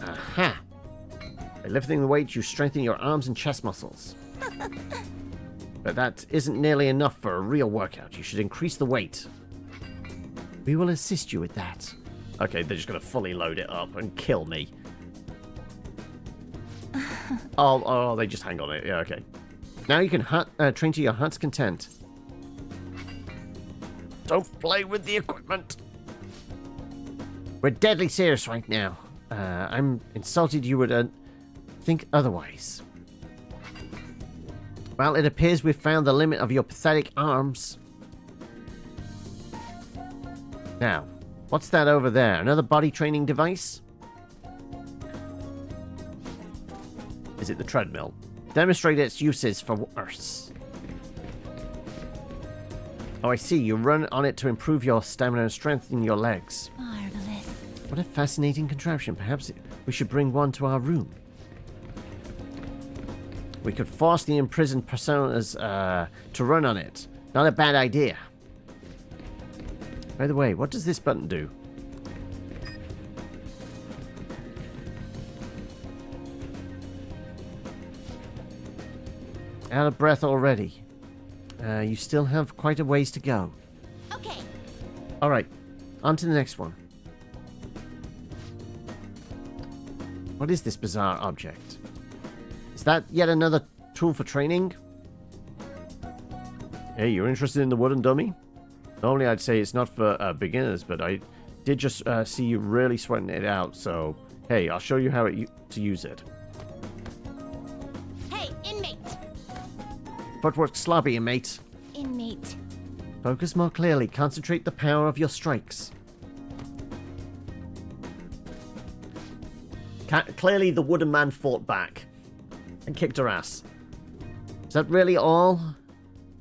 Aha! By lifting the weight, you strengthen your arms and chest muscles. But that isn't nearly enough for a real workout. You should increase the weight. We will assist you with that. Okay, they're just going to fully load it up and kill me. Oh, they just hang on it. Yeah, okay. Now you can train to your heart's content. Don't play with the equipment. We're deadly serious right now. I'm insulted you would think otherwise. Well, it appears we've found the limit of your pathetic arms. Now, what's that over there? Another body training device? Is it the treadmill? Demonstrate its uses for worse. Oh, I see. You run on it to improve your stamina and strengthen your legs. Marvelous. What a fascinating contraption. Perhaps we should bring one to our room. We could force the imprisoned personas to run on it. Not a bad idea. By the way, what does this button do? Out of breath already. You still have quite a ways to go. Okay. Alright, on to the next one. What is this bizarre object? Is that yet another tool for training? Hey, you're interested in the wooden dummy? Normally I'd say it's not for beginners, but I did just see you really sweating it out, so hey, I'll show you how to use it. Hey, inmate! Footwork sloppy, mate. Inmate. Focus more clearly. Concentrate the power of your strikes. Clearly the wooden man fought back and kicked her ass. Is that really all?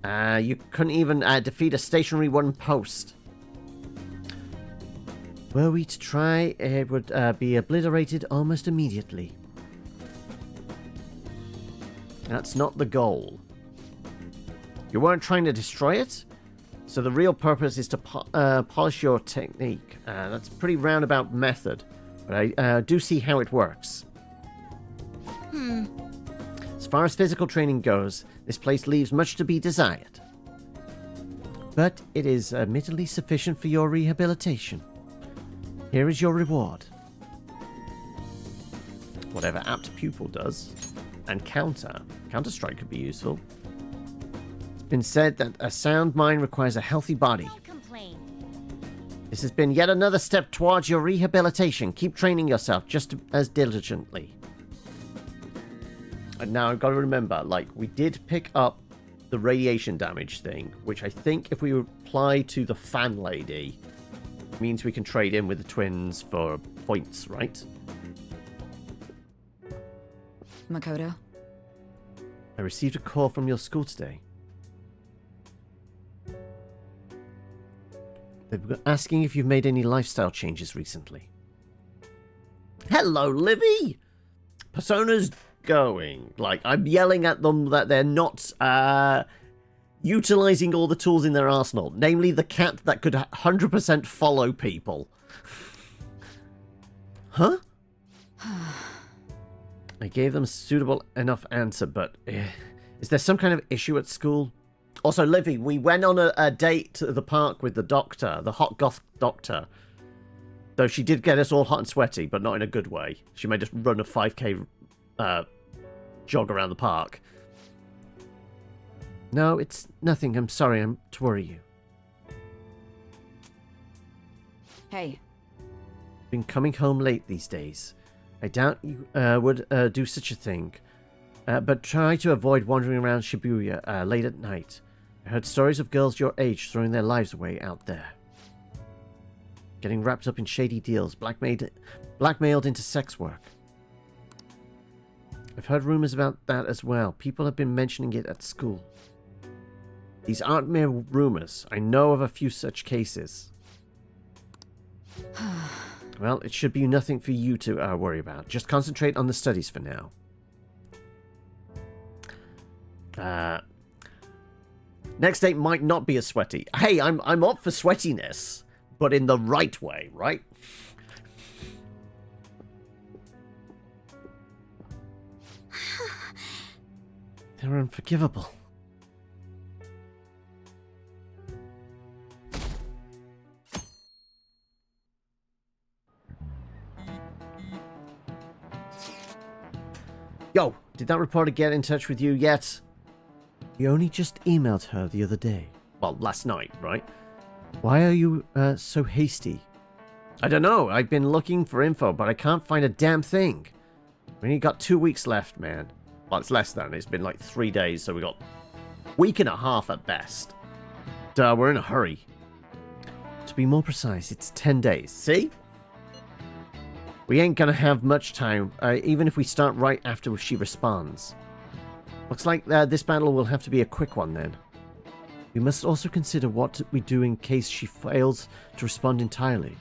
You couldn't even defeat a stationary wooden post. Were we to try, it would be obliterated almost immediately. That's not the goal. You weren't trying to destroy it? So the real purpose is to polish your technique. That's a pretty roundabout method, but I do see how it works. As far as physical training goes, this place leaves much to be desired. But it is admittedly sufficient for your rehabilitation. Here is your reward. Whatever apt pupil does. And Counter-Strike could be useful. It's been said that a sound mind requires a healthy body. Don't complain. This has been yet another step towards your rehabilitation. Keep training yourself just as diligently. And now I've got to remember, like, we did pick up the radiation damage thing, which I think if we apply to the fan lady, means we can trade in with the twins for points, right? Makoto? I received a call from your school today. They were asking if you've made any lifestyle changes recently. Hello, Livy! Persona's going. Like, I'm yelling at them that they're not utilizing all the tools in their arsenal. Namely, the cat that could 100% follow people. Huh? I gave them a suitable enough answer, but is there some kind of issue at school? Also, Livy, we went on a date to the park with the doctor, the hot goth doctor. Though she did get us all hot and sweaty, but not in a good way. She made us run a 5k jog around the park. No, it's nothing. I'm sorry to worry you. Hey. Been coming home late these days. I doubt you would do such a thing. But try to avoid wandering around Shibuya late at night. I heard stories of girls your age throwing their lives away out there. Getting wrapped up in shady deals, blackmailed into sex work. I've heard rumors about that as well. People have been mentioning it at school. These aren't mere rumors. I know of a few such cases. Well, it should be nothing for you to worry about. Just concentrate on the studies for now. Next date might not be as sweaty. Hey, I'm up for sweatiness, but in the right way, right? They're unforgivable. Yo, did that reporter get in touch with you yet? You only just emailed her the other day. Well, last night, right? Why are you so hasty? I don't know. I've been looking for info, but I can't find a damn thing. We only got 2 weeks left, man. Well, it's less than. It's been like 3 days, so we got a week and a half at best. We're in a hurry. To be more precise, it's 10 days. See? We ain't gonna have much time, even if we start right after she responds. Looks like this battle will have to be a quick one then. We must also consider what we do in case she fails to respond entirely.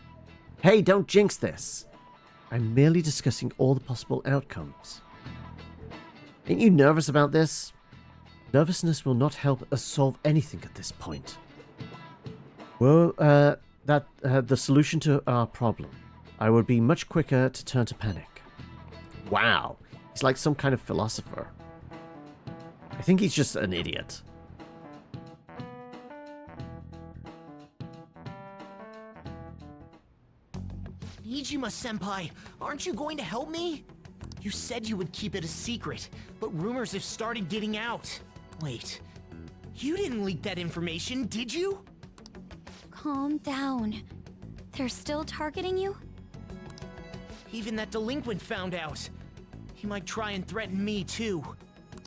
Hey, don't jinx this. I'm merely discussing all the possible outcomes. Ain't you nervous about this? Nervousness will not help us solve anything at this point. Well, the solution to our problem. I would be much quicker to turn to panic. Wow, he's like some kind of philosopher. I think he's just an idiot. Nijima-senpai, aren't you going to help me? You said you would keep it a secret, but rumors have started getting out. Wait, you didn't leak that information, did you? Calm down. They're still targeting you? Even that delinquent found out. He might try and threaten me, too.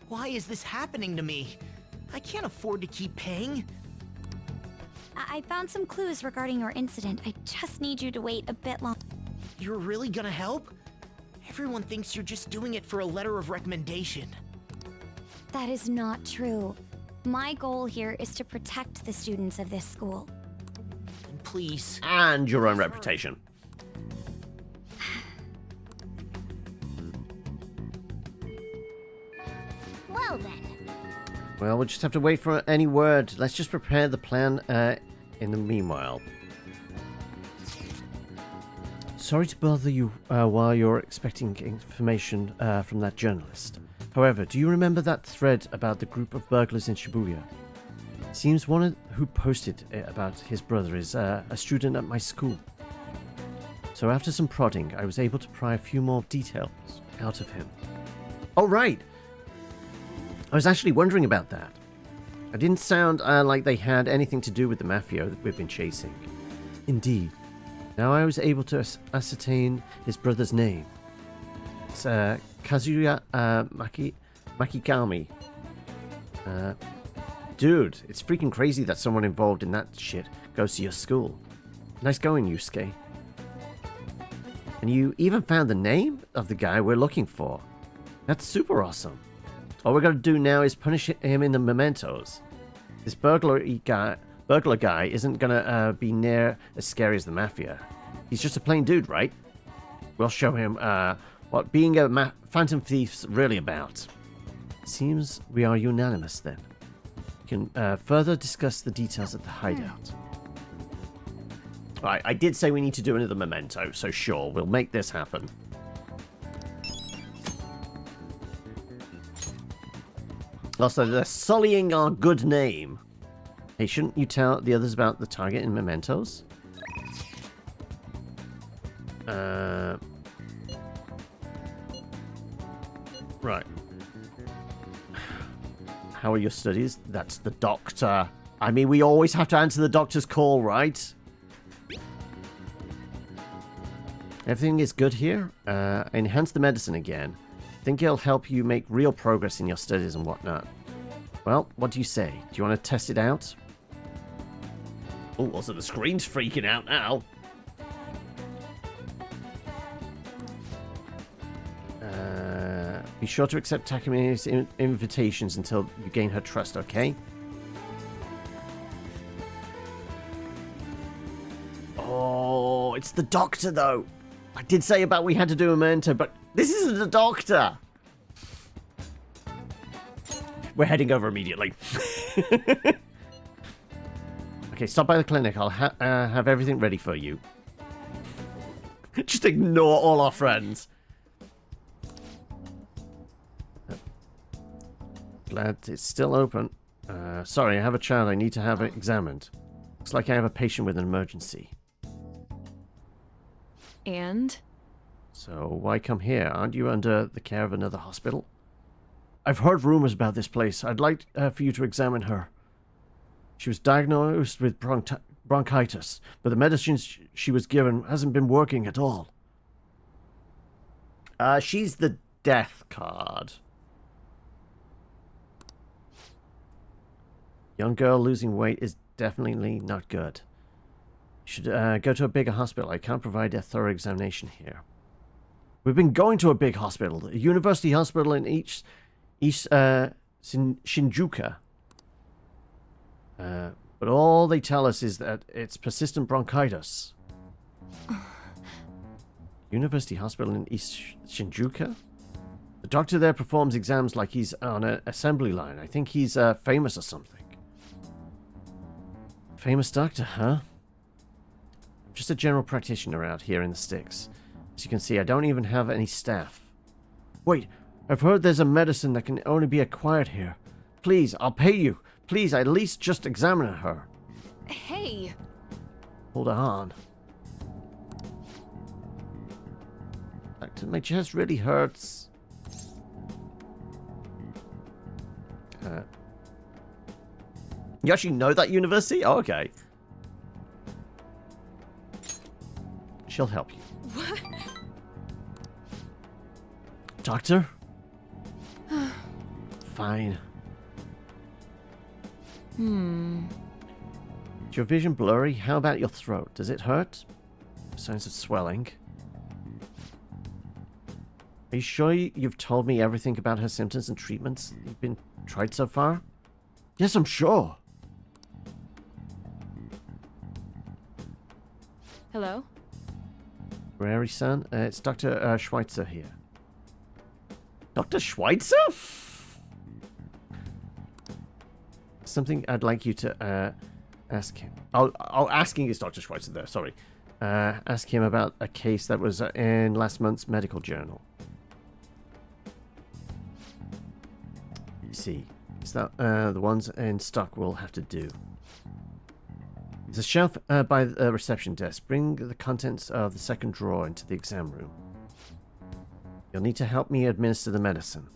Why is this happening to me? I can't afford to keep paying. I found some clues regarding your incident. I just need you to wait a bit longer. You're really gonna help? Everyone thinks you're just doing it for a letter of recommendation. That is not true. My goal here is to protect the students of this school. And please. And your own reputation. Well then. Well, we'll just have to wait for any word. Let's just prepare the plan in the meanwhile. Sorry to bother you while you're expecting information from that journalist. However, do you remember that thread about the group of burglars in Shibuya? Seems one who posted it about his brother is a student at my school. So after some prodding, I was able to pry a few more details out of him. Oh, right! I was actually wondering about that. It didn't sound like they had anything to do with the mafia that we've been chasing. Indeed. Now I was able to ascertain his brother's name. It's Kazuya Makigami. Dude, it's freaking crazy that someone involved in that shit goes to your school. Nice going, Yusuke. And you even found the name of the guy we're looking for. That's super awesome. All we're gonna do now is punish him in the mementos. This burglar guy isn't gonna be near as scary as the mafia. He's just a plain dude, right? We'll show him what being a phantom thief's really about. Seems we are unanimous then. We can further discuss the details at the hideout. Alright, I did say we need to do another memento, so sure, we'll make this happen. Also, they're sullying our good name. Hey, shouldn't you tell the others about the target in mementos? Right. How are your studies? That's the doctor. I mean, we always have to answer the doctor's call, right? Everything is good here. Enhance the medicine again. Think it'll help you make real progress in your studies and whatnot. Well, what do you say? Do you want to test it out? Oh, also the screen's freaking out now. Be sure to accept Takami's invitations until you gain her trust, okay? Oh, it's the doctor, though. I did say about we had to do a memento, but this isn't the doctor. We're heading over immediately. Okay, stop by the clinic. I'll have everything ready for you. Just ignore all our friends. Glad it's still open. Sorry, I have a child I need to have examined. Looks like I have a patient with an emergency. And? So why come here? Aren't you under the care of another hospital? I've heard rumors about this place. I'd like for you to examine her. She was diagnosed with bronchitis, but the medicine she was given hasn't been working at all. She's the death card. Young girl losing weight is definitely not good. You should go to a bigger hospital. I can't provide a thorough examination here. We've been going to a big hospital, a university hospital in East Shinjuku. But all they tell us is that it's persistent bronchitis. University hospital in East Shinjuku? The doctor there performs exams like he's on an assembly line. I think he's famous or something. Famous doctor, huh? I'm just a general practitioner out here in the sticks. As you can see, I don't even have any staff. Wait, I've heard there's a medicine that can only be acquired here. Please, I'll pay you. Please, at least just examine her. Hey! Hold on. Doctor, my chest really hurts. You actually know that university? Oh, okay. She'll help you. What? Doctor? Fine. Is your vision blurry? How about your throat? Does it hurt? Signs of swelling. Are you sure you've told me everything about her symptoms and treatments you've been tried so far? Yes, I'm sure. Hello? Rary-san, it's Dr. Schweitzer here. Dr. Schweitzer? Something I'd like you to ask him. Asking is Dr. Schweitzer there, sorry. Ask him about a case that was in last month's medical journal. You see, is that the ones in stock will have to do. There's a shelf by the reception desk. Bring the contents of the second drawer into the exam room. You'll need to help me administer the medicine.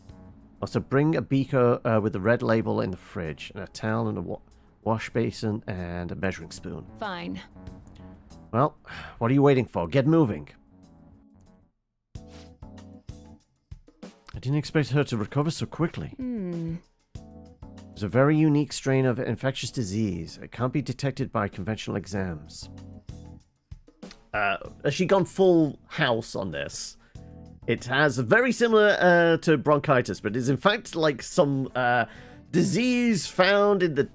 Also, bring a beaker with the red label in the fridge, and a towel and a wash basin and a measuring spoon. Fine. Well, what are you waiting for? Get moving. I didn't expect her to recover so quickly. It's a very unique strain of infectious disease. It can't be detected by conventional exams. Has she gone full house on this? It has very similar to bronchitis, but is in fact like some disease found in the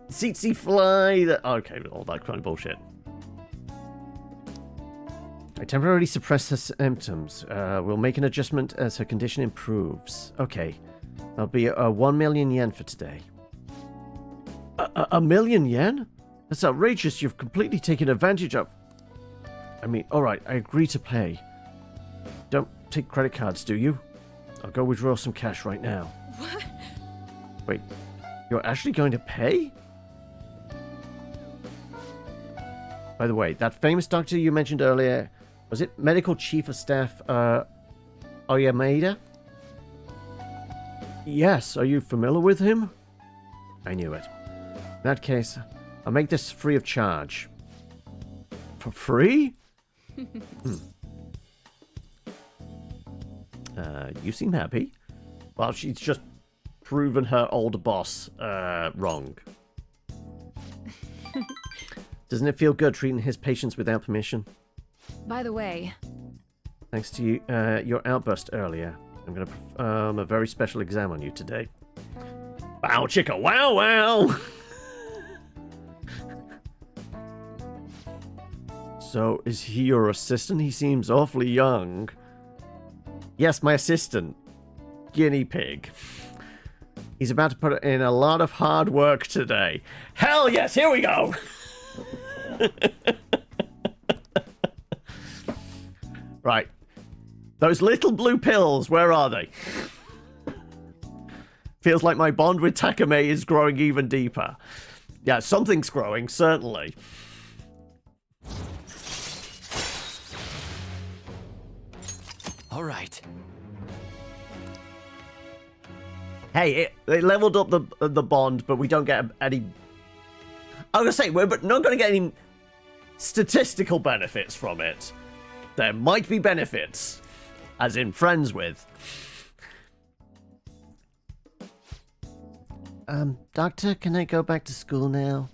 tsetse fly. Okay, all that kind of bullshit. I temporarily suppress her symptoms. We'll make an adjustment as her condition improves. Okay, that'll be 1 million yen for today. A million yen? That's outrageous. You've completely taken advantage of... I mean, alright, I agree to pay. Don't take credit cards, do you? I'll go withdraw some cash right now. What? Wait, you're actually going to pay? By the way, that famous doctor you mentioned earlier, was it Medical Chief of Staff, Oyamada? Yes, are you familiar with him? I knew it. In that case, I'll make this free of charge. For free? You seem happy. Well, she's just proven her old boss wrong. Doesn't it feel good treating his patients without permission? By the way... Thanks to you, your outburst earlier, I'm going to perform a very special exam on you today. Bow chicka wow wow! So, is he your assistant? He seems awfully young. Yes, my assistant. Guinea pig. He's about to put in a lot of hard work today. Hell yes, here we go! Right. Those little blue pills, where are they? Feels like my bond with Takame is growing even deeper. Yeah, something's growing, certainly. All right. Hey, they leveled up the bond, but we don't get any... I was going to say, we're not going to get any statistical benefits from it. There might be benefits, as in friends with. Doctor, can I go back to school now?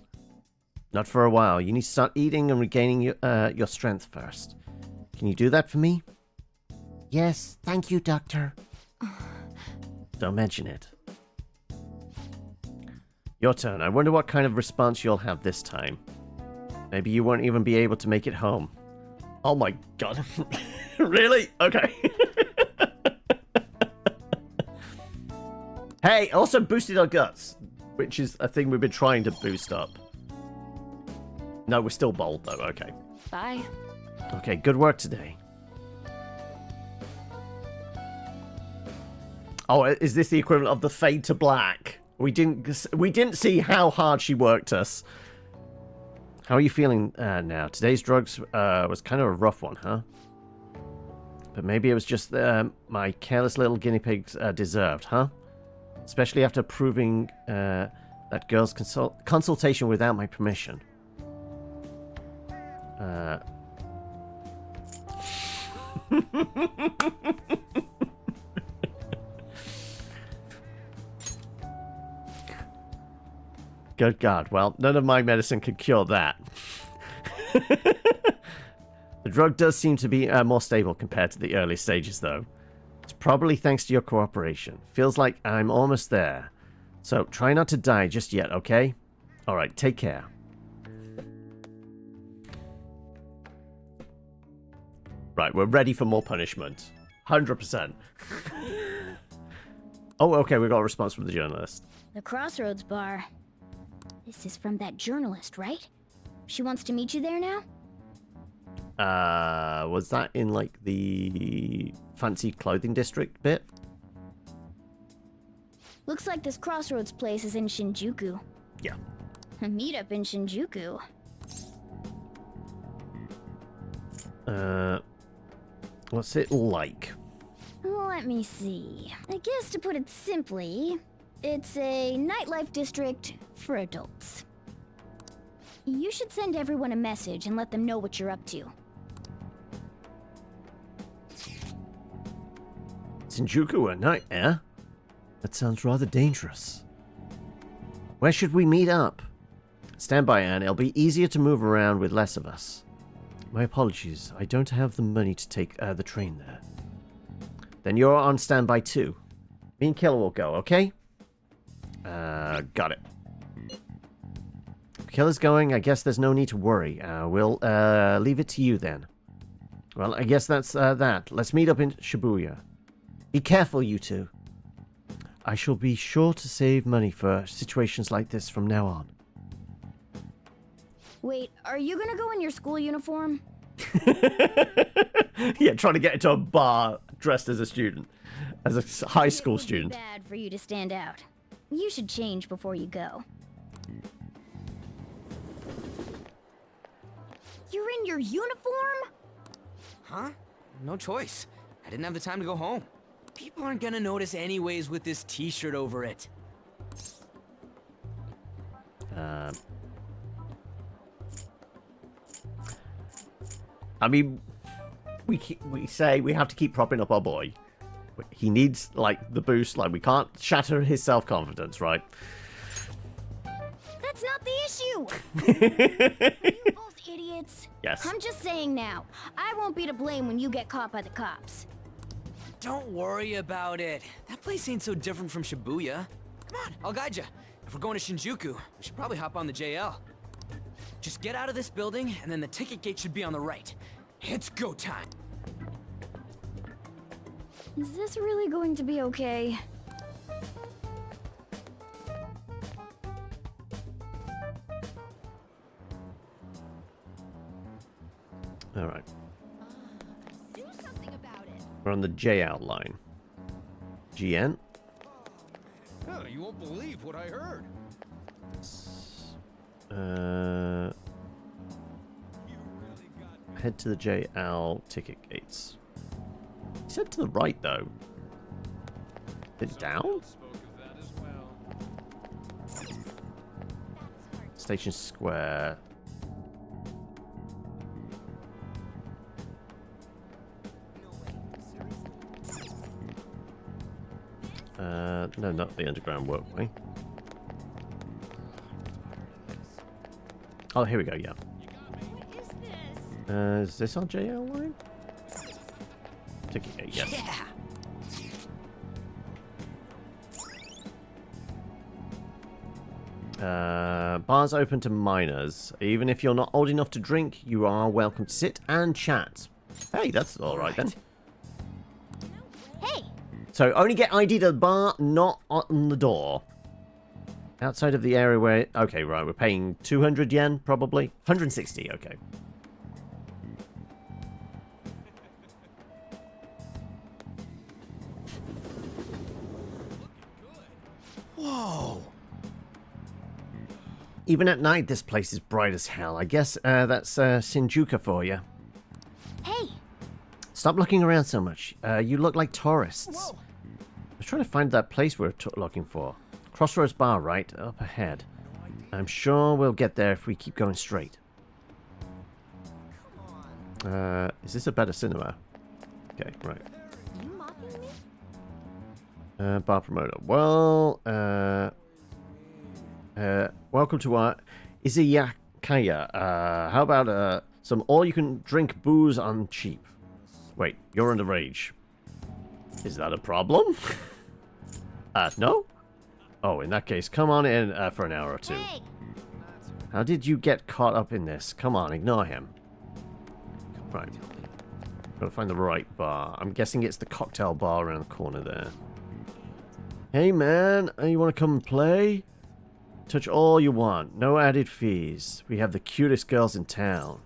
Not for a while. You need to start eating and regaining your strength first. Can you do that for me? Yes, thank you, Doctor. Don't mention it. Your turn. I wonder what kind of response you'll have this time. Maybe you won't even be able to make it home. Oh my god. Really? Okay. Hey, also boosted our guts, which is a thing we've been trying to boost up. No, we're still bold though. Okay. Bye. Okay, good work today. Oh, is this the equivalent of the fade to black? We didn't see how hard she worked us. How are you feeling now? Today's drugs was kind of a rough one, huh? But maybe it was just my careless little guinea pigs deserved, huh? Especially after proving that girl's consultation without my permission. Good God. Well, none of my medicine could cure that. The drug does seem to be more stable compared to the early stages, though. It's probably thanks to your cooperation. Feels like I'm almost there. So try not to die just yet, okay? Alright, take care. Right, we're ready for more punishment. 100%. Oh, okay, we got a response from the journalist. The Crossroads Bar. This is from that journalist, right? She wants to meet you there now? Was that in, like, the fancy clothing district bit? Looks like this Crossroads place is in Shinjuku. Yeah. A meetup in Shinjuku. What's it like? Let me see. I guess to put it simply, it's a nightlife district for adults. You should send everyone a message and let them know what you're up to. Shinjuku at night, eh? That sounds rather dangerous. Where should we meet up? Stand by, Anne. It'll be easier to move around with less of us. My apologies. I don't have the money to take the train there. Then you're on standby too. Me and Killer will go, okay? Got it. If Killer's going, I guess there's no need to worry. We'll leave it to you then. Well, I guess that's that. Let's meet up in Shibuya. Be careful, you two. I shall be sure to save money for situations like this from now on. Wait, are you gonna go in your school uniform? Yeah, trying to get into a bar dressed as a student. As a high school student. It would be bad for you to stand out. You should change before you go. You're in your uniform? Huh? No choice. I didn't have the time to go home. People aren't gonna notice anyways with this t-shirt over it. I mean, we say we have to keep propping up our boy. He needs, like, the boost. Like, we can't shatter his self-confidence, right? That's not the issue! You both idiots. Yes. I'm just saying now. I won't be to blame when you get caught by the cops. Don't worry about it. That place ain't so different from Shibuya. Come on, I'll guide you. If we're going to Shinjuku, we should probably hop on the JL. Just get out of this building, and then the ticket gate should be on the right. It's go time. Is this really going to be okay? Alright. We're on the J outline. GN. Oh, you won't believe what I heard. Head to the JL ticket gates. He said to the right, though. Is it down? Station Square. No, not the underground walkway. Oh, here we go, yeah. Is this our JL line? Ticket gate, yes. Yeah. Bars open to minors. Even if you're not old enough to drink, you are welcome to sit and chat. Hey, that's alright then. Hey! So only get ID to the bar, not on the door. Outside of the area where... Okay, right, we're paying 200 yen, probably. 160, okay. Whoa! Even at night, this place is bright as hell. I guess that's Shinjuku for you. Hey! Stop looking around so much. You look like tourists. Whoa. I was trying to find that place we're looking for. Crossroads Bar, right? Up ahead. I'm sure we'll get there if we keep going straight. Is this a better cinema? Okay, right. Bar promoter. Well, welcome to our Izayakaya. How about some all-you-can-drink booze on cheap? Wait, you're underage. Is that a problem? No? Oh, in that case, come on in for an hour or two. Hey. How did you get caught up in this? Come on, ignore him. Right. Gotta find the right bar. I'm guessing it's the cocktail bar around the corner there. Hey, man. You want to come and play? Touch all you want. No added fees. We have the cutest girls in town.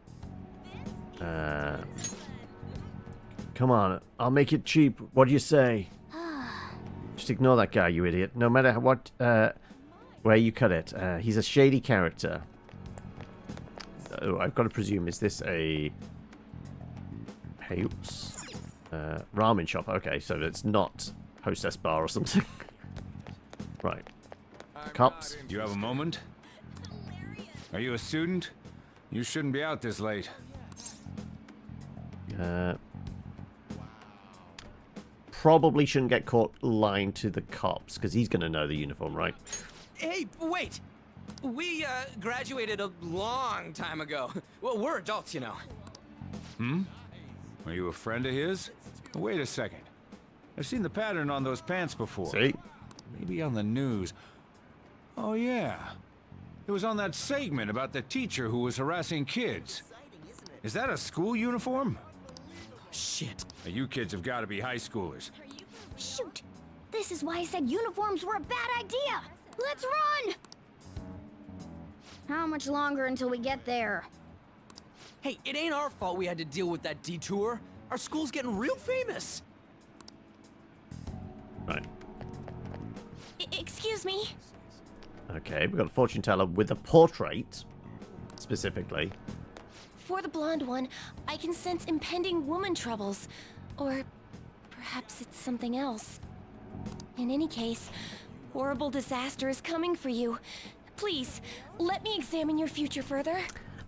Come on. I'll make it cheap. What do you say? Just ignore that guy, you idiot. No matter what, where you cut it. He's a shady character. Oh, I've got to presume, is this a... Hey, oops. Ramen shop. Okay, so it's not Hostess Bar or something. Right. Cops. Do you have a moment? Are you a student? You shouldn't be out this late. Probably shouldn't get caught lying to the cops, because he's going to know the uniform, right? Hey, wait! We, graduated a long time ago. Well, we're adults, you know. Hmm? Are you a friend of his? Wait a second. I've seen the pattern on those pants before. See? Maybe on the news. Oh, yeah. It was on that segment about the teacher who was harassing kids. Is that a school uniform? Shit. Now, you kids have got to be high schoolers. Shoot! This is why I said uniforms were a bad idea! Let's run! How much longer until we get there? Hey, it ain't our fault we had to deal with that detour. Our school's getting real famous. Right. Excuse me? Okay, we've got a fortune teller with a portrait, specifically. For the blonde one, I can sense impending woman troubles. Or perhaps it's something else. In any case, horrible disaster is coming for you. Please, let me examine your future further.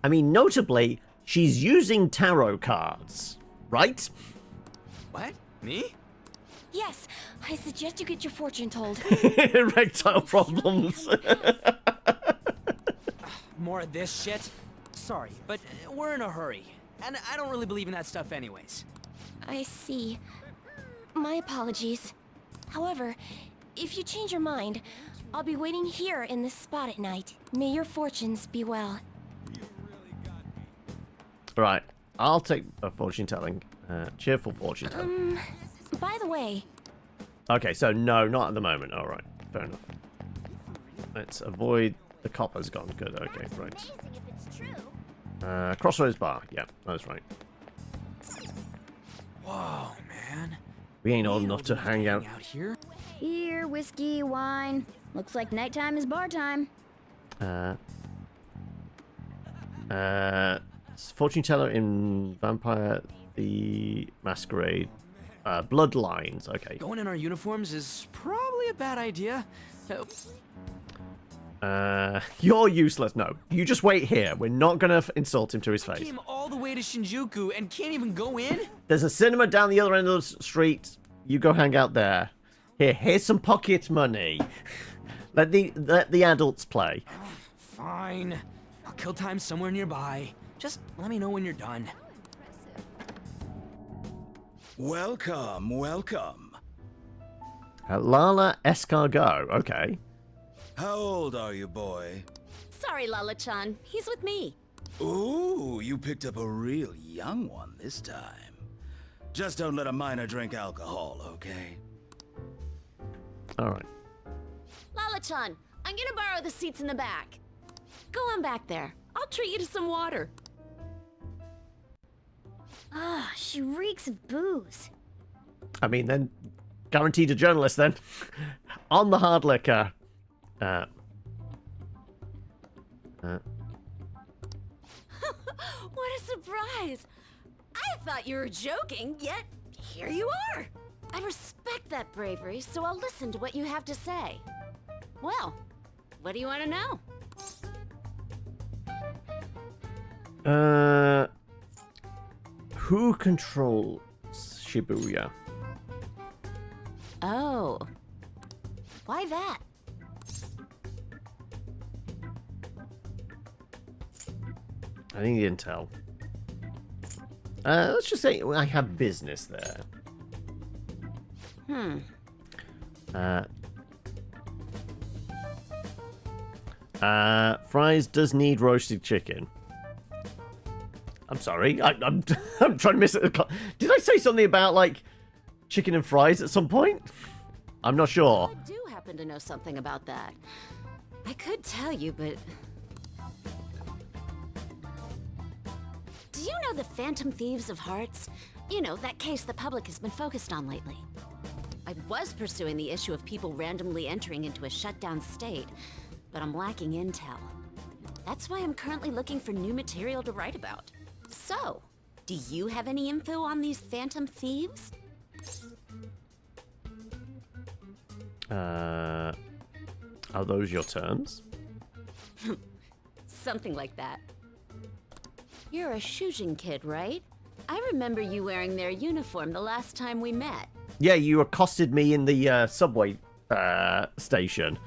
I mean, notably, she's using tarot cards, right? What? Me? Yes, I suggest you get your fortune told. Erectile problems. More of this shit? Sorry, but we're in a hurry. And I don't really believe in that stuff anyways. I see. My apologies. However, if you change your mind, I'll be waiting here in this spot at night. May your fortunes be well. Right, I'll take a fortune telling. Cheerful fortune telling. By the way... Okay, so no, not at the moment. All right, fair enough. Let's avoid the copper's gone. Good, okay, right. Crossroads Bar. Yeah, that's right. We ain't old enough to hang out. here. Beer, whiskey, wine. Looks like nighttime is bar time. Fortune teller in Vampire the Masquerade. Bloodlines. Okay. Going in our uniforms is probably a bad idea. You're useless. No, you just wait here. We're not gonna insult him to his face. Came all the way to Shinjuku and can't even go in? There's a cinema down the other end of the street. You go hang out there. Here's some pocket money. Let the adults play. Fine. I'll kill time somewhere nearby. Just let me know when you're done. Welcome, welcome. Lala Escargot. Okay. How old are you, boy? Sorry, Lala-chan. He's with me. Ooh, you picked up a real young one this time. Just don't let a minor drink alcohol, okay? Alright. Lala-chan, I'm gonna borrow the seats in the back. Go on back there. I'll treat you to some water. Ah, she reeks of booze. I mean, then, guaranteed a journalist then. On the hard liquor. What a surprise! I thought you were joking, yet here you are! I respect that bravery, so I'll listen to what you have to say. Well, what do you want to know? Who controls Shibuya? Oh. Why that? I need intel. Let's just say I have business there. Fries does need roasted chicken. I'm sorry. I'm trying to miss it. Did I say something about, like, chicken and fries at some point? I'm not sure. I do happen to know something about that. I could tell you, but... Do you know the Phantom Thieves of Hearts? You know, that case the public has been focused on lately. I was pursuing the issue of people randomly entering into a shutdown state, but I'm lacking intel. That's why I'm currently looking for new material to write about. So, do you have any info on these Phantom Thieves? Are those your terms? Something like that. You're a Shujin kid, right? I remember you wearing their uniform the last time we met. Yeah, you accosted me in the subway station.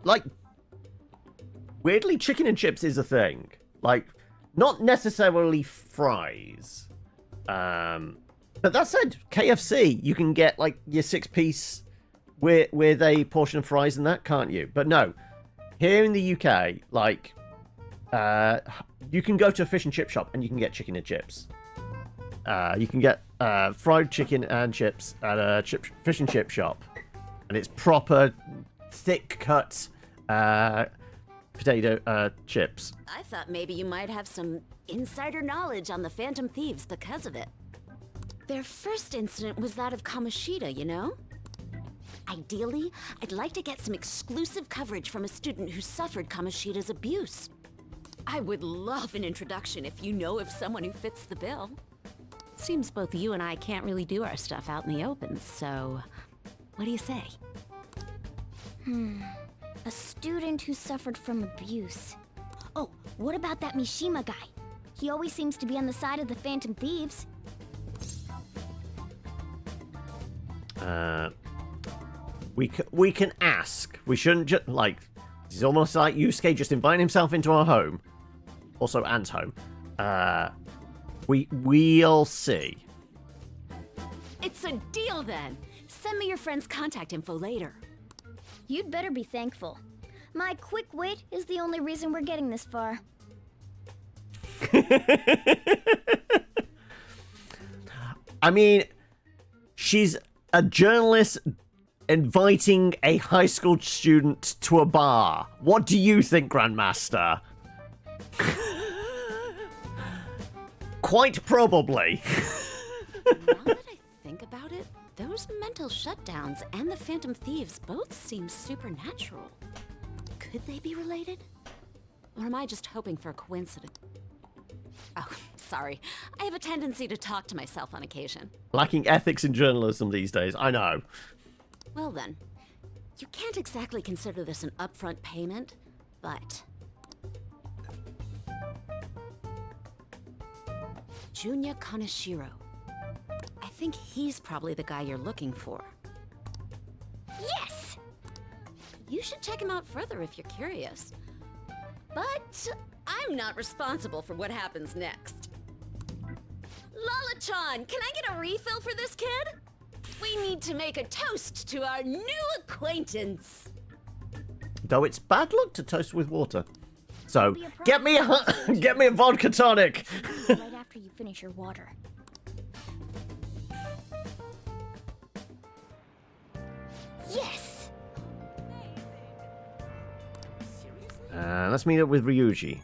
Like, weirdly, chicken and chips is a thing. Like, not necessarily fries. But that said, KFC, you can get, like, your 6-piece with a portion of fries and that, can't you? But no, here in the UK, like, you can go to a fish and chip shop and you can get chicken and chips. You can get fried chicken and chips at a fish and chip shop. And it's proper, thick-cut potato chips. I thought maybe you might have some insider knowledge on the Phantom Thieves because of it. Their first incident was that of Kamoshida, you know? Ideally, I'd like to get some exclusive coverage from a student who suffered Kamoshida's abuse. I would love an introduction if you know of someone who fits the bill. Seems both you and I can't really do our stuff out in the open, so what do you say? A student who suffered from abuse. Oh, what about that Mishima guy? He always seems to be on the side of the Phantom Thieves. We can ask. We shouldn't just, like, it's almost like Yusuke just inviting himself into our home. Also, Ant's home. We'll see. It's a deal then. Send me your friend's contact info later. You'd better be thankful. My quick wit is the only reason we're getting this far. I mean, she's a journalist inviting a high school student to a bar. What do you think, Grandmaster? Quite probably. Now that I think about it, those mental shutdowns and the Phantom Thieves both seem supernatural. Could they be related? Or am I just hoping for a coincidence? Oh, sorry. I have a tendency to talk to myself on occasion. Lacking ethics in journalism these days, I know. Well then, you can't exactly consider this an upfront payment, but... Junya Kaneshiro. I think he's probably the guy you're looking for. Yes! You should check him out further if you're curious. But I'm not responsible for what happens next. Lala-chan, can I get a refill for this kid? We need to make a toast to our new acquaintance. Though it's bad luck to toast with water. So, get me a vodka tonic. Right after you finish your water. Yes. Let's meet up with Ryuji.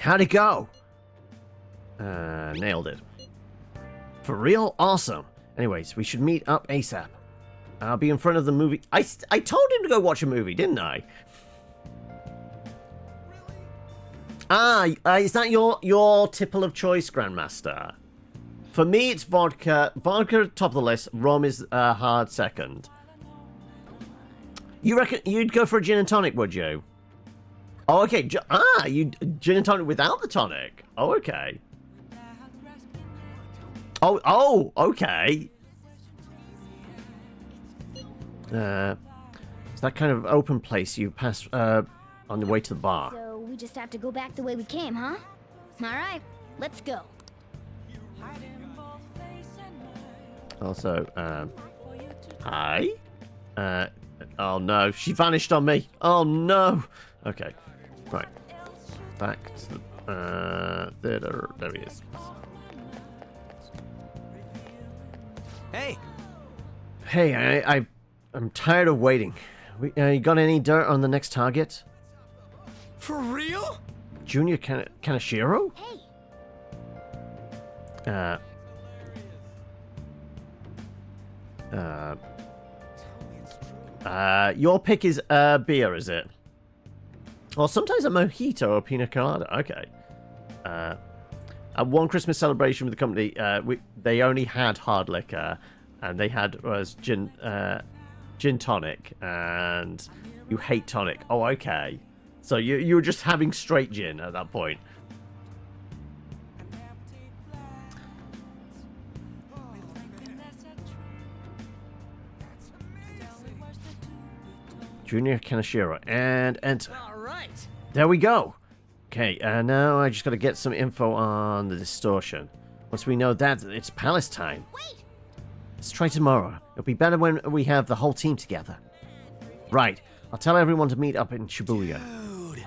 How'd it go? Nailed it. For real? Awesome. Anyways, we should meet up ASAP. I'll be in front of the movie. I told him to go watch a movie, didn't I? Is that your tipple of choice, Grandmaster? For me, it's vodka. Vodka top of the list. Rum is hard second. You reckon you'd go for a gin and tonic, would you? Oh, okay. You gin and tonic without the tonic. Oh, okay. Oh, okay. It's that kind of open place you pass on the way to the bar. So we just have to go back the way we came, huh? Alright, let's go. Also, hi? Oh no, she vanished on me. Oh no. Okay, right. Back to the, there he is. Hey! Hey, I'm tired of waiting. You got any dirt on the next target? For real? Junior Kaneshiro? Hey! Your pick is beer, is it? Or sometimes a mojito or pina colada. Okay. At one Christmas celebration with the company, they only had hard liquor, and they had was gin tonic, and you hate tonic. Oh, okay. So you were just having straight gin at that point. Junior Kaneshiro, and enter. All right. There we go. Okay, now I just got to get some info on the distortion. Once we know that, it's palace time. Wait. Let's try tomorrow. It'll be better when we have the whole team together. Right. I'll tell everyone to meet up in Shibuya. Dude.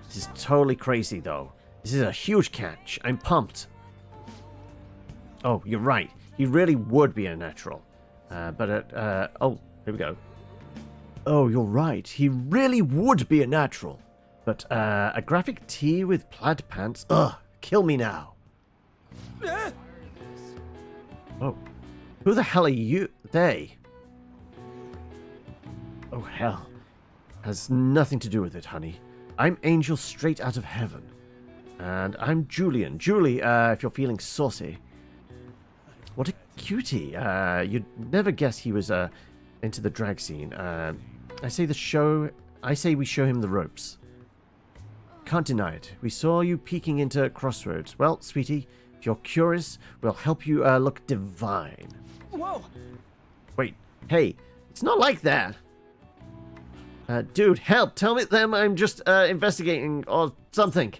This is totally crazy, though. This is a huge catch. I'm pumped. Oh, you're right. He really would be a natural. Oh, here we go. Oh, you're right. He really would be a natural. But, a graphic tee with plaid pants? Ugh, kill me now. Oh, who the hell are you? They? Oh, hell. Has nothing to do with it, honey. I'm Angel straight out of heaven. And I'm Julian. Julie, if you're feeling saucy. What a cutie. You'd never guess he was, into the drag scene. I say we show him the ropes. Can't deny it. We saw you peeking into Crossroads. Well, sweetie, if you're curious, we'll help you look divine. Whoa! Wait, hey, it's not like that. Dude, help! Tell me them I'm just investigating or something.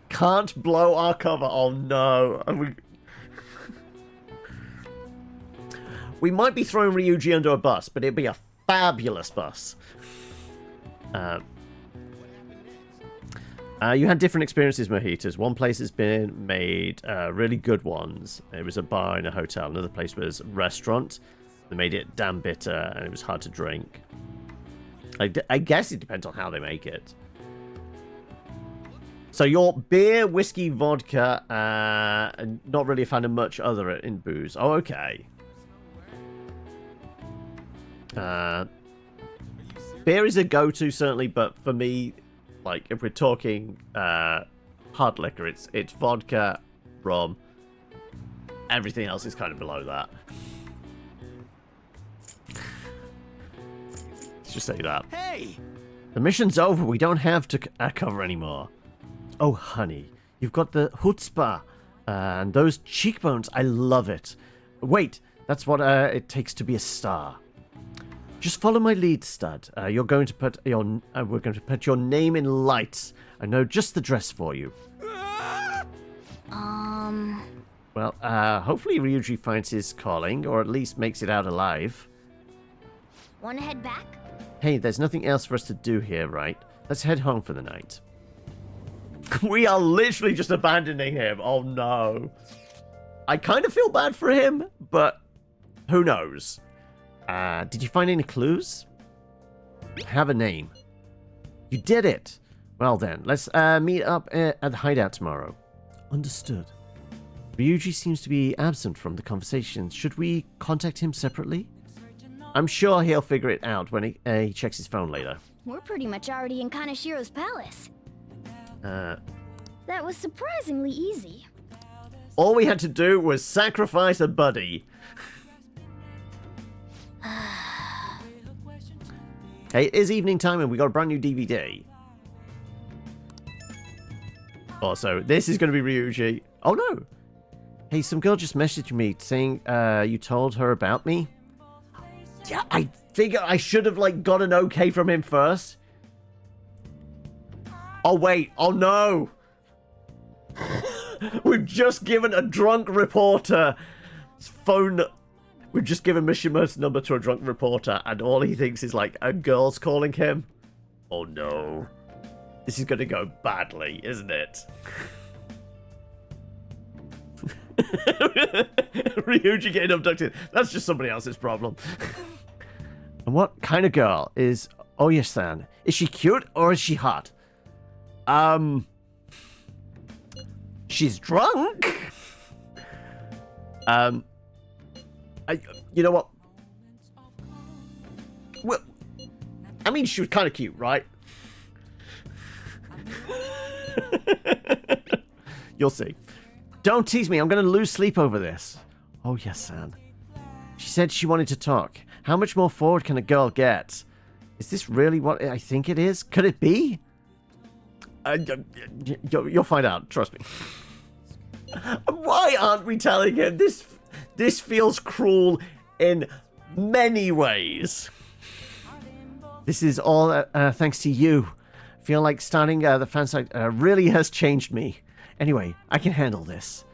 Can't blow our cover. Oh no. We might be throwing Ryuji under a bus, but it'd be a You had different experiences, mojitos. One place has been made really good ones. It was a bar in a hotel. Another place was a restaurant. They made it damn bitter, and it was hard to drink. I guess it depends on how they make it. So your beer, whiskey, vodka, and not really a fan of much other in booze. Oh, okay. Beer is a go-to, certainly, but for me, like, if we're talking hard liquor, it's vodka, rum. Everything else is kind of below that. Let's just say that. Hey! The mission's over. We don't have to cover anymore. Oh, honey, you've got the chutzpah and those cheekbones. I love it. Wait, that's what it takes to be a star. Just follow my lead, stud. We're going to put your name in lights. I know just the dress for you. Well, hopefully Ryuji finds his calling, or at least makes it out alive. Wanna head back? Hey, there's nothing else for us to do here, right? Let's head home for the night. We are literally just abandoning him. Oh, no. I kind of feel bad for him, but who knows? Did you find any clues? Have a name. You did it. Well then, let's meet up at the hideout tomorrow. Understood. Ryuji seems to be absent from the conversation. Should we contact him separately? I'm sure he'll figure it out when he checks his phone later. We're pretty much already in Kanashiro's palace. That was surprisingly easy. All we had to do was sacrifice a buddy. Hey, it is evening time and we got a brand new DVD. Also, this is going to be Ryuji. Oh no! Hey, some girl just messaged me saying you told her about me. Yeah, I figure I should have like got an okay from him first. Oh wait, oh no! We've just given a drunk reporter phone. We've just given Mishima's number to a drunk reporter, and all he thinks is like a girl's calling him. Oh no. This is gonna go badly, isn't it? Ryuji getting abducted. That's just somebody else's problem. And what kind of girl is Oya-san? Is she cute or is she hot? She's drunk. You know what? Well, I mean, she was kind of cute, right? You'll see. Don't tease me. I'm going to lose sleep over this. Oh, yes, San. She said she wanted to talk. How much more forward can a girl get? Is this really what I think it is? Could it be? You'll find out. Trust me. Why aren't we telling him? This feels cruel in many ways. This is all thanks to you. I feel like starting the fan site really has changed me. Anyway, I can handle this.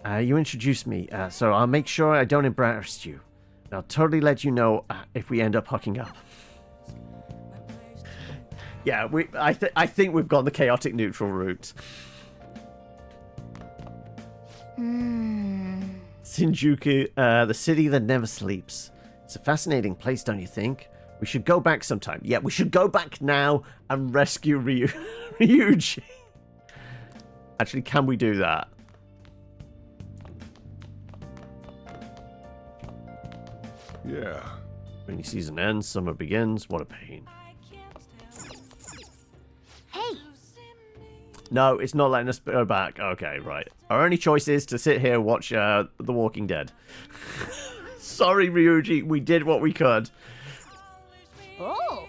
You introduced me, so I'll make sure I don't embarrass you. I'll totally let you know if we end up hooking up. Yeah, I think we've gone the chaotic neutral route. Shinjuku, the city that never sleeps. It's a fascinating place, don't you think? We should go back sometime. Yeah, we should go back now and rescue Ryuji. Actually, can we do that? Yeah. Rainy season ends, summer begins. What a pain. Hey! No, it's not letting us go back. Okay, right. Our only choice is to sit here and watch The Walking Dead. Sorry, Ryuji. We did what we could. Oh!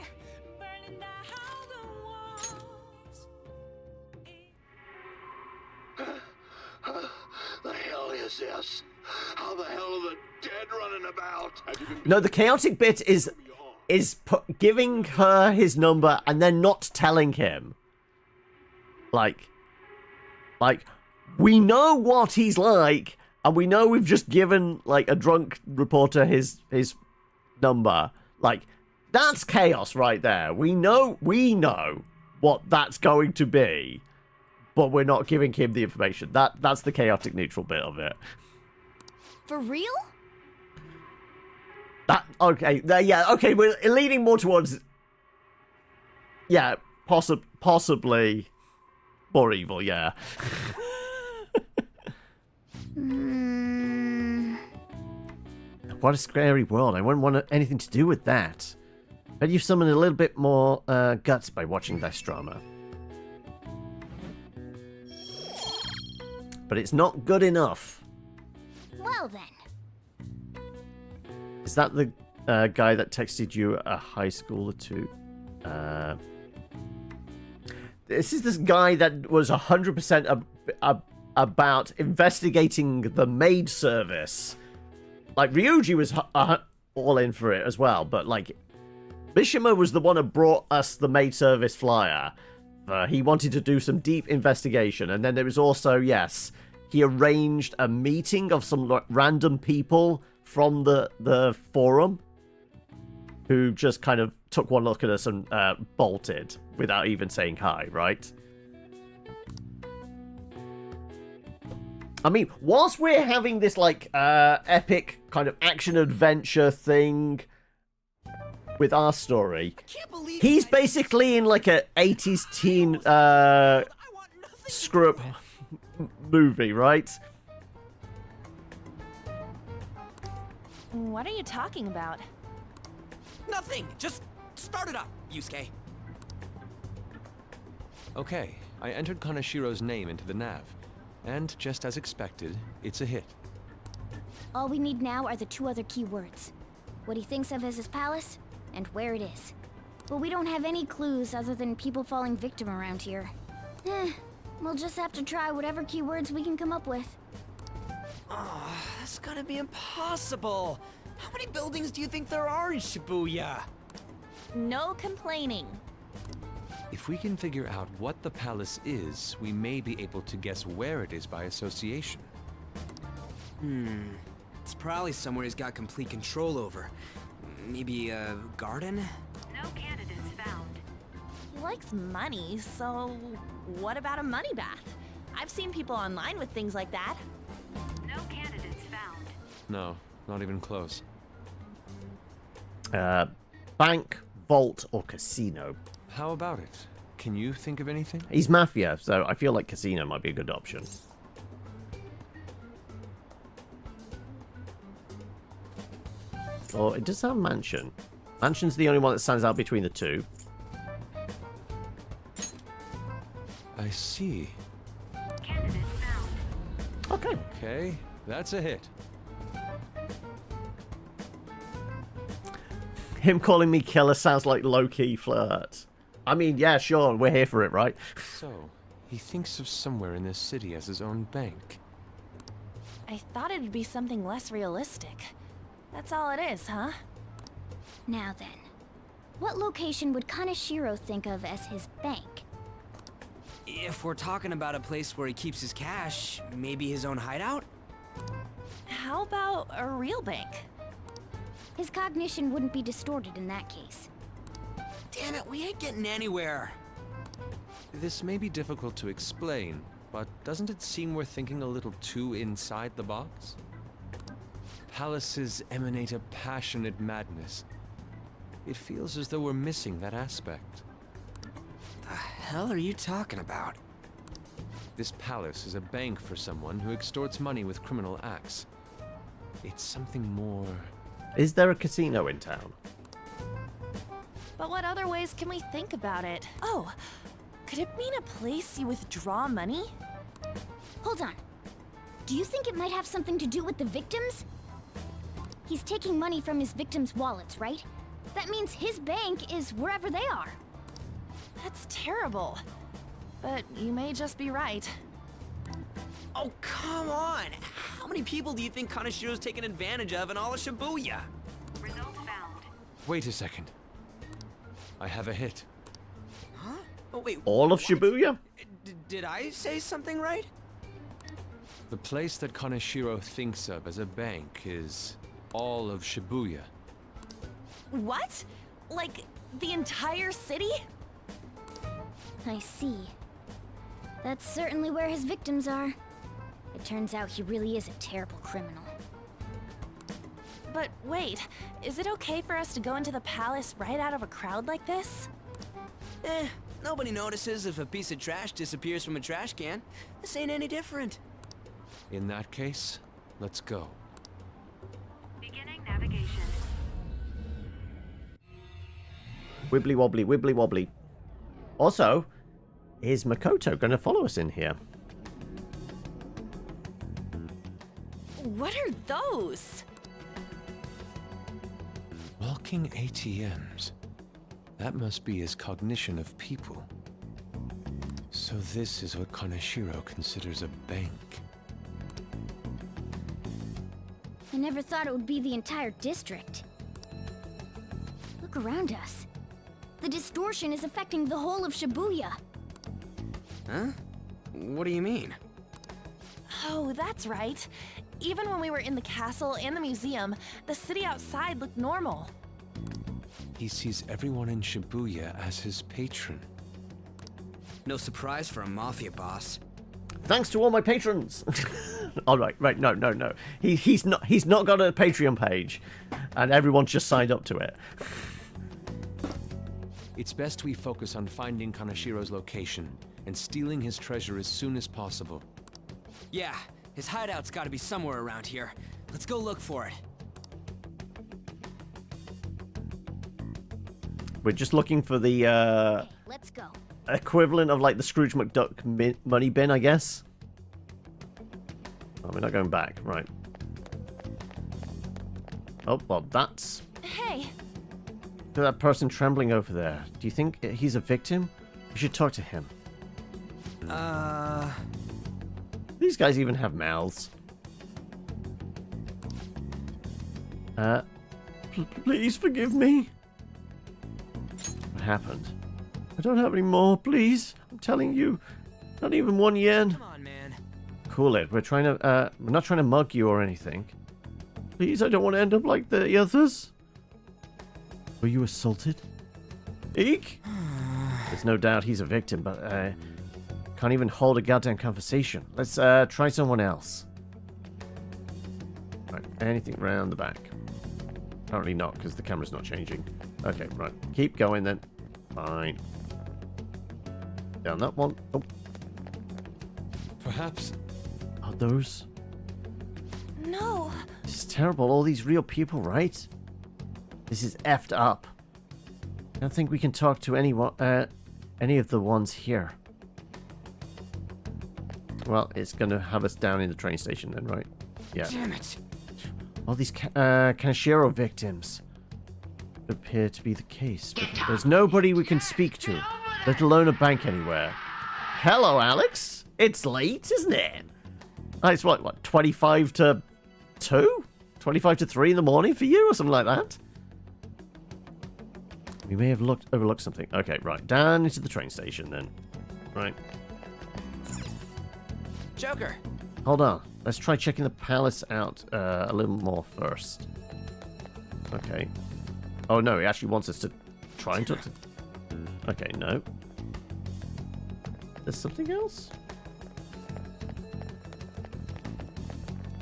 The hell is this? How the hell are the dead running about? No, the chaotic bit is giving her his number and then not telling him. Like, we know what he's like, and we know we've just given, like, a drunk reporter his number. Like, that's chaos right there. We know what that's going to be. but we're not giving him the information. That's the chaotic neutral bit of it. For real? Okay, yeah, okay, we're leaning more towards... Yeah, possibly more evil, yeah. What a scary world. I wouldn't want anything to do with that. Bet you've summoned a little bit more guts by watching this drama. But it's not good enough. Well then. Is that the guy that texted you a high schooler too? This is this guy that was 100% about investigating the maid service. Like, Ryuji was all in for it as well, but, like, Mishima was the one who brought us the maid service flyer. He wanted to do some deep investigation, and then there was also, yes, he arranged a meeting of some random people from the forum who just kind of took one look at us and bolted without even saying hi, right? I mean, whilst we're having this, like, epic kind of action-adventure thing with our story, he's basically in, like, a 80s teen screw-up movie, right? What are you talking about? Nothing! Just start it up, Yusuke. Okay, I entered Kanashiro's name into the nav. And, just as expected, it's a hit. All we need now are the 2 other keywords. What he thinks of as his palace, and where it is. But we don't have any clues other than people falling victim around here. We'll just have to try whatever keywords we can come up with. Oh, that's gotta be impossible. How many buildings do you think there are in Shibuya? No complaining. If we can figure out what the palace is, we may be able to guess where it is by association. It's probably somewhere he's got complete control over. Maybe a garden? No candidates found. He likes money, so what about a money bath? I've seen people online with things like that. No candidates found. No, not even close. Bank, vault, or casino. How about it? Can you think of anything? He's mafia, so I feel like casino might be a good option. Or it does have mansion. Mansion's the only one that stands out between the two. I see. Candidates found. Okay. Okay, that's a hit. Him calling me killer sounds like low-key flirt. I mean, yeah, sure, we're here for it, right? So, he thinks of somewhere in this city as his own bank. I thought it'd be something less realistic. That's all it is, huh? Now then, what location would Kaneshiro think of as his bank? If we're talking about a place where he keeps his cash, maybe his own hideout? How about a real bank? His cognition wouldn't be distorted in that case. Damn it, we ain't getting anywhere. This may be difficult to explain, but doesn't it seem we're thinking a little too inside the box? Palaces emanate a passionate madness. It feels as though we're missing that aspect. The hell are you talking about? This palace is a bank for someone who extorts money with criminal acts. It's something more... Is there a casino in town? But what other ways can we think about it? Oh, could it mean a place you withdraw money? Hold on. Do you think it might have something to do with the victims? He's taking money from his victims' wallets, right? That means his bank is wherever they are. That's terrible. But you may just be right. Oh, come on! How many people do you think Kanashiro's taken advantage of in all of Shibuya? Results found. Wait a second. I have a hit. Huh? Oh, wait. All of Shibuya? Did I say something right? The place that Kaneshiro thinks of as a bank is all of Shibuya. What? Like, the entire city? I see. That's certainly where his victims are. It turns out he really is a terrible criminal. But wait, is it okay for us to go into the palace right out of a crowd like this? Nobody notices if a piece of trash disappears from a trash can. This ain't any different. In that case, let's go. Beginning navigation. Wibbly wobbly, wibbly wobbly. Also, is Makoto going to follow us in here? What are those? Walking ATMs. That must be his cognition of people. So this is what Kaneshiro considers a bank. I never thought it would be the entire district. Look around us. The distortion is affecting the whole of Shibuya. Huh? What do you mean? Oh, that's right. Even when we were in the castle and the museum, the city outside looked normal. He sees everyone in Shibuya as his patron. No surprise for a mafia boss. Thanks to all my patrons. All right, no. He's not got a Patreon page, and everyone's just signed up to it. It's best we focus on finding Kaneshiro's location and stealing his treasure as soon as possible. Yeah, his hideout's gotta be somewhere around here. Let's go look for it. We're just looking for the Let's go. equivalent of like the Scrooge McDuck money bin, I guess. Oh, we're not going back, right? Oh, well, that's Hey. that person trembling over there. Do you think he's a victim? We should talk to him. These guys even have mouths. Please forgive me. What happened? I don't have any more, please. I'm telling you. Not even 1 yen. Come on, man. Cool it. We're not trying to mug you or anything. Please, I don't want to end up like the others. Were you assaulted? Eek? There's no doubt he's a victim, but can't even hold a goddamn conversation. Let's try someone else. Right, anything round the back? Apparently not, because the camera's not changing. Okay, right. Keep going then. Fine. Down that one. Oh. Perhaps. Are those? No. This is terrible. All these real people, right? This is effed up. I don't think we can talk to anyone, any of the ones here. Well, it's gonna have us down in the train station then, right? Yeah. Damn it. All these Kaneshiro victims appear to be the case, but there's nobody we can speak to, let alone a bank anywhere. Hello, Alex. It's late, isn't it? Oh, it's what, 25 to 2? 25 to 3 in the morning for you, or something like that? We may have overlooked something. Okay, right. Down into the train station then. Right. Joker. Hold on. Let's try checking the palace out a little more first. Okay. Oh no, he actually wants us to try and talk to... Okay, no. There's something else?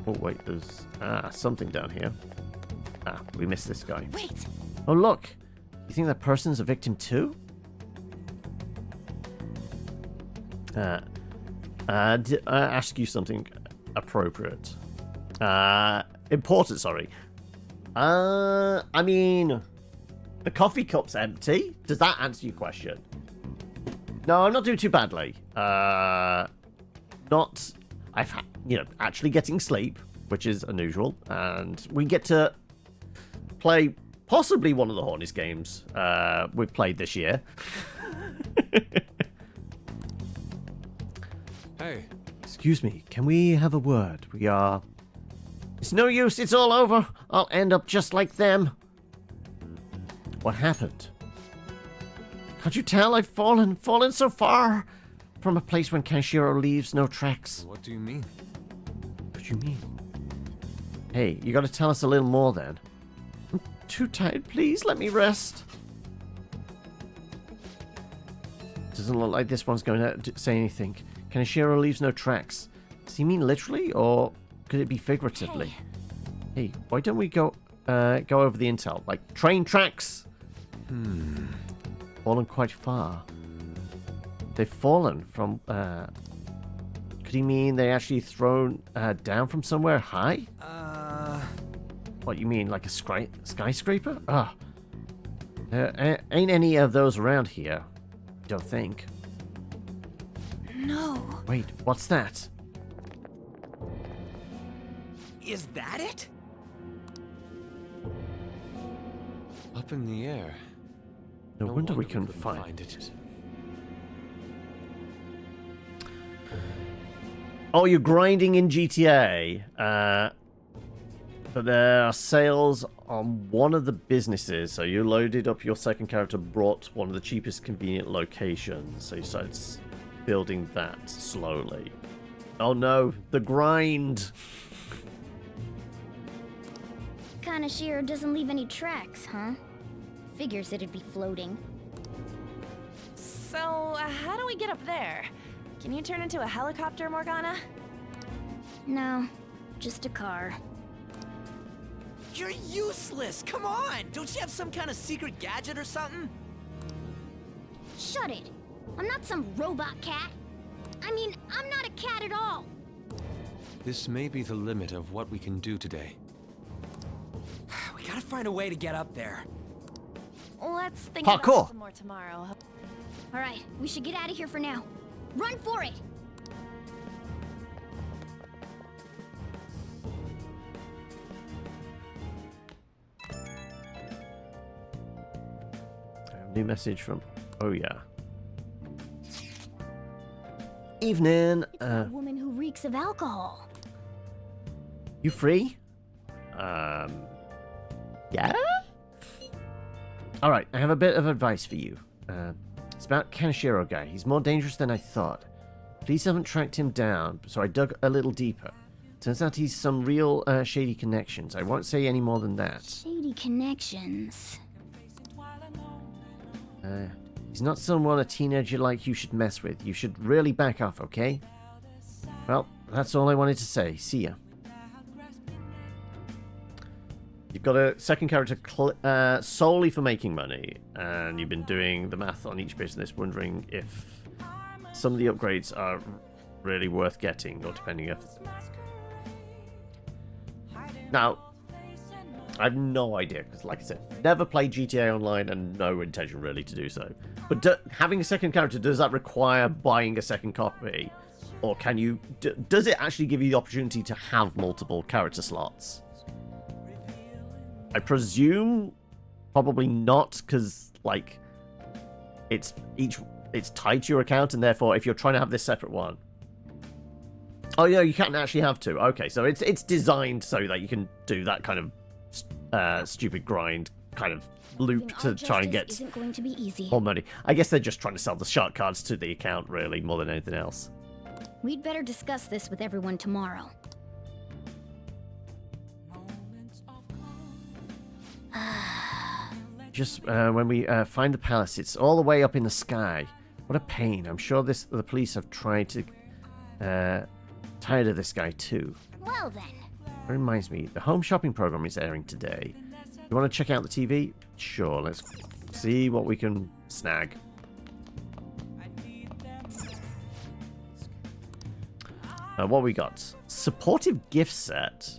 Oh wait, there's... something down here. We missed this guy. Wait! Oh look! You think that person's a victim too? Ask you something appropriate. Important, sorry. I mean, the coffee cup's empty. Does that answer your question? No, I'm not doing too badly. I've actually getting sleep, which is unusual, and we get to play possibly one of the Hornets games we've played this year. Hey. Excuse me, can we have a word? We are... It's no use, it's all over. I'll end up just like them. What happened? Can't you tell I've fallen so far from a place when Kaneshiro leaves no tracks? What do you mean? What do you mean? Hey, you gotta tell us a little more then. I'm too tired, please let me rest. Doesn't look like this one's going to say anything. Kaneshiro leaves no tracks. Does he mean literally, or could it be figuratively? Hey, why don't we go over the intel? Like, train tracks! Fallen quite far. They've fallen from, could he mean they actually thrown down from somewhere high? What, you mean, like a skyscraper? Ah. Ain't any of those around here. Don't think. No. Wait, what's that? Is that it? Up in the air. No wonder we couldn't find it. Oh, you're grinding in GTA. But there are sales on one of the businesses. So you loaded up your second character, brought one of the cheapest convenient locations. So you started building that slowly. Oh no, the grind. Kaneshiro doesn't leave any tracks, huh? Figures it'd be floating. So, how do we get up there? Can you turn into a helicopter, Morgana? No, just a car. You're useless! Come on! Don't you have some kind of secret gadget or something? Shut it! I'm not some robot cat. I mean, I'm not a cat at all. This may be the limit of what we can do today. We gotta find a way to get up there. Let's think Parkour. about it some more tomorrow. Alright, we should get out of here for now. Run for it! New message from... Oh, yeah. Evening. It's that woman who reeks of alcohol. You free? Yeah? Alright, I have a bit of advice for you. It's about Kaneshiro guy. He's more dangerous than I thought. Police haven't tracked him down, so I dug a little deeper. Turns out he's some real shady connections. I won't say any more than that. Shady connections. He's not someone a teenager like you should mess with. You should really back off, okay? Well, that's all I wanted to say. See ya. You've got a second character solely for making money, and you've been doing the math on each business, wondering if some of the upgrades are really worth getting, or depending if... Now, I have no idea, because like I said, never played GTA Online and no intention really to do so. But having a second character, does that require buying a second copy? Or can you... does it actually give you the opportunity to have multiple character slots? I presume probably not, because like it's tied to your account, and therefore if you're trying to have this separate one, oh yeah, you can't actually have two. Okay, so it's designed so that you can do that kind of stupid grind kind of loop to try and get isn't going to be easy. more money. I guess they're just trying to sell the shark cards to the account, really, more than anything else. We'd better discuss this with everyone tomorrow. Just when we find the palace, it's all the way up in the sky. What a pain. I'm sure the police have tried to... tired of this guy too. Well then. That reminds me, the home shopping program is airing today. You want to check out the TV? Sure, let's see what we can snag. What we got? Supportive gift set.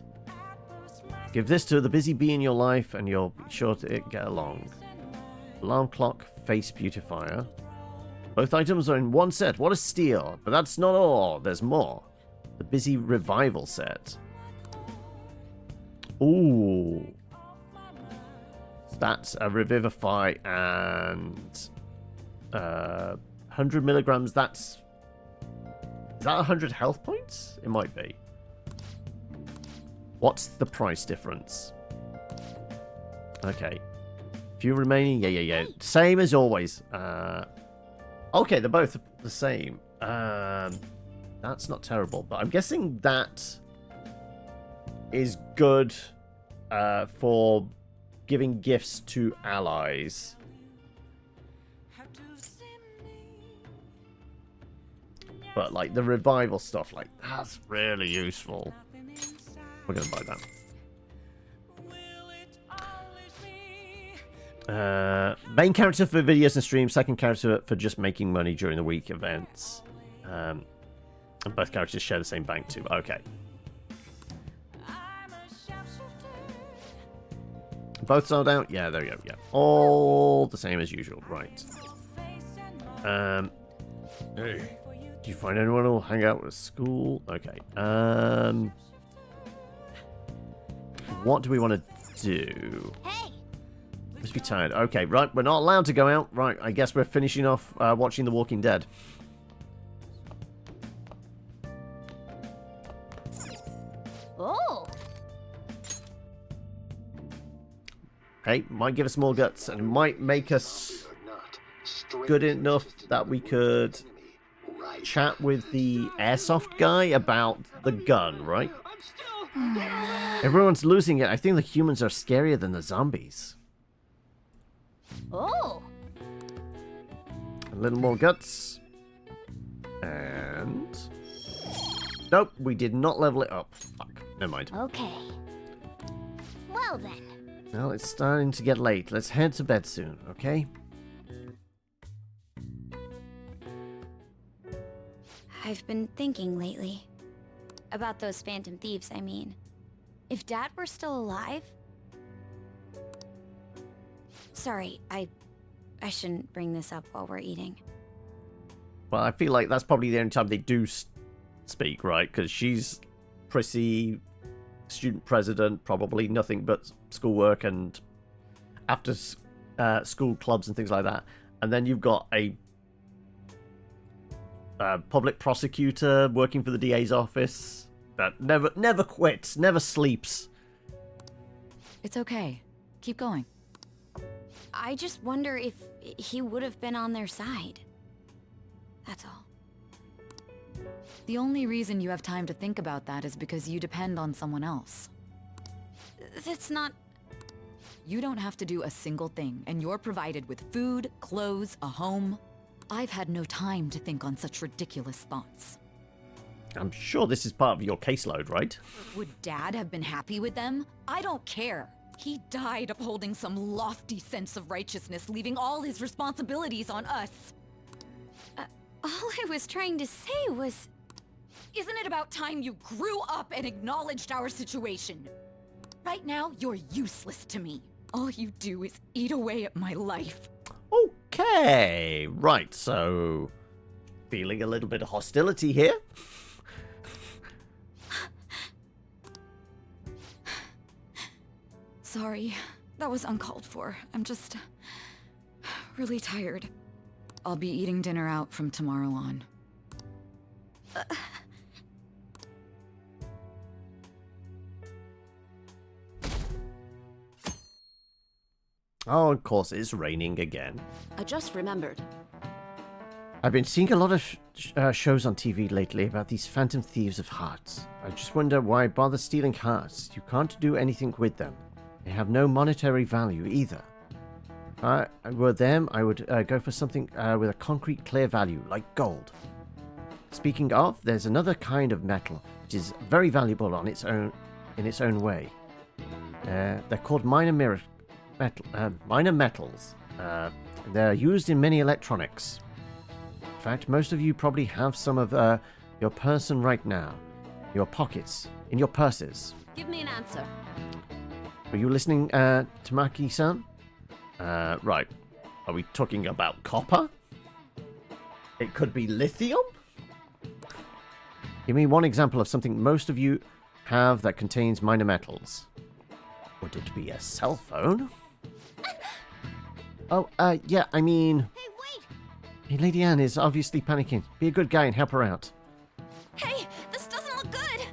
Give this to the busy bee in your life and you'll be sure to get along. Alarm clock, face beautifier. Both items are in one set. What a steal. But that's not all. There's more. The busy revival set. Ooh. That's a revivify and 100 milligrams. Is that 100 health points? It might be. What's the price difference? Okay. Few remaining. Yeah. Same as always. Okay, they're both the same. That's not terrible, but I'm guessing that is good for giving gifts to allies. But like the revival stuff, like that's really useful. We're gonna buy that. Main character for videos and streams, second character for just making money during the week events. And both characters share the same bank too. Okay. Both sold out? Yeah, there you go. Yeah. All the same as usual. Right. Hey. Do you find anyone who'll hang out with school? Okay. What do we want to do? Hey. Must be tired. Okay, right. We're not allowed to go out. Right. I guess we're finishing off watching The Walking Dead. Oh. Hey, might give us more guts and it might make us good enough that we could chat with the airsoft guy about the gun, right? Everyone's losing it. I think the humans are scarier than the zombies. Oh. A little more guts. And... Nope, we did not level it up. Fuck, never mind. Okay. Well then. Well, it's starting to get late. Let's head to bed soon, okay? I've been thinking lately. About those phantom thieves, I mean. If Dad were still alive... Sorry, I shouldn't bring this up while we're eating. Well, I feel like that's probably the only time they do speak, right? Because she's prissy, student president, probably nothing but schoolwork and after school clubs and things like that. And then you've got a public prosecutor working for the DA's office that never quits, never sleeps. It's okay. Keep going. I just wonder if he would have been on their side. That's all. The only reason you have time to think about that is because you depend on someone else. That's not... You don't have to do a single thing, and you're provided with food, clothes, a home. I've had no time to think on such ridiculous thoughts. I'm sure this is part of your caseload, right? Would Dad have been happy with them? I don't care. He died upholding some lofty sense of righteousness, leaving all his responsibilities on us. All I was trying to say was... Isn't it about time you grew up and acknowledged our situation? Right now, you're useless to me. All you do is eat away at my life. Okay, right, so... Feeling a little bit of hostility here? Sorry, that was uncalled for. I'm just... really tired. I'll be eating dinner out from tomorrow on. Oh, of course, it's raining again. I just remembered. I've been seeing a lot of shows on TV lately about these phantom thieves of hearts. I just wonder why bother stealing hearts. You can't do anything with them. They have no monetary value either. If I were them, I would go for something with a concrete, clear value, like gold. Speaking of, there's another kind of metal which is very valuable on its own, in its own way. They're called minor metals. They're used in many electronics. In fact, most of you probably have some of your person right now. Your pockets, in your purses. Give me an answer. Were you listening, Tamaki-san? Right. Are we talking about copper? It could be lithium? Give me one example of something most of you have that contains minor metals. Would it be a cell phone? Oh, yeah, I mean... Hey, wait! Hey, Lady Anne is obviously panicking. Be a good guy and help her out. Hey, this doesn't look good!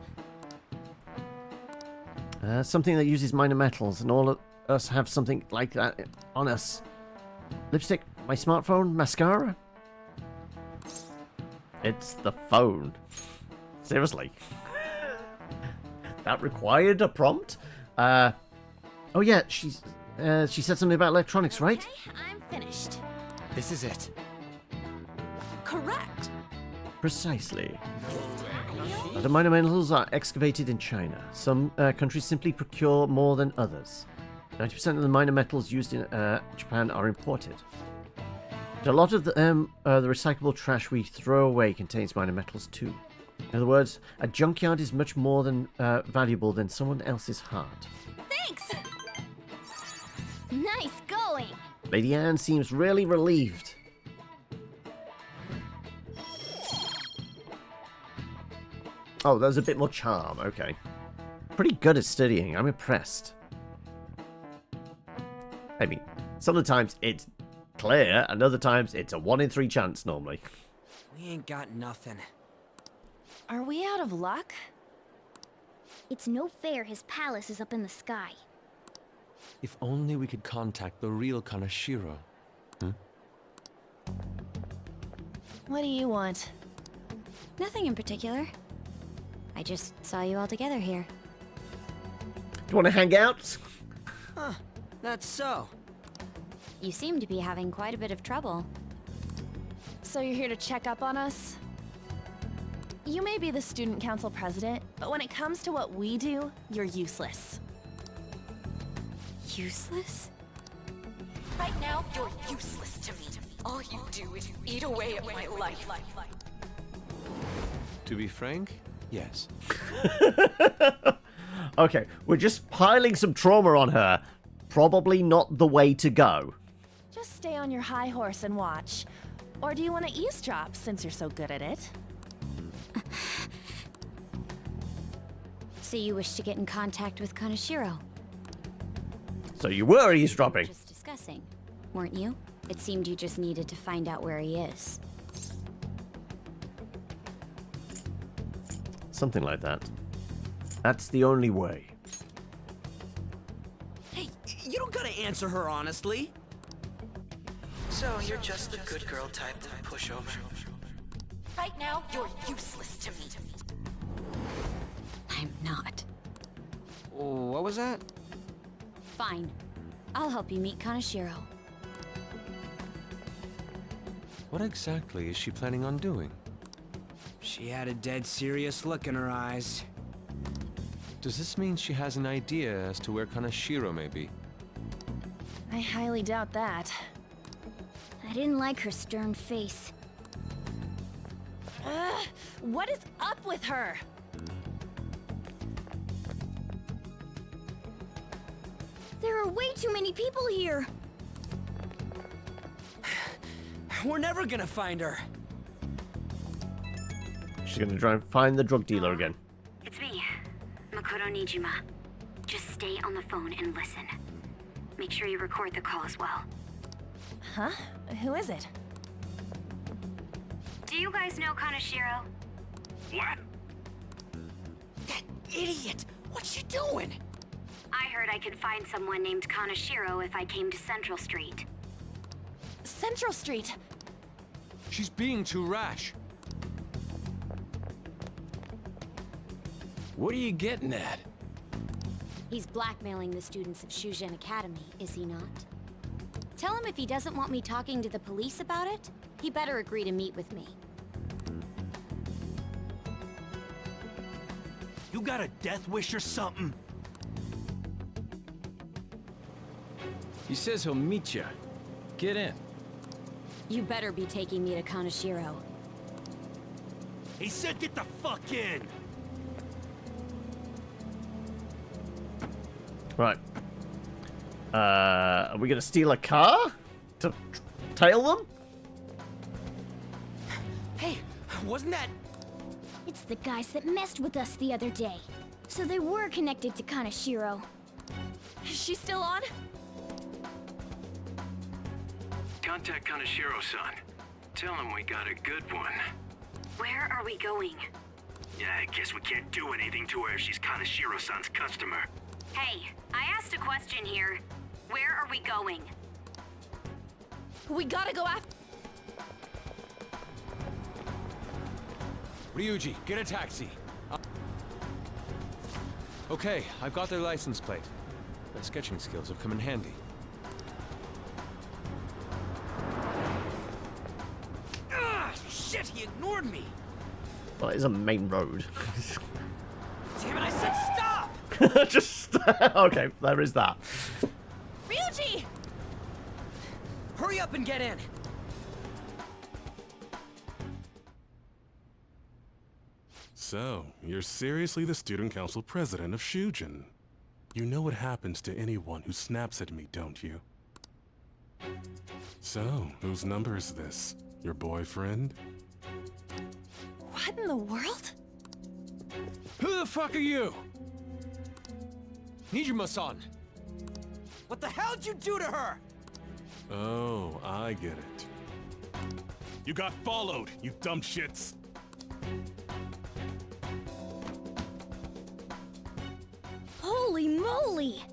Something that uses minor metals, and all of us have something like that on us. Lipstick, my smartphone, mascara? It's the phone. Seriously. That required a prompt? Oh yeah, she said something about electronics, right? Okay, I'm finished. This is it. Correct. Precisely. The minor metals are excavated in China. Some countries simply procure more than others. 90% of the minor metals used in Japan are imported. A lot of the recyclable trash we throw away contains minor metals too. In other words, a junkyard is much more valuable than someone else's heart. Thanks! Nice going! Lady Anne seems really relieved. Oh, there's a bit more charm, okay. Pretty good at studying, I'm impressed. I mean, some of the times it's clear, and other times it's a 1 in 3 chance normally. We ain't got nothing. Are we out of luck? It's no fair his palace is up in the sky. If only we could contact the real Kanashiro. What do you want? Nothing in particular. I just saw you all together here. Do you want to hang out? Huh, that's so. You seem to be having quite a bit of trouble. So you're here to check up on us? You may be the student council president, but when it comes to what we do, you're useless. Useless? Right now, you're useless to me. All you do is eat away at my life. To be frank, yes. Okay, we're just piling some trauma on her. Probably not the way to go. Just stay on your high horse and watch. Or do you want to eavesdrop, since you're so good at it? So you wish to get in contact with Kanashiro? So you were eavesdropping. Just discussing, weren't you? It seemed you just needed to find out where he is. Something like that. That's the only way. Hey, you don't gotta answer her honestly. So you're just the good girl type of pushover. Right now, you're useless to me. I'm not. What was that? Fine. I'll help you meet Kanashiro. What exactly is she planning on doing? She had a dead serious look in her eyes. Does this mean she has an idea as to where Kanashiro may be? I highly doubt that. I didn't like her stern face. Ugh, what is up with her? There are way too many people here. We're never gonna find her. She's gonna try and find the drug dealer again. It's me, Makoto Nijima. Just stay on the phone and listen. Make sure you record the call as well. Huh? Who is it? Do you guys know Kanashiro? What? That idiot! What's she doing? I heard I could find someone named Kanashiro if I came to Central Street. Central Street! She's being too rash. What are you getting at? He's blackmailing the students of Shujin Academy, is he not? Tell him if he doesn't want me talking to the police about it, he better agree to meet with me. You got a death wish or something? He says he'll meet you. Get in. You better be taking me to Kanashiro. He said get the fuck in! Right. Are we gonna steal a car? To tail them? Hey, wasn't that... It's the guys that messed with us the other day. So they were connected to Kanashiro. Is she still on? Contact Kanashiro-san. Tell him we got a good one. Where are we going? Yeah, I guess we can't do anything to her if she's Kanashiro-san's customer. Hey, I asked a question here. Where are we going? We gotta go after... Ryuji, get a taxi. Okay, I've got their license plate. My sketching skills have come in handy. Ah, shit, he ignored me! Well, it's a main road. Damn it, I said stop! Just... okay, there is that. Ryuji! Hurry up and get in! So, you're seriously the student council president of Shujin. You know what happens to anyone who snaps at me, don't you? So, whose number is this? Your boyfriend? What in the world? Who the fuck are you? Nijima-san! What the hell did you do to her? Oh, I get it. You got followed, you dumb shits! Holy moly!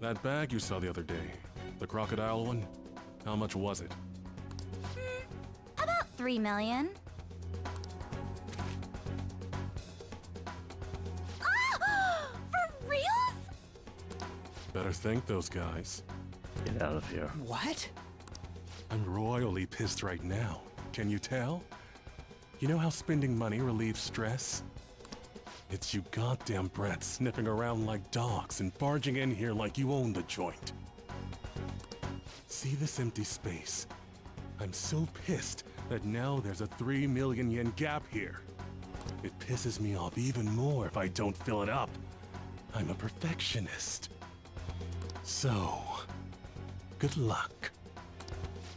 That bag you saw the other day, the crocodile one, how much was it? About 3 million. For reals? Better thank those guys. Get out of here. What? I'm royally pissed right now. Can you tell? You know how spending money relieves stress? It's you goddamn brats sniffing around like dogs and barging in here like you own the joint. See this empty space? I'm so pissed that now there's a 3 million yen gap here. It pisses me off even more if I don't fill it up. I'm a perfectionist. So, good luck.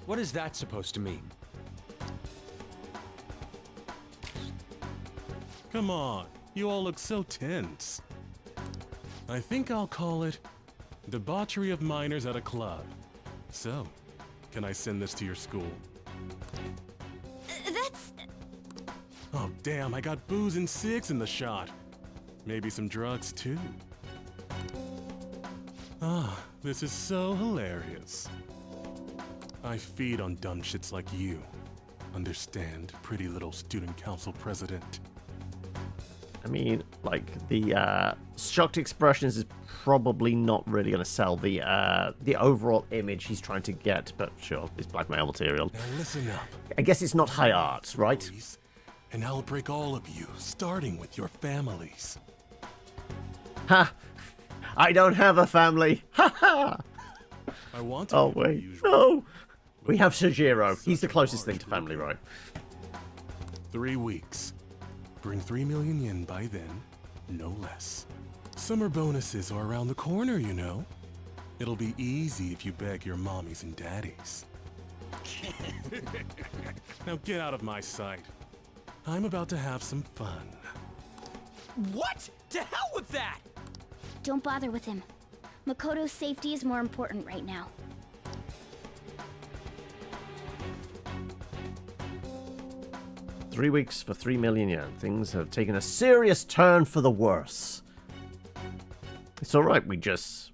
What is that supposed to mean? Come on, you all look so tense. I think I'll call it debauchery of minors at a club. So, can I send this to your school? That's... Oh damn, I got booze and cigs in the shot. Maybe some drugs too. Ah, this is so hilarious. I feed on dumb shits like you. Understand, pretty little student council president? I mean, like, the shocked expressions is probably not really going to sell the overall image he's trying to get, but sure, it's blackmail material. Now listen up. I guess it's not high art, right? And I'll break all of you, starting with your families. Ha! I don't have a family. Ha ha! I want to. Oh wait, no! We have Sojiro. He's the closest thing to family, right? 3 weeks. Bring 3 million yen by then, no less. Summer bonuses are around the corner, you know. It'll be easy if you beg your mommies and daddies. Now get out of my sight. I'm about to have some fun. What? To hell with that! Don't bother with him. Makoto's safety is more important right now. Three weeks for 3 million yen. Things have taken a serious turn for the worse. It's alright, we just...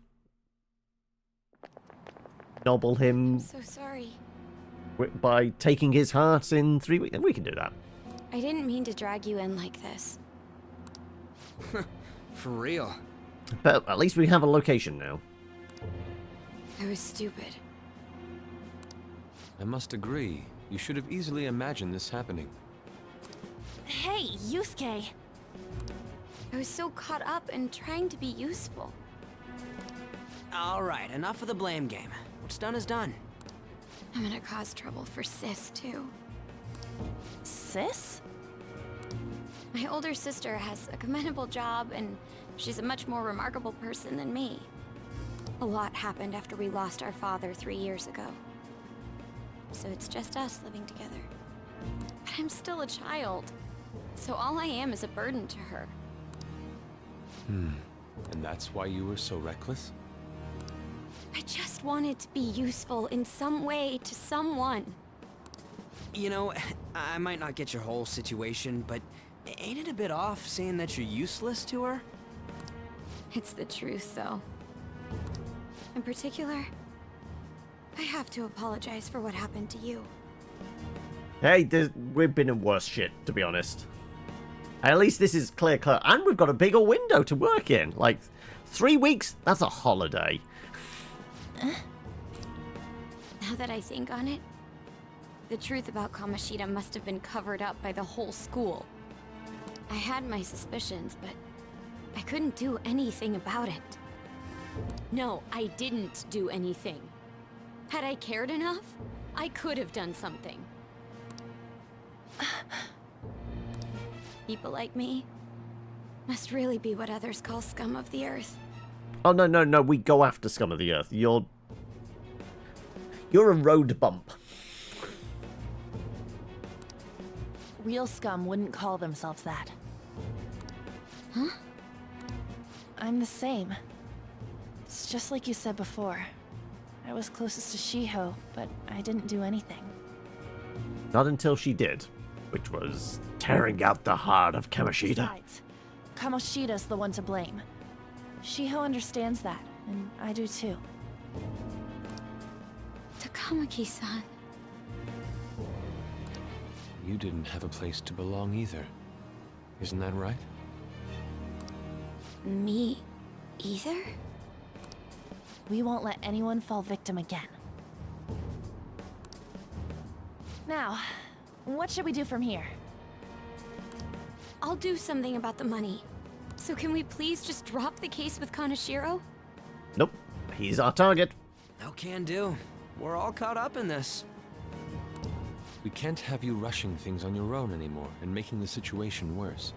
nobble him... I'm so sorry. By taking his heart in 3 weeks. We can do that. I didn't mean to drag you in like this. For real. But at least we have a location now. I was stupid. I must agree. You should have easily imagined this happening. Hey, Yusuke! I was so caught up in trying to be useful. Alright, enough of the blame game. What's done is done. I'm gonna cause trouble for Sis, too. Sis? My older sister has a commendable job, and she's a much more remarkable person than me. A lot happened after we lost our father 3 years ago. So it's just us living together. But I'm still a child, so all I am is a burden to her. And that's why you were so reckless? I just wanted to be useful in some way to someone. You know, I might not get your whole situation, but ain't it a bit off saying that you're useless to her? It's the truth, though. In particular, I have to apologize for what happened to you. Hey, we've been in worse shit, to be honest. At least this is clear cut. And we've got a bigger window to work in. Like, 3 weeks? That's a holiday. Now that I think on it, the truth about Kamoshida must have been covered up by the whole school. I had my suspicions, but I couldn't do anything about it. No, I didn't do anything. Had I cared enough, I could have done something. People like me must really be what others call scum of the earth. Oh, no, we go after scum of the earth. You're a road bump. Real scum wouldn't call themselves that. Huh? I'm the same. It's just like you said before. I was closest to Shiho, but I didn't do anything. Not until she did, which was tearing out the heart of Kamoshida. Besides, Kamoshida's the one to blame. Shiho understands that, and I do too. Takamaki-san. You didn't have a place to belong either. Isn't that right? Me either? We won't let anyone fall victim again. Now, what should we do from here? I'll do something about the money. So can we please just drop the case with Kaneshiro? Nope. He's our target. No can do. We're all caught up in this. We can't have you rushing things on your own anymore and making the situation worse.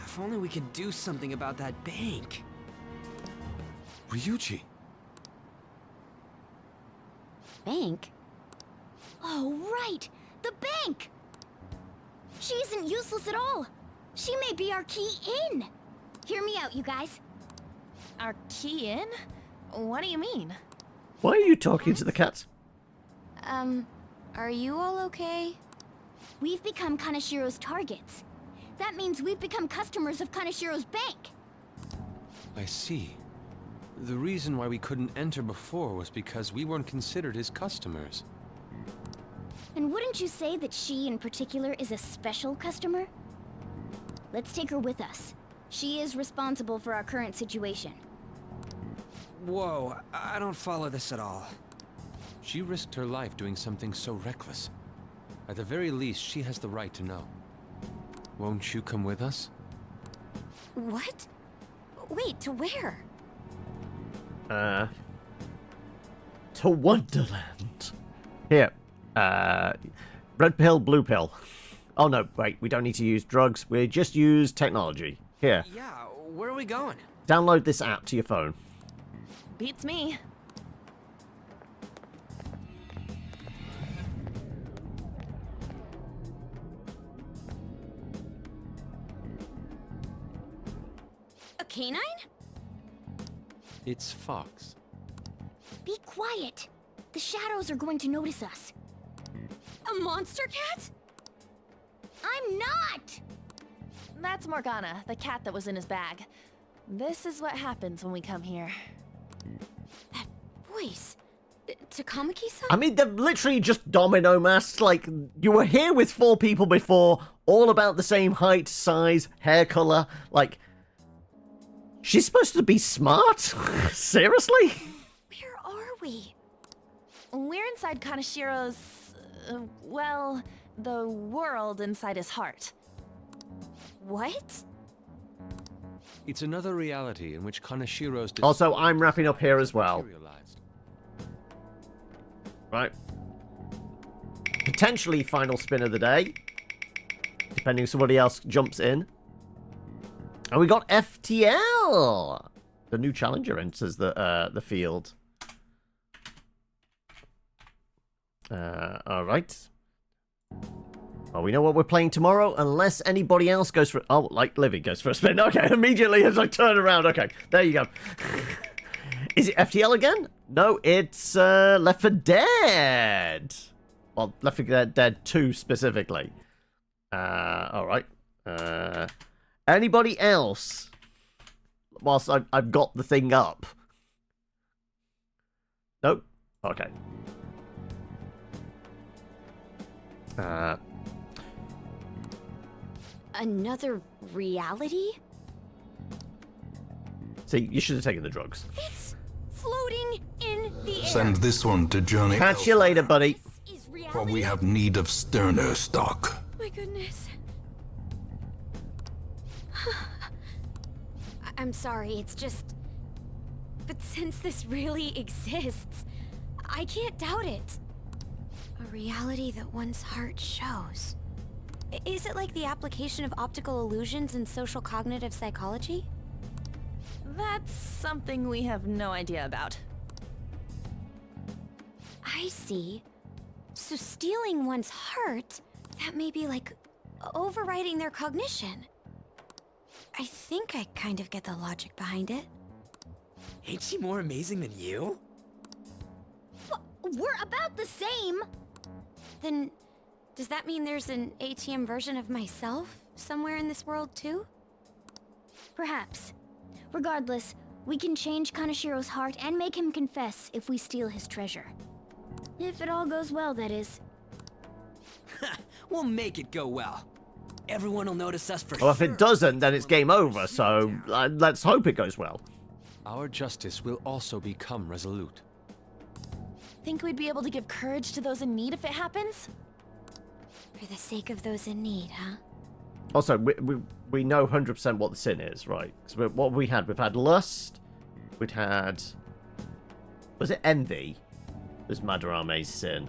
If only we could do something about that bank. Ryuji! Bank? Oh, right! The bank! She isn't useless at all! She may be our key in! Hear me out, you guys. Our key in? What do you mean? Why are you talking to the cat? Are you all okay? We've become Kaneshiro's targets. That means we've become customers of Kaneshiro's bank. I see. The reason why we couldn't enter before was because we weren't considered his customers. And wouldn't you say that she in particular is a special customer? Let's take her with us. She is responsible for our current situation. Whoa, I don't follow this at all. She risked her life doing something so reckless. At the very least, she has the right to know. Won't you come with us? What? Wait, to where? To Wonderland. Here. Red pill, blue pill. Oh no, wait, we don't need to use drugs. We just use technology. Here. Yeah, where are we going? Download this app to your phone. Beats me. A canine? It's Fox. Be quiet. The shadows are going to notice us. A monster cat? I'm not! That's Morgana, the cat that was in his bag. This is what happens when we come here. That voice. Takamaki-san? I mean, they're literally just domino masks. Like, you were here with 4 people before, all about the same height, size, hair color. Like, she's supposed to be smart? Seriously? Where are we? We're inside Kaneshiro's... well, the world inside his heart. What? It's another reality in which Kaneshiro's... Also, I'm wrapping up here as well. Right. Potentially final spin of the day. Depending if somebody else jumps in. And we got FTL! The new challenger enters the field. Alright. Well, we know what we're playing tomorrow, unless anybody else goes for... Oh, like Livy goes for a spin. Okay, immediately as I turn around. Okay, there you go. Is it FTL again? No, it's Left 4 Dead. Well, Left 4 Dead 2 specifically. Alright. Anybody else? Whilst I've got the thing up. Nope. Okay. Another reality? See, you should have taken the drugs. It's floating in the air. Send this one to Johnny. Catch you later, buddy. For we have need of sterner stock. My goodness. I'm sorry, it's just... But since this really exists, I can't doubt it. A reality that one's heart shows. Is it like the application of optical illusions in social cognitive psychology? That's something we have no idea about. I see. So stealing one's heart, that may be like overriding their cognition. I think I kind of get the logic behind it. Ain't she more amazing than you? We're about the same! Then, does that mean there's an ATM version of myself somewhere in this world too? Perhaps. Regardless, we can change Kanashiro's heart and make him confess if we steal his treasure. If it all goes well, that is. We'll make it go well. Everyone will notice us for Well, if it doesn't, then it's game over, so let's hope it goes well. Our justice will also become resolute. Think we'd be able to give courage to those in need if it happens? For the sake of those in need, huh? Also, we know 100% what the sin is, right? Because what we've had lust, we'd had... Was it envy? Was Madarame's sin?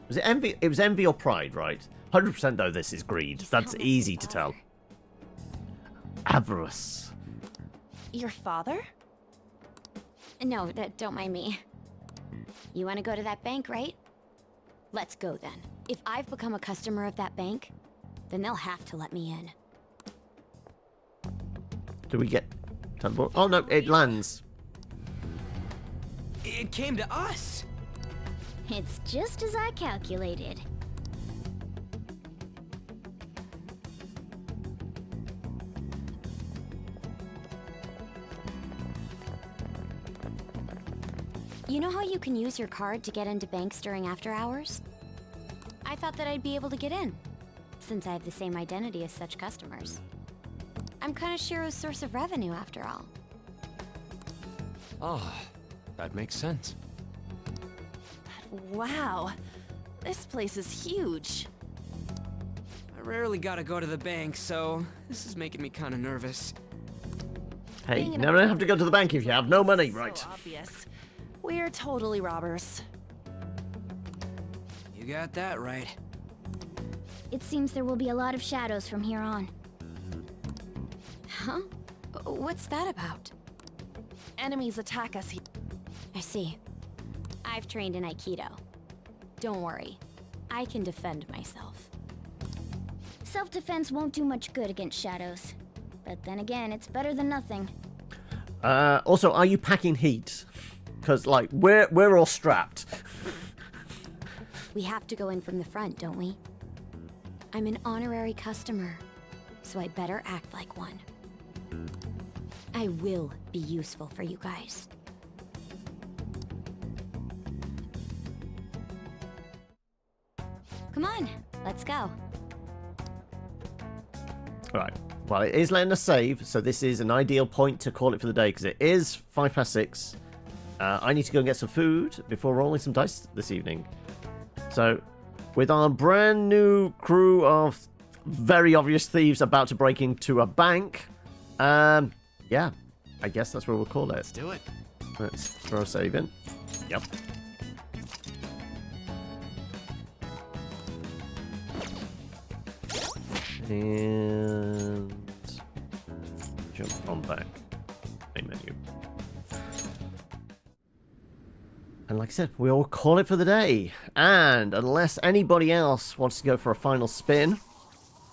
Was it envy? It was envy or pride, right? 100% though, this is greed. That's easy to tell. Avarice. Your father? No, don't mind me. You want to go to that bank, right? Let's go then. If I've become a customer of that bank, then they'll have to let me in. Do we get... Oh no, it lands. It came to us! It's just as I calculated. You know how you can use your card to get into banks during after hours? I thought that I'd be able to get in, since I have the same identity as such customers. I'm Kanashiro's source of revenue, after all. Ah, that makes sense. Wow. This place is huge. I rarely gotta go to the bank, so this is making me kinda nervous. Hey, you never have to go to the bank if you have no money, right? So obvious. We're totally robbers. You got that right. It seems there will be a lot of shadows from here on. Huh? What's that about? Enemies attack us here. I see. I've trained in Aikido. Don't worry. I can defend myself. Self-defense won't do much good against shadows. But then again, it's better than nothing. Also, are you packing heat? Because, like, we're all strapped. We have to go in from the front, don't we? I'm an honorary customer, so I better act like one. I will be useful for you guys. Come on, let's go. Right. Well, it is letting us save, so this is an ideal point to call it for the day, because it is 6:05. I need to go and get some food before rolling some dice this evening. So, with our brand new crew of very obvious thieves about to break into a bank, yeah, I guess that's what we'll call it. Let's do it. Let's throw a save in. Yep. And jump on back. Main menu. And like I said, we'll call it for the day. And unless anybody else wants to go for a final spin,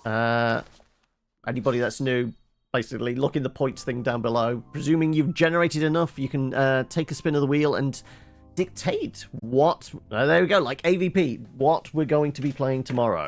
anybody that's new, basically look in the points thing down below. Presuming you've generated enough, you can take a spin of the wheel and dictate what, there we go, like AVP, what we're going to be playing tomorrow.